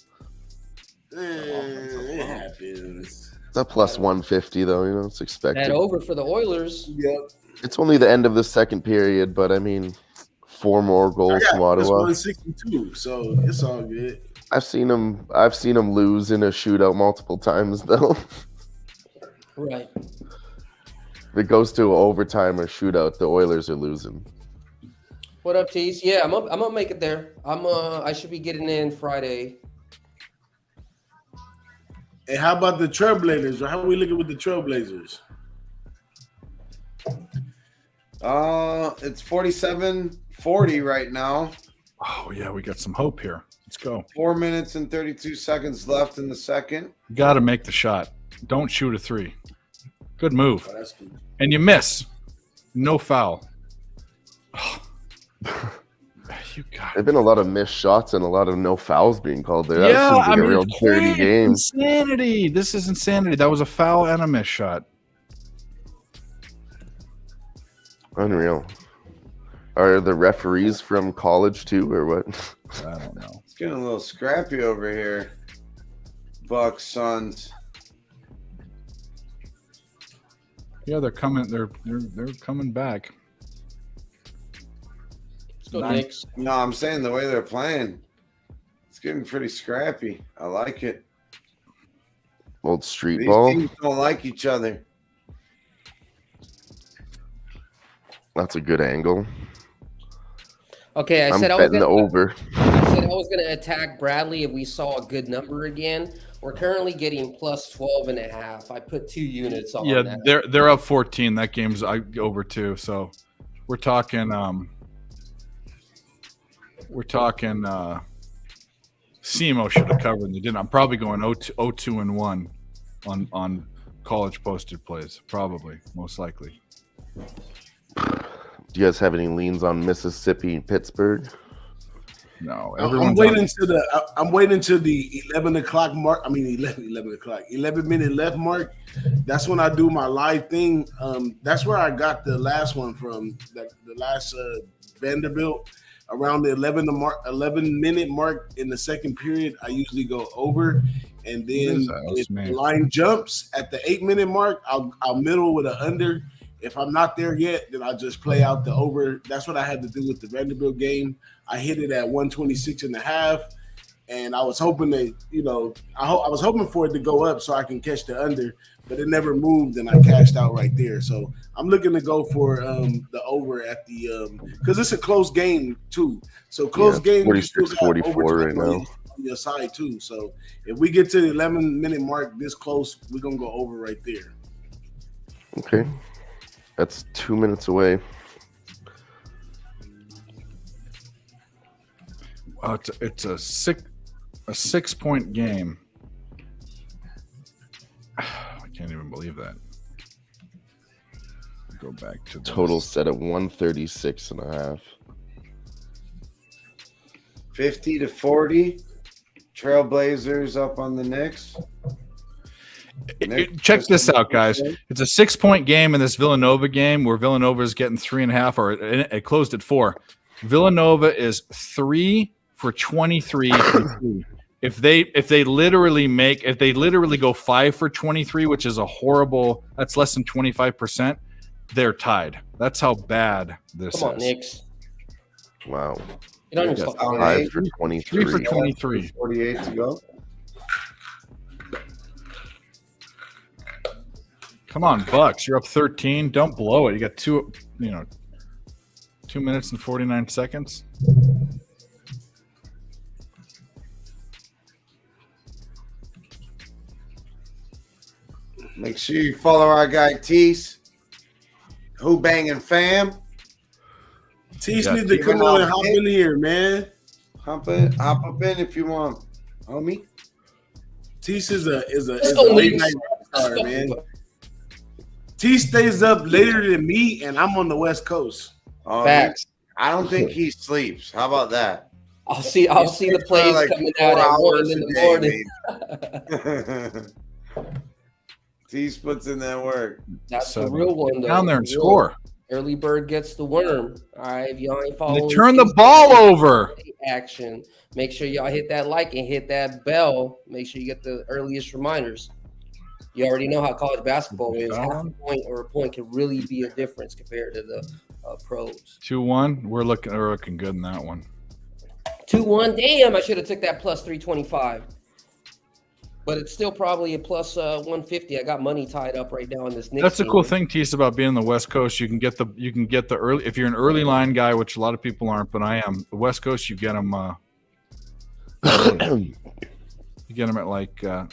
[SPEAKER 4] It happens.
[SPEAKER 5] It's a plus 150 though. You know, it's expected.
[SPEAKER 7] That over for the Oilers.
[SPEAKER 4] Yep.
[SPEAKER 5] It's only the end of the second period, but I mean, 4 more
[SPEAKER 4] I
[SPEAKER 5] goals
[SPEAKER 4] got
[SPEAKER 5] from
[SPEAKER 4] plus
[SPEAKER 5] Ottawa.
[SPEAKER 4] 162, so it's all good.
[SPEAKER 5] I've seen them lose in a shootout multiple times though.
[SPEAKER 7] Right.
[SPEAKER 5] If it goes to overtime or shootout, the Oilers are losing.
[SPEAKER 7] What up, Tease? Yeah, I'm gonna make it there. I should be getting in Friday.
[SPEAKER 4] And how about the Trailblazers? How are we looking with the Trailblazers?
[SPEAKER 2] It's 47-40 right now.
[SPEAKER 3] Oh yeah, we got some hope here. Let's go.
[SPEAKER 2] 4 minutes and 32 seconds left in the second.
[SPEAKER 3] Got to make the shot. Don't shoot a 3. Good move.
[SPEAKER 4] Oh, that's good.
[SPEAKER 3] And you miss. No foul. You got
[SPEAKER 5] There've been a lot of missed shots and a lot of no fouls being called there.
[SPEAKER 3] Yeah,
[SPEAKER 5] That seems like a real
[SPEAKER 3] it's
[SPEAKER 5] dirty game.
[SPEAKER 3] Insanity. This is insanity. That was a foul and a miss shot.
[SPEAKER 5] Unreal. Are the referees from college too, or what?
[SPEAKER 3] I don't know.
[SPEAKER 2] It's getting a little scrappy over here. Bucks, Suns.
[SPEAKER 3] Yeah, they're coming. They're coming back.
[SPEAKER 7] Let's go,
[SPEAKER 3] Nice.
[SPEAKER 7] Knicks.
[SPEAKER 2] No, I'm saying the way they're playing, it's getting pretty scrappy. I like it.
[SPEAKER 5] Old street
[SPEAKER 2] These
[SPEAKER 5] ball.
[SPEAKER 2] teams don't like each other.
[SPEAKER 5] That's a good angle.
[SPEAKER 7] Okay,
[SPEAKER 5] I'm
[SPEAKER 7] I said I was
[SPEAKER 5] betting the
[SPEAKER 7] gonna.
[SPEAKER 5] over.
[SPEAKER 7] I said I was gonna attack Bradley if we saw a good number again. We're currently getting plus 12.5. I put 2 units on
[SPEAKER 3] Yeah,
[SPEAKER 7] that.
[SPEAKER 3] they're up 14. That game's over too. So we're talking. SEMO should have covered and they didn't. I'm probably going 0-2-1 on college posted plays. Probably, most likely.
[SPEAKER 5] Do you guys have any leans on Mississippi and Pittsburgh?
[SPEAKER 3] No,
[SPEAKER 4] I'm
[SPEAKER 3] everyone's
[SPEAKER 4] waiting to the 11 o'clock mark. I mean 11 o'clock, 11 minute left mark. That's when I do my live thing. That's where I got the last one from. The last Vanderbilt around the 11 minute mark in the second period. I usually go over, and then if the line jumps at the 8 minute mark, I'll middle with an under. If I'm not there yet, then I'll just play out the over. That's what I had to do with the Vanderbilt game. I hit it at 126.5, and I was hoping that, I was hoping for it to go up so I can catch the under, but it never moved, and I cashed out right there. So I'm looking to go for the over at the because it's a close game too. So close game,
[SPEAKER 5] 46-44 right now.
[SPEAKER 4] On your side too. So if we get to the 11 minute mark this close, we're gonna go over right there.
[SPEAKER 5] Okay. That's 2 minutes away.
[SPEAKER 3] it's a 6-point game. I can't even believe that. go back to this.
[SPEAKER 5] Total set at 136.5.
[SPEAKER 2] 50-40. Trailblazers up on the Knicks.
[SPEAKER 3] Check this out, guys. It's a 6-point game in this Villanova game where Villanova is getting 3.5, or it closed at 4. Villanova is 3 for 23. If they literally go 5 for 23, which is a horrible, that's less than 25%, they're tied. That's how bad this
[SPEAKER 7] Come on,
[SPEAKER 3] is.
[SPEAKER 7] Knicks.
[SPEAKER 5] Wow.
[SPEAKER 7] You don't even
[SPEAKER 5] 5 for 23.
[SPEAKER 3] 3 for 23.
[SPEAKER 2] 48 to go.
[SPEAKER 3] Come on, Bucks. You're up 13. Don't blow it. You got 2 minutes and 49 seconds.
[SPEAKER 2] Make sure you follow our guy Tease. Who-Bangin fam.
[SPEAKER 4] Teach me to come on and hop in here, man.
[SPEAKER 2] Hop up in if you want, homie.
[SPEAKER 4] Teach is a late night star, man. T stays up later than me, and I'm on the West Coast.
[SPEAKER 7] Facts.
[SPEAKER 2] I don't think he sleeps. How about that?
[SPEAKER 7] I'll see the plays
[SPEAKER 2] like
[SPEAKER 7] coming out at 1 in the morning.
[SPEAKER 2] T puts in that work.
[SPEAKER 7] That's the real one, though.
[SPEAKER 3] Down there and score.
[SPEAKER 7] Early bird gets the worm. All right, if y'all ain't following,
[SPEAKER 3] They turn the ball over.
[SPEAKER 7] Action. Make sure y'all hit that like and hit that bell. Make sure you get the earliest reminders. You already know how college basketball is. Half a point or a point can really be a difference compared to the pros.
[SPEAKER 3] 2-1. We're looking good in that one.
[SPEAKER 7] 2-1. Damn, I should have took that plus 325. But it's still probably a plus 150. I got money tied up right now in this Knicks.
[SPEAKER 3] That's the cool thing, Tease, about being on the West Coast. You can get the early. If you're an early line guy, which a lot of people aren't, but I am. The West Coast, you get them. You get them at like 10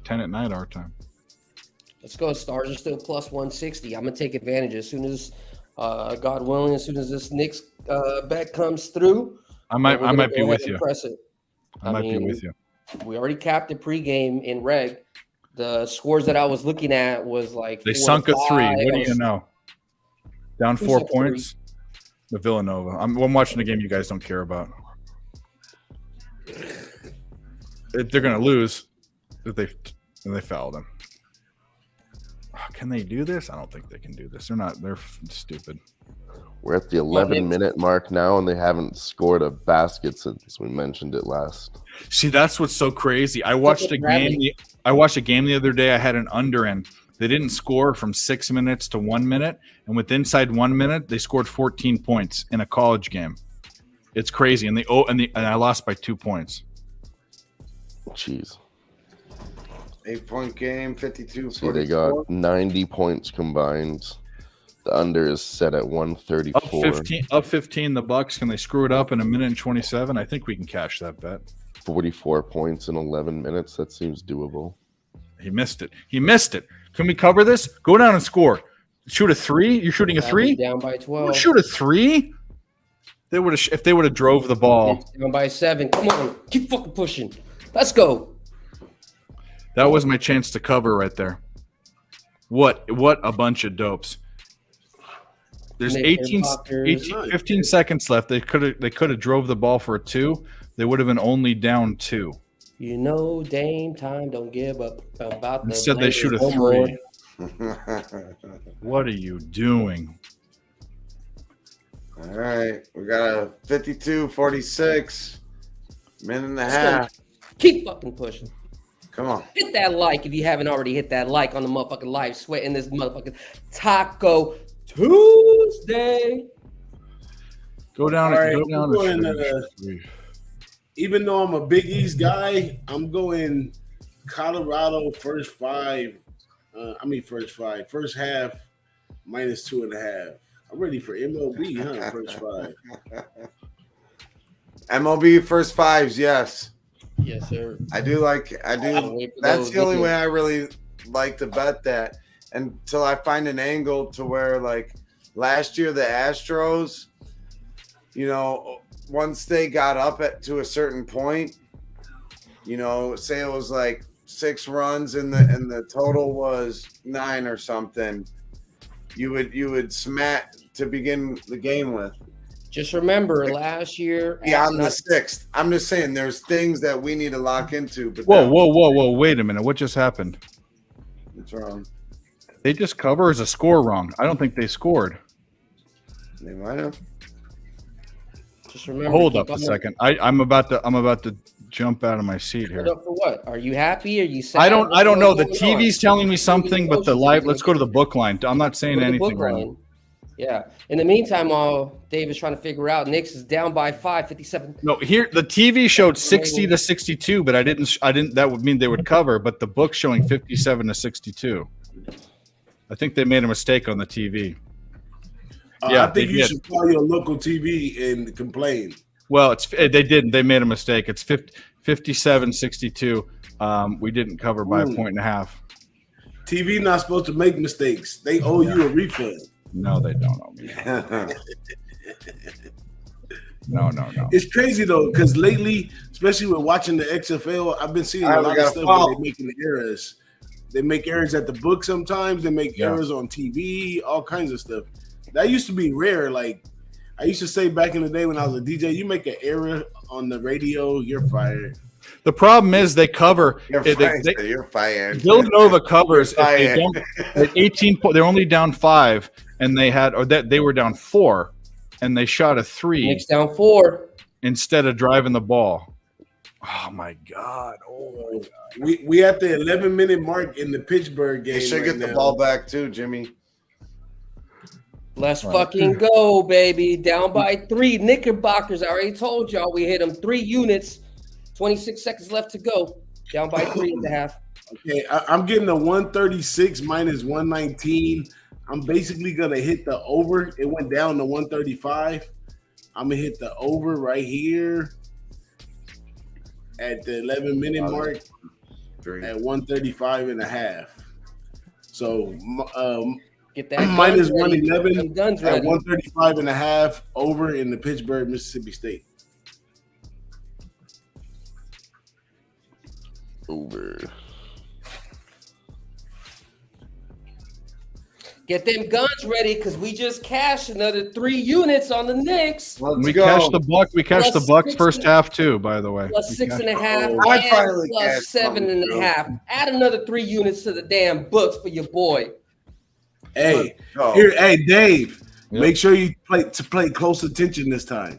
[SPEAKER 3] at night our time.
[SPEAKER 7] Let's go. Stars are still plus 160. I'm gonna take advantage as soon as, God willing, as soon as this Knicks bet comes through.
[SPEAKER 3] I might be with you.
[SPEAKER 7] I might be with you. We already capped the pregame in reg. The scores that I was looking at was like
[SPEAKER 3] they sunk a 3. What do you know? Down 4 points. The Villanova. I'm watching the game you guys don't care about. They're going to lose if they foul them. Can they do this? I don't think they can do this. They're stupid.
[SPEAKER 5] We're at the 11-minute mark now, and they haven't scored a basket since we mentioned it last.
[SPEAKER 3] See, that's what's so crazy. I watched a game the other day. I had an under in. They didn't score from 6 minutes to 1 minute, and with inside 1 minute, they scored 14 points in a college game. It's crazy, and I lost by 2 points.
[SPEAKER 5] Jeez.
[SPEAKER 2] 8-point game, 52.
[SPEAKER 5] See, they got 90 points combined. The under is set at 134.
[SPEAKER 3] Up 15. The Bucks. Can they screw it up in 1 minute and 27? I think we can cash that bet.
[SPEAKER 5] 44 points in 11 minutes. That seems doable.
[SPEAKER 3] He missed it. Can we cover this? Go down and score. Shoot a 3. You're shooting a 3.
[SPEAKER 7] Down by 12.
[SPEAKER 3] Shoot a 3. If they would have drove the ball.
[SPEAKER 7] Down by 7. Come on, keep fucking pushing. Let's go.
[SPEAKER 3] That was my chance to cover right there. What a bunch of dopes. There's 15 seconds left. They could have drove the ball for a 2. They would have been only down 2.
[SPEAKER 7] You know, Dame time don't give up about the.
[SPEAKER 3] Instead, they shoot a 3. What are you doing?
[SPEAKER 2] All right, we got a 52-46. Minute and a half.
[SPEAKER 7] Keep fucking pushing.
[SPEAKER 2] Come on.
[SPEAKER 7] Hit that like if you haven't already hit that like on the motherfucking live sweat in this motherfucking Taco Tuesday.
[SPEAKER 3] Go down.
[SPEAKER 4] Even though I'm a Big East guy, I'm going Colorado first 5. First half minus 2.5. I'm ready for MLB, huh? First 5.
[SPEAKER 2] MLB first 5s, yes.
[SPEAKER 7] Yes, sir.
[SPEAKER 2] I do. That's the only way I really like to bet that until I find an angle to where, like, last year the Astros, once they got up to a certain point, say it was like 6 runs and the total was 9 or something, you would smack to begin the game with.
[SPEAKER 7] Just remember last year.
[SPEAKER 2] Yeah, on the 6th. I'm just saying there's things that we need to lock into. But
[SPEAKER 3] Whoa. Wait a minute. What just happened?
[SPEAKER 2] What's wrong?
[SPEAKER 3] They just cover as a score wrong. I don't think they scored.
[SPEAKER 2] They might have.
[SPEAKER 7] Just remember.
[SPEAKER 3] Hold up a second. I'm about to jump out of my seat here.
[SPEAKER 7] Up for what? Are you happy? Are you sad?
[SPEAKER 3] I don't know. The
[SPEAKER 7] What's
[SPEAKER 3] TV's telling me something, but the live. Let's go to the book line. I'm not saying anything right now.
[SPEAKER 7] Yeah. In the meantime, while Dave is trying to figure out, Knicks is down by 5, 57.
[SPEAKER 3] No, here the TV showed 60 to 62, but I didn't. That would mean they would cover, but the book's showing 57 to 62. I think they made a mistake on the TV.
[SPEAKER 4] I think you should call your local TV and complain.
[SPEAKER 3] Well, they didn't. They made a mistake. It's 57-62. We didn't cover by a point and a half.
[SPEAKER 4] TV not supposed to make mistakes. They owe you a refund.
[SPEAKER 3] No, they don't owe me. No.
[SPEAKER 4] It's crazy though, because lately, especially with watching the XFL, I've been seeing a lot of stuff where they're making errors. They make errors at the book sometimes. They make errors on TV, all kinds of stuff. That used to be rare. Like I used to say back in the day when I was a DJ, you make an error on the radio, you're fired.
[SPEAKER 3] The problem is they cover.
[SPEAKER 2] You're fired.
[SPEAKER 3] Villanova covers if they don't. At 18, they're only down 5, and they were down 4, and they shot a 3.
[SPEAKER 7] Knicks down 4
[SPEAKER 3] instead of driving the ball. Oh my God! Oh my God!
[SPEAKER 4] We at the 11-minute mark in the Pittsburgh game.
[SPEAKER 2] They should get the ball back too, Jimmy.
[SPEAKER 7] Let's fucking go, baby. Down by 3. Knickerbockers. I already told y'all we hit them 3 units. 26 seconds left to go. Down by 3.5.
[SPEAKER 4] Okay, I'm getting a 136 minus 119. I'm basically gonna hit the over. It went down to 135. I'm gonna hit the over right here at the 11-minute mark at 135.5. So
[SPEAKER 7] get that
[SPEAKER 4] minus 111 at 135.5 over in the Pittsburgh, Mississippi State.
[SPEAKER 5] Over.
[SPEAKER 7] Get them guns ready because we just cashed another 3 units on the Knicks.
[SPEAKER 3] We cashed the buck. We cashed the Bucks first half too, by the way.
[SPEAKER 7] Plus 6.5.
[SPEAKER 2] I finally
[SPEAKER 7] plus 7.5. Add another 3 units to the damn books for your boy.
[SPEAKER 4] Hey, hey, Dave. Yep. Make sure you play close attention this time.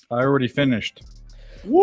[SPEAKER 3] I already finished.
[SPEAKER 7] Woo!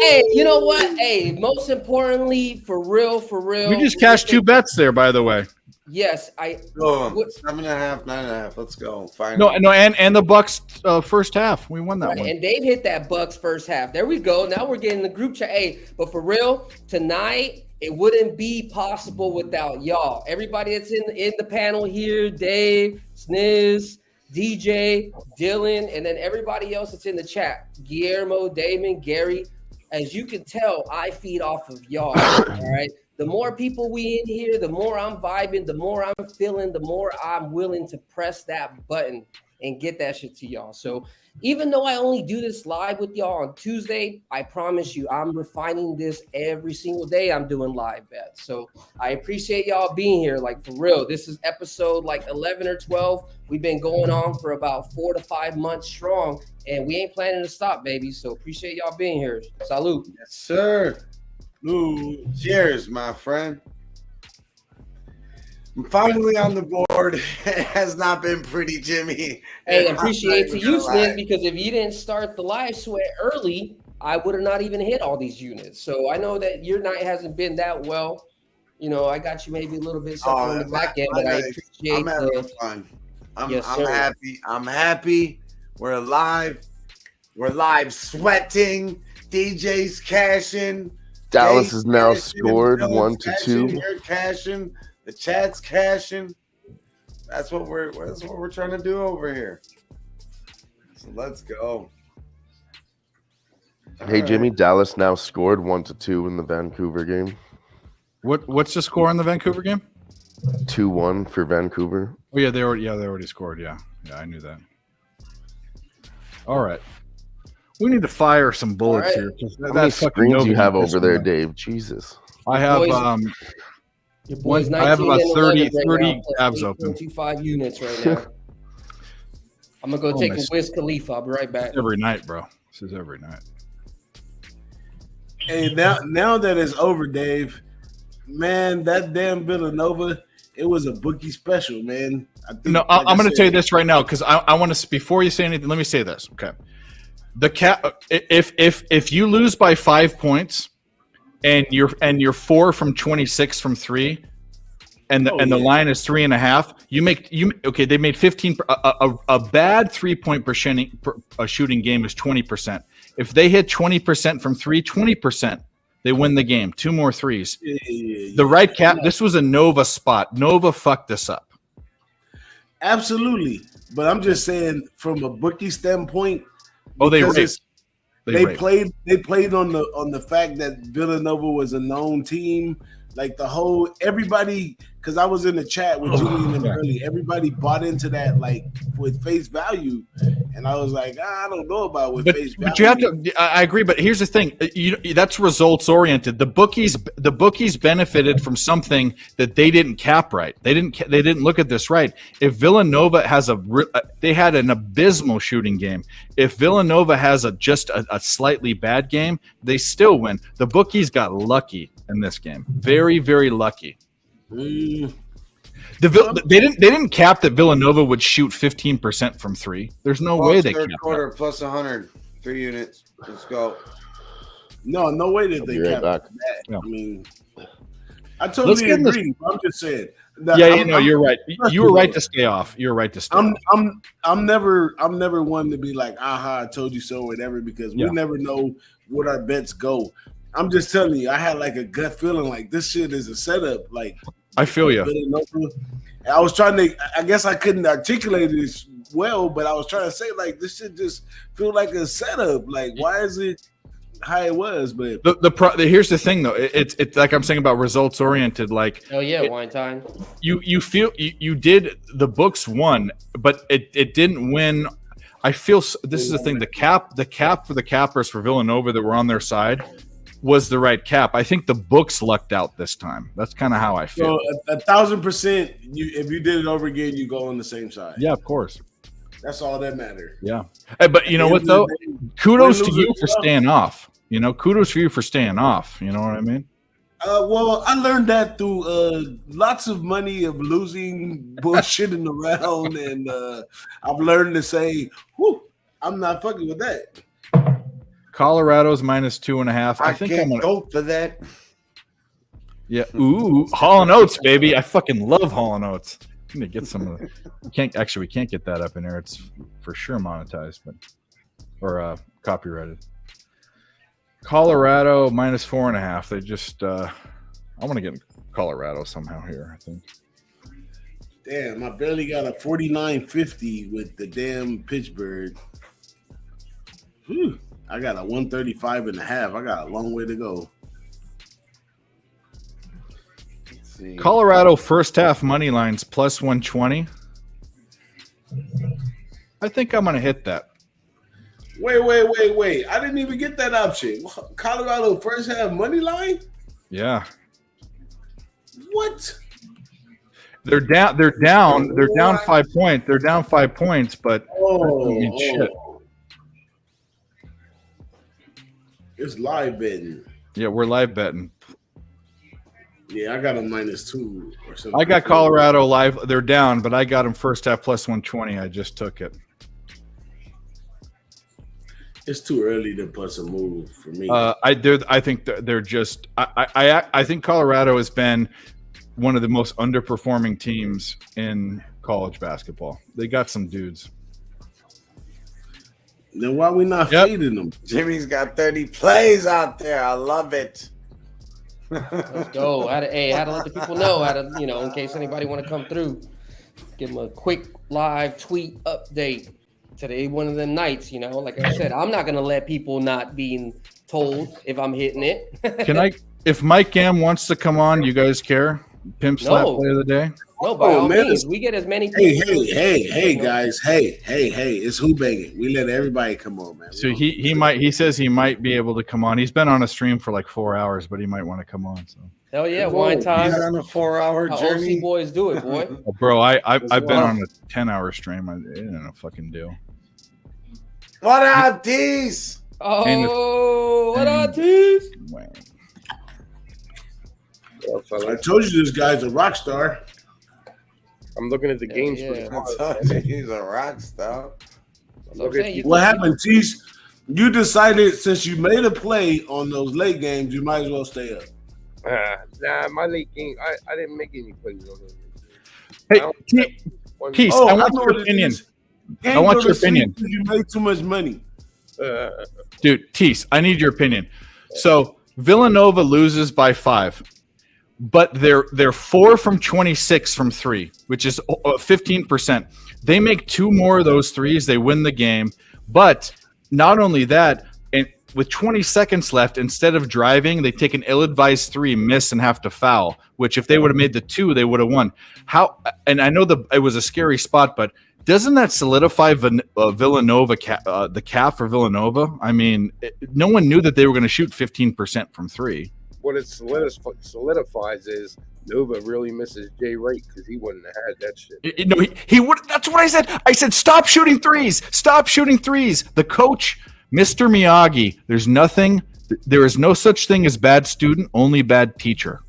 [SPEAKER 7] Hey, you know what? Hey, most importantly, for real.
[SPEAKER 3] We just cashed 2 bets there, by the way.
[SPEAKER 7] Yes,
[SPEAKER 2] 7.5, 9.5. Let's go. Finally.
[SPEAKER 3] No, and the Bucks first half. We won that one.
[SPEAKER 7] And Dave hit that Bucks first half. There we go. Now we're getting the group chat. Hey, but for real, tonight it wouldn't be possible without y'all. Everybody that's in the panel here, Dave, Sniz, DJ, Dylan, and then everybody else that's in the chat. Guillermo, Damon, Gary. As you can tell, I feed off of y'all. All right. The more people we in here, the more I'm vibing, the more I'm feeling, the more I'm willing to press that button and get that shit to y'all. So even though I only do this live with y'all on Tuesday, I promise you I'm refining this every single day. I'm doing live bets. So I appreciate y'all being here. Like for real, this is episode like 11 or 12. We've been going on for about 4 to 5 months strong, and we ain't planning to stop, baby. So appreciate y'all being here. Salute.
[SPEAKER 2] Yes, sir. Ooh, cheers, my friend. I'm finally on the board. It has not been pretty, Jimmy.
[SPEAKER 7] Hey, appreciate to you, Sniz, because if you didn't start the live sweat early, I would have not even hit all these units. So I know that your night hasn't been that well. You know, I got you maybe a little bit something on the back end, but I appreciate
[SPEAKER 2] I'm having fun. I'm happy. I'm happy. We're alive. We're live sweating. DJ's cashing.
[SPEAKER 5] Dallas is now scored 1-2.
[SPEAKER 2] You're cashing. The chat's cashing. That's what we're trying to do over here. So let's go.
[SPEAKER 5] Hey Jimmy, Dallas now scored 1-2 in the Vancouver game.
[SPEAKER 3] What's the score in the Vancouver game?
[SPEAKER 5] 2-1 for Vancouver.
[SPEAKER 3] Oh yeah, they already scored. Yeah, I knew that. All right. We need to fire some bullets
[SPEAKER 7] All right.
[SPEAKER 3] here. 'Cause
[SPEAKER 5] How many
[SPEAKER 3] that's fucking
[SPEAKER 5] screens you
[SPEAKER 3] nobody
[SPEAKER 5] have
[SPEAKER 3] this
[SPEAKER 5] over there,
[SPEAKER 3] one.
[SPEAKER 5] Dave? Jesus.
[SPEAKER 3] I have
[SPEAKER 7] Boys- Your boy's
[SPEAKER 3] I have
[SPEAKER 7] 19
[SPEAKER 3] about
[SPEAKER 7] and
[SPEAKER 3] 30
[SPEAKER 7] 11 right now, plus
[SPEAKER 3] tabs open.
[SPEAKER 7] 8.25 units right now. I'm gonna go take a Wiz Khalifa. I'll be right back.
[SPEAKER 3] every night, bro. This is every night.
[SPEAKER 4] Hey, now that it's over, Dave, man, that damn Villanova, it was a bookie special, man. I think,
[SPEAKER 3] No,
[SPEAKER 4] like
[SPEAKER 3] I'm going to
[SPEAKER 4] said,
[SPEAKER 3] tell you this right now because I want to. Before you say anything, let me say this. Okay, the cap. If you lose by 5 points, and you're 4 from 26 from 3, and the line is 3.5, they made 15. A bad 3-point shooting game is 20%. If they hit 20% from 3, 20%, they win the game. 2 more threes. The right cap. This was a Nova spot. Nova fucked this up.
[SPEAKER 4] Absolutely, but I'm just saying from a bookie standpoint.
[SPEAKER 3] Oh, they
[SPEAKER 4] because
[SPEAKER 3] raped.
[SPEAKER 4] They played on the fact that Villanova was a known team. Like everybody, because I was in the chat with Julian and early, everybody bought into that like with face value, and I was like, I don't know about with face value.
[SPEAKER 3] But you have to. I agree, but here's the thing: that's results oriented. The bookies benefited from something that they didn't cap right. They didn't look at this right. If Villanova has they had an abysmal shooting game. If Villanova has just a slightly bad game, they still win. The bookies got lucky in this game. Very, very lucky. They didn't cap that Villanova would shoot 15% from 3. There's no way they
[SPEAKER 2] third
[SPEAKER 3] capped
[SPEAKER 2] quarter
[SPEAKER 3] that.
[SPEAKER 2] plus 100, 3 units. Let's go.
[SPEAKER 4] No way that they
[SPEAKER 5] right
[SPEAKER 4] capped
[SPEAKER 5] back.
[SPEAKER 4] that.
[SPEAKER 3] Yeah.
[SPEAKER 4] I mean, I totally agree. I'm just saying.
[SPEAKER 3] You're right. You were right to stay off. You're right to stay off.
[SPEAKER 4] I'm never one to be like, aha, I told you so, whatever, because we never know what our bets go. I'm just telling you, I had like a gut feeling like this shit is a setup. Like,
[SPEAKER 3] I feel you.
[SPEAKER 4] I was trying to, I guess I couldn't articulate it well, but I was trying to say like this shit just feel like a setup. Like, why is it how it was? But
[SPEAKER 3] here's the thing though, it's like I'm saying about results oriented. Like,
[SPEAKER 7] Oh yeah, wine time.
[SPEAKER 3] You feel you did, the books won, but it didn't win. I feel this is the thing. The cap for the cappers for Villanova that were on their side was the right cap. I think the books lucked out this time. That's kind of how I feel.
[SPEAKER 4] So 1,000%, if you did it over again, you go on the same side.
[SPEAKER 3] Yeah, of course.
[SPEAKER 4] That's all that matters.
[SPEAKER 3] Yeah. Hey, but you know what though? Kudos to you for staying off. Kudos for you for staying off. You know what I mean?
[SPEAKER 4] Well, I learned that through lots of money of losing, bullshitting around, and I've learned to say, "Whoo, I'm not fucking with that."
[SPEAKER 3] Colorado's minus 2.5. I think I'm gonna
[SPEAKER 2] go for that.
[SPEAKER 3] Yeah. Ooh, Hall and Oates, baby. I fucking love Hall and Oates. I'm gonna get some of the. We can't get that up in there. It's for sure monetized, or copyrighted. Colorado minus 4.5. They just. I want to get Colorado somehow here. I think.
[SPEAKER 4] Damn, I barely got a 49.50 with the damn Pittsburgh. Whew. I got a 135.5. I got a long way to go.
[SPEAKER 2] Let's see.
[SPEAKER 3] Colorado first half money lines plus 120. I think I'm gonna hit that.
[SPEAKER 4] Wait. I didn't even get that option. Colorado first half money line?
[SPEAKER 3] Yeah.
[SPEAKER 4] What?
[SPEAKER 3] They're down 5 points. They're down 5 points, but shit.
[SPEAKER 4] It's live betting.
[SPEAKER 3] Yeah, we're live betting.
[SPEAKER 4] Yeah, I got a -2 or something.
[SPEAKER 3] I got Colorado live. They're down, but I got them first half plus 120. I just took it.
[SPEAKER 4] It's too early to plus a move for me.
[SPEAKER 3] I think they're just. I think Colorado has been one of the most underperforming teams in college basketball. They got some dudes.
[SPEAKER 4] Then why we not fading them?
[SPEAKER 2] Jimmy's got 30 plays out there. I love it.
[SPEAKER 7] Let's go. How to let the people know, in case anybody want to come through, give them a quick live tweet update. Today, one of them nights, like I said, I'm not going to let people not being told if I'm hitting it.
[SPEAKER 3] Can I, if Mike Gam wants to come on, you guys care? Pimp slap
[SPEAKER 7] No.
[SPEAKER 3] play of the day.
[SPEAKER 7] No, by all
[SPEAKER 4] man,
[SPEAKER 7] means, we get as many
[SPEAKER 4] Hey,
[SPEAKER 7] people.
[SPEAKER 4] hey, guys. Hey, it's Who-Bangin. We let everybody come on, man.
[SPEAKER 3] So he says he might be able to come on. He's been on a stream for like 4 hours, but he might want to come on. So
[SPEAKER 7] Hell yeah, wine
[SPEAKER 2] He's
[SPEAKER 7] time.
[SPEAKER 2] on a 4-hour
[SPEAKER 7] How
[SPEAKER 2] journey.
[SPEAKER 7] OC boys do it, boy.
[SPEAKER 3] oh, bro, I've been on a 10-hour stream. It ain't a fucking deal.
[SPEAKER 2] What up, D's?
[SPEAKER 7] Oh, what up, dude?
[SPEAKER 4] I told you this guy's a rock star.
[SPEAKER 8] I'm looking at the games.
[SPEAKER 7] Yeah.
[SPEAKER 2] He's a rock star.
[SPEAKER 7] So I'm saying,
[SPEAKER 4] What happened, Tease? You decided since you made a play on those late games, you might as well stay up.
[SPEAKER 8] Nah, my late game. I didn't make any plays on those.
[SPEAKER 3] Hey, Peace. I want
[SPEAKER 4] know
[SPEAKER 3] your
[SPEAKER 4] what it
[SPEAKER 3] opinion.
[SPEAKER 4] is.
[SPEAKER 3] I want
[SPEAKER 4] Can't go
[SPEAKER 3] your
[SPEAKER 4] to sleep
[SPEAKER 3] opinion.
[SPEAKER 4] because You made too much money.
[SPEAKER 3] Dude, Tease, I need your opinion. So Villanova loses by 5, but they're 4 from 26 from 3, which is 15%. They make 2 more of those threes, they win the game. But not only that, and with 20 seconds left, instead of driving, they take an ill-advised 3, miss, and have to foul. Which if they would have made the 2, they would have won. How? And I know it was a scary spot, but doesn't that solidify Villanova, the calf for Villanova? I mean, no one knew that they were going to shoot 15% from 3.
[SPEAKER 8] What it solidifies is Nova really misses Jay Wright because he wouldn't have had that shit.
[SPEAKER 3] He would. That's what I said. I said, stop shooting threes. Stop shooting threes. The coach, Mr. Miyagi. There is no such thing as bad student, only bad teacher.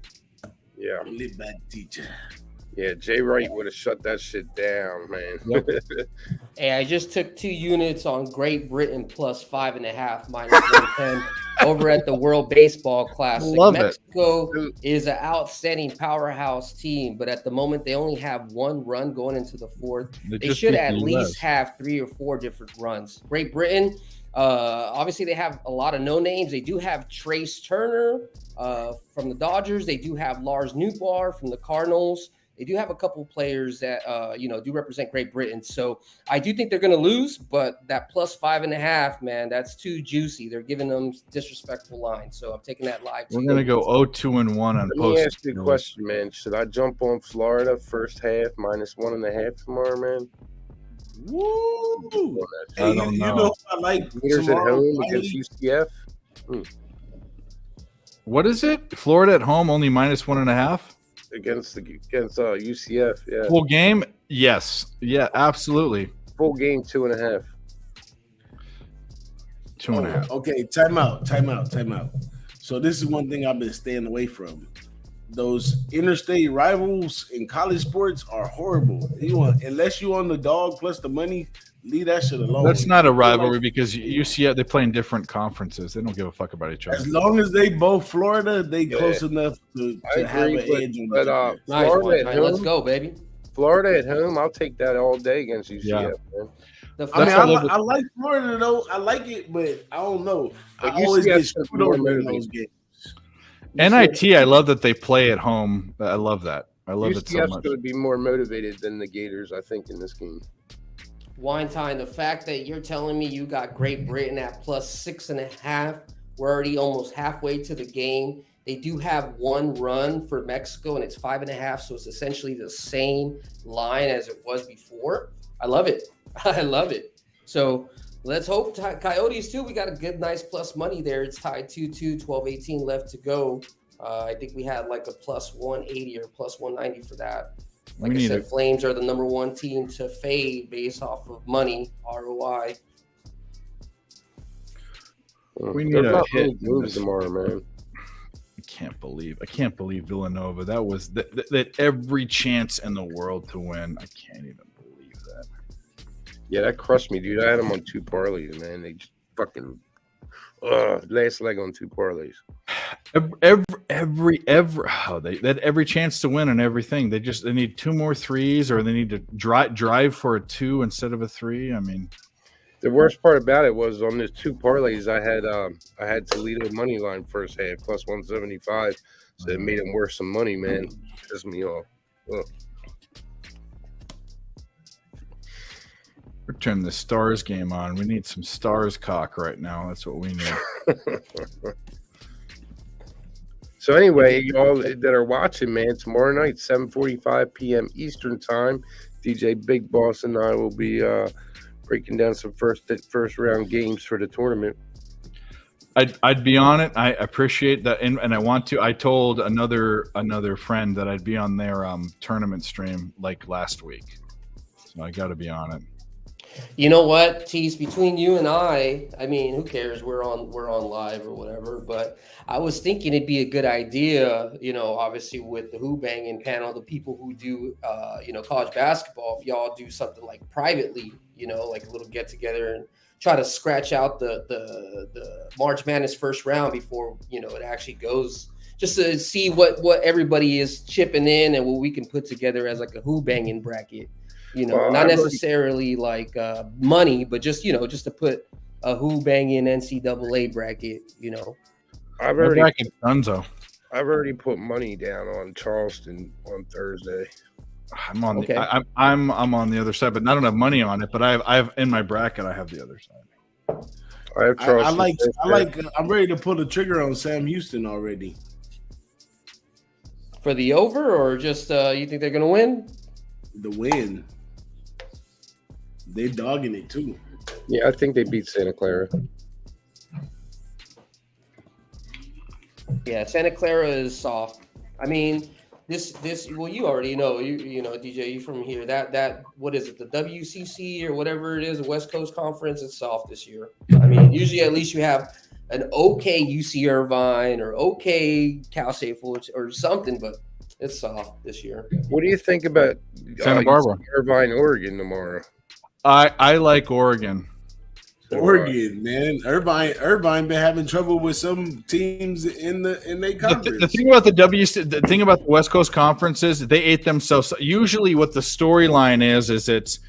[SPEAKER 8] Yeah,
[SPEAKER 4] Only bad teacher.
[SPEAKER 8] yeah. Jay Wright would have shut that shit down, man.
[SPEAKER 7] Hey, I just took 2 units on Great Britain plus 5.5 minus 110 over at the World Baseball Classic.
[SPEAKER 3] Love it.
[SPEAKER 7] Mexico is an outstanding powerhouse team, but at the moment they only have 1 run going into the 4th. They
[SPEAKER 3] just
[SPEAKER 7] should
[SPEAKER 3] beat
[SPEAKER 7] at
[SPEAKER 3] the
[SPEAKER 7] least
[SPEAKER 3] US.
[SPEAKER 7] have 3 or 4 different runs. Great Britain, obviously they have a lot of no names. They do have Trace Turner from the Dodgers. They do have Lars Nootbaar from the Cardinals. They do have a couple players that do represent Great Britain. So I do think they're going to lose, but that plus 5.5, man, that's too juicy. They're giving them disrespectful lines. So I'm taking that live.
[SPEAKER 3] We're going to go 0-2-1 on
[SPEAKER 8] Let me
[SPEAKER 3] post.
[SPEAKER 8] ask you a question, man. Should I jump on Florida first half minus 1.5 tomorrow, man?
[SPEAKER 4] Woo!
[SPEAKER 3] I
[SPEAKER 4] Hey,
[SPEAKER 3] don't
[SPEAKER 4] you
[SPEAKER 3] know.
[SPEAKER 4] know I like
[SPEAKER 8] Leaders at
[SPEAKER 4] tomorrow
[SPEAKER 8] home
[SPEAKER 4] night.
[SPEAKER 8] against UCF.
[SPEAKER 3] What is it? Florida at home, only minus 1.5?
[SPEAKER 8] Against UCF, yeah.
[SPEAKER 3] Full game? Yes. Yeah, absolutely.
[SPEAKER 8] Full game 2.5.
[SPEAKER 3] 2.5.
[SPEAKER 4] Okay, time out. So this is one thing I've been staying away from. Those interstate rivals in college sports are horrible. Unless you on the dog plus the money, leave that shit alone.
[SPEAKER 3] That's not a rivalry because UCF, they play in different conferences. They don't give a fuck about each other.
[SPEAKER 4] As long as they both Florida, they close enough to have an edge on
[SPEAKER 8] but
[SPEAKER 4] each other.
[SPEAKER 7] Nice.
[SPEAKER 8] Florida at
[SPEAKER 7] Let's
[SPEAKER 8] home,
[SPEAKER 7] go, baby.
[SPEAKER 8] Florida at home, I'll take that all day against UCF,
[SPEAKER 3] Yeah.
[SPEAKER 8] man.
[SPEAKER 4] I like Florida though. I like it, but I don't know.
[SPEAKER 8] But
[SPEAKER 4] I always
[SPEAKER 8] UCF
[SPEAKER 4] get
[SPEAKER 8] should
[SPEAKER 4] screwed
[SPEAKER 8] be more
[SPEAKER 4] over in
[SPEAKER 8] motivated.
[SPEAKER 4] those games.
[SPEAKER 3] NIT, I love that they play at home. I love that. I love it so
[SPEAKER 8] UCF's
[SPEAKER 3] much.
[SPEAKER 8] going to be more motivated than the Gators, I think, in this game.
[SPEAKER 7] Wine time. The fact that you're telling me you got Great Britain at plus 6.5, we're already almost halfway to the game. They do have 1 run for Mexico, and it's 5.5, so it's essentially the same line as it was before. I love it. I love it. So let's hope Coyotes too. We got a good, nice plus money there. It's tied 2-2, 12-18 left to go. I think we had like a plus 180 or plus 190 for that. Like I said, Flames are the number 1 team to fade based off of money, ROI.
[SPEAKER 3] We need
[SPEAKER 8] There's
[SPEAKER 3] a
[SPEAKER 8] not
[SPEAKER 3] hit
[SPEAKER 8] many moves tomorrow, man.
[SPEAKER 3] I can't believe Villanova. That was that every chance in the world to win. I can't even believe that.
[SPEAKER 8] Yeah, that crushed me, dude. I had them on 2 parlays, man. They just fucking last leg on 2 parlays.
[SPEAKER 3] They had every chance to win and everything. They need 2 more threes, or they need to drive for a 2 instead of a 3. I mean,
[SPEAKER 8] the worst part about it was on those 2 parlays, I had Toledo money line first half plus 175, so it made them worth some money, man. Pissed me off. Ugh.
[SPEAKER 3] we're turning the Stars game on. We need some Stars cock right now. That's what we need.
[SPEAKER 8] So So anyway, y'all that are watching, man, tomorrow night, 7:45 p.m. Eastern time, DJ Big Boss and I will be breaking down some first round games for the tournament.
[SPEAKER 3] I'd be on it. I appreciate that, and I want to. I told another friend that I'd be on their tournament stream like last week, so I got to be on it.
[SPEAKER 7] You know what, Tease, between you and I mean, who cares? We're on live or whatever. But I was thinking it'd be a good idea, obviously with the Who-Bangin panel, the people who do, college basketball, if y'all do something like privately, like a little get together and try to scratch out the March Madness first round before, it actually goes, just to see what everybody is chipping in and what we can put together as like a Who-Bangin bracket. Not necessarily like money, but just just to put a Who-Bangin NCAA bracket.
[SPEAKER 8] I've already put money down on Charleston on Thursday.
[SPEAKER 3] I'm on I'm on the other side, but I don't have money on it. But I've in my bracket I have the other side.
[SPEAKER 8] I have Charleston.
[SPEAKER 4] I'm ready to pull the trigger on Sam Houston already.
[SPEAKER 7] For the over, or just you think they're gonna win?
[SPEAKER 4] The win. They dogging it too.
[SPEAKER 8] Yeah, I think they beat Santa Clara.
[SPEAKER 7] Yeah, Santa Clara is soft. I mean, this. Well, you already know. You know, DJ, you from here. That what is it? The WCC or whatever it is, the West Coast Conference. It's soft this year. I mean, usually at least you have an okay UC Irvine or okay Cal State Fullerton or something, but it's soft this year.
[SPEAKER 8] What do you think about
[SPEAKER 3] Santa Barbara,
[SPEAKER 8] Irvine, Oregon tomorrow?
[SPEAKER 3] I like Oregon.
[SPEAKER 4] Oregon, man. Irvine been having trouble with some teams in their conference.
[SPEAKER 3] The thing about the thing about the West Coast Conference is they ate themselves. Usually, what the storyline is it's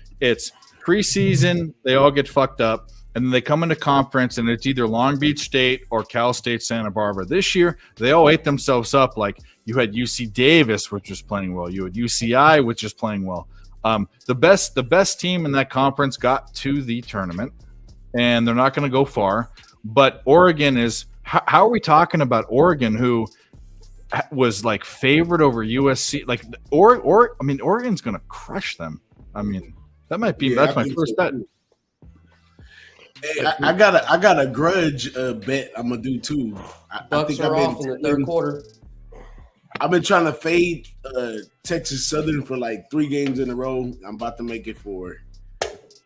[SPEAKER 3] preseason. They all get fucked up, and then they come into conference, and it's either Long Beach State or Cal State Santa Barbara. This year, they all ate themselves up. Like you had UC Davis, which was playing well. You had UCI, which is playing well. The best team in that conference got to the tournament, and they're not going to go far. But Oregon is how are we talking about Oregon, who was like favored over USC? Like I mean, Oregon's going to crush them. I mean, that's my first bet.
[SPEAKER 4] Hey, I got a grudge bet I'm gonna do too.
[SPEAKER 7] Bucks are off in the third quarter.
[SPEAKER 4] I've been trying to fade Texas Southern for like 3 games in a row. I'm about to make it 4.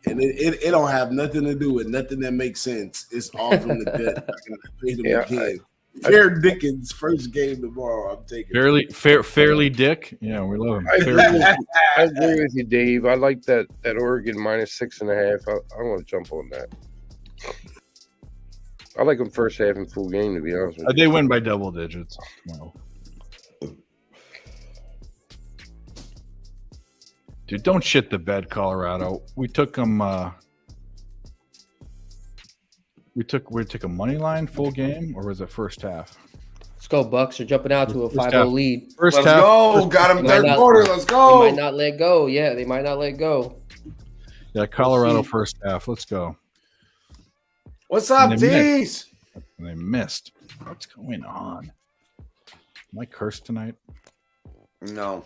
[SPEAKER 4] And it don't have nothing to do with nothing that makes sense. It's all from the gut. I gotta fade them again. Fair Dickens, first game tomorrow. I'm taking
[SPEAKER 3] fairly Dick. Yeah, we love him.
[SPEAKER 8] I agree with you, Dave. I like that Oregon -6.5. I want to jump on that. I like them first half and full game, to be honest with you.
[SPEAKER 3] They win by double digits. No. Dude, don't shit the bed, Colorado. We took them. We took a money line full game, or was it first half?
[SPEAKER 7] Let's go, Bucks are jumping out to a 5-0 lead.
[SPEAKER 2] Let's go. Got him third quarter. Let's go.
[SPEAKER 7] They might not let go. Yeah, they might not let go.
[SPEAKER 3] Yeah, Colorado first half. Let's go.
[SPEAKER 2] What's up, Tees?
[SPEAKER 3] They missed. What's going on? Am I cursed tonight?
[SPEAKER 2] No.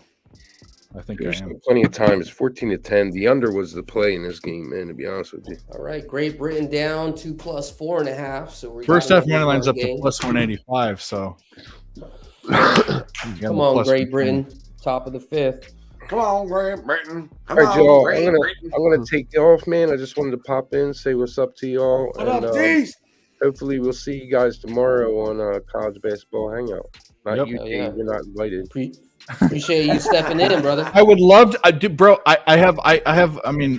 [SPEAKER 3] I think
[SPEAKER 8] There's
[SPEAKER 3] I am.
[SPEAKER 8] plenty of time. It's 14-10. The under was the play in this game, man, to be honest with you.
[SPEAKER 7] All right, Great Britain down to +4.5. So we're
[SPEAKER 3] first half money line's up to +185. So
[SPEAKER 7] come on, Great Britain, top of the 5th.
[SPEAKER 2] Come on, Great Britain.
[SPEAKER 8] All right, y'all. I'm gonna take you off, man. I just wanted to pop in, say what's up to y'all.
[SPEAKER 2] What up, Tees?
[SPEAKER 8] Hopefully, we'll see you guys tomorrow on College Basketball Hangout. Not you, Dave. You're not invited.
[SPEAKER 7] Appreciate you stepping in, brother.
[SPEAKER 3] I would love to, bro. I have. I mean,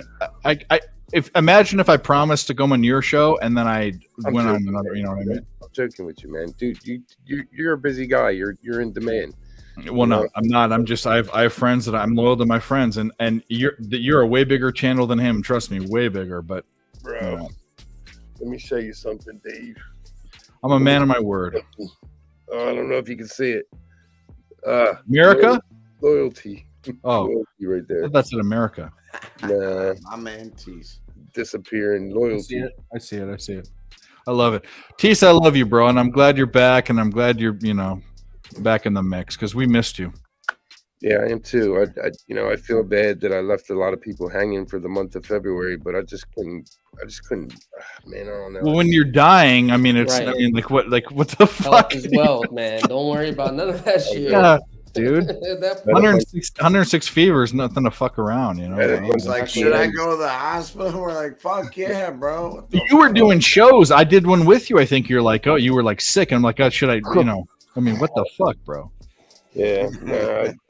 [SPEAKER 3] imagine if I promised to go on your show and then I went on another. You know what I mean?
[SPEAKER 8] I'm joking with you, man, dude. You're a busy guy. You're in demand.
[SPEAKER 3] Well, no, I'm not. I'm just. I have friends that I'm loyal to my friends, and you're a way bigger channel than him. Trust me, way bigger. But
[SPEAKER 8] bro, let me show you something, Dave.
[SPEAKER 3] I'm a man of my word.
[SPEAKER 8] I don't know if you can see it.
[SPEAKER 3] America?
[SPEAKER 8] Loyalty.
[SPEAKER 3] Oh,
[SPEAKER 8] loyalty right there.
[SPEAKER 3] That's in America.
[SPEAKER 8] Nah.
[SPEAKER 2] My man, Tees.
[SPEAKER 8] Disappearing loyalty.
[SPEAKER 3] I see it. I love it. Tees, I love you, bro, and I'm glad you're back, and I'm glad you're back in the mix because we missed you.
[SPEAKER 8] Yeah, I am too. I feel bad that I left a lot of people hanging for the month of February, but I just couldn't. Man, I don't know.
[SPEAKER 3] Well, when you're dying, I mean, it's.
[SPEAKER 7] Right.
[SPEAKER 3] I mean, like what the
[SPEAKER 7] Health
[SPEAKER 3] fuck?
[SPEAKER 7] is wealth, man. Don't worry about none of that shit.
[SPEAKER 3] Yeah, dude.
[SPEAKER 7] That-
[SPEAKER 3] 106 fever is nothing to fuck around, you know.
[SPEAKER 2] It's like, should I go to the hospital? We're like, fuck yeah, bro. What the
[SPEAKER 3] You were
[SPEAKER 2] fuck?
[SPEAKER 3] doing shows. I did one with you. I think you're like, oh, you were like sick. I'm like, oh, should I? You know, I mean, what the fuck, bro?
[SPEAKER 8] Yeah,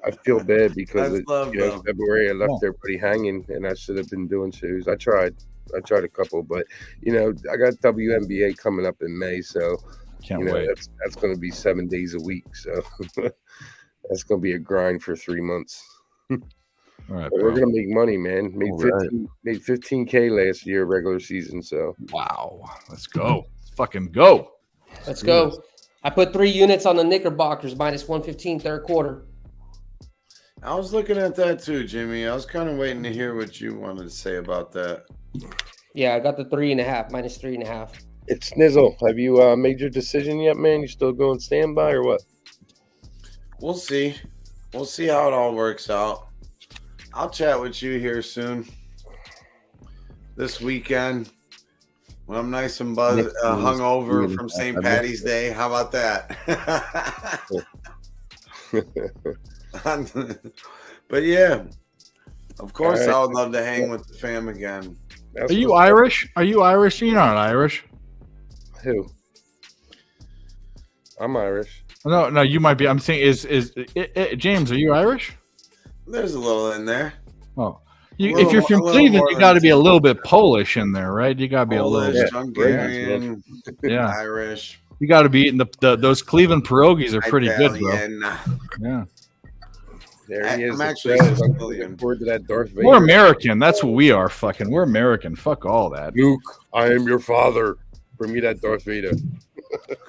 [SPEAKER 8] I feel bad because
[SPEAKER 2] That's love, though.
[SPEAKER 8] February I left everybody hanging, and I should have been doing shows. I tried a couple, but I got WNBA coming up in May, so
[SPEAKER 3] Can't wait.
[SPEAKER 8] That's going to be 7 days a week, so that's going to be a grind for 3 months.
[SPEAKER 3] All right,
[SPEAKER 8] But we're
[SPEAKER 3] bro.
[SPEAKER 8] going to make money, man. Made 15K last year regular season, so
[SPEAKER 3] Wow, let's go. Let's fucking go.
[SPEAKER 7] Let's go. I put 3 units on the Knickerbockers minus 115 third quarter.
[SPEAKER 2] I was looking at that too, Jimmy. I was kind of waiting to hear what you wanted to say about that.
[SPEAKER 7] Yeah, I got the 3.5 minus 3.5.
[SPEAKER 8] it's SNIZOL. Have you made your decision yet, man? You still going standby or what?
[SPEAKER 2] We'll see. We'll see how it all works out. I'll chat with you here soon. This weekend, when I'm nice and hungover from St. Patty's Day. How about that? But yeah, of course,
[SPEAKER 8] All right.
[SPEAKER 2] I would love to hang with the fam again.
[SPEAKER 8] That's
[SPEAKER 3] Are you
[SPEAKER 8] what's up.
[SPEAKER 3] Irish? Are you Irish? You're not Irish.
[SPEAKER 8] Who? I'm Irish.
[SPEAKER 3] No, you might be. I'm saying, is James? Are you Irish?
[SPEAKER 2] There's a little in there.
[SPEAKER 3] Oh,
[SPEAKER 2] A
[SPEAKER 3] if you're
[SPEAKER 2] little-
[SPEAKER 3] from
[SPEAKER 2] a little
[SPEAKER 3] Cleveland,
[SPEAKER 2] more
[SPEAKER 3] you got to
[SPEAKER 2] than
[SPEAKER 3] be a
[SPEAKER 2] two.
[SPEAKER 3] little bit Polish in there, right? You got to be a little.
[SPEAKER 2] Polish,
[SPEAKER 3] bit,
[SPEAKER 2] Hungarian,
[SPEAKER 3] yeah.
[SPEAKER 2] Irish.
[SPEAKER 3] You got to be eating those Cleveland pierogies are pretty good, bro.
[SPEAKER 2] Italian.
[SPEAKER 3] Yeah,
[SPEAKER 8] There he is.
[SPEAKER 2] I'm
[SPEAKER 8] the
[SPEAKER 2] actually
[SPEAKER 8] Prez. I'm
[SPEAKER 2] Sicilian.
[SPEAKER 8] looking forward to that Darth Vader.
[SPEAKER 3] we're American. That's what we are. Fucking, we're American. Fuck all that.
[SPEAKER 8] Luke, I am your father. Bring me that Darth Vader.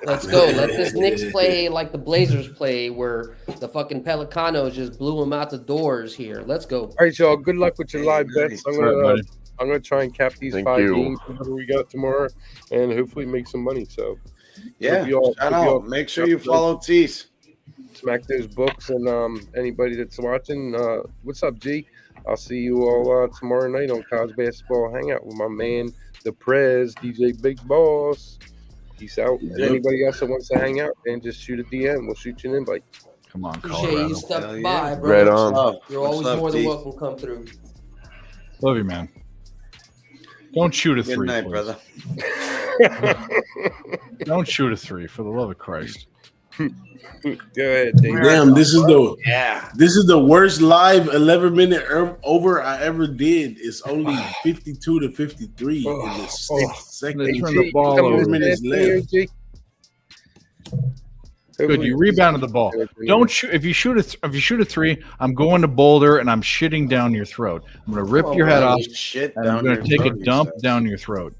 [SPEAKER 7] Let's go. Let this Knicks play like the Blazers play, where the fucking Pelicanos just blew them out the doors here. Let's go.
[SPEAKER 8] All right, y'all. Good luck with your live bets.
[SPEAKER 3] All right, buddy.
[SPEAKER 8] I'm gonna try and cap these
[SPEAKER 5] Thank
[SPEAKER 8] 5
[SPEAKER 5] you.
[SPEAKER 8] games whatever we got tomorrow, and hopefully make some money. So
[SPEAKER 2] Yeah,
[SPEAKER 8] Hope you all-
[SPEAKER 2] shout
[SPEAKER 8] hope you all-
[SPEAKER 2] out. Make sure you follow Tease.
[SPEAKER 8] smack those books, and anybody that's watching, what's up, G? I'll see you all tomorrow night on CAVS Basketball Hangout with my man, the Prez, DJ Big Boss. Peace out. And anybody else that wants to hang out, and just shoot a DM. We'll shoot you an invite.
[SPEAKER 3] Come on,
[SPEAKER 7] Appreciate
[SPEAKER 3] Colorado.
[SPEAKER 7] you stopping
[SPEAKER 2] Hell
[SPEAKER 7] by,
[SPEAKER 2] yeah.
[SPEAKER 7] bro.
[SPEAKER 5] Right on.
[SPEAKER 2] Love.
[SPEAKER 7] You're
[SPEAKER 2] Much
[SPEAKER 7] always
[SPEAKER 2] love,
[SPEAKER 7] more than
[SPEAKER 2] T.
[SPEAKER 7] welcome to come through.
[SPEAKER 3] Love you, man. Don't shoot a
[SPEAKER 2] Good
[SPEAKER 3] three,
[SPEAKER 2] night,
[SPEAKER 3] please.
[SPEAKER 2] brother.
[SPEAKER 3] Don't shoot a three, for the love of Christ.
[SPEAKER 8] Go ahead, Dave.
[SPEAKER 4] Damn, this is
[SPEAKER 2] Yeah.
[SPEAKER 4] the worst live 11-minute over I ever did. It's only 52 to 53 in the sixth second.
[SPEAKER 3] They turned the ball
[SPEAKER 8] Come
[SPEAKER 3] over.
[SPEAKER 8] on,
[SPEAKER 4] minutes
[SPEAKER 8] man.
[SPEAKER 4] left.
[SPEAKER 8] G.
[SPEAKER 3] Good, you rebounded the ball. Don't shoot. If you shoot a three, I'm going to Boulder and I'm shitting down your throat. I'm gonna rip your head off
[SPEAKER 2] Shit
[SPEAKER 3] and I'm
[SPEAKER 2] down
[SPEAKER 3] gonna
[SPEAKER 2] your
[SPEAKER 3] take a
[SPEAKER 2] throat, he
[SPEAKER 3] dump
[SPEAKER 2] says.
[SPEAKER 3] down your throat.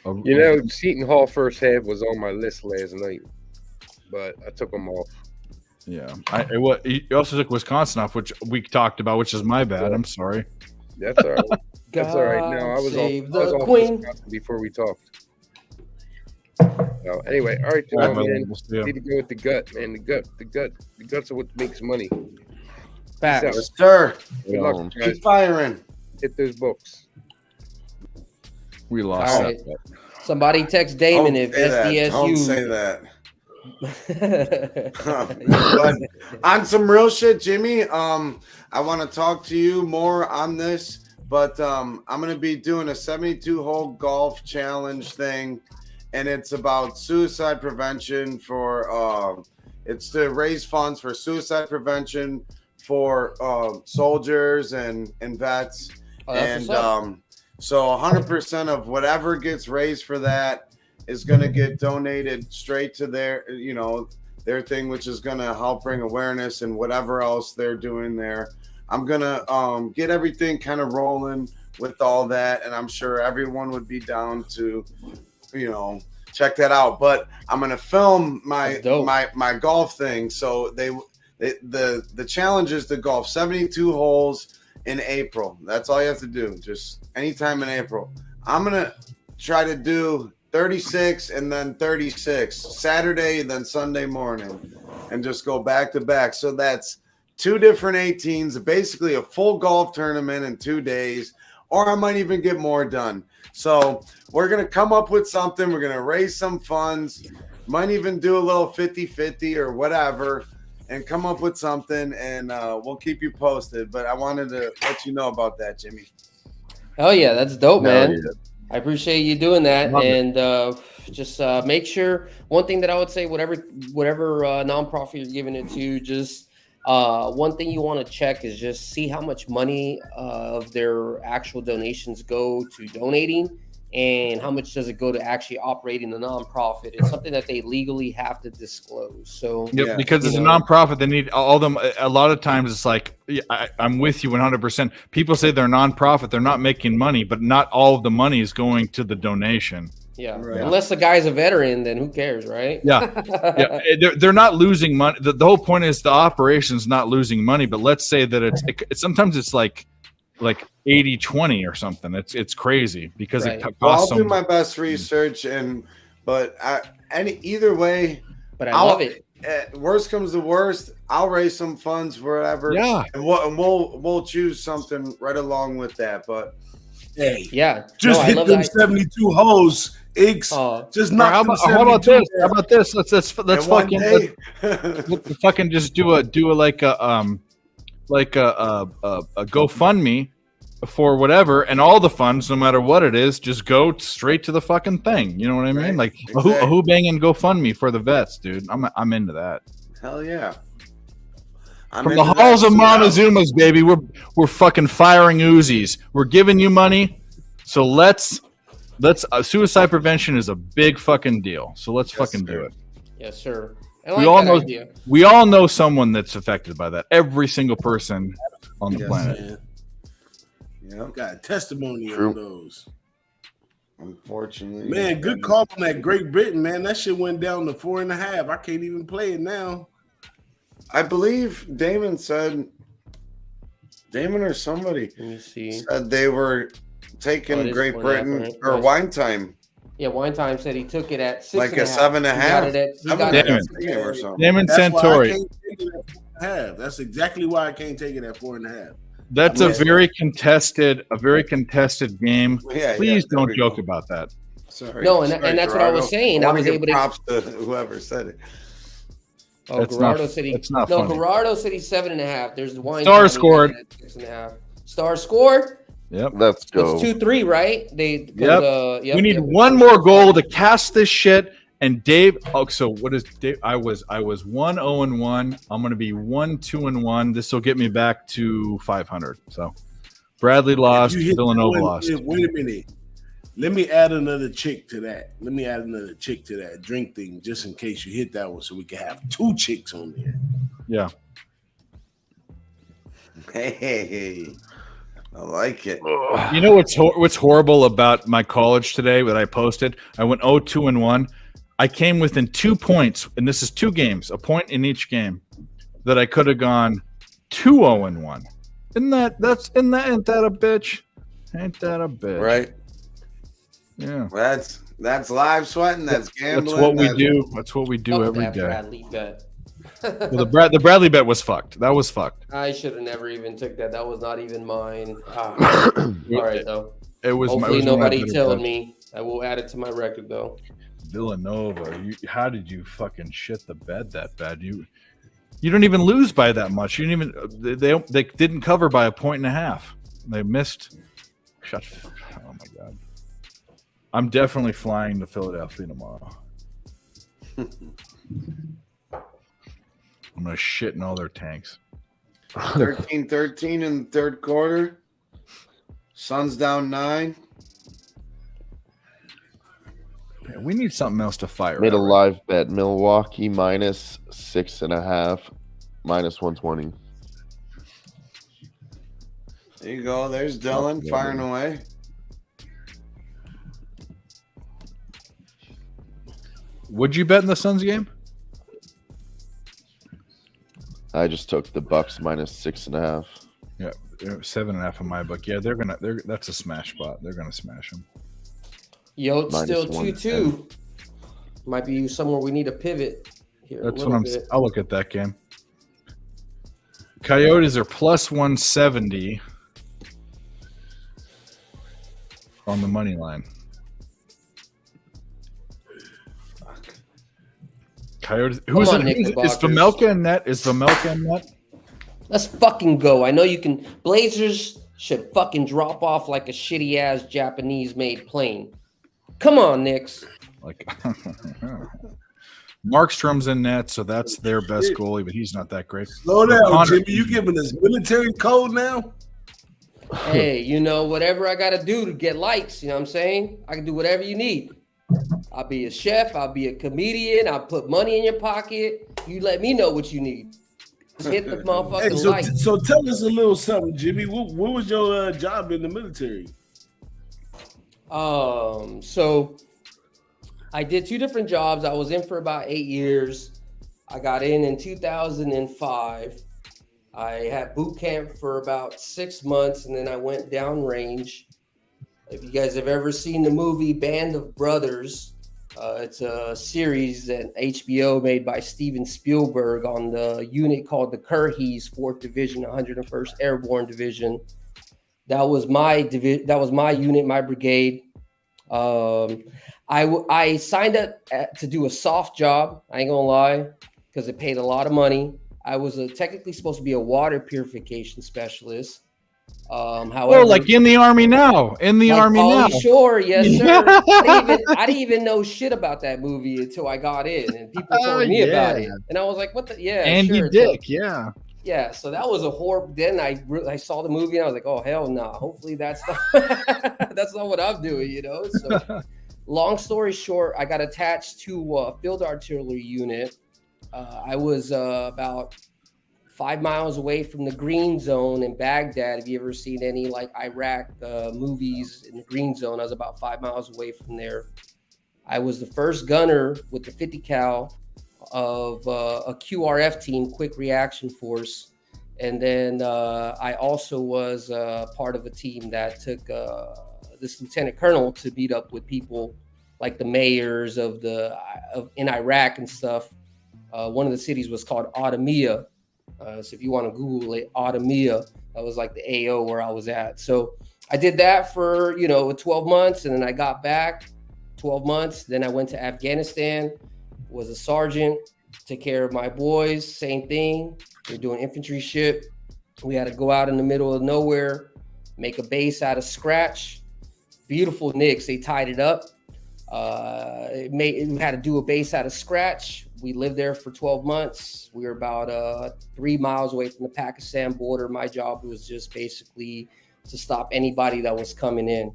[SPEAKER 8] You know, Seton Hall first half was on my list last night, but I took them off.
[SPEAKER 3] Yeah. You also took Wisconsin off, which we talked about, which is my bad. I'm sorry.
[SPEAKER 8] That's all right. That's all right. No, I was
[SPEAKER 7] save
[SPEAKER 8] off, I was
[SPEAKER 7] the
[SPEAKER 8] off
[SPEAKER 7] queen.
[SPEAKER 8] Wisconsin before we talked. So anyway, all right,
[SPEAKER 3] All right,
[SPEAKER 8] man.
[SPEAKER 3] man. We'll see ya.
[SPEAKER 8] Need to go with the gut, man. The guts are what makes money.
[SPEAKER 7] Facts.
[SPEAKER 8] Peace out.
[SPEAKER 2] Yes, sir.
[SPEAKER 8] Good luck, guys.
[SPEAKER 2] Keep firing.
[SPEAKER 8] Hit those books.
[SPEAKER 3] We lost
[SPEAKER 7] All right.
[SPEAKER 3] that.
[SPEAKER 7] Somebody text Damon
[SPEAKER 2] Don't
[SPEAKER 7] if
[SPEAKER 2] say that. Don't
[SPEAKER 7] SDSU.
[SPEAKER 2] say that. But on some real shit, Jimmy, I want to talk to you more on this, but I'm going to be doing a 72-hole golf challenge thing, and it's about suicide prevention for it's to raise funds for suicide prevention for soldiers and vets.
[SPEAKER 7] Oh, that's
[SPEAKER 2] And
[SPEAKER 7] what's up.
[SPEAKER 2] so 100% of whatever gets raised for that is going to get donated straight to their, their thing, which is going to help bring awareness and whatever else they're doing there. I'm going to get everything kind of rolling with all that. And I'm sure everyone would be down to, check that out. But I'm going to film my golf thing. So the challenge is to golf 72 holes in April. That's all you have to do. Just anytime in April. I'm going to try to do 36 and then 36 Saturday, then Sunday morning. and just go back to back. So that's 2 different 18s, basically a full golf tournament in 2 days, or I might even get more done. So we're going to come up with something. We're going to raise some funds, might even do a little 50-50 or whatever, and come up with something, and we'll keep you posted. But I wanted to let you know about that, Jimmy.
[SPEAKER 7] Oh yeah, that's dope, man.
[SPEAKER 5] Yeah.
[SPEAKER 7] I appreciate you doing that,
[SPEAKER 3] Love
[SPEAKER 7] and just make sure. One thing that I would say, whatever nonprofit you're giving it to, just one thing you want to check is just see how much money of their actual donations go to donating, and how much does it go to actually operating the nonprofit. It's something that they legally have to disclose. So
[SPEAKER 3] Yep, because it's a nonprofit, they need all them. A lot of times, it's like I'm with you 100%. People say they're a nonprofit, they're not making money, but not all of the money is going to the donation.
[SPEAKER 7] yeah,
[SPEAKER 2] Right.
[SPEAKER 7] unless the guy's a veteran, then who cares, right?
[SPEAKER 3] Yeah, they're not losing money. The whole point is the operation's not losing money. But let's say that it's sometimes it's like 80-20 or something. It's crazy because
[SPEAKER 7] Right.
[SPEAKER 3] it
[SPEAKER 2] Well, I'll
[SPEAKER 3] costs so
[SPEAKER 2] do
[SPEAKER 3] much.
[SPEAKER 2] my best research, but either way,
[SPEAKER 7] But I love it.
[SPEAKER 2] Worst comes to worst, I'll raise some funds wherever.
[SPEAKER 3] Yeah.
[SPEAKER 2] and we'll choose something right along with that. But
[SPEAKER 4] Hey,
[SPEAKER 7] Yeah,
[SPEAKER 4] just
[SPEAKER 7] I
[SPEAKER 4] hit
[SPEAKER 7] love
[SPEAKER 4] them
[SPEAKER 7] that.
[SPEAKER 4] 72 holes, Iggs. Just knock
[SPEAKER 3] How
[SPEAKER 4] them
[SPEAKER 3] about
[SPEAKER 4] 72
[SPEAKER 3] this? How about this? Let's
[SPEAKER 2] and one
[SPEAKER 3] fucking
[SPEAKER 2] day-
[SPEAKER 3] let's fucking just do a GoFundMe for whatever, and all the funds, no matter what it is, just go straight to the fucking thing. You know what I mean?
[SPEAKER 2] Right.
[SPEAKER 3] Like
[SPEAKER 2] Exactly.
[SPEAKER 3] a Who-Bangin' GoFundMe for the vets, dude. I'm into that.
[SPEAKER 2] Hell yeah! I'm
[SPEAKER 3] From the
[SPEAKER 2] into
[SPEAKER 3] halls
[SPEAKER 2] that
[SPEAKER 3] of
[SPEAKER 2] too.
[SPEAKER 3] Montezuma's, baby, we're fucking firing Uzis. We're giving you money, so let's suicide prevention is a big fucking deal. So let's fucking do
[SPEAKER 2] sir.
[SPEAKER 3] it.
[SPEAKER 7] Yes, sir. I
[SPEAKER 3] We
[SPEAKER 7] like
[SPEAKER 3] all
[SPEAKER 7] that
[SPEAKER 3] know
[SPEAKER 7] idea.
[SPEAKER 3] we all know someone that's affected by that. Every single person on the
[SPEAKER 2] Yes,
[SPEAKER 3] planet.
[SPEAKER 4] Man,
[SPEAKER 2] Yep.
[SPEAKER 4] got testimony
[SPEAKER 5] True.
[SPEAKER 4] on those.
[SPEAKER 2] Unfortunately,
[SPEAKER 4] Man, good call on that Great Britain, man. That shit went down to 4.5. I can't even play it now.
[SPEAKER 2] I believe Damon or somebody
[SPEAKER 7] Let me see.
[SPEAKER 2] said they were taking
[SPEAKER 7] Oh, it is
[SPEAKER 2] Great
[SPEAKER 7] 4.5,
[SPEAKER 2] Britain
[SPEAKER 7] right?
[SPEAKER 2] or
[SPEAKER 7] Yes.
[SPEAKER 2] Wine Time
[SPEAKER 7] Yeah, Wine Time said he took it at 6.5.
[SPEAKER 2] like a 7.5.
[SPEAKER 7] He got it at, he got it
[SPEAKER 3] Damon.
[SPEAKER 7] at
[SPEAKER 2] or something.
[SPEAKER 3] Damon
[SPEAKER 4] That's why I
[SPEAKER 3] Santori.
[SPEAKER 4] can't take it at 4.5. That's exactly why I can't take it at 4.5.
[SPEAKER 3] That's
[SPEAKER 2] I
[SPEAKER 3] a
[SPEAKER 2] mean,
[SPEAKER 3] very contested game.
[SPEAKER 2] Yeah,
[SPEAKER 3] Please
[SPEAKER 2] there
[SPEAKER 3] don't
[SPEAKER 2] we
[SPEAKER 3] joke
[SPEAKER 2] go.
[SPEAKER 3] about that.
[SPEAKER 2] Sorry.
[SPEAKER 7] No, and
[SPEAKER 2] Sorry,
[SPEAKER 7] that's what I was
[SPEAKER 2] Gerardo.
[SPEAKER 7] saying. I
[SPEAKER 2] wanna
[SPEAKER 7] was
[SPEAKER 2] give
[SPEAKER 7] able to.
[SPEAKER 2] props to whoever said it.
[SPEAKER 7] Oh,
[SPEAKER 3] That's
[SPEAKER 7] Gerardo
[SPEAKER 3] not-
[SPEAKER 7] City.
[SPEAKER 3] that's not
[SPEAKER 7] No,
[SPEAKER 3] funny.
[SPEAKER 7] Gerardo City 7.5. There's the Wine.
[SPEAKER 3] Star
[SPEAKER 7] Time, he got
[SPEAKER 3] scored.
[SPEAKER 7] it at 6.5. Star scored.
[SPEAKER 3] Yep.
[SPEAKER 5] Let's
[SPEAKER 7] It's
[SPEAKER 5] go.
[SPEAKER 7] 2-3, right? They.
[SPEAKER 3] Yep.
[SPEAKER 7] Yep,
[SPEAKER 3] We need
[SPEAKER 7] yep.
[SPEAKER 3] one more goal to cast this shit. And Dave, so what is Dave? I was 1-0-1. I'm gonna be 1-2-1. This will get me back to 500. So Bradley lost,
[SPEAKER 4] You hit
[SPEAKER 3] Villanova
[SPEAKER 4] that one-
[SPEAKER 3] lost.
[SPEAKER 4] Wait a minute. Let me add another chick to that. Drink thing, just in case you hit that one, so we can have 2 chicks on there.
[SPEAKER 3] Yeah.
[SPEAKER 2] Hey, I like it.
[SPEAKER 3] You know what's horrible about my college today that I posted? I went 0-2-1. I came within 2 points, and this is 2 games, a point in each game, that I could have gone 2-0-1. Isn't that a bitch? Ain't that a bitch?
[SPEAKER 2] Right?
[SPEAKER 3] Yeah.
[SPEAKER 2] That's live sweating. That's gambling.
[SPEAKER 3] That's what we do. That's what we do
[SPEAKER 7] Fuck
[SPEAKER 3] every
[SPEAKER 7] that
[SPEAKER 3] day.
[SPEAKER 7] Bradley bet.
[SPEAKER 3] Well, the Bradley bet was fucked. That was fucked.
[SPEAKER 7] I should have never even took that. That was not even mine. All right, though.
[SPEAKER 3] It was.
[SPEAKER 7] Hopefully
[SPEAKER 3] it was one of my
[SPEAKER 7] nobody
[SPEAKER 3] better
[SPEAKER 7] told
[SPEAKER 3] bets.
[SPEAKER 7] me. I will add it to my record, though.
[SPEAKER 3] Villanova. How did you fucking shit the bed that bad? You don't even lose by that much. You didn't even. They didn't cover by 1.5. They missed. Shut. Oh my god. I'm definitely flying to Philadelphia tomorrow. I'm gonna shit in all their tanks.
[SPEAKER 2] 13-13 in the third quarter. Suns down 9.
[SPEAKER 3] Yeah, we need something else to fire.
[SPEAKER 5] Made a
[SPEAKER 3] at, right?
[SPEAKER 5] live bet. Milwaukee minus 6.5, minus 120.
[SPEAKER 2] There you go. There's Dylan firing away.
[SPEAKER 3] Would you bet in the Suns game?
[SPEAKER 5] I just took the Bucks minus 6.5.
[SPEAKER 3] Yeah, 7.5 in my book. Yeah, that's a smash spot. They're gonna smash them.
[SPEAKER 7] Yo, it's
[SPEAKER 5] Minus
[SPEAKER 7] still 2-2.
[SPEAKER 5] 110.
[SPEAKER 7] Might be somewhere we need to pivot here.
[SPEAKER 3] That's what I'll look at that game. Coyotes are plus 170 on the money line. Coyotes. Is Vamelka in net? Is Vamelka in net?
[SPEAKER 7] Let's fucking go. I know you can. Blazers should fucking drop off like a shitty ass Japanese made plane. Come on, Knicks.
[SPEAKER 3] Like Markstrom's in net, so that's their best goalie, but he's not that great.
[SPEAKER 4] Slow down, Jimmy. You giving us military code now?
[SPEAKER 7] Hey, whatever I got to do to get likes, you know what I'm saying? I can do whatever you need. I'll be a chef. I'll be a comedian. I'll put money in your pocket. You let me know what you need. Just hit the motherfucking like.
[SPEAKER 4] So tell us a little something, Jimmy. What was your job in the military?
[SPEAKER 7] So I did 2 different jobs. I was in for about 8 years. I got in 2005. I had boot camp for about 6 months, and then I went downrange. If you guys have ever seen the movie Band of Brothers, it's a series that HBO made by Steven Spielberg on the unit called the Curhees, 4th Division, 101st Airborne Division. That was my unit, my brigade. I signed up to do a soft job. I ain't gonna lie, because it paid a lot of money. I was technically supposed to be a water purification specialist. However,
[SPEAKER 3] like in the Army now.
[SPEAKER 7] Sure, yes, sir. I didn't even know shit about that movie until I got in, and people told me about it, and I was like, "What the? Yeah,
[SPEAKER 3] Andy
[SPEAKER 7] sure."
[SPEAKER 3] Dick, yeah.
[SPEAKER 7] Yeah, so that was a horrible. Then I saw the movie and I was like, "Oh hell no! Hopefully that's not that's not what I'm doing." So, long story short, I got attached to a field artillery unit. I was about 5 miles away from the Green Zone in Baghdad. Have you ever seen any like Iraq movies in the Green Zone? I was about 5 miles away from there. I was the first gunner with the 50 cal of a QRF team, Quick Reaction Force. And then I also was part of a team that took this lieutenant colonel to meet up with people like the mayors in Iraq and stuff. One of the cities was called Adamia. So if you want to Google it, Adamia, that was like the AO where I was at. So I did that for, 12 months, and then I got back 12 months. Then I went to Afghanistan, was a sergeant, took care of my boys, same thing. We were doing infantry shit. We had to go out in the middle of nowhere, make a base out of scratch. Beautiful Knicks, they tied it up. We had to do a base out of scratch. We lived there for 12 months. We were about 3 miles away from the Pakistan border. My job was just basically to stop anybody that was coming in.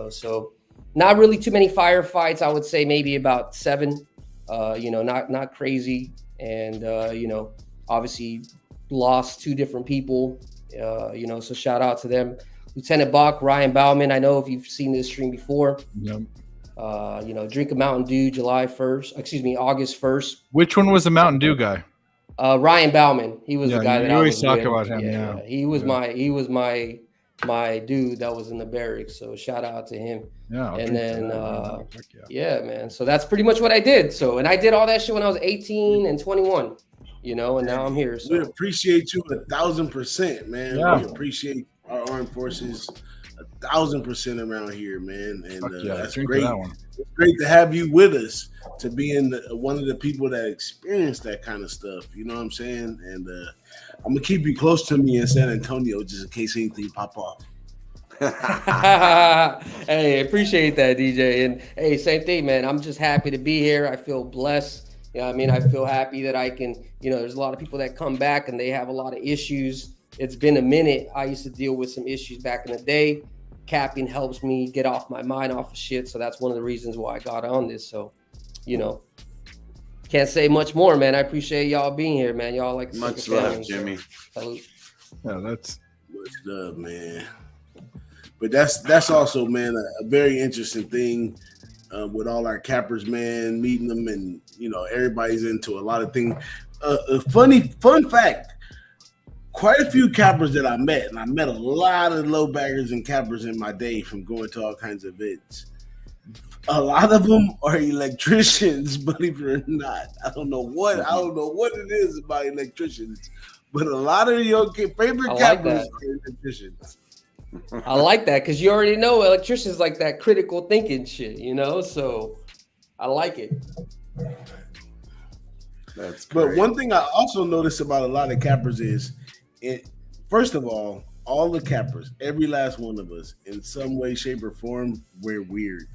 [SPEAKER 7] So not really too many firefights. I would say maybe about 7. Not crazy. And obviously lost 2 different people. So shout out to them. Lieutenant Bach, Ryan Bauman. I know if you've seen this stream before.
[SPEAKER 3] Yep.
[SPEAKER 7] Drink a Mountain Dew August 1st.
[SPEAKER 3] Which one was the Mountain Dew guy?
[SPEAKER 7] Ryan Bauman. He was the guy that I
[SPEAKER 3] always
[SPEAKER 7] was
[SPEAKER 3] talk
[SPEAKER 7] with.
[SPEAKER 3] about him. Yeah.
[SPEAKER 7] He was my dude that was in the barracks. So shout out to him.
[SPEAKER 3] Yeah.
[SPEAKER 7] And then man. So that's pretty much what I did. And I did all that shit when I was 18 and 21. And now I'm here. So
[SPEAKER 4] we appreciate you 1,000%, man.
[SPEAKER 3] Yeah.
[SPEAKER 4] We appreciate our armed forces 1,000% around here, man. And that's great. It's great to have you with us, to be one of the people that experienced that kind of stuff. You know what I'm saying? And I'm gonna keep you close to me in San Antonio just in case anything pop off.
[SPEAKER 7] Hey, appreciate that, DJ. And hey, same thing, man. I'm just happy to be here. I feel blessed. I feel happy that I can, there's a lot of people that come back and they have a lot of issues. It's been a minute. I used to deal with some issues back in the day. Capping helps me get off my mind off of shit. So that's one of the reasons why I got on this. So, can't say much more, man. I appreciate y'all being here, man. Y'all like
[SPEAKER 2] much love, Jimmy.
[SPEAKER 7] Salute.
[SPEAKER 3] Yeah, that's
[SPEAKER 4] much love, man. But that's also, man, a very interesting thing with all our cappers, man, meeting them, and everybody's into a lot of things. A fun fact. Quite a few cappers that I met, and I met a lot of low baggers and cappers in my day from going to all kinds of events. A lot of them are electricians, believe it or not. I don't know what it is about electricians, but a lot of your favorite cappers are electricians.
[SPEAKER 7] I like that because you already know electricians like that critical thinking shit, so I like it.
[SPEAKER 2] That's great.
[SPEAKER 4] But one thing I also notice about a lot of cappers is, first of all the cappers, every last one of us, in some way, shape, or form, we're weird.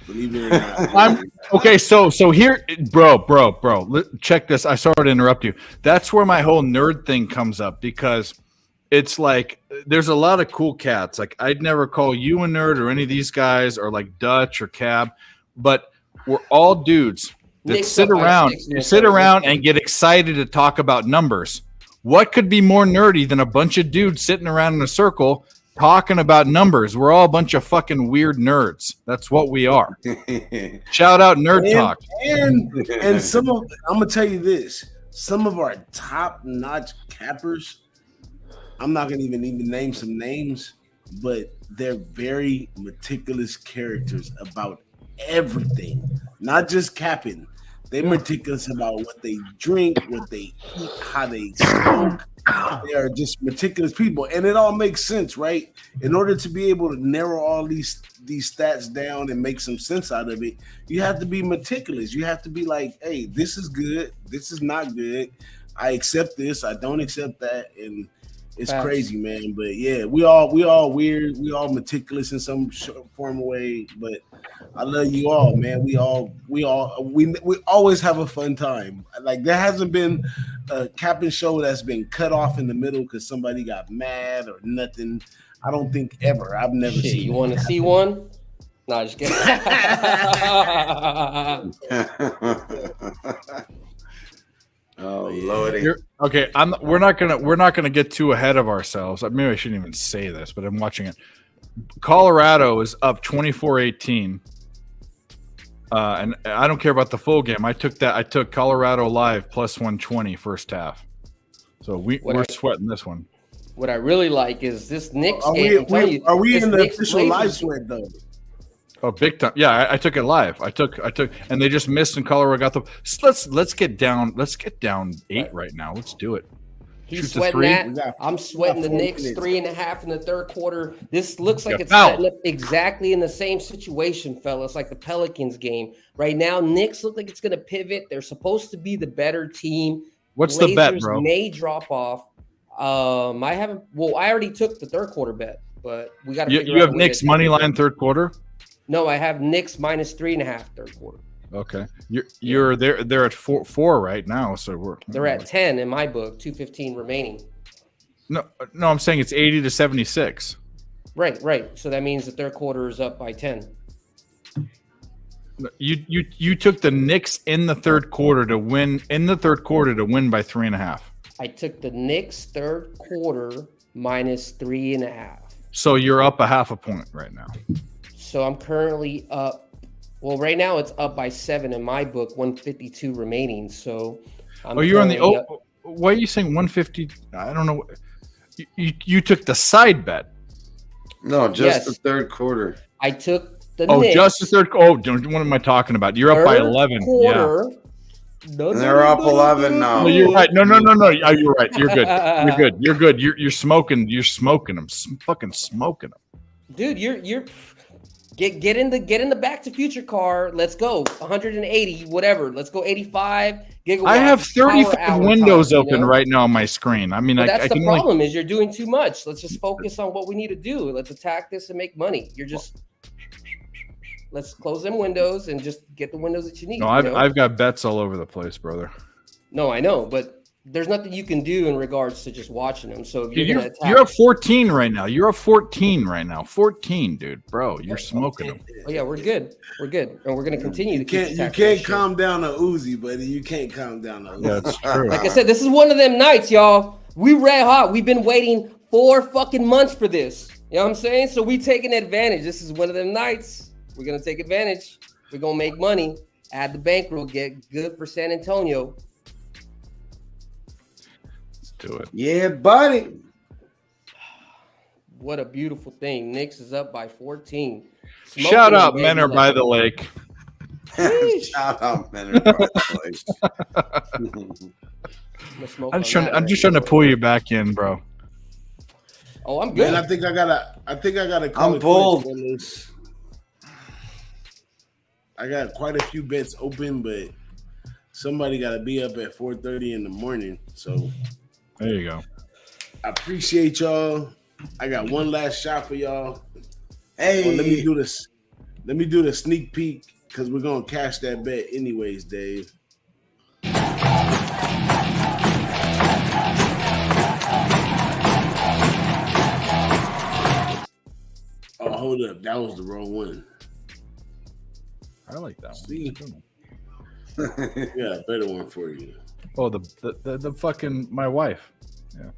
[SPEAKER 4] Believe it or not.
[SPEAKER 3] Okay, so here, bro, check this. I sorry to interrupt you. That's where my whole nerd thing comes up, because it's like there's a lot of cool cats. Like, I'd never call you a nerd or any of these guys, or like Dutch or Cab, but we're all dudes that sit around and get excited to talk about numbers. What could be more nerdy than a bunch of dudes sitting around in a circle talking about numbers? We're all a bunch of fucking weird nerds. That's what we are. Shout out Nerd Talk.
[SPEAKER 4] And some of, I'm gonna tell you this, some of our top-notch cappers, I'm not gonna even name some names, but they're very meticulous characters about everything, not just capping. They're meticulous about what they drink, what they eat, how they smoke. They are just meticulous people, and it all makes sense, right? In order to be able to narrow all these stats down and make some sense out of it, you have to be meticulous. You have to be like, hey, this is good, this is not good. I accept this, I don't accept that, and it's crazy, man. But yeah, we all weird, we all meticulous in some form of way. But I love you all, man. We always have a fun time. Like, there hasn't been a capping show that's been cut off in the middle because somebody got mad or nothing. I don't think ever. I've never seen.
[SPEAKER 7] You want to see one? No, just kidding.
[SPEAKER 2] Oh Lordy.
[SPEAKER 3] Okay, we're not gonna get too ahead of ourselves. Maybe I shouldn't even say this, but I'm watching it. Colorado is up 24-18. And I don't care about the full game. I took Colorado live plus 120 first half. So we're sweating this one.
[SPEAKER 7] What I really like is this Knicks.
[SPEAKER 4] Are we in the official live sweat though?
[SPEAKER 3] Oh, big time! Yeah, I took it live. I took, and they just missed, and Colorado got the. Let's get down. Let's get down 8 right now. Let's do it.
[SPEAKER 7] He's sweating that. I'm sweating the Knicks 3.5 in the third quarter. This looks like it's setting up exactly in the same situation, fellas, like the Pelicans game. Right now, Knicks look like it's going to pivot. They're supposed to be the better team.
[SPEAKER 3] What's the bet, bro?
[SPEAKER 7] May drop off. I haven't. Well, I already took the third quarter bet, but we got to.
[SPEAKER 3] You have Knicks money line third quarter.
[SPEAKER 7] No, I have Knicks minus 3.5 third quarter.
[SPEAKER 3] Okay, you're there. They're at 4 right now, so
[SPEAKER 7] they're at 10 in my book. 2:15 remaining.
[SPEAKER 3] No, I'm saying it's 80 to 76.
[SPEAKER 7] Right. So that means the third quarter is up by 10.
[SPEAKER 3] You took the Knicks in the third quarter to win. In the third quarter to win by 3.5.
[SPEAKER 7] I took the Knicks third quarter minus 3.5.
[SPEAKER 3] So you're up a half a point right now.
[SPEAKER 7] So I'm currently up. Well, right now it's up by 7 in my book, 152 remaining. So
[SPEAKER 3] you're on the why are you saying 150? I don't know. You took the side bet.
[SPEAKER 2] No, just the third quarter.
[SPEAKER 7] I took the Knicks.
[SPEAKER 3] Just the third. Oh, what am I talking about? You're up by 11.
[SPEAKER 7] Quarter,
[SPEAKER 2] yeah. They're up 11 now.
[SPEAKER 3] No, you're right. No. You're right. You're good. You're good. You're smoking. You're smoking them. Fucking smoking them.
[SPEAKER 7] Dude, you're get in the Back to Future car. Let's go 180, whatever. Let's go 85 gigawatts.
[SPEAKER 3] I have 35 windows open right now on my screen. I mean,
[SPEAKER 7] that's the problem. Is you're doing too much. Let's just focus on what we need to do. Let's attack this and make money. Let's close them windows and just get the windows that you need.
[SPEAKER 3] No, I've got bets all over the place, brother.
[SPEAKER 7] No, I know, but there's nothing you can do in regards to just watching them. So if
[SPEAKER 3] you're up 14 right now. You're up 14 right now. 14 , dude, bro. You're smoking them.
[SPEAKER 7] Oh yeah, we're good, and we're gonna continue to.
[SPEAKER 4] You can't calm down a Uzi, buddy. You can't calm down a Uzi.
[SPEAKER 3] That's true.
[SPEAKER 7] Like I said, this is one of them nights, y'all. We red hot. We've been waiting 4 fucking months for this. You know what I'm saying? So we taking advantage. This is one of them nights. We're gonna take advantage. We're gonna make money. Add the bankroll. Get good for San Antonio.
[SPEAKER 3] Do it.
[SPEAKER 2] Yeah, buddy.
[SPEAKER 7] What a beautiful thing. Knicks is up by 14.
[SPEAKER 3] Shout out
[SPEAKER 7] Smoking
[SPEAKER 3] Menor by the Lake.
[SPEAKER 2] Shout out, Menor by the Lake.
[SPEAKER 3] I'm just trying to pull you back in, bro.
[SPEAKER 7] Oh, I'm good.
[SPEAKER 4] Man, I think I gotta call
[SPEAKER 2] I'm
[SPEAKER 4] it
[SPEAKER 2] bold.
[SPEAKER 4] quits, fellas. I got quite a few bets open, but somebody got to be up at 4:30 in the morning. So
[SPEAKER 3] There you go.
[SPEAKER 4] I appreciate y'all. I got one last shot for y'all.
[SPEAKER 2] Hey,
[SPEAKER 4] Oh, let me do this. Let me do the sneak peek because we're gonna cash that bet anyways, Dave. Oh, hold up. That was the wrong one.
[SPEAKER 3] I like that one.
[SPEAKER 4] See? Yeah, a better one for you.
[SPEAKER 3] Oh, the fucking my wife. Yeah.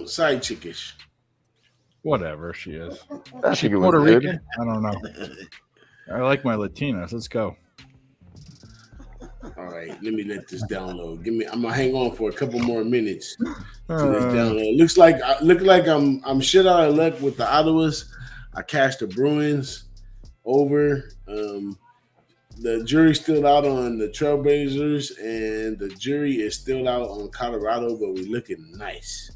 [SPEAKER 4] Side chickish.
[SPEAKER 3] Whatever she is.
[SPEAKER 5] I think it was
[SPEAKER 3] Puerto
[SPEAKER 5] good.
[SPEAKER 3] Rican? I don't know. I like my Latinas. Let's go.
[SPEAKER 4] All right, let me let this download. I'm gonna hang on for a couple more minutes to this download. Looks like I'm shit out of luck with the Ottawas. I cashed the Bruins over. The jury's still out on the Trailblazers, and the jury is still out on Colorado, but we're looking nice.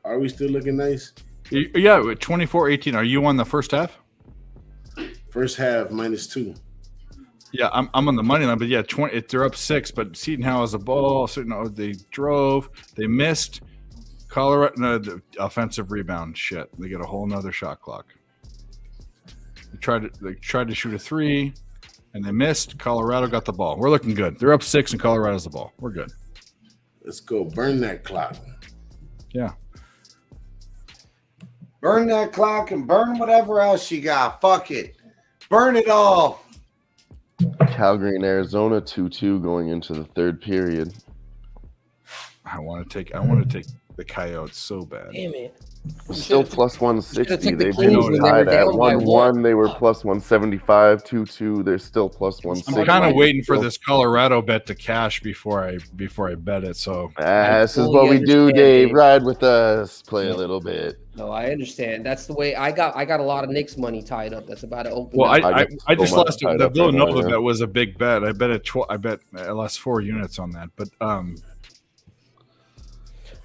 [SPEAKER 4] Are we still looking nice?
[SPEAKER 3] Yeah, 24-18. Are you on the first half?
[SPEAKER 4] First half -2.
[SPEAKER 3] Yeah, I'm on the money line, but yeah, they're up 6. But Seton Hall has a ball. So they drove, they missed. Colorado, no, the offensive rebound. Shit, they get a whole nother shot clock. They tried to shoot a 3, and they missed. Colorado got the ball. We're looking good. They're up 6, and Colorado has the ball. We're good.
[SPEAKER 4] Let's go. Burn that clock.
[SPEAKER 3] Yeah.
[SPEAKER 2] burn that clock and burn whatever else you got. Fuck it. Burn it all.
[SPEAKER 5] Calgary and Arizona 2-2 going into the third period.
[SPEAKER 3] I want to take the Coyotes so bad.
[SPEAKER 7] Damn it.
[SPEAKER 5] Still plus 160.
[SPEAKER 7] took the
[SPEAKER 5] They've
[SPEAKER 7] Kings
[SPEAKER 5] been
[SPEAKER 7] when they were
[SPEAKER 5] tied at
[SPEAKER 7] down by
[SPEAKER 5] 1-1.
[SPEAKER 7] one.
[SPEAKER 5] They were plus 175. 2-2. They're still plus 160.
[SPEAKER 3] I'm kind of waiting for this Colorado bet to cash before I bet it. So
[SPEAKER 5] This is
[SPEAKER 7] fully
[SPEAKER 5] what we do,
[SPEAKER 7] understand,
[SPEAKER 5] Dave.
[SPEAKER 7] Dave.
[SPEAKER 5] Ride with us. Play a little bit.
[SPEAKER 7] No, I understand. That's the way I got a lot of Knicks money tied up. That's about to open
[SPEAKER 3] well,
[SPEAKER 7] up.
[SPEAKER 3] I just
[SPEAKER 5] so much
[SPEAKER 3] lost
[SPEAKER 5] tied
[SPEAKER 3] the
[SPEAKER 5] up right now,
[SPEAKER 3] Villanova
[SPEAKER 5] yeah.
[SPEAKER 3] bet was a big bet. I lost 4 units on that, but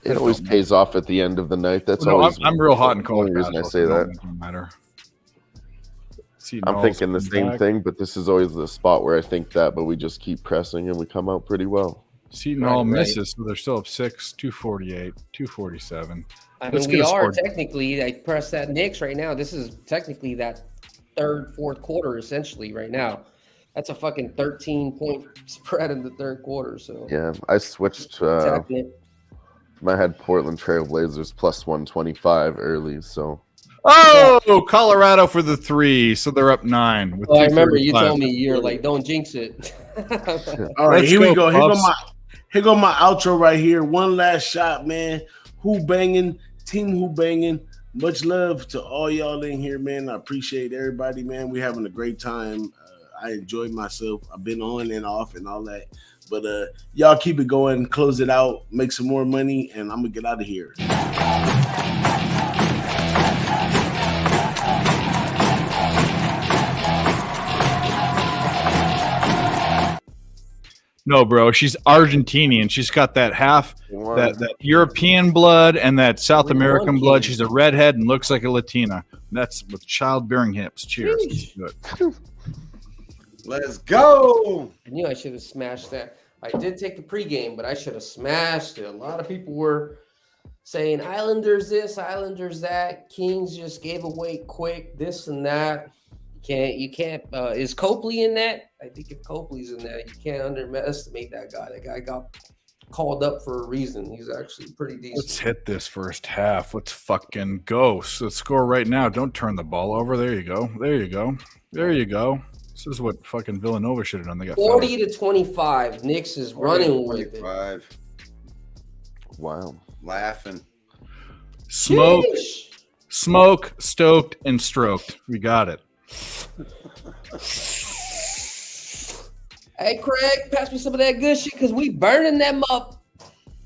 [SPEAKER 5] It always pays off at the end of the night. That's
[SPEAKER 3] no,
[SPEAKER 5] always
[SPEAKER 3] I'm real hot in
[SPEAKER 5] the
[SPEAKER 3] college
[SPEAKER 5] only reason I
[SPEAKER 3] basketball,
[SPEAKER 5] say
[SPEAKER 3] so
[SPEAKER 5] that.
[SPEAKER 3] it doesn't matter.
[SPEAKER 5] I'm thinking the same thing, but this is always the spot where I think that, but we just keep pressing and we come out pretty well.
[SPEAKER 3] Seton Hall misses, so they're still up 6, 248, 247.
[SPEAKER 7] I
[SPEAKER 3] Let's
[SPEAKER 7] mean, we
[SPEAKER 3] get a
[SPEAKER 7] are
[SPEAKER 3] score.
[SPEAKER 7] technically, I press that Knicks right now. This is technically that third, fourth quarter, essentially, right now. That's a fucking 13-point spread in the third quarter. So
[SPEAKER 5] Yeah, I switched.
[SPEAKER 7] attacking it.
[SPEAKER 5] I had Portland Trailblazers plus 125 early, so
[SPEAKER 3] Oh, Colorado for the 3, so they're up 9. With
[SPEAKER 7] Oh, I remember you
[SPEAKER 3] 2:35.
[SPEAKER 7] told me you're like, don't jinx it.
[SPEAKER 4] All right,
[SPEAKER 3] Let's
[SPEAKER 4] here we
[SPEAKER 3] go,
[SPEAKER 4] go.
[SPEAKER 3] Puffs.
[SPEAKER 4] Here go my outro right here. One last shot, man. Who-Bangin, Team Who-Bangin. Much love to all y'all in here, man. I appreciate everybody, man. We're having a great time. I enjoyed myself. I've been on and off and all that. But y'all keep it going, close it out, make some more money, and I'm going to get out of here.
[SPEAKER 3] No, bro, she's Argentinian. She's got that half that European blood and that South American blood. She's a redhead and looks like a Latina. That's with childbearing hips. Cheers. Good.
[SPEAKER 2] Let's go.
[SPEAKER 7] I knew I should have smashed that. I did take the pregame, but I should have smashed it. A lot of people were saying Islanders this, Islanders that. Kings just gave away quick, this and that. You can't. Is Copley in that? I think if Copley's in that, you can't underestimate that guy. That guy got called up for a reason. He's actually pretty decent.
[SPEAKER 3] Let's hit this first half. Let's fucking go. So let's score right now. Don't turn the ball over. There you go. There you go. There you go. This is what fucking Villanova should have done. They got
[SPEAKER 7] 40-25. Knicks is running with it.
[SPEAKER 2] 25.
[SPEAKER 5] Wow.
[SPEAKER 2] Laughing.
[SPEAKER 3] smoke,
[SPEAKER 7] Sheesh.
[SPEAKER 3] smoke, stoked, and stroked. We got it.
[SPEAKER 7] Hey, Craig, pass me some of that good shit because we burning them up.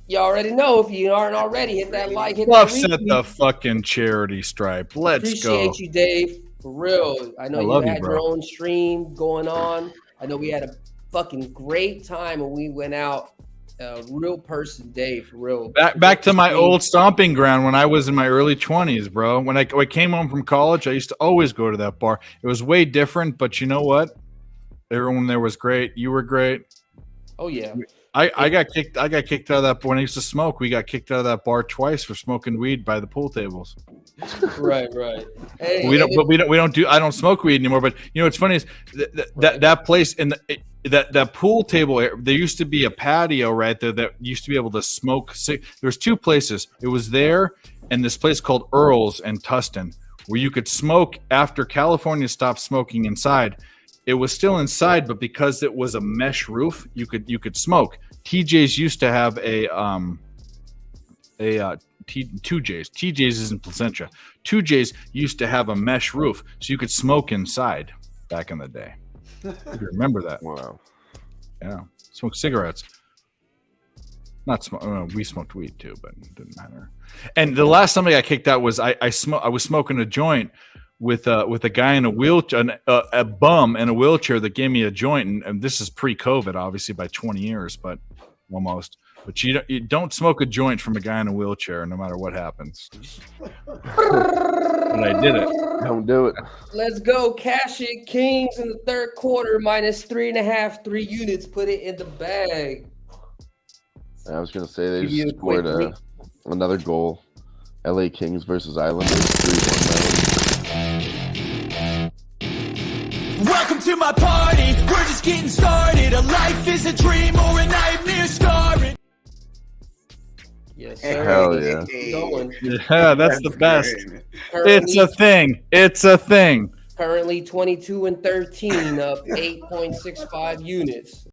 [SPEAKER 7] You already know. If you aren't already, hit that like, hit
[SPEAKER 3] Fluff
[SPEAKER 7] that
[SPEAKER 3] set
[SPEAKER 7] retweet.
[SPEAKER 3] the fucking charity stripe. Let's go.
[SPEAKER 7] Appreciate you, Dave. For real. I know
[SPEAKER 3] I
[SPEAKER 7] you
[SPEAKER 3] love you,
[SPEAKER 7] had your
[SPEAKER 3] bro.
[SPEAKER 7] own stream going on. I know we had a fucking great time when we went out. Real person, Dave, for real.
[SPEAKER 3] Back to my old stomping ground when I was in my early 20s, bro. When I came home from college, I used to always go to that bar. It was way different, but you know what? Everyone there was great. You were great.
[SPEAKER 7] Oh yeah.
[SPEAKER 3] I got kicked out of that when I used to smoke. We got kicked out of that bar twice for smoking weed by the pool tables.
[SPEAKER 7] Right. Hey,
[SPEAKER 3] I don't smoke weed anymore. But you know what's funny is that place in that pool table. There used to be a patio right there that used to be able to smoke. There's two places. It was there and this place called Earl's in Tustin, where you could smoke after California stopped smoking inside. It was still inside, but because it was a mesh roof, you could smoke. TJ's used to have two J's. TJ's is in Placentia. 2J's used to have a mesh roof, so you could smoke inside back in the day. If you remember that.
[SPEAKER 5] Wow.
[SPEAKER 3] Yeah. Smoke cigarettes. Not smoke. We smoked weed too, but it didn't matter. And the last time I got kicked out was I was smoking a joint with a guy in a wheelchair, a bum in a wheelchair that gave me a joint, and this is pre-COVID, obviously by 20 years, but almost. But you don't smoke a joint from a guy in a wheelchair, no matter what happens. But I did it.
[SPEAKER 5] Don't do it.
[SPEAKER 7] Let's go. Cash it. Kings in the third quarter, -3.5, 3 units. Put it in the bag.
[SPEAKER 5] I was gonna say they
[SPEAKER 7] Give you
[SPEAKER 5] just
[SPEAKER 7] a quick
[SPEAKER 5] scored another goal. LA Kings versus Islanders 3-1.
[SPEAKER 1] Welcome to my party, we're just getting started. A life is a dream or a nightmare scarring.
[SPEAKER 7] Yes, sir.
[SPEAKER 5] Hell yeah.
[SPEAKER 7] Going.
[SPEAKER 3] Yeah, that's the best.
[SPEAKER 7] Currently,
[SPEAKER 3] It's a thing. It's a thing.
[SPEAKER 7] currently 22-13, up 8.65 units.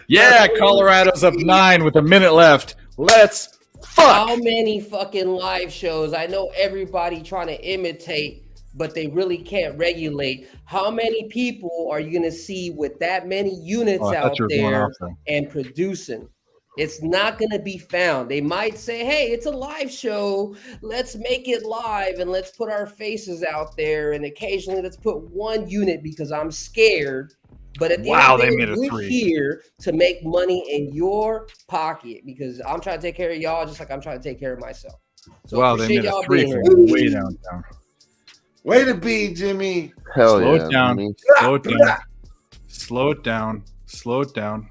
[SPEAKER 3] Yeah, Colorado's up 9 with a minute left. Let's
[SPEAKER 7] How
[SPEAKER 3] fuck.
[SPEAKER 7] many fucking live shows? I know everybody trying to imitate, but they really can't regulate. How many people are you going to see with that many units
[SPEAKER 3] Oh, I
[SPEAKER 7] out
[SPEAKER 3] thought you were going
[SPEAKER 7] there
[SPEAKER 3] off there.
[SPEAKER 7] and producing? It's not going to be found. They might say, hey, it's a live show. Let's make it live and let's put our faces out there. And occasionally let's put one unit because I'm scared. But at the end of the
[SPEAKER 3] They
[SPEAKER 7] day,
[SPEAKER 3] made it
[SPEAKER 7] we're
[SPEAKER 3] 3.
[SPEAKER 7] here to make money in your pocket because I'm trying to take care of y'all just like I'm trying to take care of myself. So
[SPEAKER 3] Wow, they
[SPEAKER 7] appreciate
[SPEAKER 3] made a
[SPEAKER 7] y'all
[SPEAKER 3] 3
[SPEAKER 7] being
[SPEAKER 3] from
[SPEAKER 7] here.
[SPEAKER 3] way downtown.
[SPEAKER 2] Way to be, Jimmy.
[SPEAKER 5] Hell
[SPEAKER 3] Slow
[SPEAKER 5] yeah.
[SPEAKER 3] it down.
[SPEAKER 5] Jimmy.
[SPEAKER 3] Slow it down. Slow it down. Slow it down.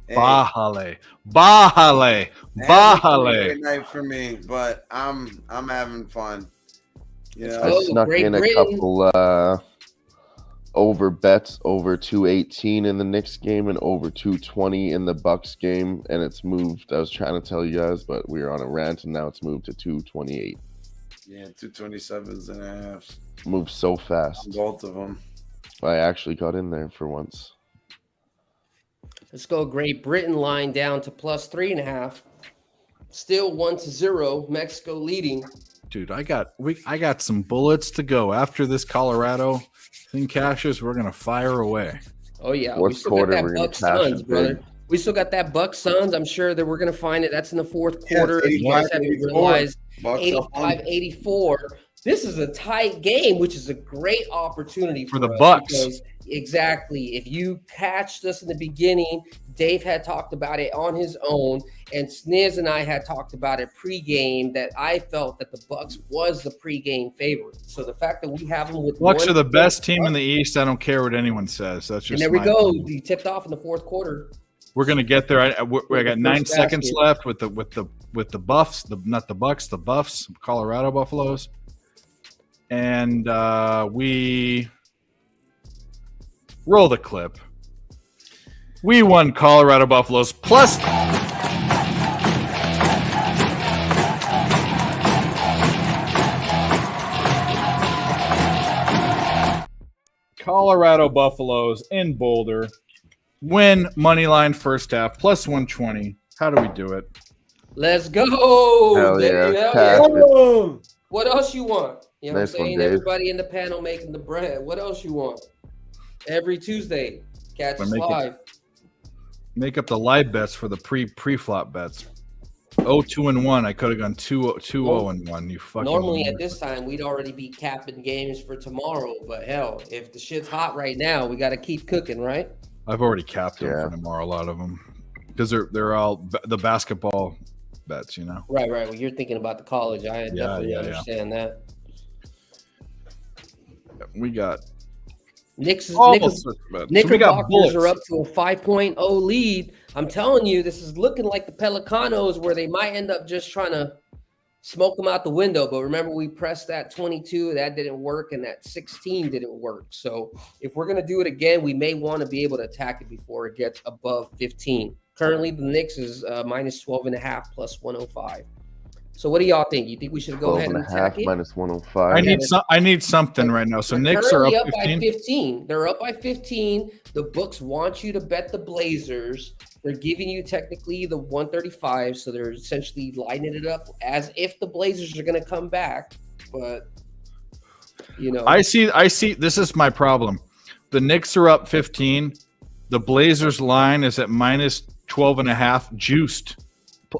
[SPEAKER 2] Hey,
[SPEAKER 3] Bahale. Bahale.
[SPEAKER 2] Great
[SPEAKER 3] Bahale.
[SPEAKER 2] night for me, but I'm having fun. You know,
[SPEAKER 5] I
[SPEAKER 7] Oh,
[SPEAKER 5] snuck
[SPEAKER 7] Great
[SPEAKER 5] in a
[SPEAKER 7] Britain.
[SPEAKER 5] couple over bets over 218 in the Knicks game and over 220 in the Bucks game, and it's moved. I was trying to tell you guys, but we were on a rant, and now it's moved to 228.
[SPEAKER 2] yeah, 227s and a half.
[SPEAKER 5] Moved so fast.
[SPEAKER 2] Both of them.
[SPEAKER 5] I actually got in there for once.
[SPEAKER 7] Let's go. Great Britain line down to +3.5. Still 1-0. Mexico leading.
[SPEAKER 3] Dude, I got some bullets to go. After this Colorado thing cashes, we're gonna fire away.
[SPEAKER 7] Oh yeah,
[SPEAKER 5] Fourth
[SPEAKER 7] we still
[SPEAKER 5] quarter,
[SPEAKER 7] got
[SPEAKER 5] we're
[SPEAKER 7] that
[SPEAKER 5] gonna
[SPEAKER 7] Bucks
[SPEAKER 5] cash
[SPEAKER 7] Suns,
[SPEAKER 5] it
[SPEAKER 7] brother.
[SPEAKER 5] big.
[SPEAKER 7] We still got that Bucks Suns. I'm sure that we're gonna find it. That's in the fourth
[SPEAKER 2] Yeah,
[SPEAKER 7] quarter.
[SPEAKER 2] it's
[SPEAKER 7] If you guys
[SPEAKER 2] 85,
[SPEAKER 7] haven't
[SPEAKER 2] 84.
[SPEAKER 7] realized,
[SPEAKER 2] Bucks up on
[SPEAKER 7] 85-84. This is a tight game, which is a great opportunity
[SPEAKER 3] For the
[SPEAKER 7] us
[SPEAKER 3] Bucks.
[SPEAKER 7] because exactly. If you catched us in the beginning, Dave had talked about it on his own, and Sniz and I had talked about it pregame that I felt that the Bucks was the pregame favorite. So the fact that we have them with
[SPEAKER 3] Bucks
[SPEAKER 7] one-
[SPEAKER 3] are the best team in the East. I don't care what anyone says. That's just
[SPEAKER 7] and there we
[SPEAKER 3] my
[SPEAKER 7] go.
[SPEAKER 3] opinion.
[SPEAKER 7] He tipped off in the fourth quarter.
[SPEAKER 3] We're gonna get there. I got 9
[SPEAKER 7] first
[SPEAKER 3] seconds
[SPEAKER 7] basket.
[SPEAKER 3] left with the Buffs, not the Bucks, the Buffs, Colorado Buffaloes, and we roll the clip. We won Colorado Buffaloes plus. Colorado Buffaloes in Boulder win money line first half plus 120. How do we do it?
[SPEAKER 7] Let's go.
[SPEAKER 5] Hell
[SPEAKER 7] baby.
[SPEAKER 5] yeah.
[SPEAKER 7] Hell
[SPEAKER 5] Cash
[SPEAKER 7] yeah.
[SPEAKER 5] it.
[SPEAKER 2] Oh,
[SPEAKER 7] What else you want? You know
[SPEAKER 5] Nice
[SPEAKER 7] what I'm
[SPEAKER 5] one,
[SPEAKER 7] saying?
[SPEAKER 5] Dave.
[SPEAKER 7] Everybody in the panel making the bread. What else you want? Every Tuesday, catch
[SPEAKER 3] We're
[SPEAKER 7] us
[SPEAKER 3] making-
[SPEAKER 7] live.
[SPEAKER 3] make up the live bets for the pre-flop bets. 2-1. I could have gone 2-0-1. You fucking.
[SPEAKER 7] Normally at this time we'd already be capping games for tomorrow, but hell, if the shit's hot right now, we got to keep cooking, right?
[SPEAKER 3] I've already capped them for tomorrow. A lot of them because they're all the basketball bets, you know.
[SPEAKER 7] Right. Well, you're thinking about the college. I definitely understand that.
[SPEAKER 3] We got
[SPEAKER 7] Knicks
[SPEAKER 3] Knickerbockers
[SPEAKER 7] are up to a 5.0 lead. I'm telling you, this is looking like the Pelicanos, where they might end up just trying to smoke them out the window. But remember, we pressed that 22, that didn't work, and that 16 didn't work. So if we're going to do it again, we may want to be able to attack it before it gets above 15. Currently, the Knicks is minus 12.5 plus 105. So what do y'all think? You think we should go ahead and attack it?
[SPEAKER 5] Minus 105.
[SPEAKER 3] I need something right now. So Knicks are up
[SPEAKER 7] by 15. They're up by 15. The books want you to bet the Blazers. They're giving you technically the 135, so they're essentially lining it up as if the Blazers are going to come back. But you know,
[SPEAKER 3] I see. This is my problem. The Knicks are up 15. The Blazers line is at minus 12.5, juiced.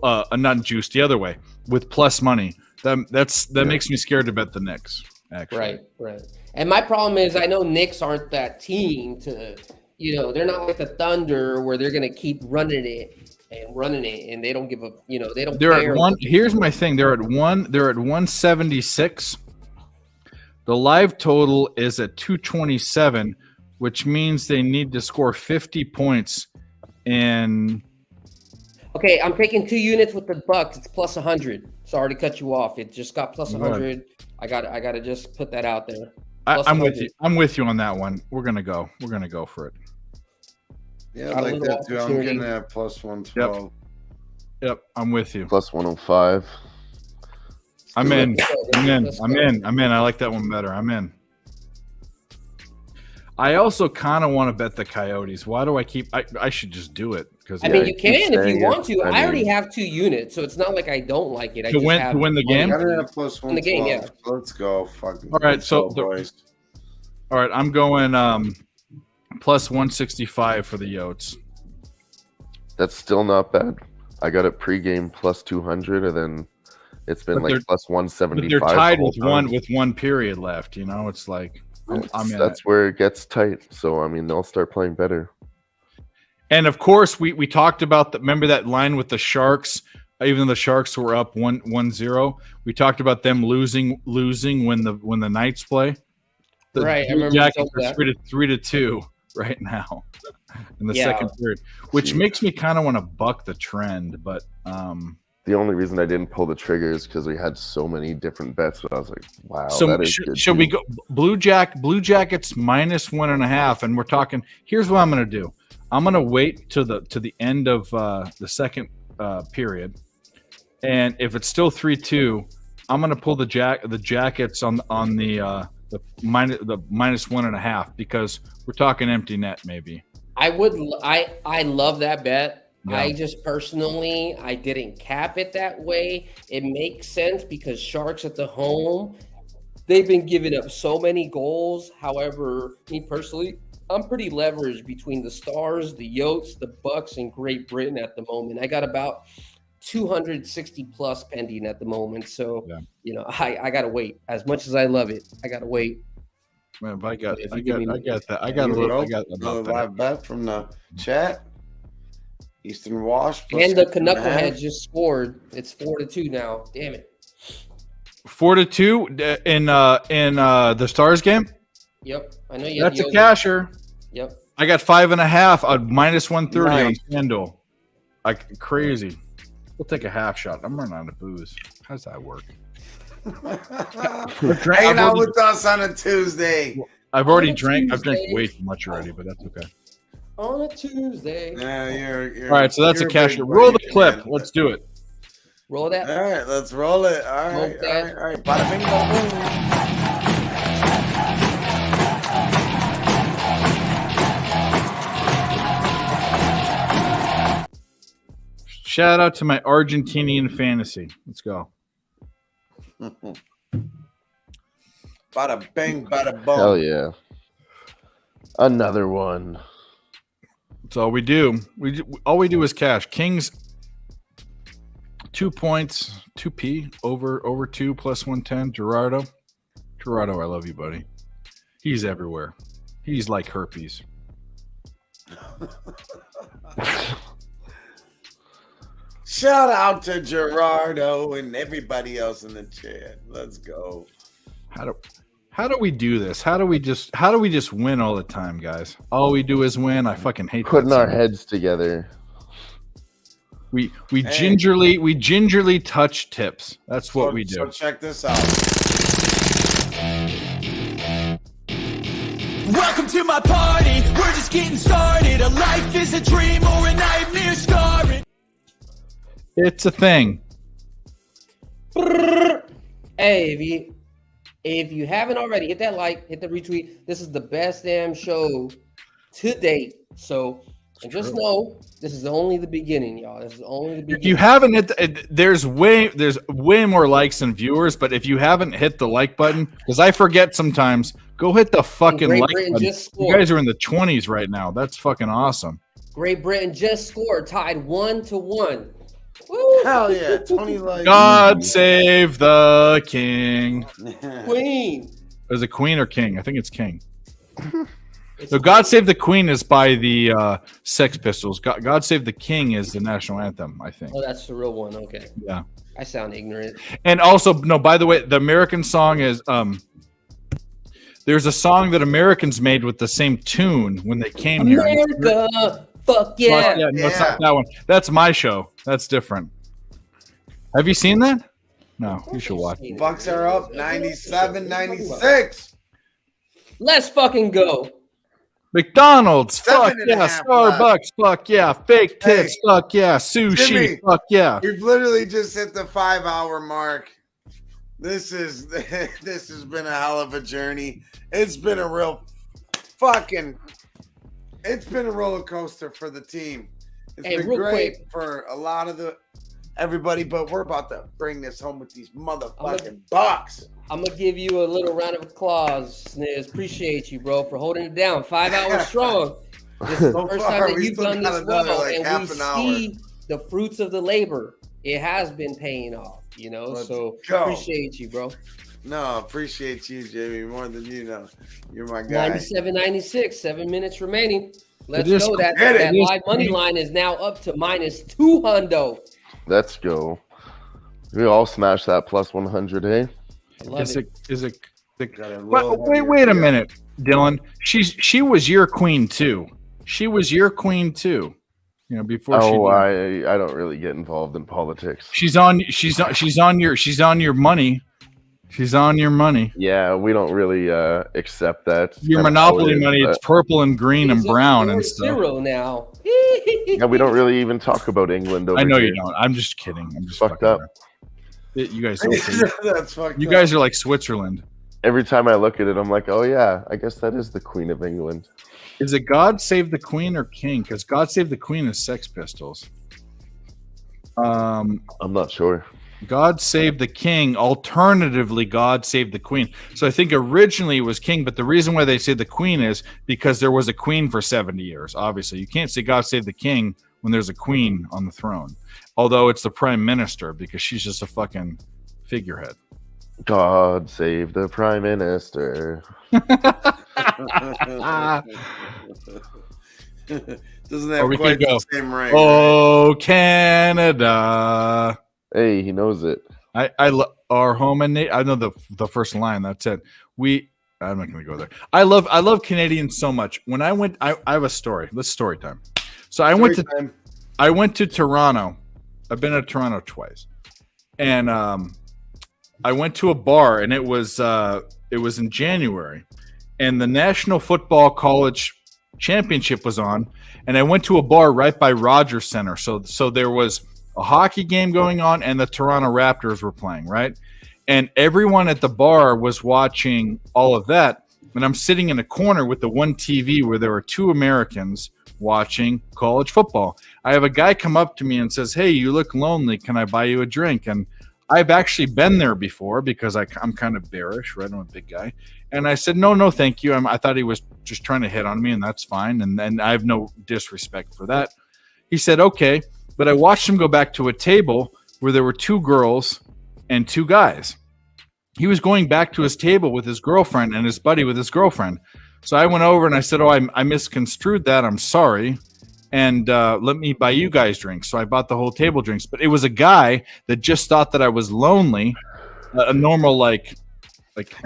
[SPEAKER 3] Not juiced the other way with plus money. That makes me scared to bet the Knicks. Actually,
[SPEAKER 7] right. And my problem is, I know Knicks aren't that team to, they're not like the Thunder where they're gonna keep running it, and they don't give a, they don't.
[SPEAKER 3] They're
[SPEAKER 7] care.
[SPEAKER 3] at one. Here's my thing. They're at 176. The live total is at 227, which means they need to score 50 points. And
[SPEAKER 7] okay, I'm taking 2 units with the Bucks. It's plus 100. Sorry to cut you off. It just got plus 100. I got to just put that out there.
[SPEAKER 3] I'm with you. I'm with you on that one. We're gonna go for it.
[SPEAKER 2] Yeah, I like that too. I'm getting that plus 112.
[SPEAKER 3] Yep, I'm with you.
[SPEAKER 5] Plus 105.
[SPEAKER 3] I'm in. I like that one better. I'm in. I also kind of want to bet the Coyotes. Why do I keep? I should just do it because
[SPEAKER 7] you can if you want to. I already have 2 units, so it's not like I don't like it.
[SPEAKER 3] To win the game.
[SPEAKER 2] I got plus 112.
[SPEAKER 7] The game, yeah.
[SPEAKER 2] Let's go, fucking.
[SPEAKER 3] All right,
[SPEAKER 2] boys.
[SPEAKER 3] All right, I'm going plus 165 for the Yotes.
[SPEAKER 5] That's still not bad. I got it pregame plus 200, and then it's been plus 175.
[SPEAKER 3] They're tied with one period left. It's like.
[SPEAKER 5] That's where it gets tight. So, they'll start playing better.
[SPEAKER 3] And, of course, we talked about remember that line with the Sharks? Even though the Sharks were up 1-0, we talked about them losing when the Knights play.
[SPEAKER 7] Right, I remember
[SPEAKER 3] Jackets are 3-2 right now in the second period, which makes me kind of want to buck the trend. But
[SPEAKER 5] the only reason I didn't pull the trigger is because we had so many different bets. But I was like, wow.
[SPEAKER 3] So
[SPEAKER 5] that is good
[SPEAKER 3] should we go Blue Jackets minus 1.5? And we're talking. Here's what I'm going to do. I'm going to wait to the end of the second period, and if it's still 3-2, I'm going to pull the Jackets on the minus 1.5 because we're talking empty net maybe.
[SPEAKER 7] I love that bet. Yeah. I just personally, I didn't cap it that way. It makes sense because Sharks at the home, they've been giving up so many goals. However, me personally, I'm pretty leveraged between the Stars, the Yotes, the Bucks, and Great Britain at the moment. I got about 260 plus pending at the moment. So, I got to wait. As much as I love it, I got to wait.
[SPEAKER 3] Man, I got that. I got a little.
[SPEAKER 2] Live bet from the chat. Eastern Wash.
[SPEAKER 7] And the Knucklehead just scored. It's 4-2 now. Damn it.
[SPEAKER 3] 4-2 in the Stars game?
[SPEAKER 7] Yep. I know you.
[SPEAKER 3] That's a casher.
[SPEAKER 7] Yep.
[SPEAKER 3] I got 5.5 minus 130 on FanDuel. Like crazy. We'll take a half shot. I'm running out of booze. How does that work?
[SPEAKER 2] Hanging out with us on a Tuesday.
[SPEAKER 3] I've already drank. I've drank way too much already, but that's okay.
[SPEAKER 7] On a Tuesday.
[SPEAKER 2] Yeah, you're
[SPEAKER 3] all right, so that's a cash. Roll the clip. Let's do it.
[SPEAKER 7] Roll that.
[SPEAKER 2] All right, let's roll it. All right. Bada bing, bada boom.
[SPEAKER 3] Shout out to my Argentinian fantasy. Let's go.
[SPEAKER 2] Bada bing, bada boom.
[SPEAKER 5] Hell yeah. Another one.
[SPEAKER 3] That's all we do. All we do is cash. Kings 2 points, 2p over 2 plus 110. Gerardo, I love you, buddy. He's everywhere. He's like herpes.
[SPEAKER 2] Shout out to Gerardo and everybody else in the chat. Let's go.
[SPEAKER 3] How do we do this? How do we just win all the time, guys? All we do is win. I fucking hate
[SPEAKER 5] Putting
[SPEAKER 3] that
[SPEAKER 5] our
[SPEAKER 3] song.
[SPEAKER 5] heads together.
[SPEAKER 3] We gingerly touch tips. That's what we do.
[SPEAKER 2] So check this out.
[SPEAKER 1] Welcome to my party, we're just getting started. A life is a dream or a nightmare scarring.
[SPEAKER 3] It's a thing.
[SPEAKER 7] Hey, if you haven't already, hit that like, hit the retweet. This is the best damn show to date. So, and just know this is only the beginning, y'all. This is only the beginning.
[SPEAKER 3] If you haven't hit, there's way more likes than viewers. But if you haven't hit the like button, because I forget sometimes, go hit the fucking
[SPEAKER 7] Great
[SPEAKER 3] like
[SPEAKER 7] Britain
[SPEAKER 3] button.
[SPEAKER 7] just
[SPEAKER 3] You
[SPEAKER 7] scored.
[SPEAKER 3] guys are in the 20s right now. That's fucking awesome.
[SPEAKER 7] Great Britain just scored, tied 1-1. Woo!
[SPEAKER 2] Hell yeah, 20 likes.
[SPEAKER 3] God save the king.
[SPEAKER 7] Queen.
[SPEAKER 3] Is it queen or king? I think it's king. So God Save the Queen is by the Sex Pistols. God Save the King is the national anthem, I think.
[SPEAKER 7] Oh, that's the real one. Okay.
[SPEAKER 3] Yeah.
[SPEAKER 7] I sound ignorant.
[SPEAKER 3] And also, no, by the way, the American song is there's a song that Americans made with the same tune when they came here.
[SPEAKER 7] America, fuck yeah.
[SPEAKER 3] No, it's not that one. That's my show. That's different. Have you seen that? No, you should watch it.
[SPEAKER 2] Bucks are up 97-96.
[SPEAKER 7] Let's fucking go.
[SPEAKER 3] McDonald's, fuck
[SPEAKER 2] 7.5
[SPEAKER 3] yeah.
[SPEAKER 2] left.
[SPEAKER 3] Starbucks, fuck yeah. Fake tits,
[SPEAKER 2] Hey,
[SPEAKER 3] fuck yeah. Sushi,
[SPEAKER 2] Jimmy.
[SPEAKER 3] fuck yeah.
[SPEAKER 2] We've literally just hit the 5-hour mark. This has been a hell of a journey. It's been a real it's been a roller coaster for the team. It's
[SPEAKER 7] Hey,
[SPEAKER 2] been
[SPEAKER 7] real
[SPEAKER 2] great
[SPEAKER 7] quick.
[SPEAKER 2] for a lot of everybody, but we're about to bring this home with these motherfucking Bucks.
[SPEAKER 7] I'm going to give you a little round of applause, Sniz. Appreciate you, bro, for holding it down. 5 hours strong. This is the
[SPEAKER 2] So
[SPEAKER 7] first
[SPEAKER 2] far,
[SPEAKER 7] time that
[SPEAKER 2] we
[SPEAKER 7] you've
[SPEAKER 2] still
[SPEAKER 7] done
[SPEAKER 2] got
[SPEAKER 7] this
[SPEAKER 2] another,
[SPEAKER 7] well,
[SPEAKER 2] like,
[SPEAKER 7] and
[SPEAKER 2] half
[SPEAKER 7] we
[SPEAKER 2] an hour.
[SPEAKER 7] see the fruits of the labor. It has been paying off, you know?
[SPEAKER 2] Let's
[SPEAKER 7] so
[SPEAKER 2] go.
[SPEAKER 7] appreciate you, bro.
[SPEAKER 2] No, appreciate you, Jimmy, more than you know. You're my guy.
[SPEAKER 7] 97-96, 7 minutes remaining. Let's
[SPEAKER 3] It is-
[SPEAKER 7] go. That
[SPEAKER 2] Hit it.
[SPEAKER 7] live money line is now up to -200.
[SPEAKER 5] Let's go. We all smash that plus 100, eh?
[SPEAKER 7] I love it.
[SPEAKER 3] Is it
[SPEAKER 2] Got a little
[SPEAKER 3] wait a
[SPEAKER 2] heavier.
[SPEAKER 3] minute, Dylan. She was your queen too. She was your queen too. You know, before
[SPEAKER 5] I don't really get involved in politics.
[SPEAKER 3] she's on your money. She's on your money.
[SPEAKER 5] Yeah, we don't really accept that. It's
[SPEAKER 3] Your
[SPEAKER 5] kinda
[SPEAKER 3] monopoly
[SPEAKER 5] how it is,
[SPEAKER 3] money, it's
[SPEAKER 5] but-
[SPEAKER 3] purple and green and
[SPEAKER 7] It's a
[SPEAKER 3] brown and
[SPEAKER 7] 4-0
[SPEAKER 3] stuff.
[SPEAKER 7] now.
[SPEAKER 5] Yeah, we don't really even talk about England over
[SPEAKER 3] I know
[SPEAKER 5] here.
[SPEAKER 3] you don't. I'm just kidding. I'm just
[SPEAKER 5] Fucked
[SPEAKER 3] fucking
[SPEAKER 5] up.
[SPEAKER 3] around. You guys don't see it.
[SPEAKER 2] That's fucked
[SPEAKER 3] You
[SPEAKER 2] up.
[SPEAKER 3] guys are like Switzerland.
[SPEAKER 5] Every time I look at it, I'm like, oh yeah, I guess that is the Queen of England.
[SPEAKER 3] Is it God Save the Queen or King? Because God Save the Queen is Sex Pistols.
[SPEAKER 5] I'm not sure.
[SPEAKER 3] God Save the King. Alternatively, God Save the Queen. So I think originally it was King, but the reason why they say the Queen is because there was a queen for 70 years. Obviously, you can't say God Save the King when there's a queen on the throne. Although it's the prime minister because she's just a fucking figurehead.
[SPEAKER 5] God save the Prime Minister.
[SPEAKER 2] Doesn't
[SPEAKER 3] Or
[SPEAKER 2] have
[SPEAKER 3] we
[SPEAKER 2] quite
[SPEAKER 3] could go,
[SPEAKER 2] the same ring.
[SPEAKER 3] Oh, Canada.
[SPEAKER 5] Hey, he knows it.
[SPEAKER 3] I love our home and I know the first line. That's it. I'm not going to go there. I love Canadians so much. When I went, I have a story. Let's story time. So I went to Toronto. I've been to Toronto twice, and I went to a bar, and it was in January, and the National Football College Championship was on, and I went to a bar right by Rogers Center. So there was a hockey game going on, and the Toronto Raptors were playing, right? And everyone at the bar was watching all of that, and I'm sitting in a corner with the one TV where there were two Americans watching college football. I have a guy come up to me and says, "Hey, you look lonely. Can I buy you a drink?" And I've actually been there before because I'm kind of bearish, right? I'm a big guy. And I said, no, thank you. I thought he was just trying to hit on me, and that's fine. And then I have no disrespect for that. He said, okay. But I watched him go back to a table where there were 2 girls and 2 guys. He was going back to his table with his girlfriend and his buddy with his girlfriend. So I went over and I said, I misconstrued that. I'm sorry. And let me buy you guys drinks. So I bought the whole table drinks. But it was a guy that just thought that I was lonely, a normal like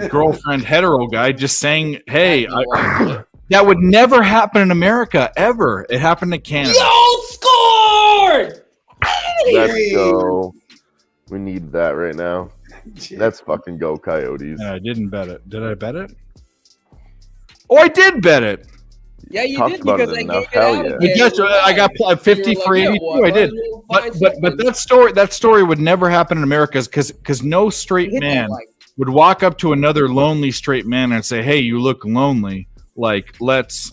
[SPEAKER 3] girlfriend hetero guy just saying, hey, that would never happen in America, ever. It happened in Canada.
[SPEAKER 7] Yo, scored!
[SPEAKER 5] Let's go. We need that right now. Let's fucking go, Coyotes.
[SPEAKER 3] Yeah, I didn't bet it. Did I bet it? Oh, I did bet it.
[SPEAKER 7] Yeah, you
[SPEAKER 5] Talked
[SPEAKER 7] did
[SPEAKER 5] about
[SPEAKER 7] because
[SPEAKER 5] it
[SPEAKER 7] I
[SPEAKER 5] enough.
[SPEAKER 7] gave it
[SPEAKER 5] Hell
[SPEAKER 7] out.
[SPEAKER 5] yeah.
[SPEAKER 7] again.
[SPEAKER 3] Yes, I got 50 for 82. I did. But that story would never happen in America because no straight man would walk up to another lonely straight man and say, hey, you look lonely. Like, let's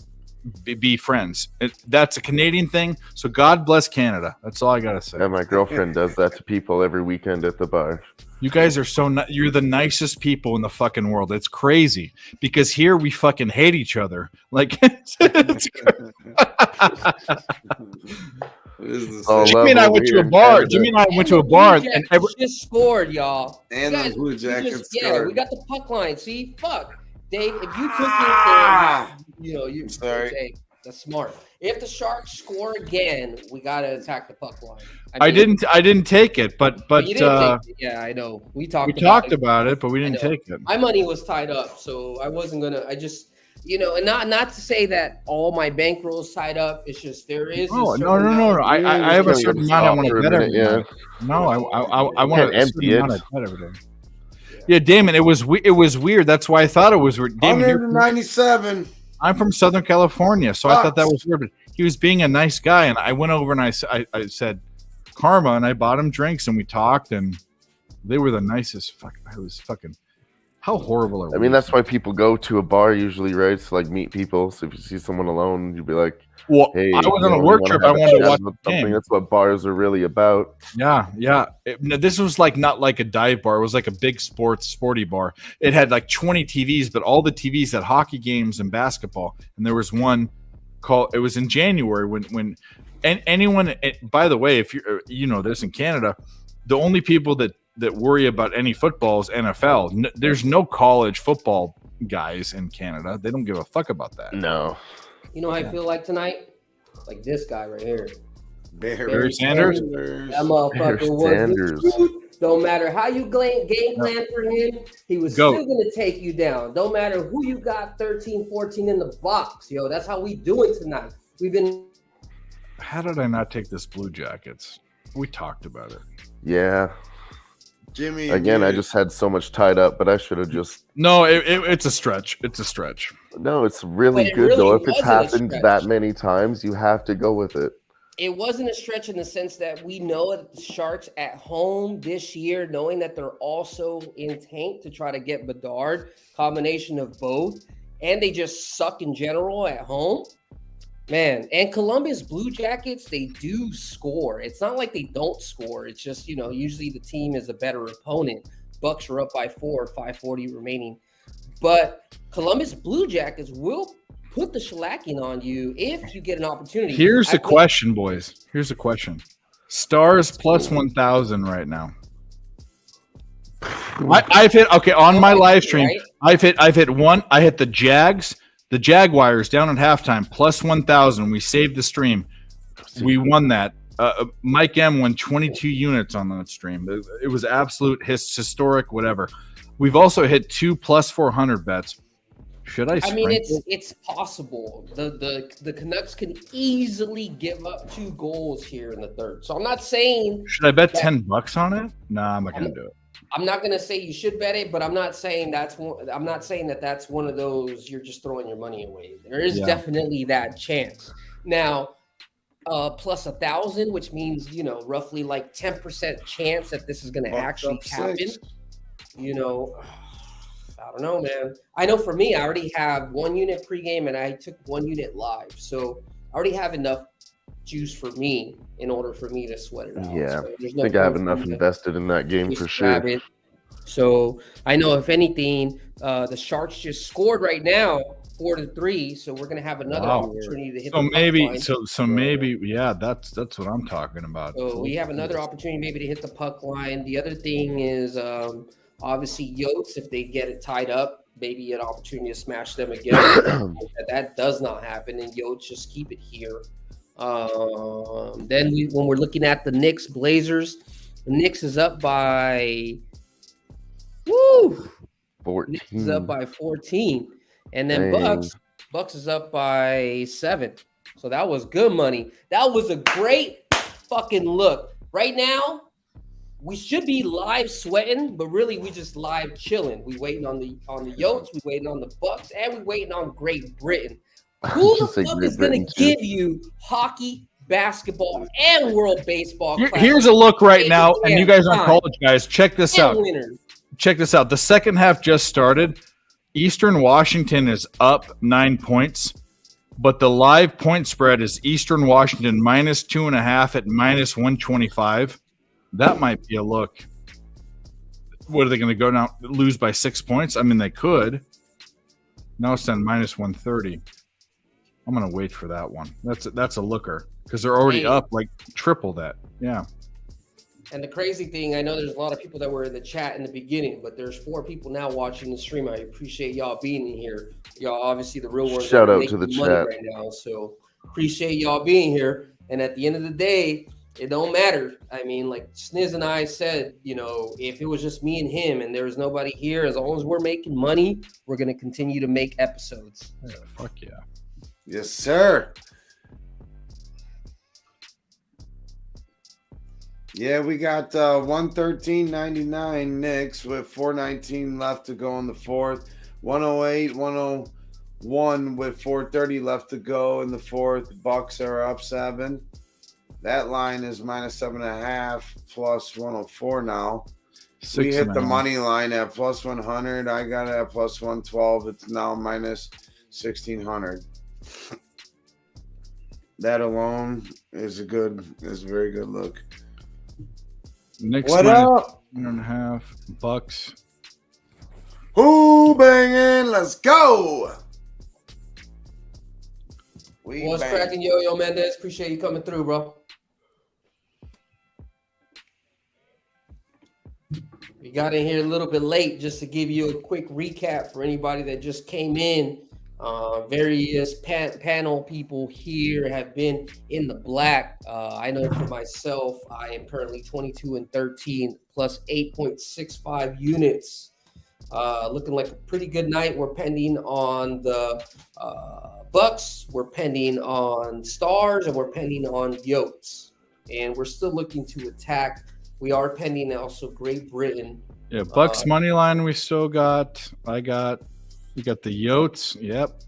[SPEAKER 3] be friends. That's a Canadian thing. So God bless Canada. That's all I got to say.
[SPEAKER 5] Yeah, my girlfriend does that to people every weekend at the bar.
[SPEAKER 3] You guys are you're the nicest people in the fucking world. It's crazy because here we fucking hate each other. Like, Jimmy and I went to a bar. Jimmy and I went to a bar, and
[SPEAKER 7] just scored, y'all.
[SPEAKER 2] And the Blue Jackets
[SPEAKER 7] yeah, we got the puck line. See, fuck, Dave. If you took it, you
[SPEAKER 2] sorry.
[SPEAKER 7] Dave, that's smart. If the Sharks score again, we gotta attack the puck line.
[SPEAKER 3] I didn't take it, but
[SPEAKER 7] you didn't take it. Yeah, I know. We talked
[SPEAKER 3] about it, but we didn't take it.
[SPEAKER 7] My money was tied up, so I wasn't gonna. I just, and not to say that all my bankroll's tied up. It's just there is.
[SPEAKER 3] No. I have a certain amount I want to bet every day. No, I want to empty it. Yeah, Damon, it was weird. That's why I thought it was weird.
[SPEAKER 2] 197.
[SPEAKER 3] I'm from Southern California, so I thought that was weird. But he was being a nice guy, and I went over and I said karma, and I bought him drinks, and we talked, and they were the nicest. I was fucking. How horrible are we?
[SPEAKER 5] I mean, that's why people go to a bar usually, right? To like meet people. So if you see someone alone, you'd be like,
[SPEAKER 3] "Well,
[SPEAKER 5] hey,
[SPEAKER 3] I was on a work trip. I wanted to watch
[SPEAKER 5] something." That's what bars are really about.
[SPEAKER 3] Yeah. This was not like a dive bar. It was like a big sporty bar. It had like 20 TVs, but all the TVs had hockey games and basketball. And there was one called. It was in January when anyone. By the way, if you this in Canada, the only people that worry about any football is NFL. There's no college football guys in Canada. They don't give a fuck about that.
[SPEAKER 5] No.
[SPEAKER 7] You know how I feel like tonight? Like this guy right here.
[SPEAKER 3] Barry Sanders?
[SPEAKER 7] That motherfucker was. Don't matter how you game plan for him, he was still going to take you down. Don't matter who you got 13, 14 in the box. Yo, that's how we do it tonight.
[SPEAKER 3] How did I not take this Blue Jackets? We talked about it.
[SPEAKER 5] Yeah.
[SPEAKER 2] Jimmy.
[SPEAKER 5] Again, I just had so much tied up, but I should have just.
[SPEAKER 3] No, it's a stretch. It's a stretch.
[SPEAKER 5] No, it's really good though. If it's happened that many times, you have to go with it.
[SPEAKER 7] It wasn't a stretch in the sense that we know that the Sharks at home this year, knowing that they're also in tank to try to get Bedard, combination of both, and they just suck in general at home. Man, and Columbus Blue Jackets, they do score. It's not like they don't score. It's just, usually the team is a better opponent. Bucks are up by 4, 5:40 remaining. But Columbus Blue Jackets will put the shellacking on you if you get an opportunity.
[SPEAKER 3] Here's the question, boys. Here's the question. Stars plus 1,000 right now. I've hit on my live stream. I've hit one. I hit the Jaguars down at halftime plus 1,000. We saved the stream. We won that. Mike M won 22 units on that stream. It was absolute historic, whatever. We've also hit 2 plus 400 bets. Should I?
[SPEAKER 7] I mean, it's possible. The Canucks can easily give up 2 goals here in the third. So I'm not saying.
[SPEAKER 3] Should I bet $10 on it? Nah, I'm not gonna do it.
[SPEAKER 7] I'm not gonna say you should bet it, but I'm not saying that's one of those you're just throwing your money away. There is definitely that chance. Now, plus 1,000, which means roughly like 10% chance that this is gonna actually happen. I don't know, man. I know for me, I already have 1 unit pregame and I took 1 unit live, so I already have enough juice for me in order for me to sweat it out.
[SPEAKER 5] Yeah,
[SPEAKER 7] So there's
[SPEAKER 5] I think I have enough
[SPEAKER 7] point
[SPEAKER 5] invested in that game for
[SPEAKER 7] just
[SPEAKER 5] sure.
[SPEAKER 7] grab it. So I know if anything, the Sharks just scored right now 4-3. So we're gonna have another opportunity to hit
[SPEAKER 3] So
[SPEAKER 7] the
[SPEAKER 3] maybe,
[SPEAKER 7] puck line.
[SPEAKER 3] so maybe, yeah, that's what I'm talking about.
[SPEAKER 7] So we have another opportunity maybe to hit the puck line. The other thing is obviously Yotes, if they get it tied up, maybe an opportunity to smash them again. that does not happen, and Yotes just keep it here. Then when we're looking at the Knicks Blazers, the Knicks is up by
[SPEAKER 5] 14.
[SPEAKER 7] Knicks is up by 14, and then Bucks is up by 7. So that was good money. That was a great fucking look. Right now, we should be live sweating, but really we just live chilling. We waiting on the Yotes, we waiting on the Bucks, and we waiting on Great Britain. Who the fuck is going to give you hockey, basketball, and World Baseball?
[SPEAKER 3] Here's a look right now, and you guys aren't college guys. Check this out. Check this out. The second half just started. Eastern Washington is up 9 points, but the live point spread is Eastern Washington minus 2.5 at minus 125. That might be a look. What are they going to go now? Lose by 6 points? I mean, they could. Now it's on minus 130. I'm going to wait for that one. That's a looker because they're already up like triple that. Yeah.
[SPEAKER 7] And the crazy thing, I know there's a lot of people that were in the chat in the beginning, but there's 4 people now watching the stream. I appreciate y'all being in here. Y'all obviously the real ones.
[SPEAKER 5] Shout out to the chat
[SPEAKER 7] right now. So appreciate y'all being here. And at the end of the day, it don't matter. I mean, like Sniz and I said, you know, if it was just me and him and there was nobody here, as long as we're making money, we're going to continue to make episodes.
[SPEAKER 3] Yeah, fuck yeah.
[SPEAKER 2] Yes, sir. Yeah, we got 113.99 Knicks with 4:19 left to go in the fourth. 108, 101 with 4:30 left to go in the fourth. Bucks are up 7. That line is minus 7.5 plus 104 now. We hit the money line at plus 100. I got it at plus 112. It's now minus 1,600. That alone is a very good look.
[SPEAKER 3] Knicks
[SPEAKER 2] what up?
[SPEAKER 3] 1.5 Bucks.
[SPEAKER 2] Who-Bangin? Let's go.
[SPEAKER 7] What's cracking, Yo Mendez? Appreciate you coming through, bro. We got in here a little bit late just to give you a quick recap for anybody that just came in. Various panel people here have been in the black. I know for myself, I am currently 22-13 plus 8.65 units. Looking like a pretty good night. We're pending on the Bucks. We're pending on Stars, and we're pending on Yotes. And we're still looking to attack. We are pending also Great Britain.
[SPEAKER 3] Yeah, Bucks money line. We still got. We got the Yotes. Yep.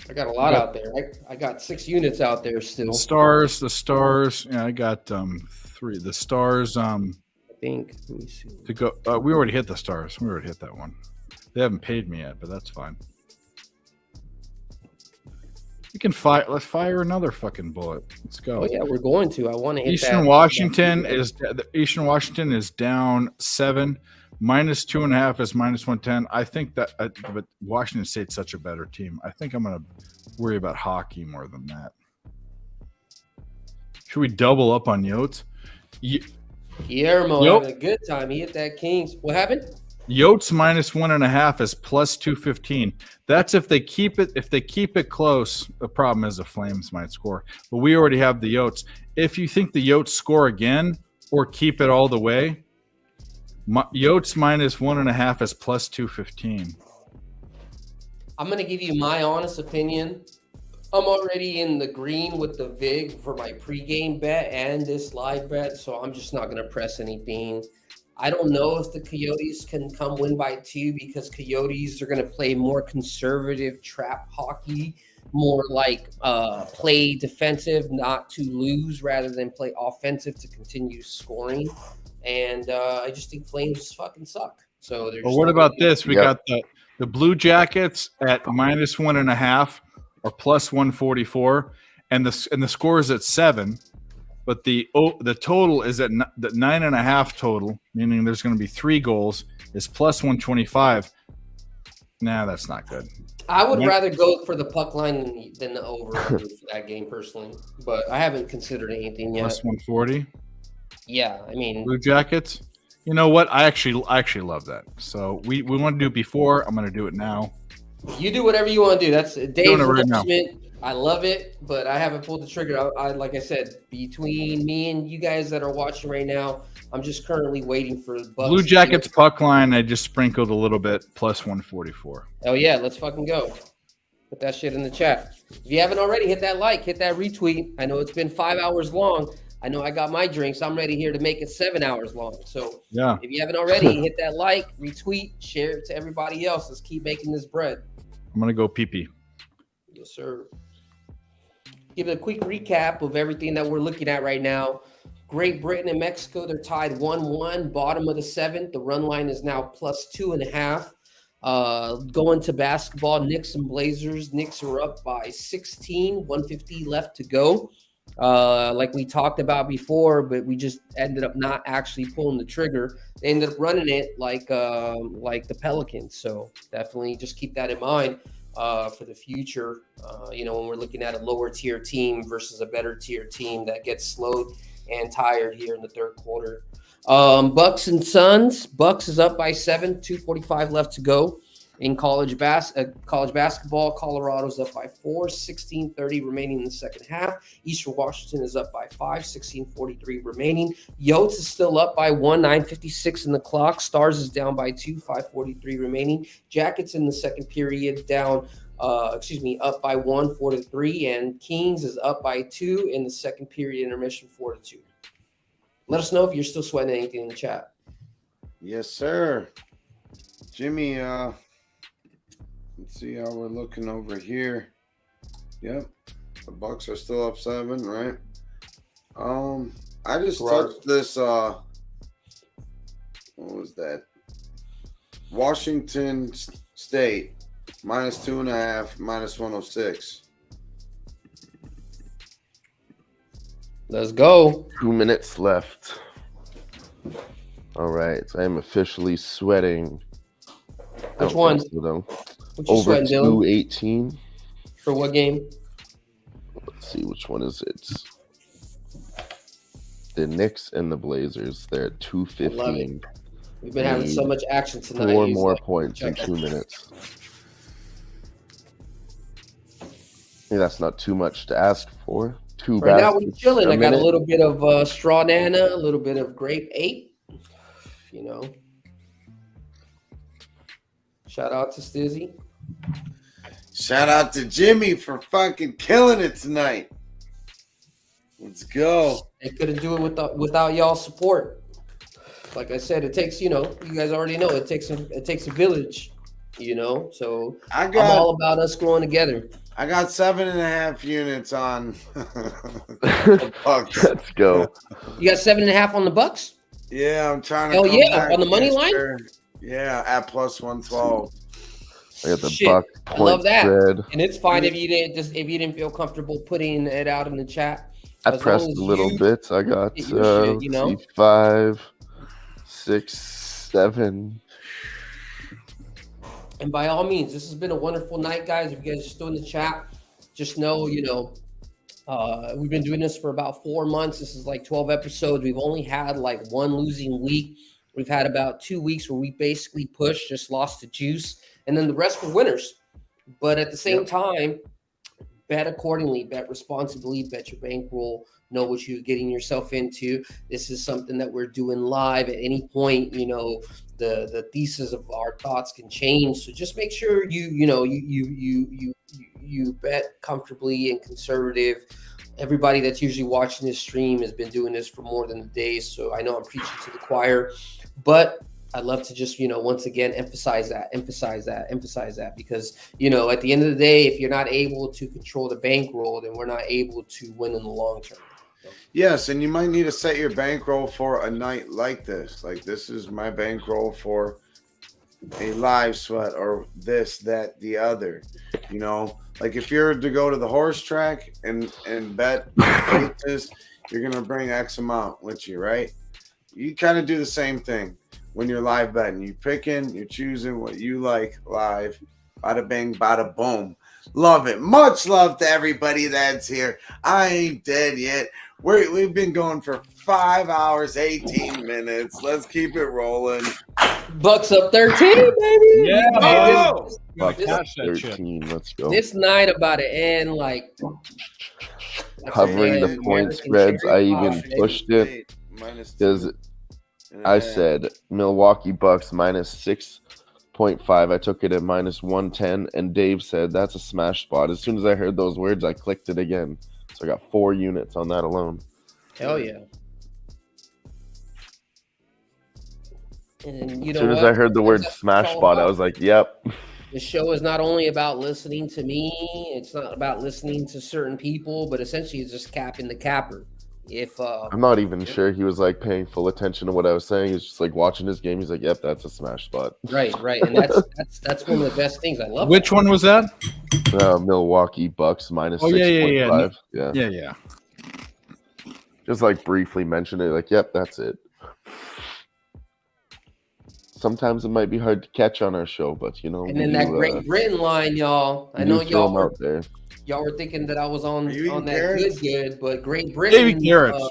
[SPEAKER 7] I got a lot out there. I got 6 units out there still.
[SPEAKER 3] The stars. Yeah, I got 3. The stars.
[SPEAKER 7] I think. Let me see.
[SPEAKER 3] To go. We already hit the stars. We already hit that one. They haven't paid me yet, but that's fine. We can fire. Let's fire another fucking bullet. Let's go.
[SPEAKER 7] Oh yeah, we're going to. I want to hit
[SPEAKER 3] Eastern Washington is down 7. Minus 2.5 is minus 110. I think that, but Washington State's such a better team. I think I'm going to worry about hockey more than that. Should we double up on Yotes?
[SPEAKER 7] Guillermo having a good time. He hit that Kings. What happened?
[SPEAKER 3] Yotes minus 1.5 is plus 215. That's if they keep it. If they keep it close, the problem is the Flames might score. But we already have the Yotes. If you think the Yotes score again or keep it all the way, Yotes minus 1.5 is plus 215.
[SPEAKER 7] I'm going to give you my honest opinion. I'm already in the green with the VIG for my pregame bet and this live bet, so I'm just not going to press anything. I don't know if the Coyotes can come win by 2 because Coyotes are going to play more conservative trap hockey, more like play defensive, not to lose, rather than play offensive to continue scoring. And I just think Flames fucking suck. So there's.
[SPEAKER 3] Well, what about this? We got the Blue Jackets at minus 1.5 or plus 144, and the score is at 7, but the total is at the 9.5 total, meaning there's going to be 3 goals, is plus 125. Nah, that's not good.
[SPEAKER 7] I would rather go for the puck line than the over for that game personally, but I haven't considered anything yet.
[SPEAKER 3] Plus 140.
[SPEAKER 7] Yeah, I mean,
[SPEAKER 3] Blue Jackets. You know what? I actually love that. So we want to do it before. I'm going to do it now.
[SPEAKER 7] You do whatever you want to do. That's Dave's
[SPEAKER 3] right
[SPEAKER 7] endorsement. I love it, but I haven't pulled the trigger. I like I said, between me and you guys that are watching right now, I'm just currently waiting for Bucks.
[SPEAKER 3] Blue Jackets puck line. I just sprinkled a little bit. Plus 144.
[SPEAKER 7] Oh yeah, let's fucking go. Put that shit in the chat. If you haven't already, hit that like, hit that retweet. I know it's been 5 hours long. I know I got my drinks. I'm ready here to make it 7 hours long. So
[SPEAKER 3] yeah,
[SPEAKER 7] if you haven't already, hit that like, retweet, share it to everybody else. Let's keep making this bread.
[SPEAKER 3] I'm gonna go pee-pee.
[SPEAKER 7] Yes, sir. Give it a quick recap of everything that we're looking at right now. Great Britain and Mexico, they're tied 1-1, bottom of the 7th. The run line is now plus 2.5. Going to basketball, Knicks and Blazers. Knicks are up by 16, 150 left to go. Like we talked about before, but we just ended up not actually pulling the trigger. They ended up running it like the Pelicans. So definitely just keep that in mind for the future. When we're looking at a lower tier team versus a better tier team that gets slowed and tired here in the third quarter. Bucks and Suns. Bucks is up by 7, 2:45 left to go. In college basketball, Colorado's up by 4, 16:30 remaining in the second half. Eastern Washington is up by 5, 16:43 remaining. Yotes is still up by 1, 9:56 in the clock. Stars is down by 2, 5:43 remaining. Jackets in the second period up by 1, 4-3, and Kings is up by 2 in the second period intermission, 4-2. Let us know if you're still sweating anything in the chat.
[SPEAKER 2] Yes, sir. Jimmy, let's see how we're looking over here. Yep. The Bucks are still up 7, right? I just touched this what was that? Washington State minus 2.5, minus 106.
[SPEAKER 7] Let's go.
[SPEAKER 5] 2 minutes left. All right. I am officially sweating.
[SPEAKER 7] Which one? What you
[SPEAKER 5] Over
[SPEAKER 7] sweating, Dylan?
[SPEAKER 5] 218.
[SPEAKER 7] For what game?
[SPEAKER 5] Let's see, which one is it? The Knicks and the Blazers. They're at 215.
[SPEAKER 7] We've been having so much action tonight.
[SPEAKER 5] 4 more points in 2 minutes. I think that's not too much to ask for.
[SPEAKER 7] Right now we're chilling. I got a little bit of straw nana, a little bit of grape ape. Shout out to Stizzy.
[SPEAKER 2] Shout out to Jimmy for fucking killing it tonight. Let's go.
[SPEAKER 7] They couldn't do it without y'all's support. Like I said, it takes, you guys already know it takes a village, So I'm all about us growing together.
[SPEAKER 2] I got 7.5 units on.
[SPEAKER 5] Let's go.
[SPEAKER 7] You got 7.5 on the Bucks?
[SPEAKER 2] Yeah, I'm trying to.
[SPEAKER 7] Hell yeah, on the money line?
[SPEAKER 2] Yeah, at plus 112.
[SPEAKER 5] I got the Bucks point
[SPEAKER 7] I love that.
[SPEAKER 5] spread.
[SPEAKER 7] And it's fine if you didn't feel comfortable putting it out in the chat.
[SPEAKER 5] I pressed a little bit. I got 5, 6, 7.
[SPEAKER 7] And by all means, this has been a wonderful night, guys. If you guys are still in the chat, just know, we've been doing this for about 4 months. This is like 12 episodes. We've only had like 1 losing week. We've had about 2 weeks where we basically pushed, just lost the juice. And then the rest were winners. But at the same time, bet accordingly, bet responsibly, bet your bankroll, know what you're getting yourself into. This is something that we're doing live at any point. The thesis of our thoughts can change. So just make sure you bet comfortably and conservative. Everybody that's usually watching this stream has been doing this for more than a day. So I know I'm preaching to the choir, but I'd love to just, once again, emphasize that because, at the end of the day, if you're not able to control the bankroll, then we're not able to win in the long term.
[SPEAKER 2] Yes, and you might need to set your bankroll for a night like this. Like, this is my bankroll for a live sweat or this, that, the other. You know, like if you're to go to the horse track and bet this, you're gonna bring X amount with you, right? You kind of do the same thing when you're live betting. You picking, you're choosing what you like live. Bada bang, bada boom. Love it. Much love to everybody that's here. I ain't dead yet. We've been going for 5 hours, 18 minutes. Let's keep it rolling.
[SPEAKER 7] Bucks up 13, baby.
[SPEAKER 3] Yeah,
[SPEAKER 2] Oh!
[SPEAKER 5] Bucks
[SPEAKER 7] This-
[SPEAKER 5] up
[SPEAKER 3] that shit.
[SPEAKER 5] 13. Let's go.
[SPEAKER 7] This night about to end like
[SPEAKER 5] Covering the
[SPEAKER 2] American
[SPEAKER 5] point
[SPEAKER 7] cherry
[SPEAKER 5] spreads, I even
[SPEAKER 7] pie.
[SPEAKER 5] pushed it because I said Milwaukee Bucks -6.5. I took it at -110, and Dave said that's a smash spot. As soon as I heard those words, I clicked it again. So I got 4 units on that alone.
[SPEAKER 7] hell yeah. And you
[SPEAKER 5] As
[SPEAKER 7] know
[SPEAKER 5] soon as
[SPEAKER 7] what?
[SPEAKER 5] I heard the word
[SPEAKER 7] That's
[SPEAKER 5] smash
[SPEAKER 7] all
[SPEAKER 5] spot, I
[SPEAKER 7] about.
[SPEAKER 5] was like, yep.
[SPEAKER 7] The show is not only about listening to me, it's not about listening to certain people, but essentially it's just capping the capper. If
[SPEAKER 5] I'm not even sure he was like paying full attention to what I was saying. He's just like watching his game. He's like, yep, that's a smash spot.
[SPEAKER 7] right, and that's one of the best things. I love
[SPEAKER 3] Which
[SPEAKER 7] that.
[SPEAKER 3] one was that?
[SPEAKER 5] Milwaukee Bucks
[SPEAKER 3] Oh, yeah, yeah.
[SPEAKER 5] -6.5.
[SPEAKER 3] Yeah.
[SPEAKER 5] Just like briefly mentioned it, like, yep, that's it. Sometimes it might be hard to catch on our show, but you know.
[SPEAKER 7] And then that Great Britain line, y'all. I know
[SPEAKER 5] throw them
[SPEAKER 7] y'all
[SPEAKER 5] out there.
[SPEAKER 7] were thinking that I was on
[SPEAKER 2] you eating
[SPEAKER 7] that
[SPEAKER 2] carrots?
[SPEAKER 7] good, but Great Britain
[SPEAKER 3] Davy carrots,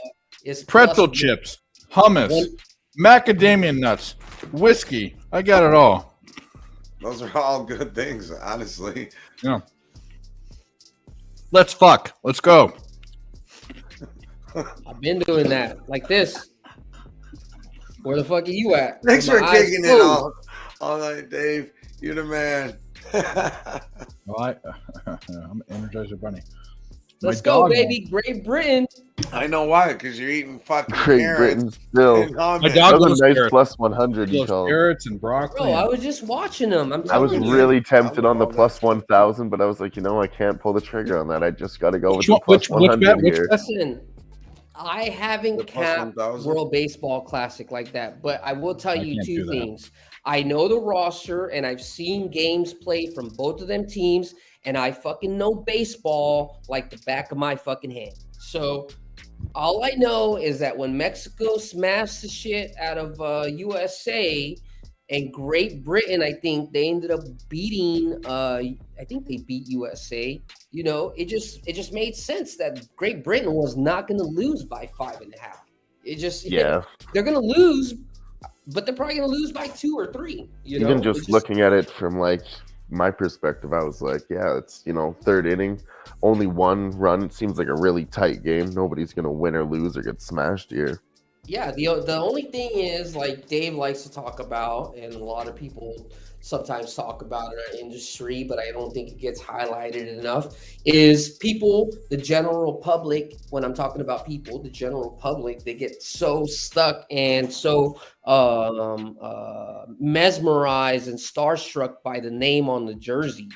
[SPEAKER 7] is
[SPEAKER 3] pretzel
[SPEAKER 7] plus-
[SPEAKER 3] chips, hummus, macadamia nuts, whiskey. I got it all.
[SPEAKER 2] Those are all good things, honestly.
[SPEAKER 3] Yeah. Let's fuck. Let's go.
[SPEAKER 7] I've been doing that like this. Where the fuck are you at?
[SPEAKER 2] Thanks
[SPEAKER 7] With
[SPEAKER 2] for
[SPEAKER 7] my eyes
[SPEAKER 2] kicking it
[SPEAKER 7] closed.
[SPEAKER 2] all night, Dave. You're the man.
[SPEAKER 3] Well, I'm Energizer Bunny.
[SPEAKER 7] Let's
[SPEAKER 3] My
[SPEAKER 7] go,
[SPEAKER 3] dog
[SPEAKER 7] baby. Great Britain.
[SPEAKER 2] I know why, because you're eating fucking
[SPEAKER 5] Great
[SPEAKER 2] carrots.
[SPEAKER 5] Britain still.
[SPEAKER 2] and
[SPEAKER 3] My
[SPEAKER 2] hummus.
[SPEAKER 3] dog
[SPEAKER 5] That was
[SPEAKER 3] loves
[SPEAKER 5] a nice
[SPEAKER 3] carrots.
[SPEAKER 5] plus 100
[SPEAKER 3] He
[SPEAKER 5] you
[SPEAKER 3] loves
[SPEAKER 5] called.
[SPEAKER 3] carrots and broccoli.
[SPEAKER 7] Bro, I was just watching them. I'm
[SPEAKER 5] I was
[SPEAKER 7] telling you.
[SPEAKER 5] really tempted on the
[SPEAKER 2] love
[SPEAKER 5] plus
[SPEAKER 2] that.
[SPEAKER 5] 1,000, but I was like, I can't pull the trigger on that. I just got to go with
[SPEAKER 3] Which
[SPEAKER 5] the
[SPEAKER 3] one-
[SPEAKER 5] plus
[SPEAKER 3] which bet?
[SPEAKER 5] 100
[SPEAKER 3] Which
[SPEAKER 5] here.
[SPEAKER 7] Listen, I haven't
[SPEAKER 2] The plus
[SPEAKER 7] capped
[SPEAKER 2] 1,000?
[SPEAKER 7] World Baseball Classic like that, but I will tell
[SPEAKER 3] I
[SPEAKER 7] you
[SPEAKER 3] can't
[SPEAKER 7] two
[SPEAKER 3] do that.
[SPEAKER 7] things. I know the roster, and I've seen games played from both of them teams, and I fucking know baseball like the back of my fucking hand. So all I know is that when Mexico smashed the shit out of USA and Great Britain, I think they ended up beating. I think they beat USA. You know, it just made sense that Great Britain was not going to lose by 5.5. It just
[SPEAKER 5] Yeah.
[SPEAKER 7] they're going to lose, but they're probably going to lose by 2 or 3. You know,
[SPEAKER 5] Even just looking at it from like my perspective, I was like, yeah, it's, third inning, only one run. It seems like a really tight game. Nobody's going to win or lose or get smashed here.
[SPEAKER 7] Yeah, the only thing is, like Dave likes to talk about, and a lot of people sometimes talk about in our industry, but I don't think it gets highlighted enough, is people, the general public, when I'm talking about people, the general public, they get so stuck and so mesmerized and starstruck by the name on the jersey,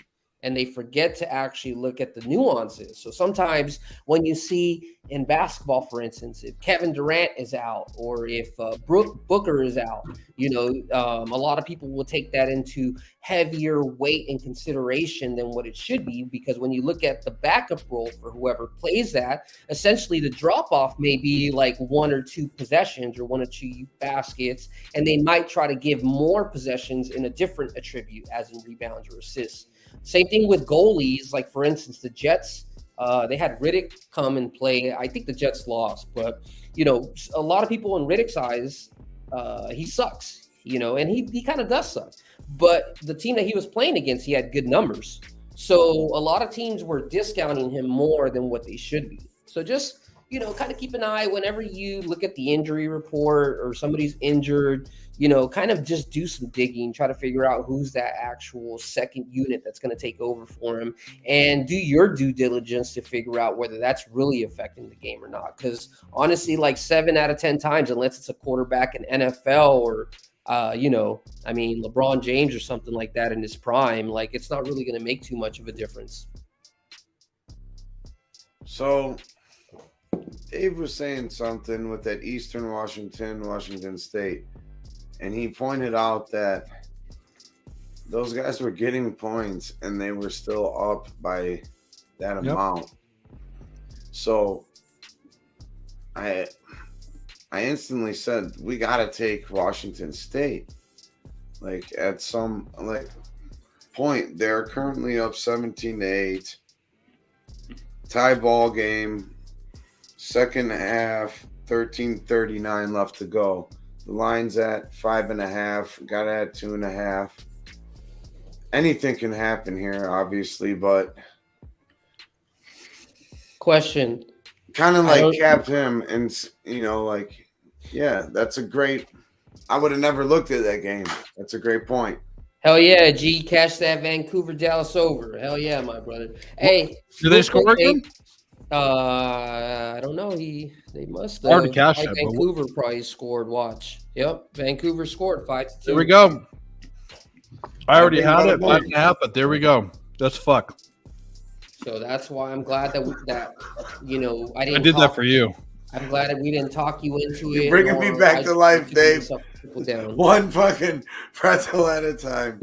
[SPEAKER 7] and they forget to actually look at the nuances. So sometimes when you see in basketball, for instance, if Kevin Durant is out or if Booker is out, a lot of people will take that into heavier weight and consideration than what it should be, because when you look at the backup role for whoever plays that, essentially the drop-off may be like 1 or 2 possessions or 1 or 2 baskets, and they might try to give more possessions in a different attribute, as in rebounds or assists. Same thing with goalies. Like, for instance, the Jets, they had Riddick come and play. I think the Jets lost, but, a lot of people in Riddick's eyes, he sucks, and he kind of does suck. But the team that he was playing against, he had good numbers. So a lot of teams were discounting him more than what they should be. So just, kind of keep an eye whenever you look at the injury report or somebody's injured, kind of just do some digging, try to figure out who's that actual second unit that's going to take over for him, and do your due diligence to figure out whether that's really affecting the game or not. Because honestly, like 7 out of 10 times, unless it's a quarterback in NFL or, LeBron James or something like that in his prime, like it's not really going to make too much of a difference.
[SPEAKER 2] So Dave was saying something with that Eastern Washington State, and he pointed out that those guys were getting points and they were still up by that amount. So I instantly said we got to take Washington State. Like at some point, they're currently up 17-8. Tie ball game. Second half, 13:39 left to go. The line's at 5.5. Got at 2.5. Anything can happen here, obviously, but
[SPEAKER 7] Question.
[SPEAKER 2] kind of like capped him, and that's a great. I would have never looked at that game. That's a great point.
[SPEAKER 7] Hell yeah, G, catch that Vancouver Dallas over. Hell yeah, my brother. Hey,
[SPEAKER 3] do they score again?
[SPEAKER 7] I don't know. They must have.
[SPEAKER 3] Hard to cash that,
[SPEAKER 7] Vancouver probably scored. Watch. Yep, Vancouver scored 5-2.
[SPEAKER 3] There we go. I already had it 5.5, but there we go. That's fuck.
[SPEAKER 7] So that's why I'm glad that I didn't.
[SPEAKER 3] I did that for you.
[SPEAKER 7] I'm glad that we didn't talk you into it.
[SPEAKER 2] You're bringing me back to life, Dave. One fucking pretzel at a time.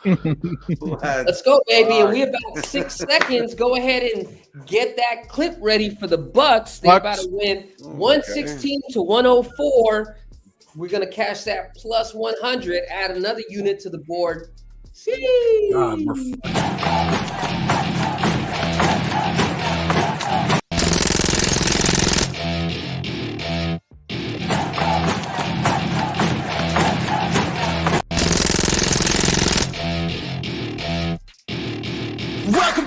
[SPEAKER 7] Let's go, baby. And we about 6 seconds. Go ahead and get that clip ready for the Bucks. They're about to win 116 to 104. We're gonna cash that plus 100. Add another unit to the board. See.
[SPEAKER 1] Welcome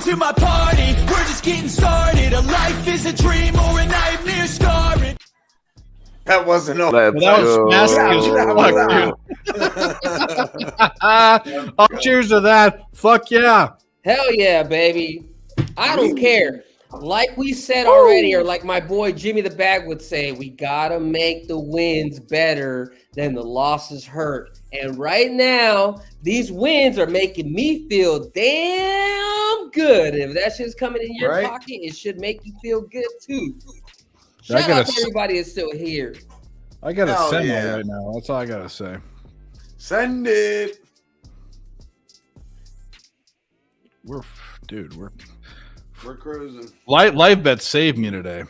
[SPEAKER 1] to my party, we're just getting started. A life is a dream or a nightmare scarring.
[SPEAKER 2] That wasn't all.
[SPEAKER 3] That was nasty. Oh, cheers to that. Fuck yeah.
[SPEAKER 7] Hell yeah, baby. I don't care. Like we said already, or like my boy Jimmy the Bag would say, we gotta make the wins better than the losses hurt. And right now, these wins are making me feel damn good. If that shit's coming in your pocket, it should make you feel good too. Shout out to everybody that's still here.
[SPEAKER 3] I gotta send it right now. That's all I gotta say.
[SPEAKER 2] Send it.
[SPEAKER 3] We're
[SPEAKER 2] cruising.
[SPEAKER 3] Live bet saved me today.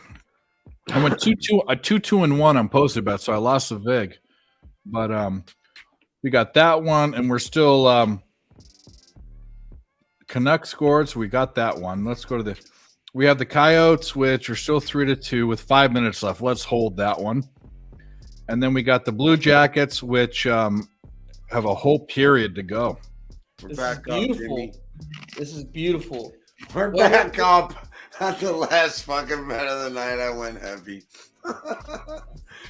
[SPEAKER 3] I went 2-2-1 on posted bet, so I lost the vig. But we got that one, and we're still Canucks scored, so we got that one. Let's go to we have the Coyotes, which are still 3-2 with 5 minutes left. Let's hold that one. And then we got the Blue Jackets, which have a whole period to go.
[SPEAKER 2] We're back up, Jimmy.
[SPEAKER 7] This is beautiful.
[SPEAKER 2] We're back up. At the last fucking bet of the night, I went heavy.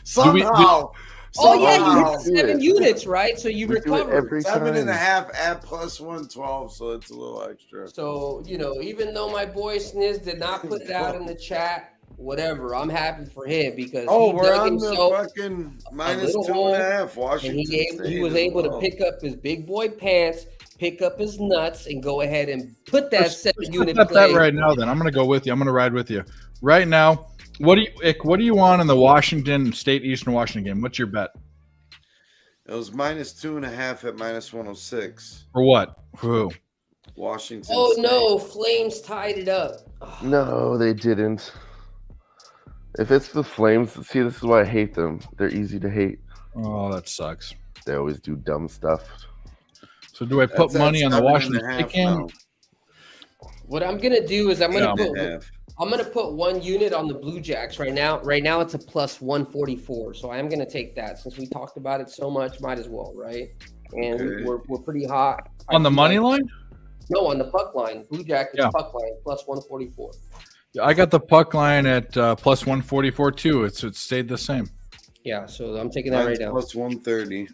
[SPEAKER 2] Somehow.
[SPEAKER 7] You hit 7 units, right? So you recovered
[SPEAKER 2] 7.5 at plus 112, so it's a little extra.
[SPEAKER 7] So, even though my boy Sniz did not put it out in the chat, whatever, I'm happy for him because
[SPEAKER 2] we're on the fucking minus 2.5. Washington
[SPEAKER 7] and he was able to pick up his big boy pants, pick up his nuts, and go ahead and put that 7 unit play.
[SPEAKER 3] That right now, then I'm going to go with you. I'm going to ride with you right now. What do you want in the Washington State Eastern Washington game? What's your bet?
[SPEAKER 2] It was minus 2.5 at minus 106.
[SPEAKER 3] For what? For who?
[SPEAKER 2] Washington.
[SPEAKER 7] Oh
[SPEAKER 2] State.
[SPEAKER 7] no, Flames tied it up.
[SPEAKER 5] No, they didn't. If it's the Flames, see, this is why I hate them. They're easy to hate.
[SPEAKER 3] Oh, that sucks.
[SPEAKER 5] They always do dumb stuff.
[SPEAKER 3] So do I put money on the Washington State game?
[SPEAKER 7] What I'm gonna do is I'm gonna put 1 unit on the Blue Jacks right now. Right now it's a plus 144. So I am gonna take that since we talked about it so much. Might as well, right? And we're pretty hot
[SPEAKER 3] on the money line.
[SPEAKER 7] No, on the puck line. Blue Jackets puck line plus 144.
[SPEAKER 3] I got the puck line at plus 144 too. It stayed the same.
[SPEAKER 7] Yeah, so I'm taking that right now.
[SPEAKER 2] Plus 130.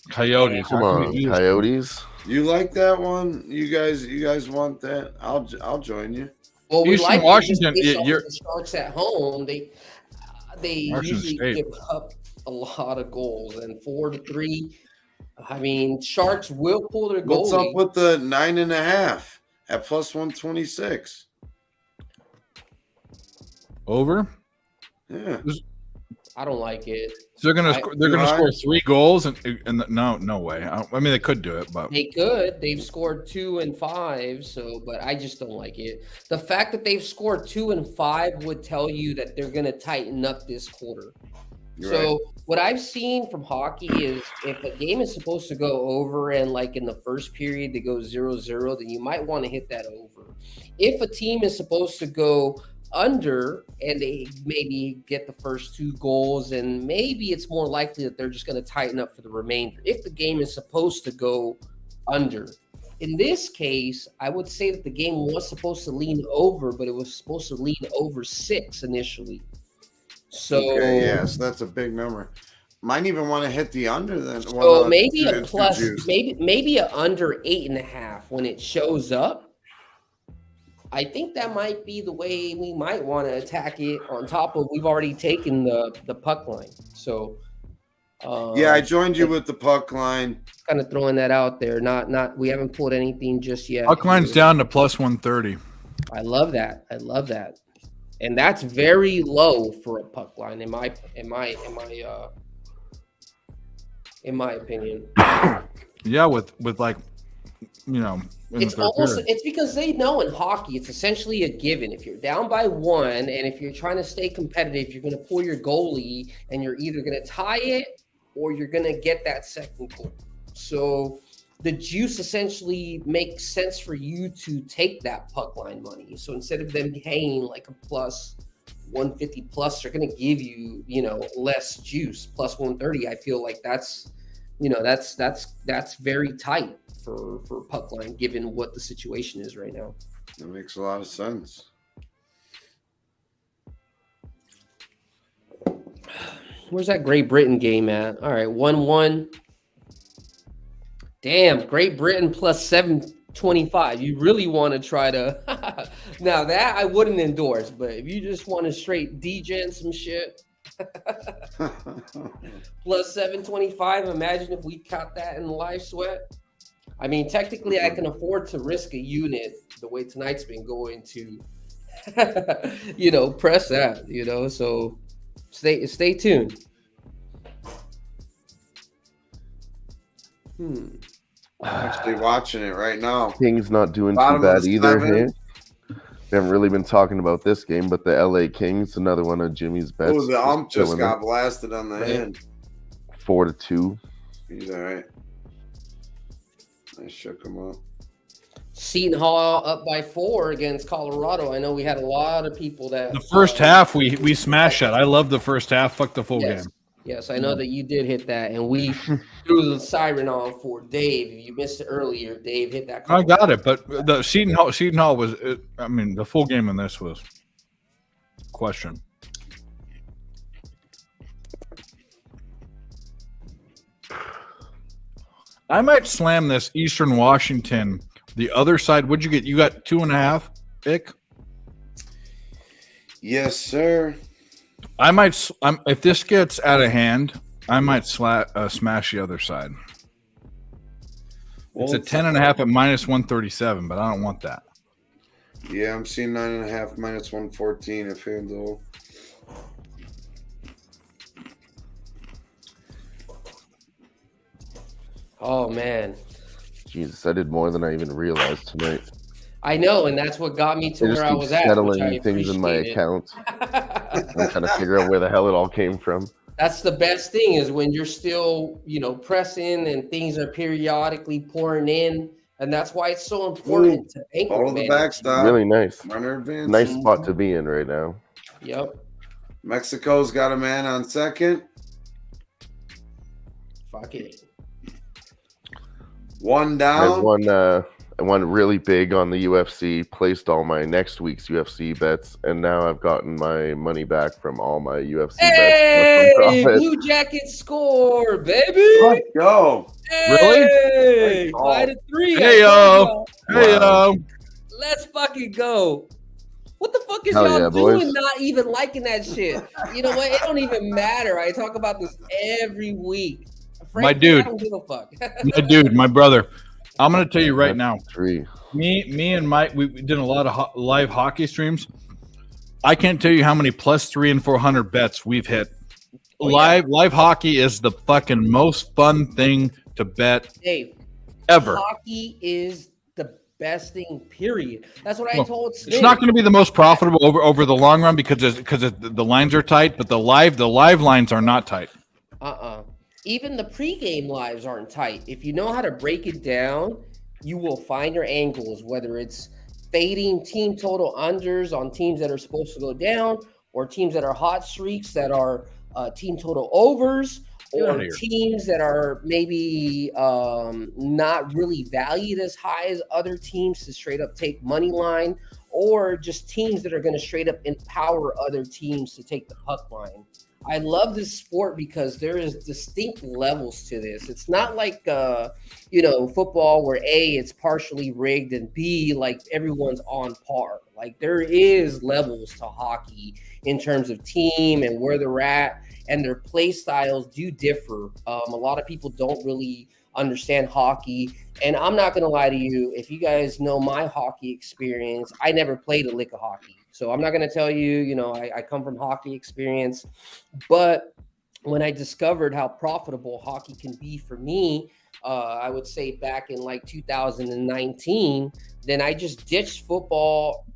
[SPEAKER 3] Coyotes.
[SPEAKER 5] Come on, Coyotes.
[SPEAKER 2] You like that one? You guys want that? I'll join you.
[SPEAKER 7] Well, we like
[SPEAKER 3] Washington.
[SPEAKER 7] The Sharks at home. They usually give up a lot of goals, and 4-3. I mean, Sharks will pull their goal.
[SPEAKER 2] What's up with the 9.5 at plus 126?
[SPEAKER 3] Over.
[SPEAKER 2] Yeah.
[SPEAKER 7] I don't like it.
[SPEAKER 3] So they're gonna score 3 goals and no way. I mean, they could do it, but
[SPEAKER 7] they could. They've scored 2 and 5. So, but I just don't like it. The fact that they've scored 2 and 5 would tell you that they're gonna tighten up this quarter. So what I've seen from hockey is if a game is supposed to go over and like in the first period they go 0-0, then you might want to hit that over. If a team is supposed to go under and they maybe get the first 2 goals, and maybe it's more likely that they're just going to tighten up for the remainder. If the game is supposed to go under. In this case, I would say that the game was supposed to lean over, but it was supposed to lean over 6 initially. So
[SPEAKER 2] yes, that's a big number. Might even want to hit the under then.
[SPEAKER 7] So maybe a plus, maybe a under 8.5 when it shows up. I think that might be the way we might want to attack it. On top of we've already taken the puck line. So
[SPEAKER 2] I joined you with the puck line.
[SPEAKER 7] Kind of throwing that out there. Not we haven't pulled anything just yet.
[SPEAKER 3] Puck line's down to plus 130.
[SPEAKER 7] I love that. And that's very low for a puck line in my opinion.
[SPEAKER 3] Yeah, with like, you know,
[SPEAKER 7] it's because they know in hockey it's essentially a given. If you're down by 1 and if you're trying to stay competitive, you're going to pull your goalie and you're either going to tie it or you're going to get that second goal. So the juice essentially makes sense for you to take that puck line money. So instead of them paying like a plus 150 plus, they're going to give you, less juice, plus 130. I feel like that's very tight for puck line, given what the situation is right now.
[SPEAKER 2] That makes a lot of sense.
[SPEAKER 7] Where's that Great Britain game at? All right, 1-1. Damn, Great Britain plus 725. You really want to try to now that I wouldn't endorse, but if you just want to straight degen some shit, plus 725. Imagine if we caught that in live sweat. I mean, technically, I can afford to risk a unit the way tonight's been going to, press that. So stay tuned.
[SPEAKER 2] I'm actually watching it right now.
[SPEAKER 5] King's not doing too bad either here. We haven't really been talking about this game, but the LA Kings, another one of Jimmy's bets.
[SPEAKER 2] Oh, the ump just got blasted on the head.
[SPEAKER 5] 4-2.
[SPEAKER 2] He's all right. I shook him up.
[SPEAKER 7] Seton Hall up by 4 against Colorado. I know we had a lot of people that
[SPEAKER 3] the first half we smashed that. I love the first half. Fuck the full game.
[SPEAKER 7] Yes, I know that you did hit that, and we threw the siren on for Dave. If you missed it earlier, Dave hit that.
[SPEAKER 3] I got it, but the Seton Hall was. I mean, the full game in this was question. I might slam this Eastern Washington. The other side. What'd you get? You got 2.5, Ick?
[SPEAKER 2] Yes, sir.
[SPEAKER 3] I might. If this gets out of hand, I might smash the other side. It's a 10.5 at minus 137, but I don't want that.
[SPEAKER 2] Yeah, I'm seeing 9.5 minus 114 at FanDuel.
[SPEAKER 7] Oh man,
[SPEAKER 5] Jesus, I did more than I even realized tonight.
[SPEAKER 7] I know, and that's what got me to where I was at.
[SPEAKER 5] Settling things in my account. I'm trying to figure out where the hell it all came from.
[SPEAKER 7] That's the best thing is when you're still, pressing and things are periodically pouring in, and that's why it's so important to anchor.
[SPEAKER 2] Follow the backstop.
[SPEAKER 5] Really nice.
[SPEAKER 2] Runner advance.
[SPEAKER 5] Nice spot to be in right now.
[SPEAKER 7] Yep.
[SPEAKER 2] Mexico's got a man on second.
[SPEAKER 7] Fuck it.
[SPEAKER 2] One down.
[SPEAKER 5] I won really big on the UFC, placed all my next week's UFC bets, and now I've gotten my money back from all my UFC bets.
[SPEAKER 7] Hey, Blue Jackets score, baby!
[SPEAKER 2] Let's go.
[SPEAKER 7] Hey, 5-3.
[SPEAKER 3] Hey yo! Hey yo!
[SPEAKER 7] Let's fucking go. What the fuck is
[SPEAKER 5] Hell
[SPEAKER 7] y'all
[SPEAKER 5] yeah,
[SPEAKER 7] doing
[SPEAKER 5] boys.
[SPEAKER 7] not even liking that shit? You know what? It don't even matter. I talk about this every week. Frankly,
[SPEAKER 3] My dude.
[SPEAKER 7] I don't give a fuck.
[SPEAKER 3] My dude, my brother. I'm going to tell you right now.
[SPEAKER 5] 3.
[SPEAKER 3] Me and Mike, we did a lot of live hockey streams. I can't tell you how many +3 and 400 bets we've hit live hockey is the fucking most fun thing to bet
[SPEAKER 7] Dave,
[SPEAKER 3] ever.
[SPEAKER 7] hockey is the best thing, period. That's what I
[SPEAKER 3] Well,
[SPEAKER 7] told Smith.
[SPEAKER 3] It's not going to be the most profitable over the long run because the lines are tight, but the live lines are not tight.
[SPEAKER 7] Even the pregame lives aren't tight. If you know how to break it down, you will find your angles, whether it's fading team total unders on teams that are supposed to go down, or teams that are hot streaks that are team total overs, or teams that are maybe not really valued as high as other teams to straight up take money line, or just teams that are going to straight up empower other teams to take the puck line. I love this sport because there is distinct levels to this. It's not like, football where A, it's partially rigged, and B, like everyone's on par. Like there is levels to hockey in terms of team and where they're at, and their play styles do differ. A lot of people don't really understand hockey. And I'm not going to lie to you. If you guys know my hockey experience, I never played a lick of hockey. So I'm not going to tell you, I come from hockey experience. But when I discovered how profitable hockey can be for me, I would say back in like 2019, then I just ditched football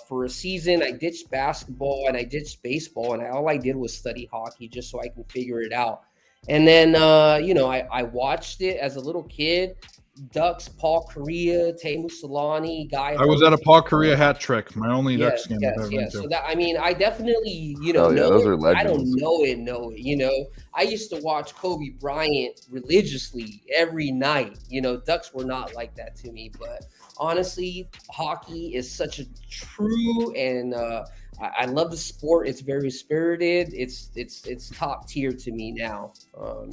[SPEAKER 7] for a season. I ditched basketball and I ditched baseball. And all I did was study hockey just so I can figure it out. And then, I watched it as a little kid. Ducks, Paul Correa, Teemu Solani, Guy.
[SPEAKER 3] I was at a Paul Correa hat trick. My only Ducks game.
[SPEAKER 7] Yes. So that, I definitely,
[SPEAKER 5] know those
[SPEAKER 7] it.
[SPEAKER 5] are legends.
[SPEAKER 7] I don't know it. I used to watch Kobe Bryant religiously every night. Ducks were not like that to me, but honestly, hockey is such a true and I love the sport. It's very spirited. It's top tier to me now. So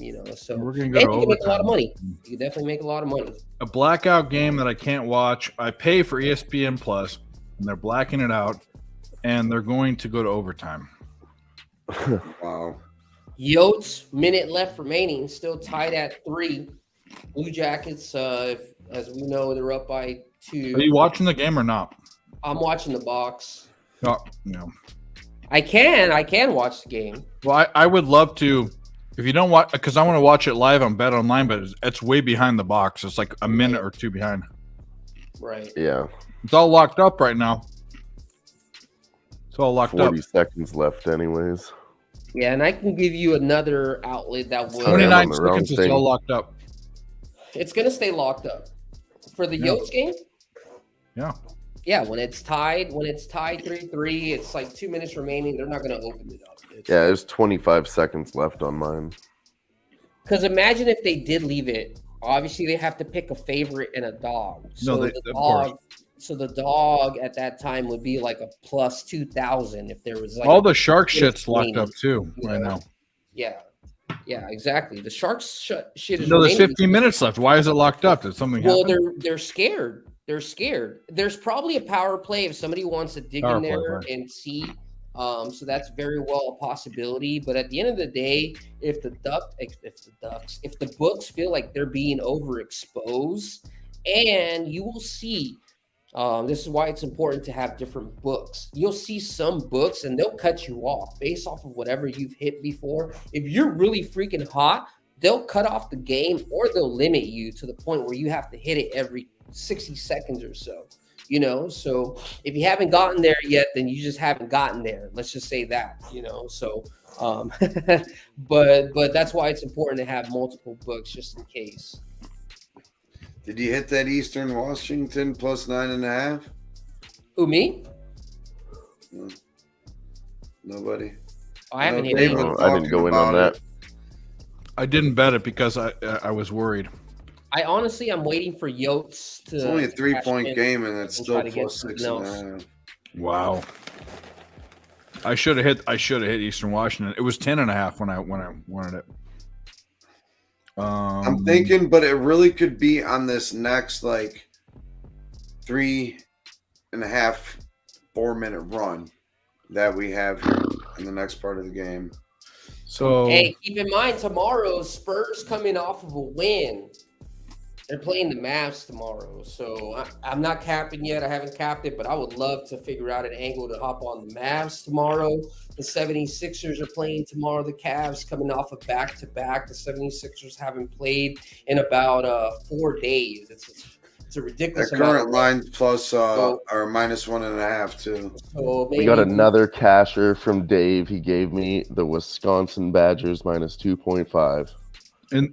[SPEAKER 3] we're gonna
[SPEAKER 7] and
[SPEAKER 3] go
[SPEAKER 7] you
[SPEAKER 3] to
[SPEAKER 7] can make a lot of
[SPEAKER 3] overtime.
[SPEAKER 7] money. You can definitely make a lot of money.
[SPEAKER 3] A blackout game that I can't watch. I pay for ESPN Plus, and they're blacking it out, and they're going to go to overtime.
[SPEAKER 2] Wow.
[SPEAKER 7] Yotes, minute left remaining, still tied at 3. Blue Jackets, as we know, they're up by 2.
[SPEAKER 3] Are you watching the game or not?
[SPEAKER 7] I'm watching the box.
[SPEAKER 3] No.
[SPEAKER 7] I can watch the game.
[SPEAKER 3] Well, I would love to. If you don't watch, because I want to watch it live on Bet Online, but it's way behind the box. It's like a minute or two behind.
[SPEAKER 7] Right.
[SPEAKER 5] Yeah.
[SPEAKER 3] It's all locked up right now. It's all locked
[SPEAKER 5] 40
[SPEAKER 3] up.
[SPEAKER 5] seconds left anyways.
[SPEAKER 7] Yeah, and I can give you another outlet that will.
[SPEAKER 3] 29
[SPEAKER 5] the wrong
[SPEAKER 3] seconds. It's
[SPEAKER 5] thing.
[SPEAKER 3] all locked up.
[SPEAKER 7] It's going to stay locked up. For the Yotes game?
[SPEAKER 3] Yeah.
[SPEAKER 7] Yeah, when it's tied 3-3, it's like 2 minutes remaining. They're not going to open it up.
[SPEAKER 5] Yeah, there's 25 seconds left on mine.
[SPEAKER 7] Because imagine if they did leave it. Obviously, they have to pick a favorite and a dog. So
[SPEAKER 3] No,
[SPEAKER 7] the dog. So the dog at that time would be like a plus 2,000 if there was like
[SPEAKER 3] All the shark shit's locked up too right now.
[SPEAKER 7] Yeah, exactly. The Sharks shit is.
[SPEAKER 3] No, there's
[SPEAKER 7] remaining.
[SPEAKER 3] 15 minutes left. Why is it locked up? Did something happen?
[SPEAKER 7] Well, they're scared. They're scared. There's probably a power play if somebody wants to dig
[SPEAKER 3] Power
[SPEAKER 7] in
[SPEAKER 3] play,
[SPEAKER 7] there
[SPEAKER 3] right.
[SPEAKER 7] and see. So that's very well a possibility. But at the end of the day, if the books feel like they're being overexposed, and you will see. This is why it's important to have different books. You'll see some books and they'll cut you off based off of whatever you've hit before. If you're really freaking hot, they'll cut off the game or they'll limit you to the point where you have to hit it every 60 seconds or so. So if you haven't gotten there yet, then you just haven't gotten there. Let's just say that, so but that's why it's important to have multiple books just in case.
[SPEAKER 2] Did you hit that Eastern Washington plus 9.5?
[SPEAKER 7] Who, me?
[SPEAKER 2] Nobody.
[SPEAKER 7] I haven't hit
[SPEAKER 2] Dave
[SPEAKER 7] it.
[SPEAKER 2] was
[SPEAKER 5] I didn't go in on
[SPEAKER 2] talking
[SPEAKER 5] that.
[SPEAKER 3] I didn't bet it because I was worried.
[SPEAKER 7] I'm waiting for Yotes to.
[SPEAKER 2] It's only a
[SPEAKER 7] to
[SPEAKER 2] 3-point
[SPEAKER 7] cash in
[SPEAKER 2] game, and it's
[SPEAKER 7] and
[SPEAKER 2] still
[SPEAKER 7] try to get
[SPEAKER 2] plus
[SPEAKER 7] something
[SPEAKER 2] 6.5.
[SPEAKER 3] Wow. I should have hit Eastern Washington. It was 10.5 when I wanted it.
[SPEAKER 2] I'm thinking, but it really could be on this next 3.5, 4 minute run that we have here in the next part of the game.
[SPEAKER 3] So
[SPEAKER 7] Hey, keep in mind tomorrow Spurs coming off of a win. They're playing the Mavs tomorrow, so I'm not capping yet. I haven't capped it, but I would love to figure out an angle to hop on the Mavs tomorrow. The 76ers are playing tomorrow. The Cavs coming off of back-to-back. The 76ers haven't played in about 4 days. It's a ridiculous
[SPEAKER 2] The
[SPEAKER 7] amount.
[SPEAKER 2] current line plus or -1.5 too.
[SPEAKER 7] So maybe
[SPEAKER 5] We got another casher from Dave. He gave me the Wisconsin Badgers -2.5.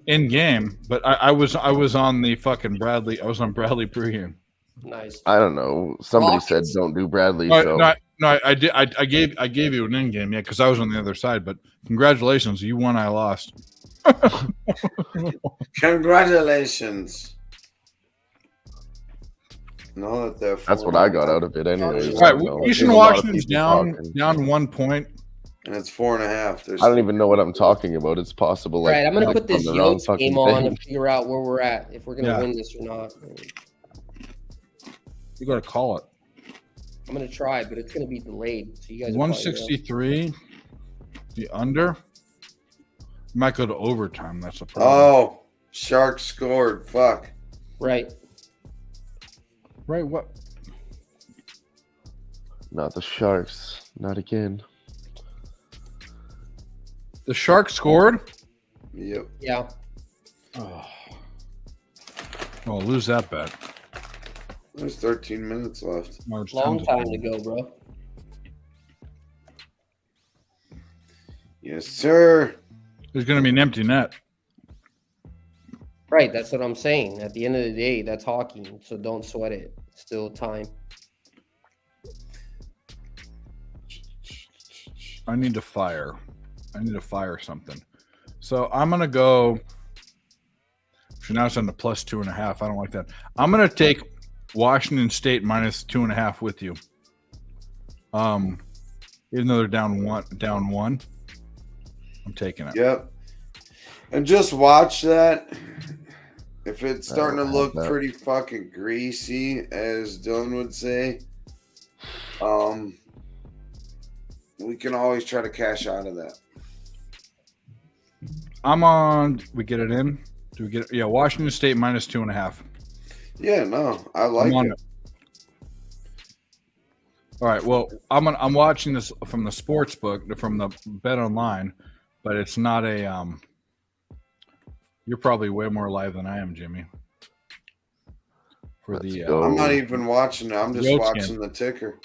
[SPEAKER 3] In game, but I was on the fucking Bradley. I was on Bradley pregame.
[SPEAKER 7] Nice.
[SPEAKER 5] I don't know. Somebody said
[SPEAKER 7] Rockets.
[SPEAKER 5] don't do Bradley.
[SPEAKER 3] No,
[SPEAKER 5] So
[SPEAKER 3] no, I did. I gave you an in game, yeah, because I was on the other side. But congratulations, you won. I lost.
[SPEAKER 2] Congratulations. No,
[SPEAKER 5] that's what I got out of it, anyways.
[SPEAKER 3] All right, Eastern Washington's
[SPEAKER 5] talking.
[SPEAKER 3] down 1 point.
[SPEAKER 2] and it's 4.5.
[SPEAKER 5] I don't even know what I'm talking about. It's possible.
[SPEAKER 7] All
[SPEAKER 5] Like,
[SPEAKER 7] right, I'm going to
[SPEAKER 5] like
[SPEAKER 7] put this
[SPEAKER 5] on the wrong
[SPEAKER 7] Yotes
[SPEAKER 5] fucking
[SPEAKER 7] game on
[SPEAKER 5] thing.
[SPEAKER 7] and figure out where we're at, if we're going to
[SPEAKER 3] Yeah.
[SPEAKER 7] win this or not.
[SPEAKER 3] You got to call it.
[SPEAKER 7] I'm going to try, but it's going to be delayed. So you guys will probably know.
[SPEAKER 3] 163. The under. Might go to overtime. That's a problem.
[SPEAKER 2] Oh, Sharks scored. Fuck.
[SPEAKER 7] Right.
[SPEAKER 3] Right. What?
[SPEAKER 5] Not the Sharks. Not again.
[SPEAKER 3] The Sharks scored.
[SPEAKER 2] Yep.
[SPEAKER 7] Yeah.
[SPEAKER 3] Oh, well, lose that bet.
[SPEAKER 2] There's 13 minutes left.
[SPEAKER 3] Well, it's
[SPEAKER 7] Long time
[SPEAKER 3] to
[SPEAKER 7] to go, bro.
[SPEAKER 2] Yes, sir.
[SPEAKER 3] There's going to be an empty net.
[SPEAKER 7] Right. That's what I'm saying. At the end of the day, that's hockey. So don't sweat it. Still time.
[SPEAKER 3] I need to fire. Something. So I'm gonna go. So now it's on the +2.5. I don't like that. I'm gonna take Washington State -2.5 with you. Even though they're down one, I'm taking it.
[SPEAKER 2] Yep. And just watch that. If it's starting to look
[SPEAKER 5] that.
[SPEAKER 2] pretty fucking greasy, as Dylan would say, we can always try to cash out of that.
[SPEAKER 3] I'm on. We get it in. Do we get it? Yeah, Washington State -2.5.
[SPEAKER 2] Yeah, no, I like
[SPEAKER 3] I'm on
[SPEAKER 2] it.
[SPEAKER 3] it. All right. Well, I'm watching this from the sports book, from the Bet Online, but it's not a. You're probably way more live than I am, Jimmy. For
[SPEAKER 5] Let's
[SPEAKER 3] the
[SPEAKER 5] go.
[SPEAKER 2] I'm not even watching it. I'm just
[SPEAKER 3] Yotes
[SPEAKER 2] watching
[SPEAKER 3] game.
[SPEAKER 2] the ticker.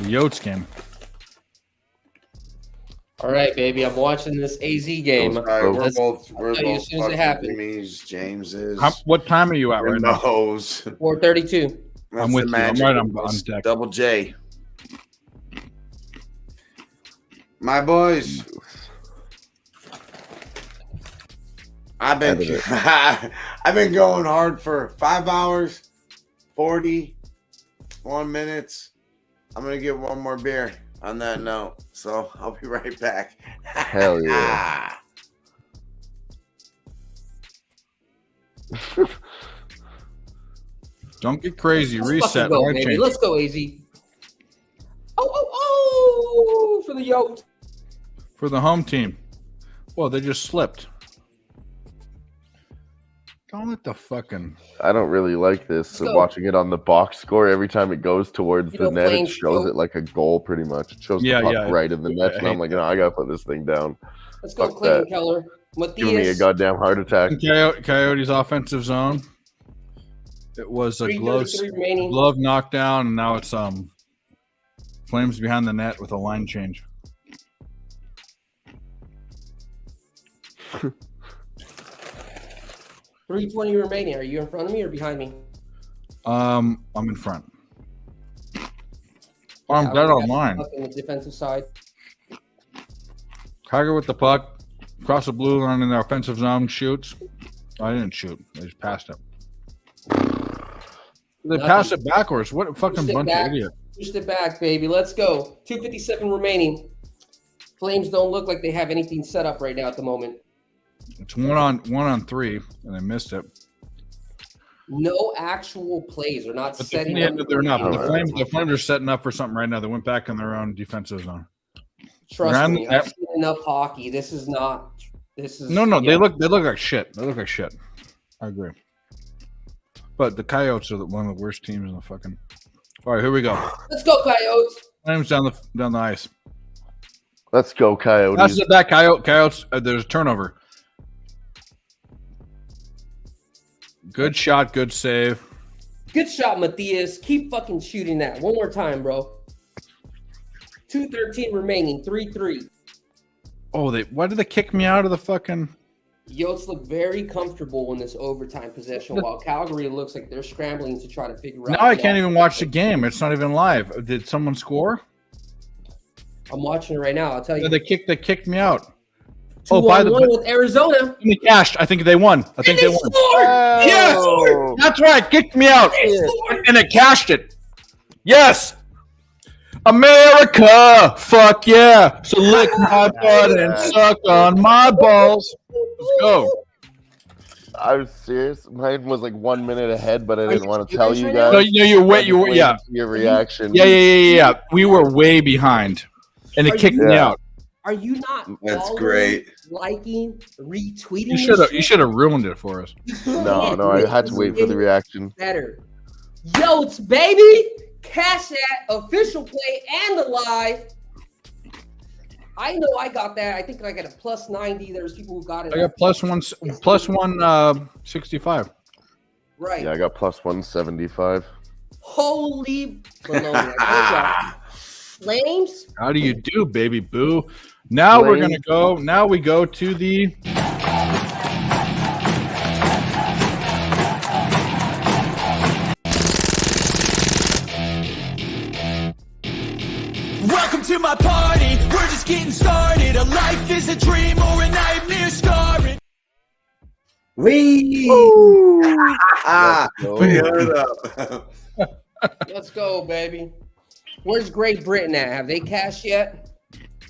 [SPEAKER 3] Yotes game.
[SPEAKER 7] All right, baby. I'm watching this AZ game.
[SPEAKER 2] All right, we're
[SPEAKER 7] Let's-
[SPEAKER 2] both
[SPEAKER 7] tell you as soon as it
[SPEAKER 2] fucking
[SPEAKER 7] happens.
[SPEAKER 2] Jimmy's, James's.
[SPEAKER 3] What time are you at right now?
[SPEAKER 2] knows?
[SPEAKER 7] 4:32.
[SPEAKER 2] That's
[SPEAKER 3] I'm with
[SPEAKER 2] the
[SPEAKER 3] you. I'm
[SPEAKER 2] magic
[SPEAKER 3] right
[SPEAKER 2] of
[SPEAKER 3] on
[SPEAKER 2] this
[SPEAKER 3] deck.
[SPEAKER 2] Double J. My boys. I've been going hard for 5 hours, 41 minutes. I'm gonna get one more beer on that note. So I'll be right back.
[SPEAKER 5] Hell yeah.
[SPEAKER 3] Don't get crazy.
[SPEAKER 7] Let's
[SPEAKER 3] Reset.
[SPEAKER 7] fucking go,
[SPEAKER 3] Right
[SPEAKER 7] baby.
[SPEAKER 3] change.
[SPEAKER 7] Let's go, AZ. Oh, for the Yotes.
[SPEAKER 3] For the home team. Well, they just slipped. Don't let the fucking.
[SPEAKER 5] I don't really like this. So
[SPEAKER 7] go.
[SPEAKER 5] watching it on the box score, every time it goes towards
[SPEAKER 7] You
[SPEAKER 5] the
[SPEAKER 7] know,
[SPEAKER 5] net,
[SPEAKER 7] playing
[SPEAKER 5] it shows
[SPEAKER 7] show-
[SPEAKER 5] it like a goal pretty much. It shows
[SPEAKER 3] Yeah,
[SPEAKER 5] the puck
[SPEAKER 3] yeah.
[SPEAKER 5] right in the net. And
[SPEAKER 3] I
[SPEAKER 5] I'm like, no, I got to put this thing down.
[SPEAKER 7] Let's go,
[SPEAKER 5] Fuck
[SPEAKER 7] Clayton
[SPEAKER 5] that.
[SPEAKER 7] Keller.
[SPEAKER 5] Giving me a
[SPEAKER 7] Matthias.
[SPEAKER 5] goddamn heart attack.
[SPEAKER 3] Coyotes offensive zone. It was a glove
[SPEAKER 7] 3:33 remaining.
[SPEAKER 3] knockdown, and now it's Flames behind the net with a line change.
[SPEAKER 7] $3:20 remaining. Are you in front of me or behind me?
[SPEAKER 3] I'm in front. I'm dead on line.
[SPEAKER 7] Up in the defensive side.
[SPEAKER 3] Tiger with the puck, across the blue line in the offensive zone, shoots. I didn't shoot. I just passed it. They pass it backwards. What a fucking
[SPEAKER 7] Push it
[SPEAKER 3] bunch
[SPEAKER 7] back.
[SPEAKER 3] of idiots.
[SPEAKER 7] Pushed it back, baby. Let's go. 2:57 remaining. Flames don't look like they have anything set up right now at the moment.
[SPEAKER 3] It's one on three, and they missed it.
[SPEAKER 7] No actual plays. They're not
[SPEAKER 3] But
[SPEAKER 7] setting
[SPEAKER 3] yeah,
[SPEAKER 7] up.
[SPEAKER 3] they're not.
[SPEAKER 5] All
[SPEAKER 3] The
[SPEAKER 5] right.
[SPEAKER 3] Flames are setting up for something right now. They went back in their own defensive zone.
[SPEAKER 7] Trust
[SPEAKER 3] Grand-
[SPEAKER 7] me, I've seen enough hockey. This is not. This is
[SPEAKER 3] No,
[SPEAKER 7] yeah.
[SPEAKER 3] they look like shit. They look like shit. I agree. but the Coyotes are one of the worst teams in the fucking. All right, here we go.
[SPEAKER 7] Let's go, Coyotes.
[SPEAKER 3] Flames down the ice.
[SPEAKER 5] Let's go, Coyotes.
[SPEAKER 3] That's it back, Coyotes. There's a turnover. Good shot, good save.
[SPEAKER 7] Good shot, Matthias. Keep fucking shooting that. One more time, bro. 2:13 remaining. 3-3.
[SPEAKER 3] Oh, why did they kick me out of the fucking?
[SPEAKER 7] Yotes look very comfortable in this overtime possession, while Calgary looks like they're scrambling to try to figure out.
[SPEAKER 3] Now I can't even watch the game. It's not even live. Did someone score?
[SPEAKER 7] I'm watching it right now. I'll tell you.
[SPEAKER 3] They kicked me out.
[SPEAKER 7] 2-1 with Arizona.
[SPEAKER 3] They cashed. I think they won. I think they won.
[SPEAKER 7] Scored!
[SPEAKER 3] Yes, that's right. Kicked me out, and it cashed it. Yes, America. Fuck yeah. So lick my butt and suck on my balls. Let's go.
[SPEAKER 5] I was serious. Mine was like 1 minute ahead, but I didn't want to tell you
[SPEAKER 7] right
[SPEAKER 5] guys.
[SPEAKER 3] No, you were yeah.
[SPEAKER 5] Your reaction.
[SPEAKER 3] Yeah. We were way behind, and it kicked me out.
[SPEAKER 7] Are you not?
[SPEAKER 2] That's great.
[SPEAKER 7] Liking, retweeting.
[SPEAKER 3] You should have ruined it for us.
[SPEAKER 5] No, I had to wait for the reaction.
[SPEAKER 7] Better. Yotes, baby. Cash that official play and the live. I know I got that. I think I got a plus 90. There's people who got it.
[SPEAKER 3] I got plus 165.
[SPEAKER 7] Right.
[SPEAKER 5] Yeah, I got plus 175.
[SPEAKER 7] Holy baloney. Flames.
[SPEAKER 3] How do you do, baby boo? Now we're gonna go. Now we go to the.
[SPEAKER 1] Welcome to my party, we're just getting started. A life is a dream or a nightmare scarring.
[SPEAKER 2] We it up.
[SPEAKER 7] Let's go, baby. Where's Great Britain at? Have they cashed yet?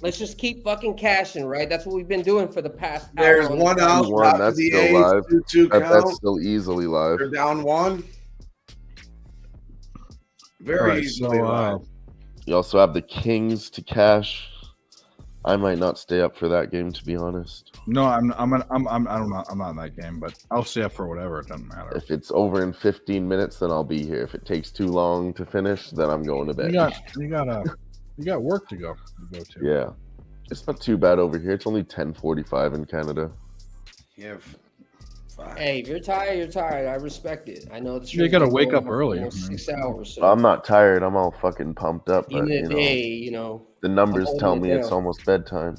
[SPEAKER 7] Let's just keep fucking cashing, right? That's what we've been doing for the past hour.
[SPEAKER 2] There's one out.
[SPEAKER 5] One, that's
[SPEAKER 2] the
[SPEAKER 5] still
[SPEAKER 2] A's,
[SPEAKER 5] live.
[SPEAKER 2] 2-2 count.
[SPEAKER 5] That's still easily live.
[SPEAKER 2] They're down one. Very
[SPEAKER 3] Right,
[SPEAKER 2] easily
[SPEAKER 3] so,
[SPEAKER 2] live.
[SPEAKER 5] You also have the Kings to cash. I might not stay up for that game, to be honest.
[SPEAKER 3] No, I'm not in that game, but I'll stay up for whatever. It doesn't matter.
[SPEAKER 5] If it's over in 15 minutes, then I'll be here. If it takes too long to finish, then I'm going to bed.
[SPEAKER 3] You got work to go to.
[SPEAKER 5] Yeah, it's not too bad over here. It's only 10:45 in Canada.
[SPEAKER 2] Yeah.
[SPEAKER 7] Hey, if you're tired, you're tired. I respect it. I know it's
[SPEAKER 3] You got to wake up early.
[SPEAKER 7] 6 hours. So
[SPEAKER 5] I'm not tired. I'm all fucking pumped up. But,
[SPEAKER 7] in a day,
[SPEAKER 5] the numbers
[SPEAKER 7] I'm
[SPEAKER 5] tell
[SPEAKER 7] holding
[SPEAKER 5] me
[SPEAKER 7] it
[SPEAKER 5] it's
[SPEAKER 7] down.
[SPEAKER 5] almost bedtime.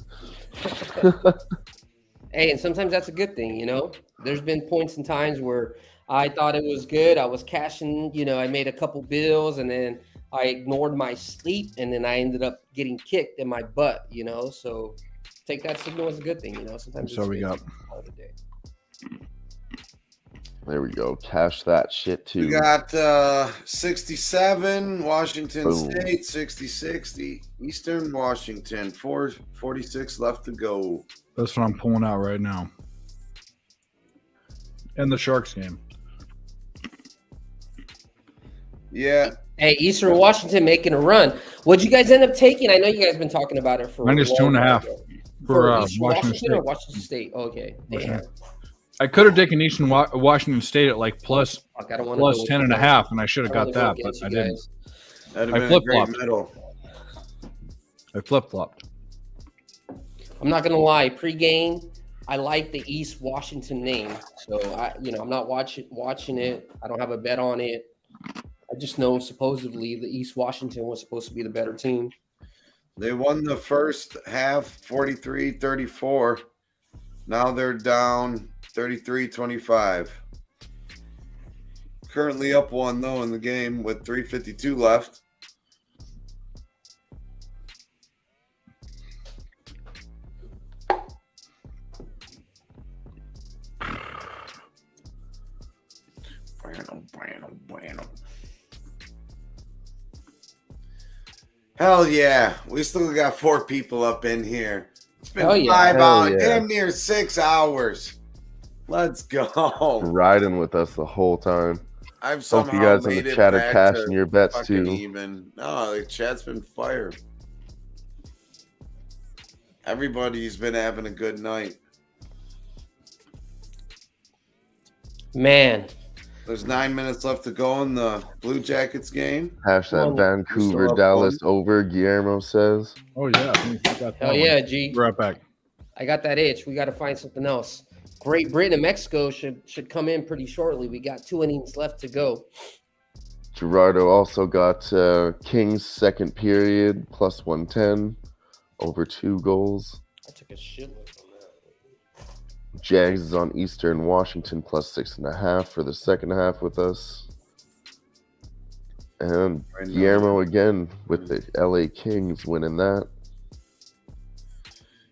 [SPEAKER 7] Hey, and sometimes that's a good thing, There's been points and times where I thought it was good. I was cashing, I made a couple bills and then I ignored my sleep and then I ended up getting kicked in my butt, So take that signal as a good thing, Sometimes
[SPEAKER 3] So we got.
[SPEAKER 5] There we go. Cash that shit too.
[SPEAKER 2] We got 67 Washington
[SPEAKER 5] Boom.
[SPEAKER 2] State, 60-60 Eastern Washington, 4:46 left to go.
[SPEAKER 3] That's what I'm pulling out right now. And the Sharks game.
[SPEAKER 2] Yeah.
[SPEAKER 7] Hey, Eastern Washington making a run. What'd you guys end up taking? I know you guys have been talking about it for
[SPEAKER 3] Minus 2.5 for
[SPEAKER 7] Eastern
[SPEAKER 3] Washington State.
[SPEAKER 7] or Washington State? Okay. Damn.
[SPEAKER 3] I could have taken Eastern Washington State at like plus
[SPEAKER 7] Fuck, I don't wanna
[SPEAKER 3] plus
[SPEAKER 7] go
[SPEAKER 3] 10.5, and I should have
[SPEAKER 7] I
[SPEAKER 3] got
[SPEAKER 7] don't wanna
[SPEAKER 3] that,
[SPEAKER 7] go
[SPEAKER 3] but I
[SPEAKER 7] against you
[SPEAKER 3] didn't.
[SPEAKER 7] guys.
[SPEAKER 2] That'd
[SPEAKER 3] I
[SPEAKER 2] have been a great
[SPEAKER 3] flip-flopped.
[SPEAKER 2] medal.
[SPEAKER 3] I flip flopped.
[SPEAKER 7] I'm not gonna lie. Pre-game, I like the East Washington name, so I'm not watching it. I don't have a bet on it. I just know supposedly the East Washington was supposed to be the better team.
[SPEAKER 2] They won the first half 43-34. Now they're down 33-25. Currently up one though in the game with 3:52 left. Bueno. Hell yeah. We still got 4 people up in here. It's been
[SPEAKER 7] Hell yeah.
[SPEAKER 2] 5
[SPEAKER 5] Hell
[SPEAKER 2] hours,
[SPEAKER 5] yeah.
[SPEAKER 2] damn near 6 hours. Let's go.
[SPEAKER 5] Riding with us the whole time.
[SPEAKER 2] I've
[SPEAKER 5] Hope
[SPEAKER 2] somehow
[SPEAKER 5] you guys in
[SPEAKER 2] made
[SPEAKER 5] the
[SPEAKER 2] it
[SPEAKER 5] chat are
[SPEAKER 2] back
[SPEAKER 5] cashing
[SPEAKER 2] to
[SPEAKER 5] your bets
[SPEAKER 2] fucking
[SPEAKER 5] too.
[SPEAKER 2] even. No, the chat's been fire. Everybody's been having a good night.
[SPEAKER 7] Man,
[SPEAKER 2] There's 9 minutes left to go in the Blue Jackets game.
[SPEAKER 5] Hash that
[SPEAKER 7] on,
[SPEAKER 5] Vancouver,
[SPEAKER 2] still up
[SPEAKER 5] Dallas over, Guillermo says.
[SPEAKER 3] Oh yeah, we got that
[SPEAKER 7] Hell
[SPEAKER 3] one.
[SPEAKER 7] yeah, G.
[SPEAKER 3] Be right back.
[SPEAKER 7] I got that itch. We got to find something else. Great Britain and Mexico should come in pretty shortly. We got 2 innings left to go.
[SPEAKER 5] Gerardo also got Kings second period plus 110 over 2 goals.
[SPEAKER 7] I took a shitload from that.
[SPEAKER 5] Jags is on Eastern Washington plus 6.5 for the second half with us. And Guillermo again with the LA Kings winning that.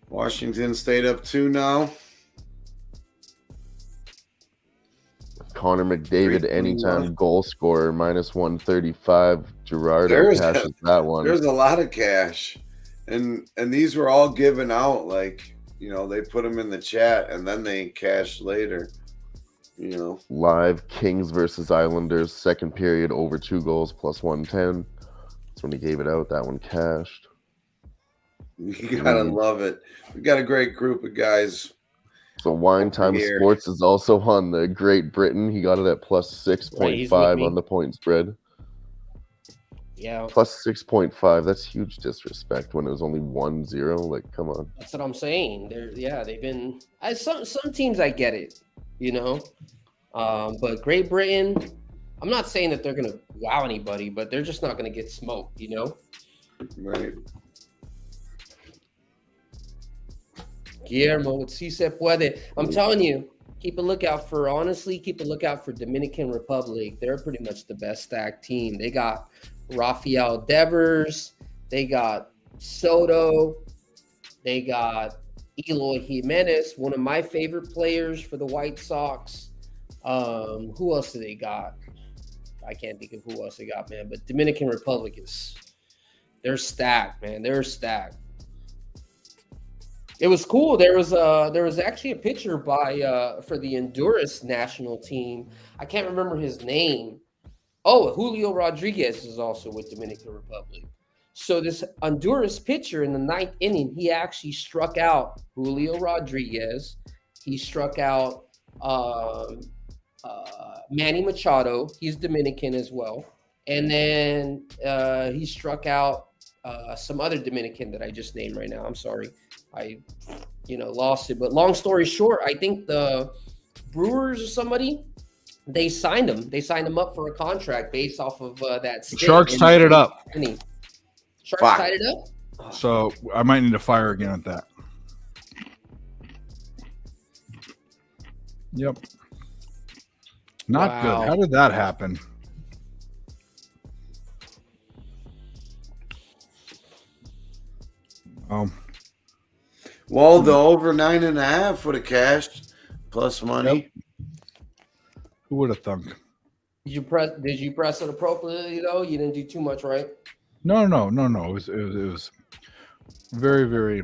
[SPEAKER 2] Washington stayed up 2 now.
[SPEAKER 5] Connor McDavid, anytime goal scorer, minus 135. Gerardo
[SPEAKER 2] There's
[SPEAKER 5] cashes that one.
[SPEAKER 2] There's a lot of cash. And these were all given out, like, you know, they put them in the chat and then they cash later. You know.
[SPEAKER 5] Live Kings versus Islanders, second period over 2 goals plus 110. That's when he gave it out. That one cashed.
[SPEAKER 2] You gotta love it. We got a great group of guys.
[SPEAKER 5] So Wine Time
[SPEAKER 2] Here.
[SPEAKER 5] Sports is also on the Great Britain. He got it at plus 6.5 on the point spread.
[SPEAKER 7] Yeah,
[SPEAKER 5] Plus 6.5. That's huge disrespect when it was only 1-0. Like, come on.
[SPEAKER 7] that's what I'm saying. They've been. Some teams I get it, you know, but Great Britain. I'm not saying that they're gonna wow anybody, but they're just not gonna get smoked, you know.
[SPEAKER 2] Right.
[SPEAKER 7] Guillermo, si se puede. I'm telling you, keep a lookout for Dominican Republic. They're pretty much the best stacked team. They got Rafael Devers, they got Soto, they got Eloy Jimenez, one of my favorite players for the White Sox. Who else do they got? I can't think of who else they got, man. But Dominican Republic they're stacked, man. They're stacked. It was cool. There was actually a picture for the Honduras national team. I can't remember his name. Oh, Julio Rodriguez is also with Dominican Republic. So this Honduras pitcher in the 9th inning, he actually struck out Julio Rodriguez. He struck out Manny Machado. He's Dominican as well. And then he struck out some other Dominican that I just named right now. I'm sorry. I lost it. But long story short, I think the Brewers or somebody, they signed him. They signed him up for a contract based off of that.
[SPEAKER 3] Sharks tied it up.
[SPEAKER 7] Sharks tied it up? Oh.
[SPEAKER 3] So I might need to fire again at that. Yep. Not good. How did that happen?
[SPEAKER 2] Well, the over 9.5 would have cashed plus money.
[SPEAKER 3] Yep. Who would have thunk?
[SPEAKER 7] Did you press it appropriately though? You didn't do too much, right?
[SPEAKER 3] No. It was very, very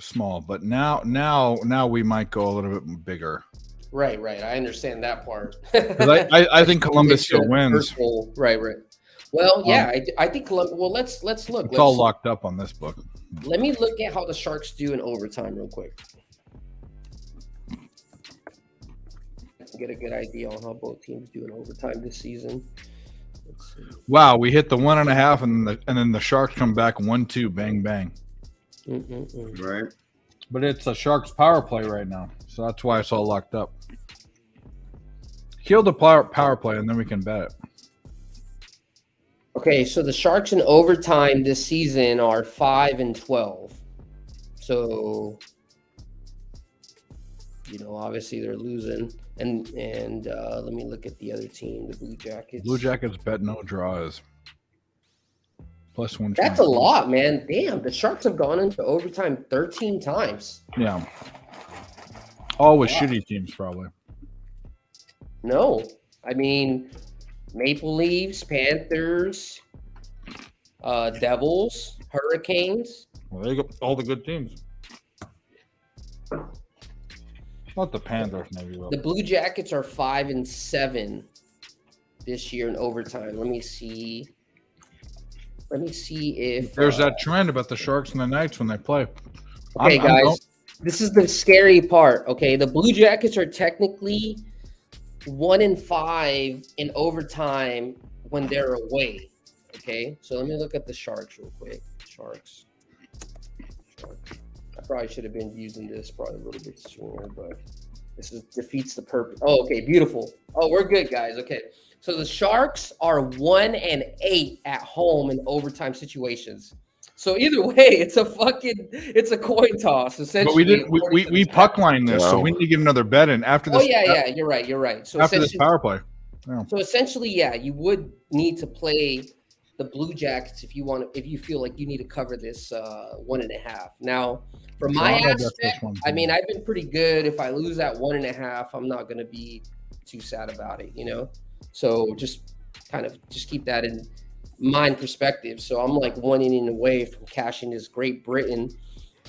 [SPEAKER 3] small. But now we might go a little bit bigger.
[SPEAKER 7] Right. I understand that part.
[SPEAKER 3] I think Columbus still wins.
[SPEAKER 7] Right. Well, yeah, I think Columbus. Well, let's look.
[SPEAKER 3] It's all locked up on this book.
[SPEAKER 7] Let me look at how the Sharks do in overtime real quick. Get a good idea on how both teams do in overtime this season. Let's see.
[SPEAKER 3] Wow, we hit the 1.5, and then the Sharks come back 1-2, bang bang.
[SPEAKER 2] Right.
[SPEAKER 3] But it's a Sharks power play right now, so that's why it's all locked up. Kill the power play, and then we can bet it.
[SPEAKER 7] Okay, so the Sharks in overtime this season are 5-12. So, obviously they're losing. And let me look at the other team, the Blue Jackets.
[SPEAKER 3] Blue Jackets bet no draws. Plus 120.
[SPEAKER 7] That's a lot, man. Damn, the Sharks have gone into overtime 13 times.
[SPEAKER 3] Yeah. All with shitty teams, probably.
[SPEAKER 7] No. I mean, Maple Leafs, Panthers, Devils, Hurricanes.
[SPEAKER 3] Well, there you go. All the good teams. Not the Panthers, maybe.
[SPEAKER 7] The Blue Jackets are 5-7 this year in overtime. Let me see if
[SPEAKER 3] there's that trend about the Sharks and the Knights when they play.
[SPEAKER 7] Okay, guys, this is the scary part. Okay, the Blue Jackets are technically 1-5 in overtime when they're away. Okay, so let me look at the Sharks real quick. Sharks. I probably should have been using this probably a little bit sooner, but this defeats the purpose. Oh, okay, beautiful. Oh, we're good, guys. Okay, so the Sharks are 1-8 at home in overtime situations. So either way, it's a coin toss essentially.
[SPEAKER 3] But we puck line this, so we need to get another bet in after this.
[SPEAKER 7] Oh yeah, you're right. So
[SPEAKER 3] after this power play.
[SPEAKER 7] Yeah. So essentially, yeah, you would need to play the Blue Jackets if you feel like you need to cover this 1.5. Now, from my aspect, I mean, I've been pretty good. If I lose that 1.5, I'm not going to be too sad about it, you know. So just keep that in mind perspective. So I'm like 1 inning away from cashing this Great Britain.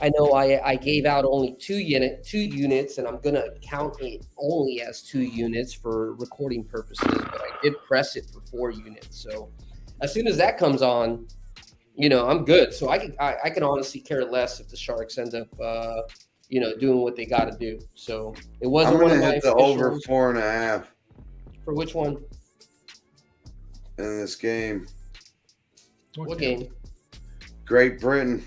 [SPEAKER 7] I know I gave out only 2 units, and I'm gonna count it only as 2 units for recording purposes, but I did press it for 4 units. So as soon as that comes on, you know, I'm good. So I can honestly care less if the Sharks end up doing what they got to do. So it wasn't.
[SPEAKER 2] I'm gonna hit the over 4.5.
[SPEAKER 7] For which one?
[SPEAKER 2] In this game.
[SPEAKER 7] What game? Great
[SPEAKER 2] Britain.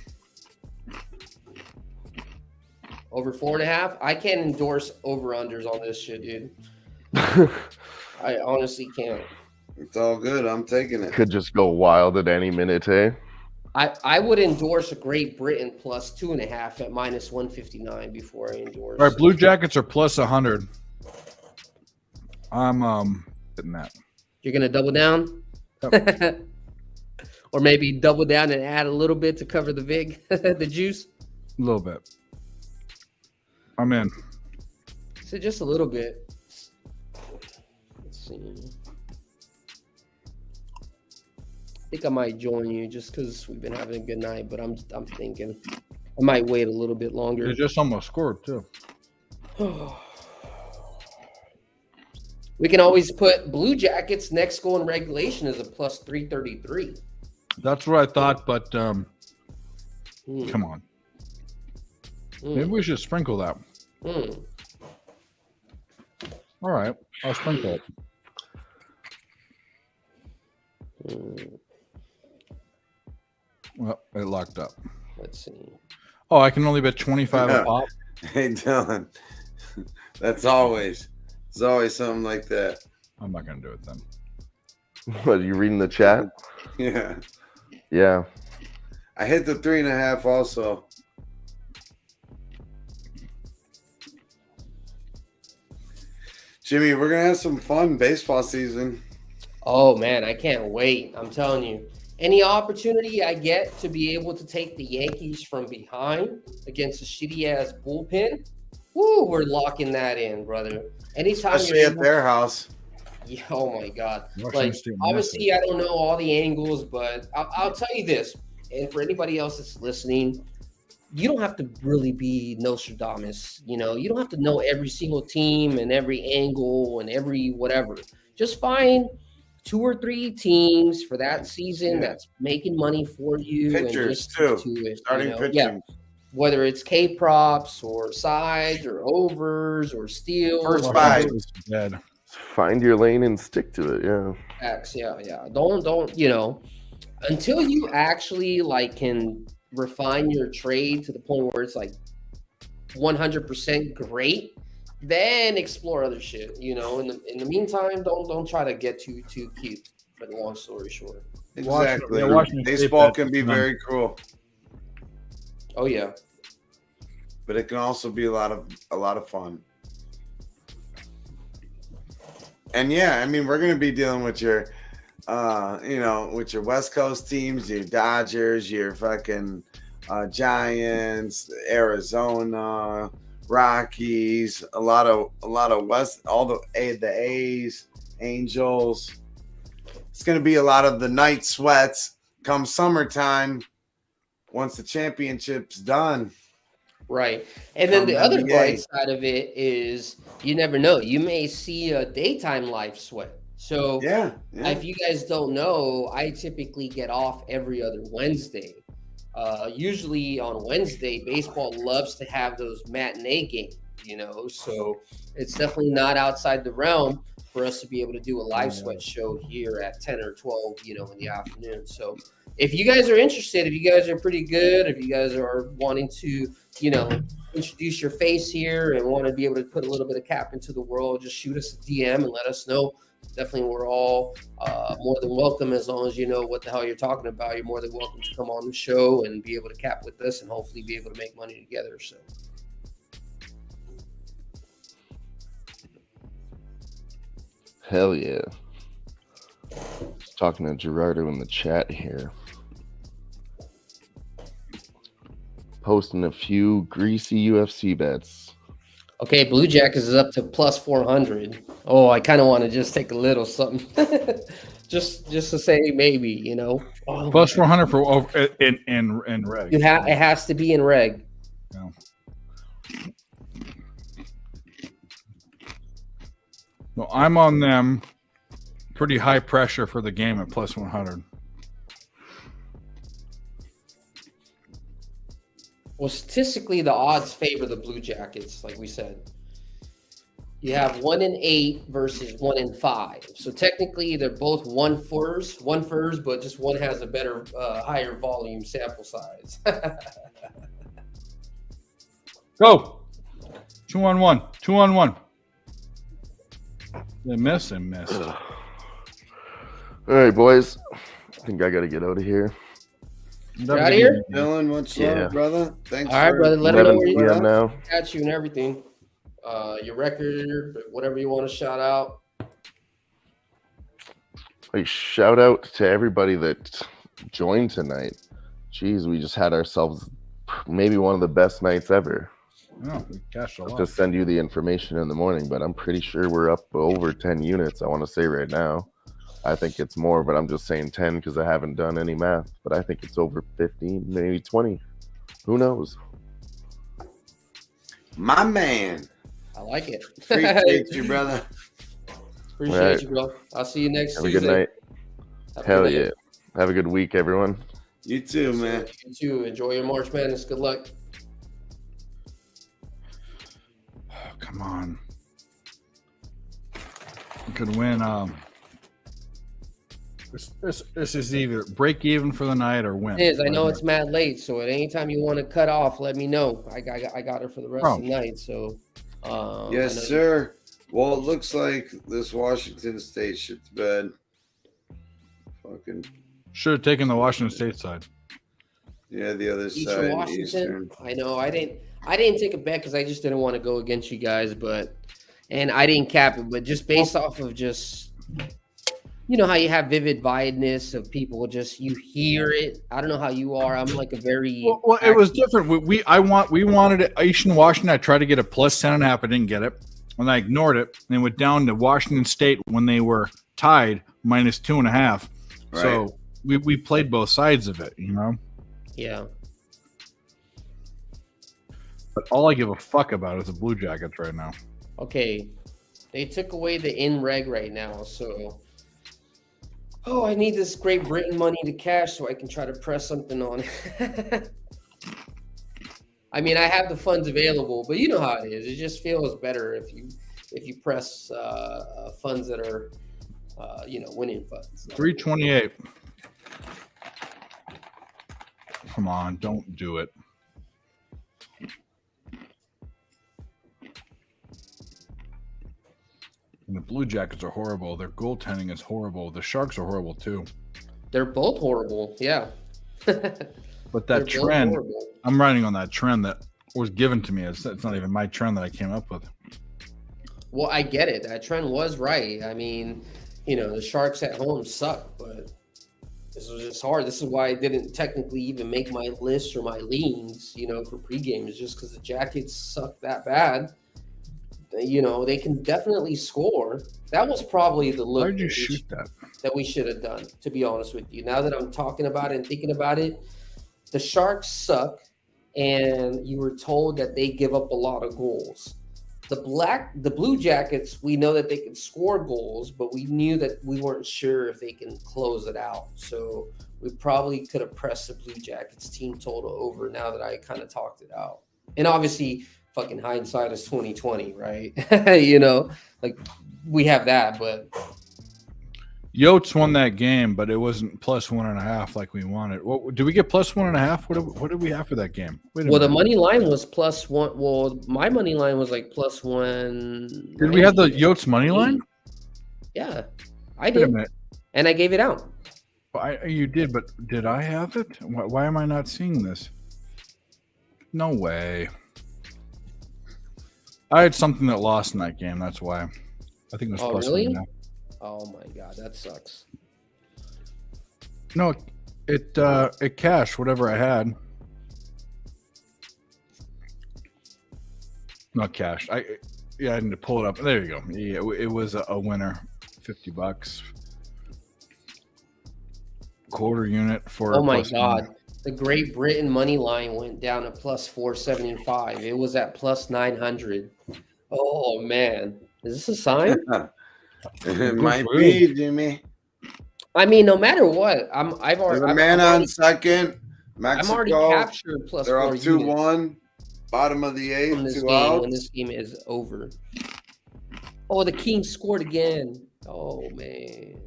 [SPEAKER 7] Over 4.5? I can't endorse over-unders on this shit, dude. I honestly can't.
[SPEAKER 2] It's all good. I'm taking it.
[SPEAKER 5] Could just go wild at any minute, eh?
[SPEAKER 7] I would endorse a Great Britain plus 2.5 at -159 before I endorse.
[SPEAKER 3] All right, Blue Jackets are plus 100. I'm hitting that.
[SPEAKER 7] You're gonna double down? Yep. Or maybe double down and add a little bit to cover the vig, the juice?
[SPEAKER 3] A little bit. I'm in.
[SPEAKER 7] So just a little bit. Let's see. I think I might join you just because we've been having a good night, but I'm thinking I might wait a little bit longer.
[SPEAKER 3] They just almost scored too.
[SPEAKER 7] We can always put Blue Jackets next goal in regulation as a plus 333.
[SPEAKER 3] That's what I thought, but come on. Maybe we should sprinkle that. All right, I'll sprinkle it. Well, it locked up.
[SPEAKER 7] Let's see.
[SPEAKER 3] Oh, I can only bet 25 a pop.
[SPEAKER 2] Hey, Dylan. There's always something like that.
[SPEAKER 3] I'm not going to do it then.
[SPEAKER 5] What, are you reading the chat?
[SPEAKER 2] Yeah.
[SPEAKER 5] Yeah.
[SPEAKER 2] I hit the 3.5 also. Jimmy, we're going to have some fun baseball season.
[SPEAKER 7] Oh, man, I can't wait. I'm telling you. Any opportunity I get to be able to take the Yankees from behind against a shitty-ass bullpen, woo, we're locking that in, brother. Anytime
[SPEAKER 2] especially at their house.
[SPEAKER 7] Yeah, oh, my God. Like, obviously, I don't know all the angles, but I'll tell you this, and for anybody else that's listening, you don't have to really be Nostradamus. You know, you don't have to know every single team and every angle and every whatever. Just find 2 or 3 teams for that season that's making money for you.
[SPEAKER 2] Pitchers,
[SPEAKER 7] and
[SPEAKER 2] too.
[SPEAKER 7] To it,
[SPEAKER 2] starting pitching.
[SPEAKER 7] Yeah. Whether it's K props or sides or overs or steals.
[SPEAKER 2] First five.
[SPEAKER 5] Find your lane and stick to it. Yeah.
[SPEAKER 7] X, yeah. Don't, you know, until you actually like can refine your trade to the point where it's like 100% great, then explore other shit. You know, in the meantime, don't try to get too cute. For the long story short,
[SPEAKER 2] exactly. Baseball can be very cruel.
[SPEAKER 7] Oh yeah,
[SPEAKER 2] but it can also be a lot of fun. And yeah, I mean, we're going to be dealing with your, with your West Coast teams, your Dodgers, your fucking Giants, Arizona, Rockies, a lot of West, all the A's, Angels. It's going to be a lot of the night sweats come summertime once the championship's done.
[SPEAKER 7] Right. And then the other bright side of it is you never know. You may see a daytime live sweat. So if you guys don't know, I typically get off every other Wednesday. Usually on Wednesday, baseball loves to have those matinee games, you know, so it's definitely not outside the realm for us to be able to do a live sweat show here at 10 or 12, in the afternoon. So if you guys are interested, if you guys are pretty good, if you guys are wanting to, introduce your face here and want to be able to put a little bit of cap into the world, just shoot us a DM and let us know. Definitely, we're all more than welcome, as long as you know what the hell you're talking about. You're more than welcome to come on the show and be able to cap with us and hopefully be able to make money together. So.
[SPEAKER 5] Hell yeah. Just talking to Gerardo in the chat here. Posting a few greasy UFC bets.
[SPEAKER 7] Okay, Blue Jackets is up to plus 400. Oh, I kind of want to just take a little something. just to say maybe, Oh,
[SPEAKER 3] Plus 400 for in reg.
[SPEAKER 7] it has to be in reg.
[SPEAKER 3] No. Well, I'm on them pretty high pressure for the game at plus 100.
[SPEAKER 7] Well, statistically, the odds favor the Blue Jackets, like we said. You have 1 in 8 versus 1 in 5. So technically, they're both one furs, but just one has a better, higher volume sample size.
[SPEAKER 3] Go. 2-on-1. 2-on-1. They miss.
[SPEAKER 5] All right, boys. I think I got to get out of here.
[SPEAKER 7] You're out of here?
[SPEAKER 2] Dylan, what's up, brother? Thanks.
[SPEAKER 7] All right, brother. Let me know where you
[SPEAKER 5] now.
[SPEAKER 7] Got you and everything. Your record, whatever you want to shout out.
[SPEAKER 5] Hey, shout out to everybody that joined tonight. Jeez, we just had ourselves maybe one of the best nights ever.
[SPEAKER 3] Oh, we cashed a lot.
[SPEAKER 5] I'll just send you the information in the morning, but I'm pretty sure we're up over 10 units, I want to say right now. I think it's more, but I'm just saying 10 because I haven't done any math. But I think it's over 15, maybe 20. Who knows?
[SPEAKER 2] My man.
[SPEAKER 7] I like it.
[SPEAKER 2] Appreciate you, brother.
[SPEAKER 7] Appreciate you, bro. I'll see you next
[SPEAKER 5] Have a
[SPEAKER 7] Tuesday.
[SPEAKER 5] good night.
[SPEAKER 7] Have a
[SPEAKER 5] Hell
[SPEAKER 7] good
[SPEAKER 5] yeah.
[SPEAKER 7] night.
[SPEAKER 5] Have a good week, everyone.
[SPEAKER 2] You too, man.
[SPEAKER 7] You too. Enjoy your March Madness. Good luck.
[SPEAKER 3] Oh, come on. We could win. This is either break even for the night or win.
[SPEAKER 7] It is. I know it's mad late, so at any time you want to cut off, let me know. I got it for the rest of the night. So,
[SPEAKER 2] yes, sir. Well, it looks like this Washington State shit to bed. Fucking
[SPEAKER 3] should have taken the Washington State side.
[SPEAKER 2] Yeah, the other
[SPEAKER 7] Eastern
[SPEAKER 2] side.
[SPEAKER 7] Washington.
[SPEAKER 2] Eastern.
[SPEAKER 7] I know. I didn't take a bet because I just didn't want to go against you guys, and I didn't cap it. But just based off of just. You know how you have vivid vividness of people, just you hear it. I don't know how you are. I'm like a very
[SPEAKER 3] well it was different. We wanted it Eastern Washington. I tried to get a plus 10.5. I didn't get it, and I ignored it. And then went down to Washington State when they were tied minus 2.5. Right. So we played both sides of it,
[SPEAKER 7] Yeah.
[SPEAKER 3] But all I give a fuck about is the Blue Jackets right now.
[SPEAKER 7] Okay, they took away the in reg right now, so. Oh, I need this Great Britain money to cash so I can try to press something on it. I mean, I have the funds available, but you know how it is. It just feels better if you press funds that are, winning funds.
[SPEAKER 3] 328. Come on, don't do it. And the Blue Jackets are horrible. Their goaltending is horrible. The Sharks are horrible too.
[SPEAKER 7] They're both horrible. Yeah.
[SPEAKER 3] But that trend, I'm riding on that trend that was given to me. It's not even my trend that I came up with.
[SPEAKER 7] Well, I get it. That trend was right. I mean, the Sharks at home suck, but this was just hard. This is why I didn't technically even make my list or my leans, for pregame. It's just because the Jackets suck that bad. They can definitely score. That was probably the look.
[SPEAKER 3] Why did you shoot
[SPEAKER 7] that we should have done, to be honest with you. Now that I'm talking about it and thinking about it, the Sharks suck, and you were told that they give up a lot of goals. The Blue Jackets, we know that they can score goals, but we knew that we weren't sure if they can close it out. So we probably could have pressed the Blue Jackets team total over now that I kind of talked it out. And obviously, fucking hindsight is 2020, right? Like we have that, but
[SPEAKER 3] Yotes won that game, but it wasn't plus 1.5 like we wanted. What did we get plus 1.5? What did we have for that game? Wait a
[SPEAKER 7] well, the
[SPEAKER 3] minute.
[SPEAKER 7] money line was plus one. Well, my money line was like plus 1.
[SPEAKER 3] Did we have the Yotes money line?
[SPEAKER 7] Yeah, I
[SPEAKER 3] Wait a
[SPEAKER 7] did,
[SPEAKER 3] minute.
[SPEAKER 7] and I gave it out.
[SPEAKER 3] You did, but did I have it? Why am I not seeing this? No way. I had something that lost in that game. That's why. I think it was
[SPEAKER 7] Oh,
[SPEAKER 3] plus
[SPEAKER 7] really?
[SPEAKER 3] 1.5.
[SPEAKER 7] Oh my god, that sucks.
[SPEAKER 3] No, it cashed whatever I had. Not cashed. I need to pull it up. There you go. Yeah, it was a winner. $50. Quarter unit for.
[SPEAKER 7] Oh my
[SPEAKER 3] plus
[SPEAKER 7] god.
[SPEAKER 3] 1.
[SPEAKER 7] The Great Britain money line went down to plus 475. It was at plus 900. Oh man. Is this a sign?
[SPEAKER 2] It might be, Jimmy.
[SPEAKER 7] I mean, no matter what, I've
[SPEAKER 2] There's
[SPEAKER 7] already
[SPEAKER 2] a man on second.
[SPEAKER 7] I'm
[SPEAKER 2] Mexico.
[SPEAKER 7] already captured plus
[SPEAKER 2] They're
[SPEAKER 7] 4
[SPEAKER 2] up
[SPEAKER 7] units
[SPEAKER 2] 2-1. Bottom of the eighth.
[SPEAKER 7] from this
[SPEAKER 2] 2
[SPEAKER 7] game
[SPEAKER 2] outs.
[SPEAKER 7] when this game is over. Oh, the Kings scored again. Oh man.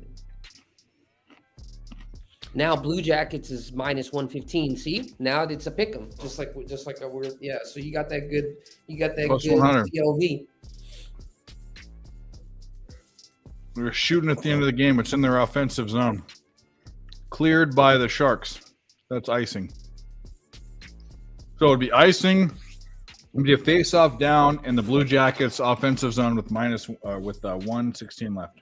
[SPEAKER 7] Now Blue Jackets is minus 115. See, now it's a pick'em, just like a weird. Yeah, so you got that good. You got that
[SPEAKER 3] Plus
[SPEAKER 7] good
[SPEAKER 3] 100.
[SPEAKER 7] CLV.
[SPEAKER 3] We were shooting at the end of the game. It's in their offensive zone. Cleared by the Sharks. That's icing. So it'd be icing. It'd be a face-off down in the Blue Jackets offensive zone with 1:16 left.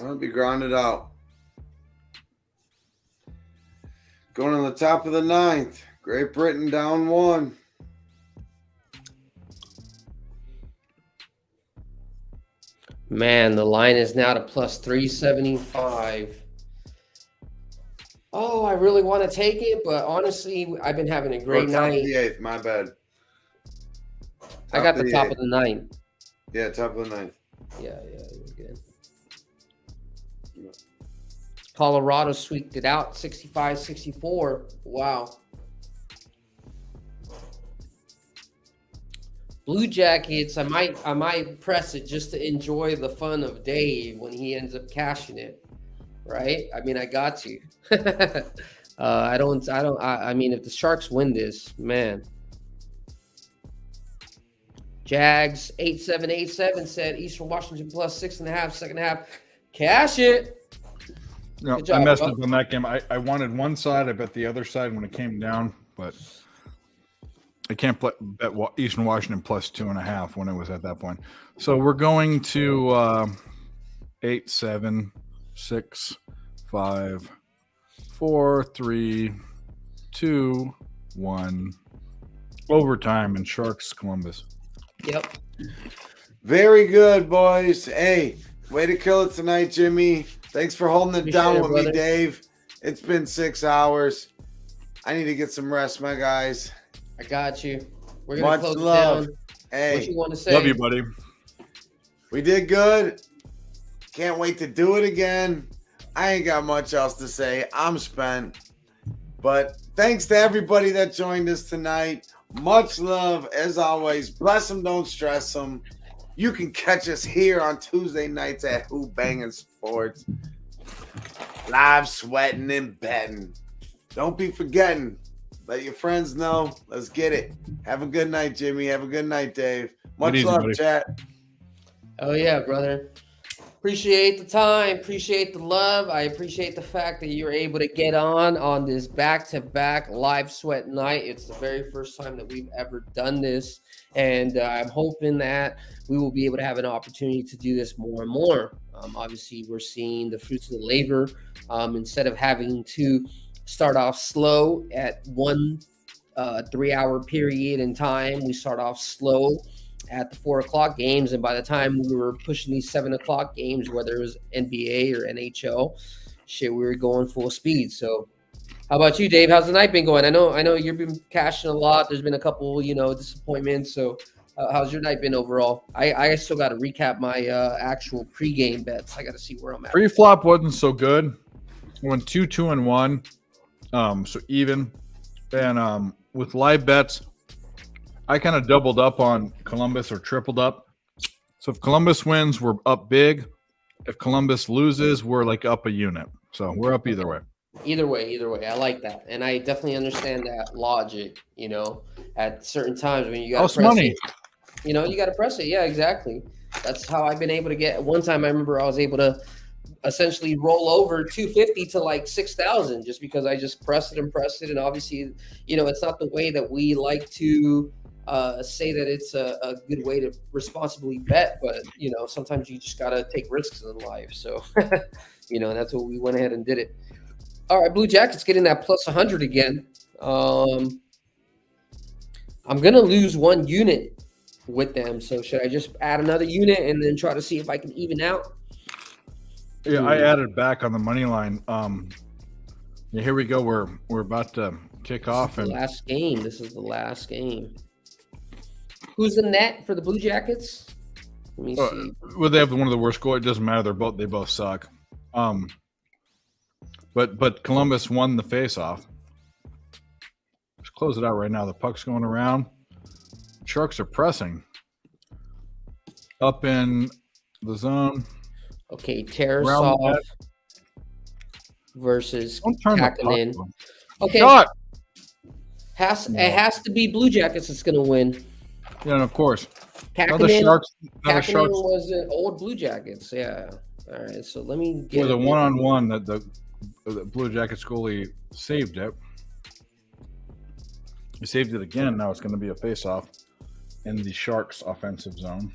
[SPEAKER 2] I'll be grounded out. Going on the top of the ninth. Great Britain down 1.
[SPEAKER 7] Man, the line is now to plus 375. Oh, I really want to take it, but honestly, I've been having a great
[SPEAKER 2] Top of
[SPEAKER 7] night.
[SPEAKER 2] the eighth, my bad.
[SPEAKER 7] I got
[SPEAKER 2] of
[SPEAKER 7] the top
[SPEAKER 2] eighth.
[SPEAKER 7] of the ninth.
[SPEAKER 2] Yeah, top of the ninth.
[SPEAKER 7] Yeah, it was good. Colorado squeaked it out, 65-64. Wow. Blue Jackets, I might press it just to enjoy the fun of Dave when he ends up cashing it, right? I mean, I got to. I mean, if the Sharks win this, man. Jags 8787 said Eastern Washington plus 6.5, second half. Cash it.
[SPEAKER 3] No,
[SPEAKER 7] Good job,
[SPEAKER 3] I messed
[SPEAKER 7] bud.
[SPEAKER 3] up on that game. I wanted one side. I bet the other side when it came down, but I can't bet Eastern Washington plus 2.5 when it was at that point. So we're going to 8, 7, 6, 5, 4, 3, 2, 1. Overtime in Sharks Columbus.
[SPEAKER 7] Yep.
[SPEAKER 2] Very good, boys. Hey, way to kill it tonight, Jimmy. Thanks for holding it
[SPEAKER 7] Appreciate
[SPEAKER 2] down
[SPEAKER 7] it,
[SPEAKER 2] with
[SPEAKER 7] brother.
[SPEAKER 2] me, Dave. It's been 6 hours. I need to get some rest, my guys.
[SPEAKER 7] I got you. We're gonna
[SPEAKER 2] Much
[SPEAKER 7] close
[SPEAKER 2] love.
[SPEAKER 7] it down.
[SPEAKER 2] Hey,
[SPEAKER 7] What you want to say?
[SPEAKER 3] Love you, buddy.
[SPEAKER 2] we did good. Can't wait to do it again. I ain't got much else to say. I'm spent. But thanks to everybody that joined us tonight. Much love, as always. Bless them, don't stress them. You can catch us here on Tuesday nights at Who-Bangin Sports. Live sweating and betting. Don't be forgetting. Let your friends know. Let's get it. Have a good night, Jimmy. Have a good night, Dave. Much
[SPEAKER 3] easy,
[SPEAKER 2] love,
[SPEAKER 3] buddy.
[SPEAKER 2] chat.
[SPEAKER 7] Oh yeah, brother. Appreciate the time. Appreciate the love. I appreciate the fact that you're able to get on this back-to-back live sweat night. It's the very first time that we've ever done this, and I'm hoping that we will be able to have an opportunity to do this more and more. Obviously, we're seeing the fruits of the labor. Instead of having to start off slow at one 3-hour period in time, we start off slow at the 4 o'clock games, and by the time we were pushing these 7 o'clock games, whether it was NBA or NHL, we were going full speed. So how about you, Dave? How's the night been going? I know you've been cashing a lot. There's been a couple disappointments, so How's your night been overall? I still got to recap my actual pregame bets. I got to see where I'm at.
[SPEAKER 3] Pre-flop wasn't so good. Went 2-2-1, so even. And with live bets, I kind of doubled up on Columbus or tripled up. So if Columbus wins, we're up big. If Columbus loses, we're like up a unit. So we're up either way.
[SPEAKER 7] Either way. I like that. And I definitely understand that logic, at certain times when you got to press
[SPEAKER 3] money.
[SPEAKER 7] it. You got to press it. Yeah, exactly. That's how I've been able to get. One time I remember I was able to essentially roll over 250 to like 6,000 just because I just pressed it. And obviously, it's not the way that we like to say that it's a good way to responsibly bet, but sometimes you just got to take risks in life. So, that's what we went ahead and did it. All right, Blue Jackets getting that plus 100 again. I'm going to lose 1 unit with them. So should I just add another unit and then try to see if I can even out?
[SPEAKER 3] Yeah, I added back on the money line. Here we go. We're about to kick off.
[SPEAKER 7] And last game. This is the last game. Who's the net for the Blue Jackets? Let me see.
[SPEAKER 3] Well, they have one of the worst goals. It doesn't matter. They both suck. But Columbus won the face-off. Let's close it out right now. The puck's going around. Sharks are pressing up in the zone.
[SPEAKER 7] Okay, Tarasov versus Kakinen. Okay,
[SPEAKER 3] Shot.
[SPEAKER 7] It has to be Blue Jackets that's going to win.
[SPEAKER 3] Yeah, and of course.
[SPEAKER 7] Kakinen was an old Blue Jackets. Yeah. All right, so let me get
[SPEAKER 3] the one-on-one that the Blue Jackets goalie saved it. He saved it again. Now it's going to be a face-off in the Sharks' offensive zone.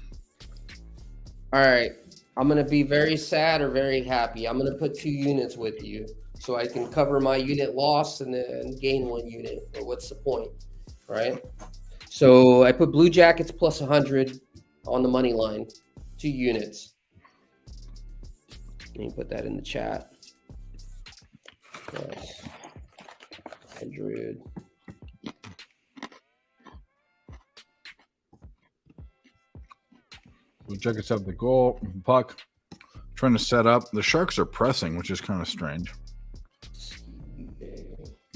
[SPEAKER 7] All right. I'm going to be very sad or very happy. I'm going to put 2 units with you so I can cover my unit loss and then gain 1 unit. Or what's the point, right? So I put Blue Jackets plus 100 on the money line, 2 units. Let me put that in the chat. Plus 100.
[SPEAKER 3] Blue Jackets have the goal, puck, trying to set up. The Sharks are pressing, which is kind of strange.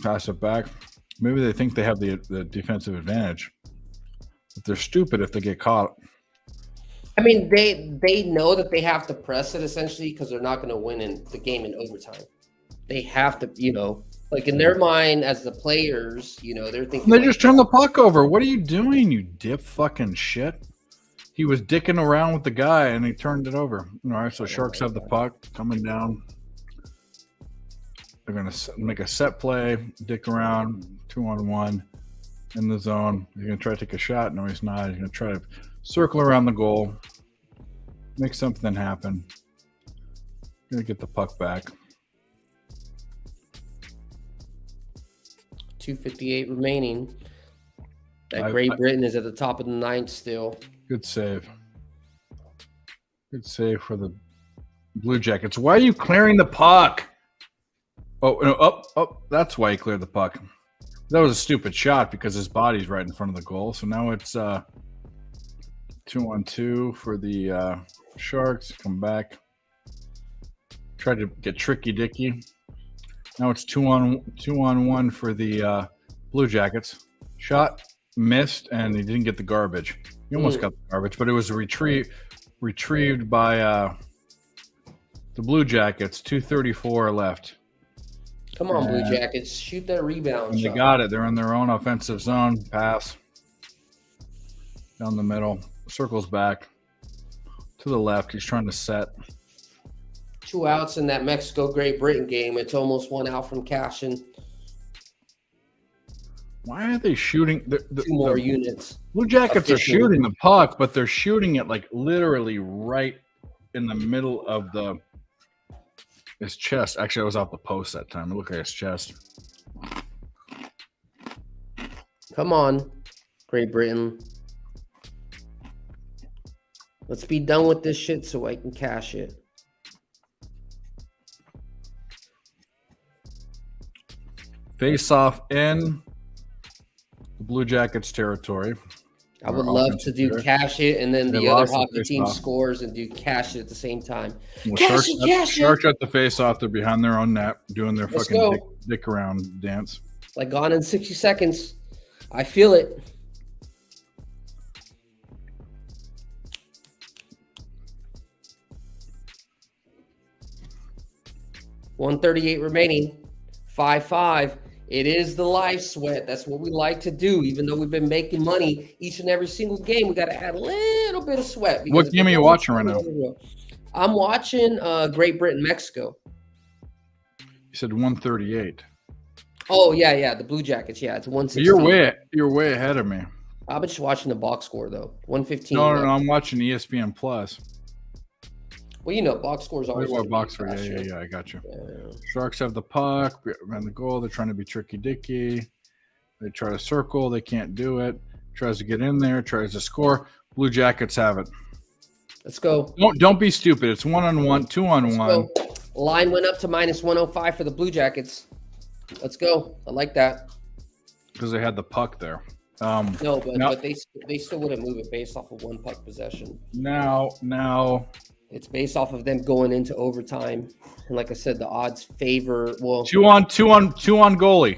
[SPEAKER 3] Pass it back. Maybe they think they have the defensive advantage. But they're stupid if they get caught.
[SPEAKER 7] I mean, they know that they have to press it essentially because they're not going to win in the game in overtime. They have to, like in their mind as the players, they're thinking.
[SPEAKER 3] They just turn the puck over. What are you doing, you dip fucking shit? He was dicking around with the guy, and he turned it over. All right, so Sharks have the puck coming down. They're going to make a set play, dick around, 2-on-1 in the zone. He's going to try to take a shot. No, he's not. He's going to try to circle around the goal, make something happen. Going to get the puck back.
[SPEAKER 7] 2:58 remaining. That Great Britain is at the top of the 9th still.
[SPEAKER 3] Good save. Good save for the Blue Jackets. Why are you clearing the puck? Oh, no, that's why he cleared the puck. That was a stupid shot because his body's right in front of the goal. So now it's 2-on-2 for the Sharks. Come back. Tried to get tricky dicky. Now it's 2-on-1 for the Blue Jackets. Shot, missed, and he didn't get the garbage. He almost got the garbage, but it was retrieved by the Blue Jackets. 2:34 left.
[SPEAKER 7] Come on, Blue Jackets. Shoot that rebound shot.
[SPEAKER 3] They got it. They're in their own offensive zone. Pass. Down the middle. Circles back. To the left. He's trying to set.
[SPEAKER 7] 2 outs in that Mexico-Great Britain game. It's almost 1 out from cashing.
[SPEAKER 3] Why are they shooting?
[SPEAKER 7] 2 more units.
[SPEAKER 3] Blue Jackets are shooting the puck, but they're shooting it like literally right in the middle of his chest. Actually, I was off the post that time. It looked like his chest.
[SPEAKER 7] Come on, Great Britain. Let's be done with this shit so I can cash it.
[SPEAKER 3] Face off in the Blue Jackets territory.
[SPEAKER 7] I would love to do cash it, and then
[SPEAKER 3] They
[SPEAKER 7] the other
[SPEAKER 3] lost the
[SPEAKER 7] hockey team
[SPEAKER 3] face-off.
[SPEAKER 7] scores and do cash it at the same time.
[SPEAKER 3] Well,
[SPEAKER 7] Cash it.
[SPEAKER 3] Sharks at the face off. They're behind their own net doing their
[SPEAKER 7] Let's
[SPEAKER 3] fucking
[SPEAKER 7] go.
[SPEAKER 3] dick around dance.
[SPEAKER 7] Like gone in 60 seconds. I feel it. $138 remaining. 5-5. It is the live sweat. That's what we like to do. Even though we've been making money each and every single game, we got to add a little bit of sweat.
[SPEAKER 3] What game are you watching right now?
[SPEAKER 7] I'm watching Great Britain, Mexico.
[SPEAKER 3] You said 138.
[SPEAKER 7] Oh yeah, the Blue Jackets. Yeah, it's 116.
[SPEAKER 3] You're way ahead of me.
[SPEAKER 7] I'm just watching the box score though. 115.
[SPEAKER 3] No, I'm watching ESPN Plus.
[SPEAKER 7] Well, you know, box scores always.
[SPEAKER 3] Box score. Yeah, I got you. Yeah. Sharks have the puck around the goal. They're trying to be tricky dicky. They try to circle. They can't do it. Tries to get in there. Tries to score. Blue Jackets have it.
[SPEAKER 7] Let's go.
[SPEAKER 3] Don't be stupid. It's 1-on-1, 2-on-1.
[SPEAKER 7] Line went up to -105 for the Blue Jackets. Let's go. I like that.
[SPEAKER 3] Because they had the puck there.
[SPEAKER 7] But they still wouldn't move it based off of one puck possession.
[SPEAKER 3] Now.
[SPEAKER 7] It's based off of them going into overtime. And like I said, the odds favor, well,
[SPEAKER 3] two on goalie.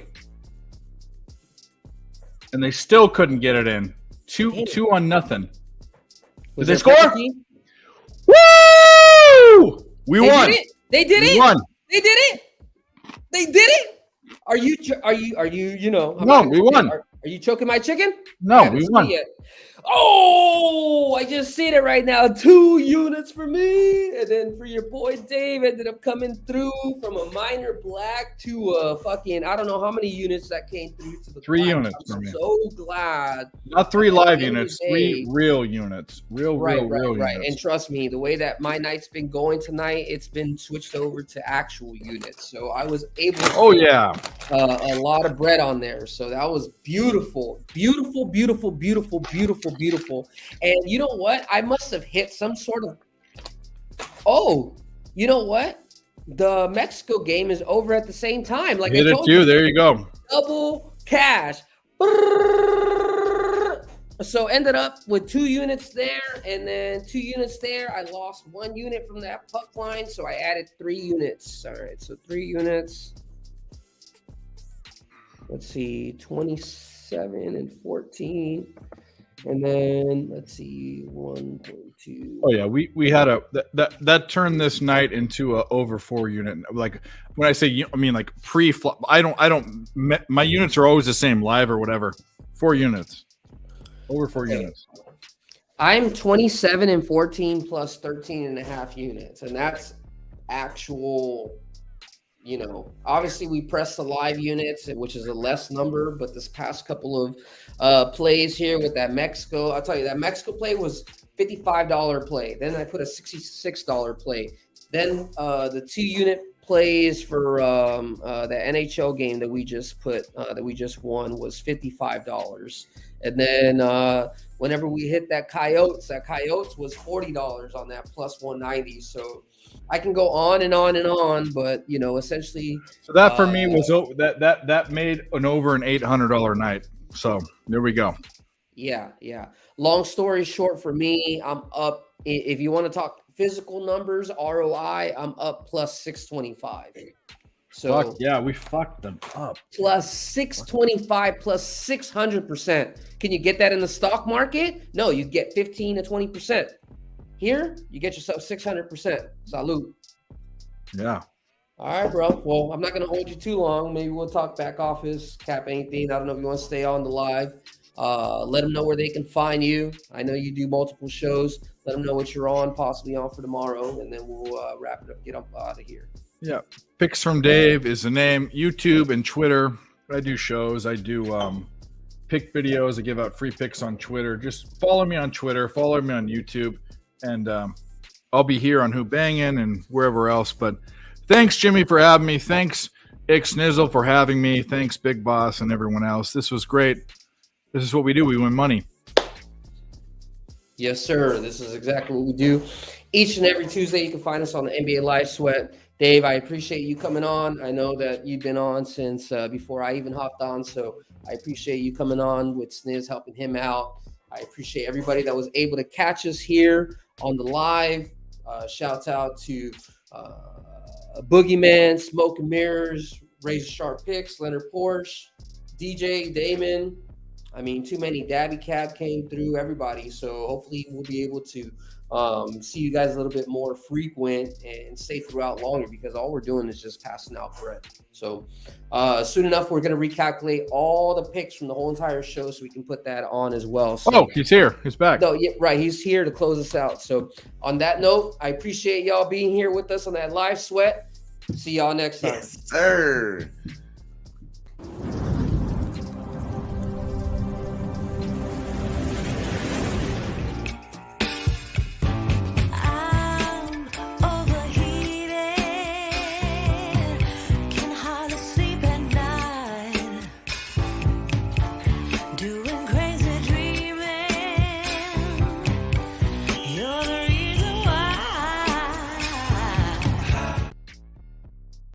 [SPEAKER 3] And they still couldn't get it in. Two on nothing. Did they score?
[SPEAKER 7] Penalty?
[SPEAKER 3] Woo! We won.
[SPEAKER 7] They did it.
[SPEAKER 3] We won.
[SPEAKER 7] They did it. They did it. Are you you know?
[SPEAKER 3] No, we won.
[SPEAKER 7] Are you choking my chicken?
[SPEAKER 3] No, we won.
[SPEAKER 7] Oh, I just seen it right now. 2 units for me. And then for your boy Dave, ended up coming through from a minor black to a fucking, I don't know how many units that came through to the
[SPEAKER 3] 3
[SPEAKER 7] black.
[SPEAKER 3] units
[SPEAKER 7] I'm
[SPEAKER 3] for me.
[SPEAKER 7] so glad.
[SPEAKER 3] Not 3 live units, 3 real units. Real
[SPEAKER 7] Right.
[SPEAKER 3] units.
[SPEAKER 7] And trust me, the way that my night's been going tonight, it's been switched over to actual units. So I was able to get a lot of bread on there. So that was beautiful. And you know what? I must have hit some sort of. Oh, you know what? The Mexico game is over at the same time. Like
[SPEAKER 3] hit it too. There you go.
[SPEAKER 7] Double cash. So ended up with 2 units there, and then 2 units there. I lost 1 unit from that puck line, so I added 3 units. All right, so 3 units. Let's see, 27 and 14. And then let's see, 1.2.
[SPEAKER 3] Oh yeah, we had that turned this night into a over 4 unit. Like when I say, I mean like pre-flop. I don't. My units are always the same, live or whatever. 4 units, over 4 units.
[SPEAKER 7] I'm 27 and 14 plus 13 and a half units, and that's actual. You know, obviously we press the live units, which is a less number, but this past couple of plays here with that Mexico, I'll tell you that Mexico play was $55 play. Then I put a $66 play. Then the 2 unit plays for the NHL game that we just won was $55. And then whenever we hit that Coyotes was $40 on that plus 190. So I can go on and on and on, but you know, essentially.
[SPEAKER 3] So that for me was that made an over an $800 night. So there we go.
[SPEAKER 7] Yeah. Long story short, for me, I'm up. If you want to talk physical numbers, ROI, I'm up plus 625. So
[SPEAKER 3] yeah, we fucked them up.
[SPEAKER 7] Plus 625, plus 600%. Can you get that in the stock market? No, you get 15 to 20%. Here, you get yourself 600%. Salute.
[SPEAKER 3] Yeah.
[SPEAKER 7] All right, bro. Well, I'm not going to hold you too long. Maybe we'll talk back office, cap anything. I don't know if you want to stay on the live. Let them know where they can find you. I know you do multiple shows. Let them know what you're on, possibly on for tomorrow, and then we'll wrap it up, get up out of here.
[SPEAKER 3] Yeah. Picks from Dave is the name. YouTube and Twitter. I do shows. I do pick videos. I give out free picks on Twitter. Just follow me on Twitter. Follow me on YouTube. And I'll be here on Who-Bangin and wherever else. But thanks, Jimmy, for having me. Thanks, IKSNIZOL, for having me. Thanks, Big Boss, and everyone else. This was great. This is what we do. We win money.
[SPEAKER 7] Yes, sir. This is exactly what we do. Each and every Tuesday, you can find us on the NBA Live Sweat. Dave, I appreciate you coming on. I know that you've been on since before I even hopped on, so I appreciate you coming on with Sniz, helping him out. I appreciate everybody that was able to catch us here on the live. Shouts out to Boogeyman, Smoke and Mirrors, Razor Sharp Picks, Leonard Porsche, DJ, Damon. I mean, too many. Dabby Cab came through, everybody. So hopefully we'll be able to see you guys a little bit more frequent and stay throughout longer, because all we're doing is just passing out bread. So soon enough, we're going to recalculate all the picks from the whole entire show so we can put that on as well. So,
[SPEAKER 3] he's here. He's back.
[SPEAKER 7] No, yeah, right. He's here to close us out. So on that note, I appreciate y'all being here with us on that live sweat. See y'all next time.
[SPEAKER 2] Yes, sir.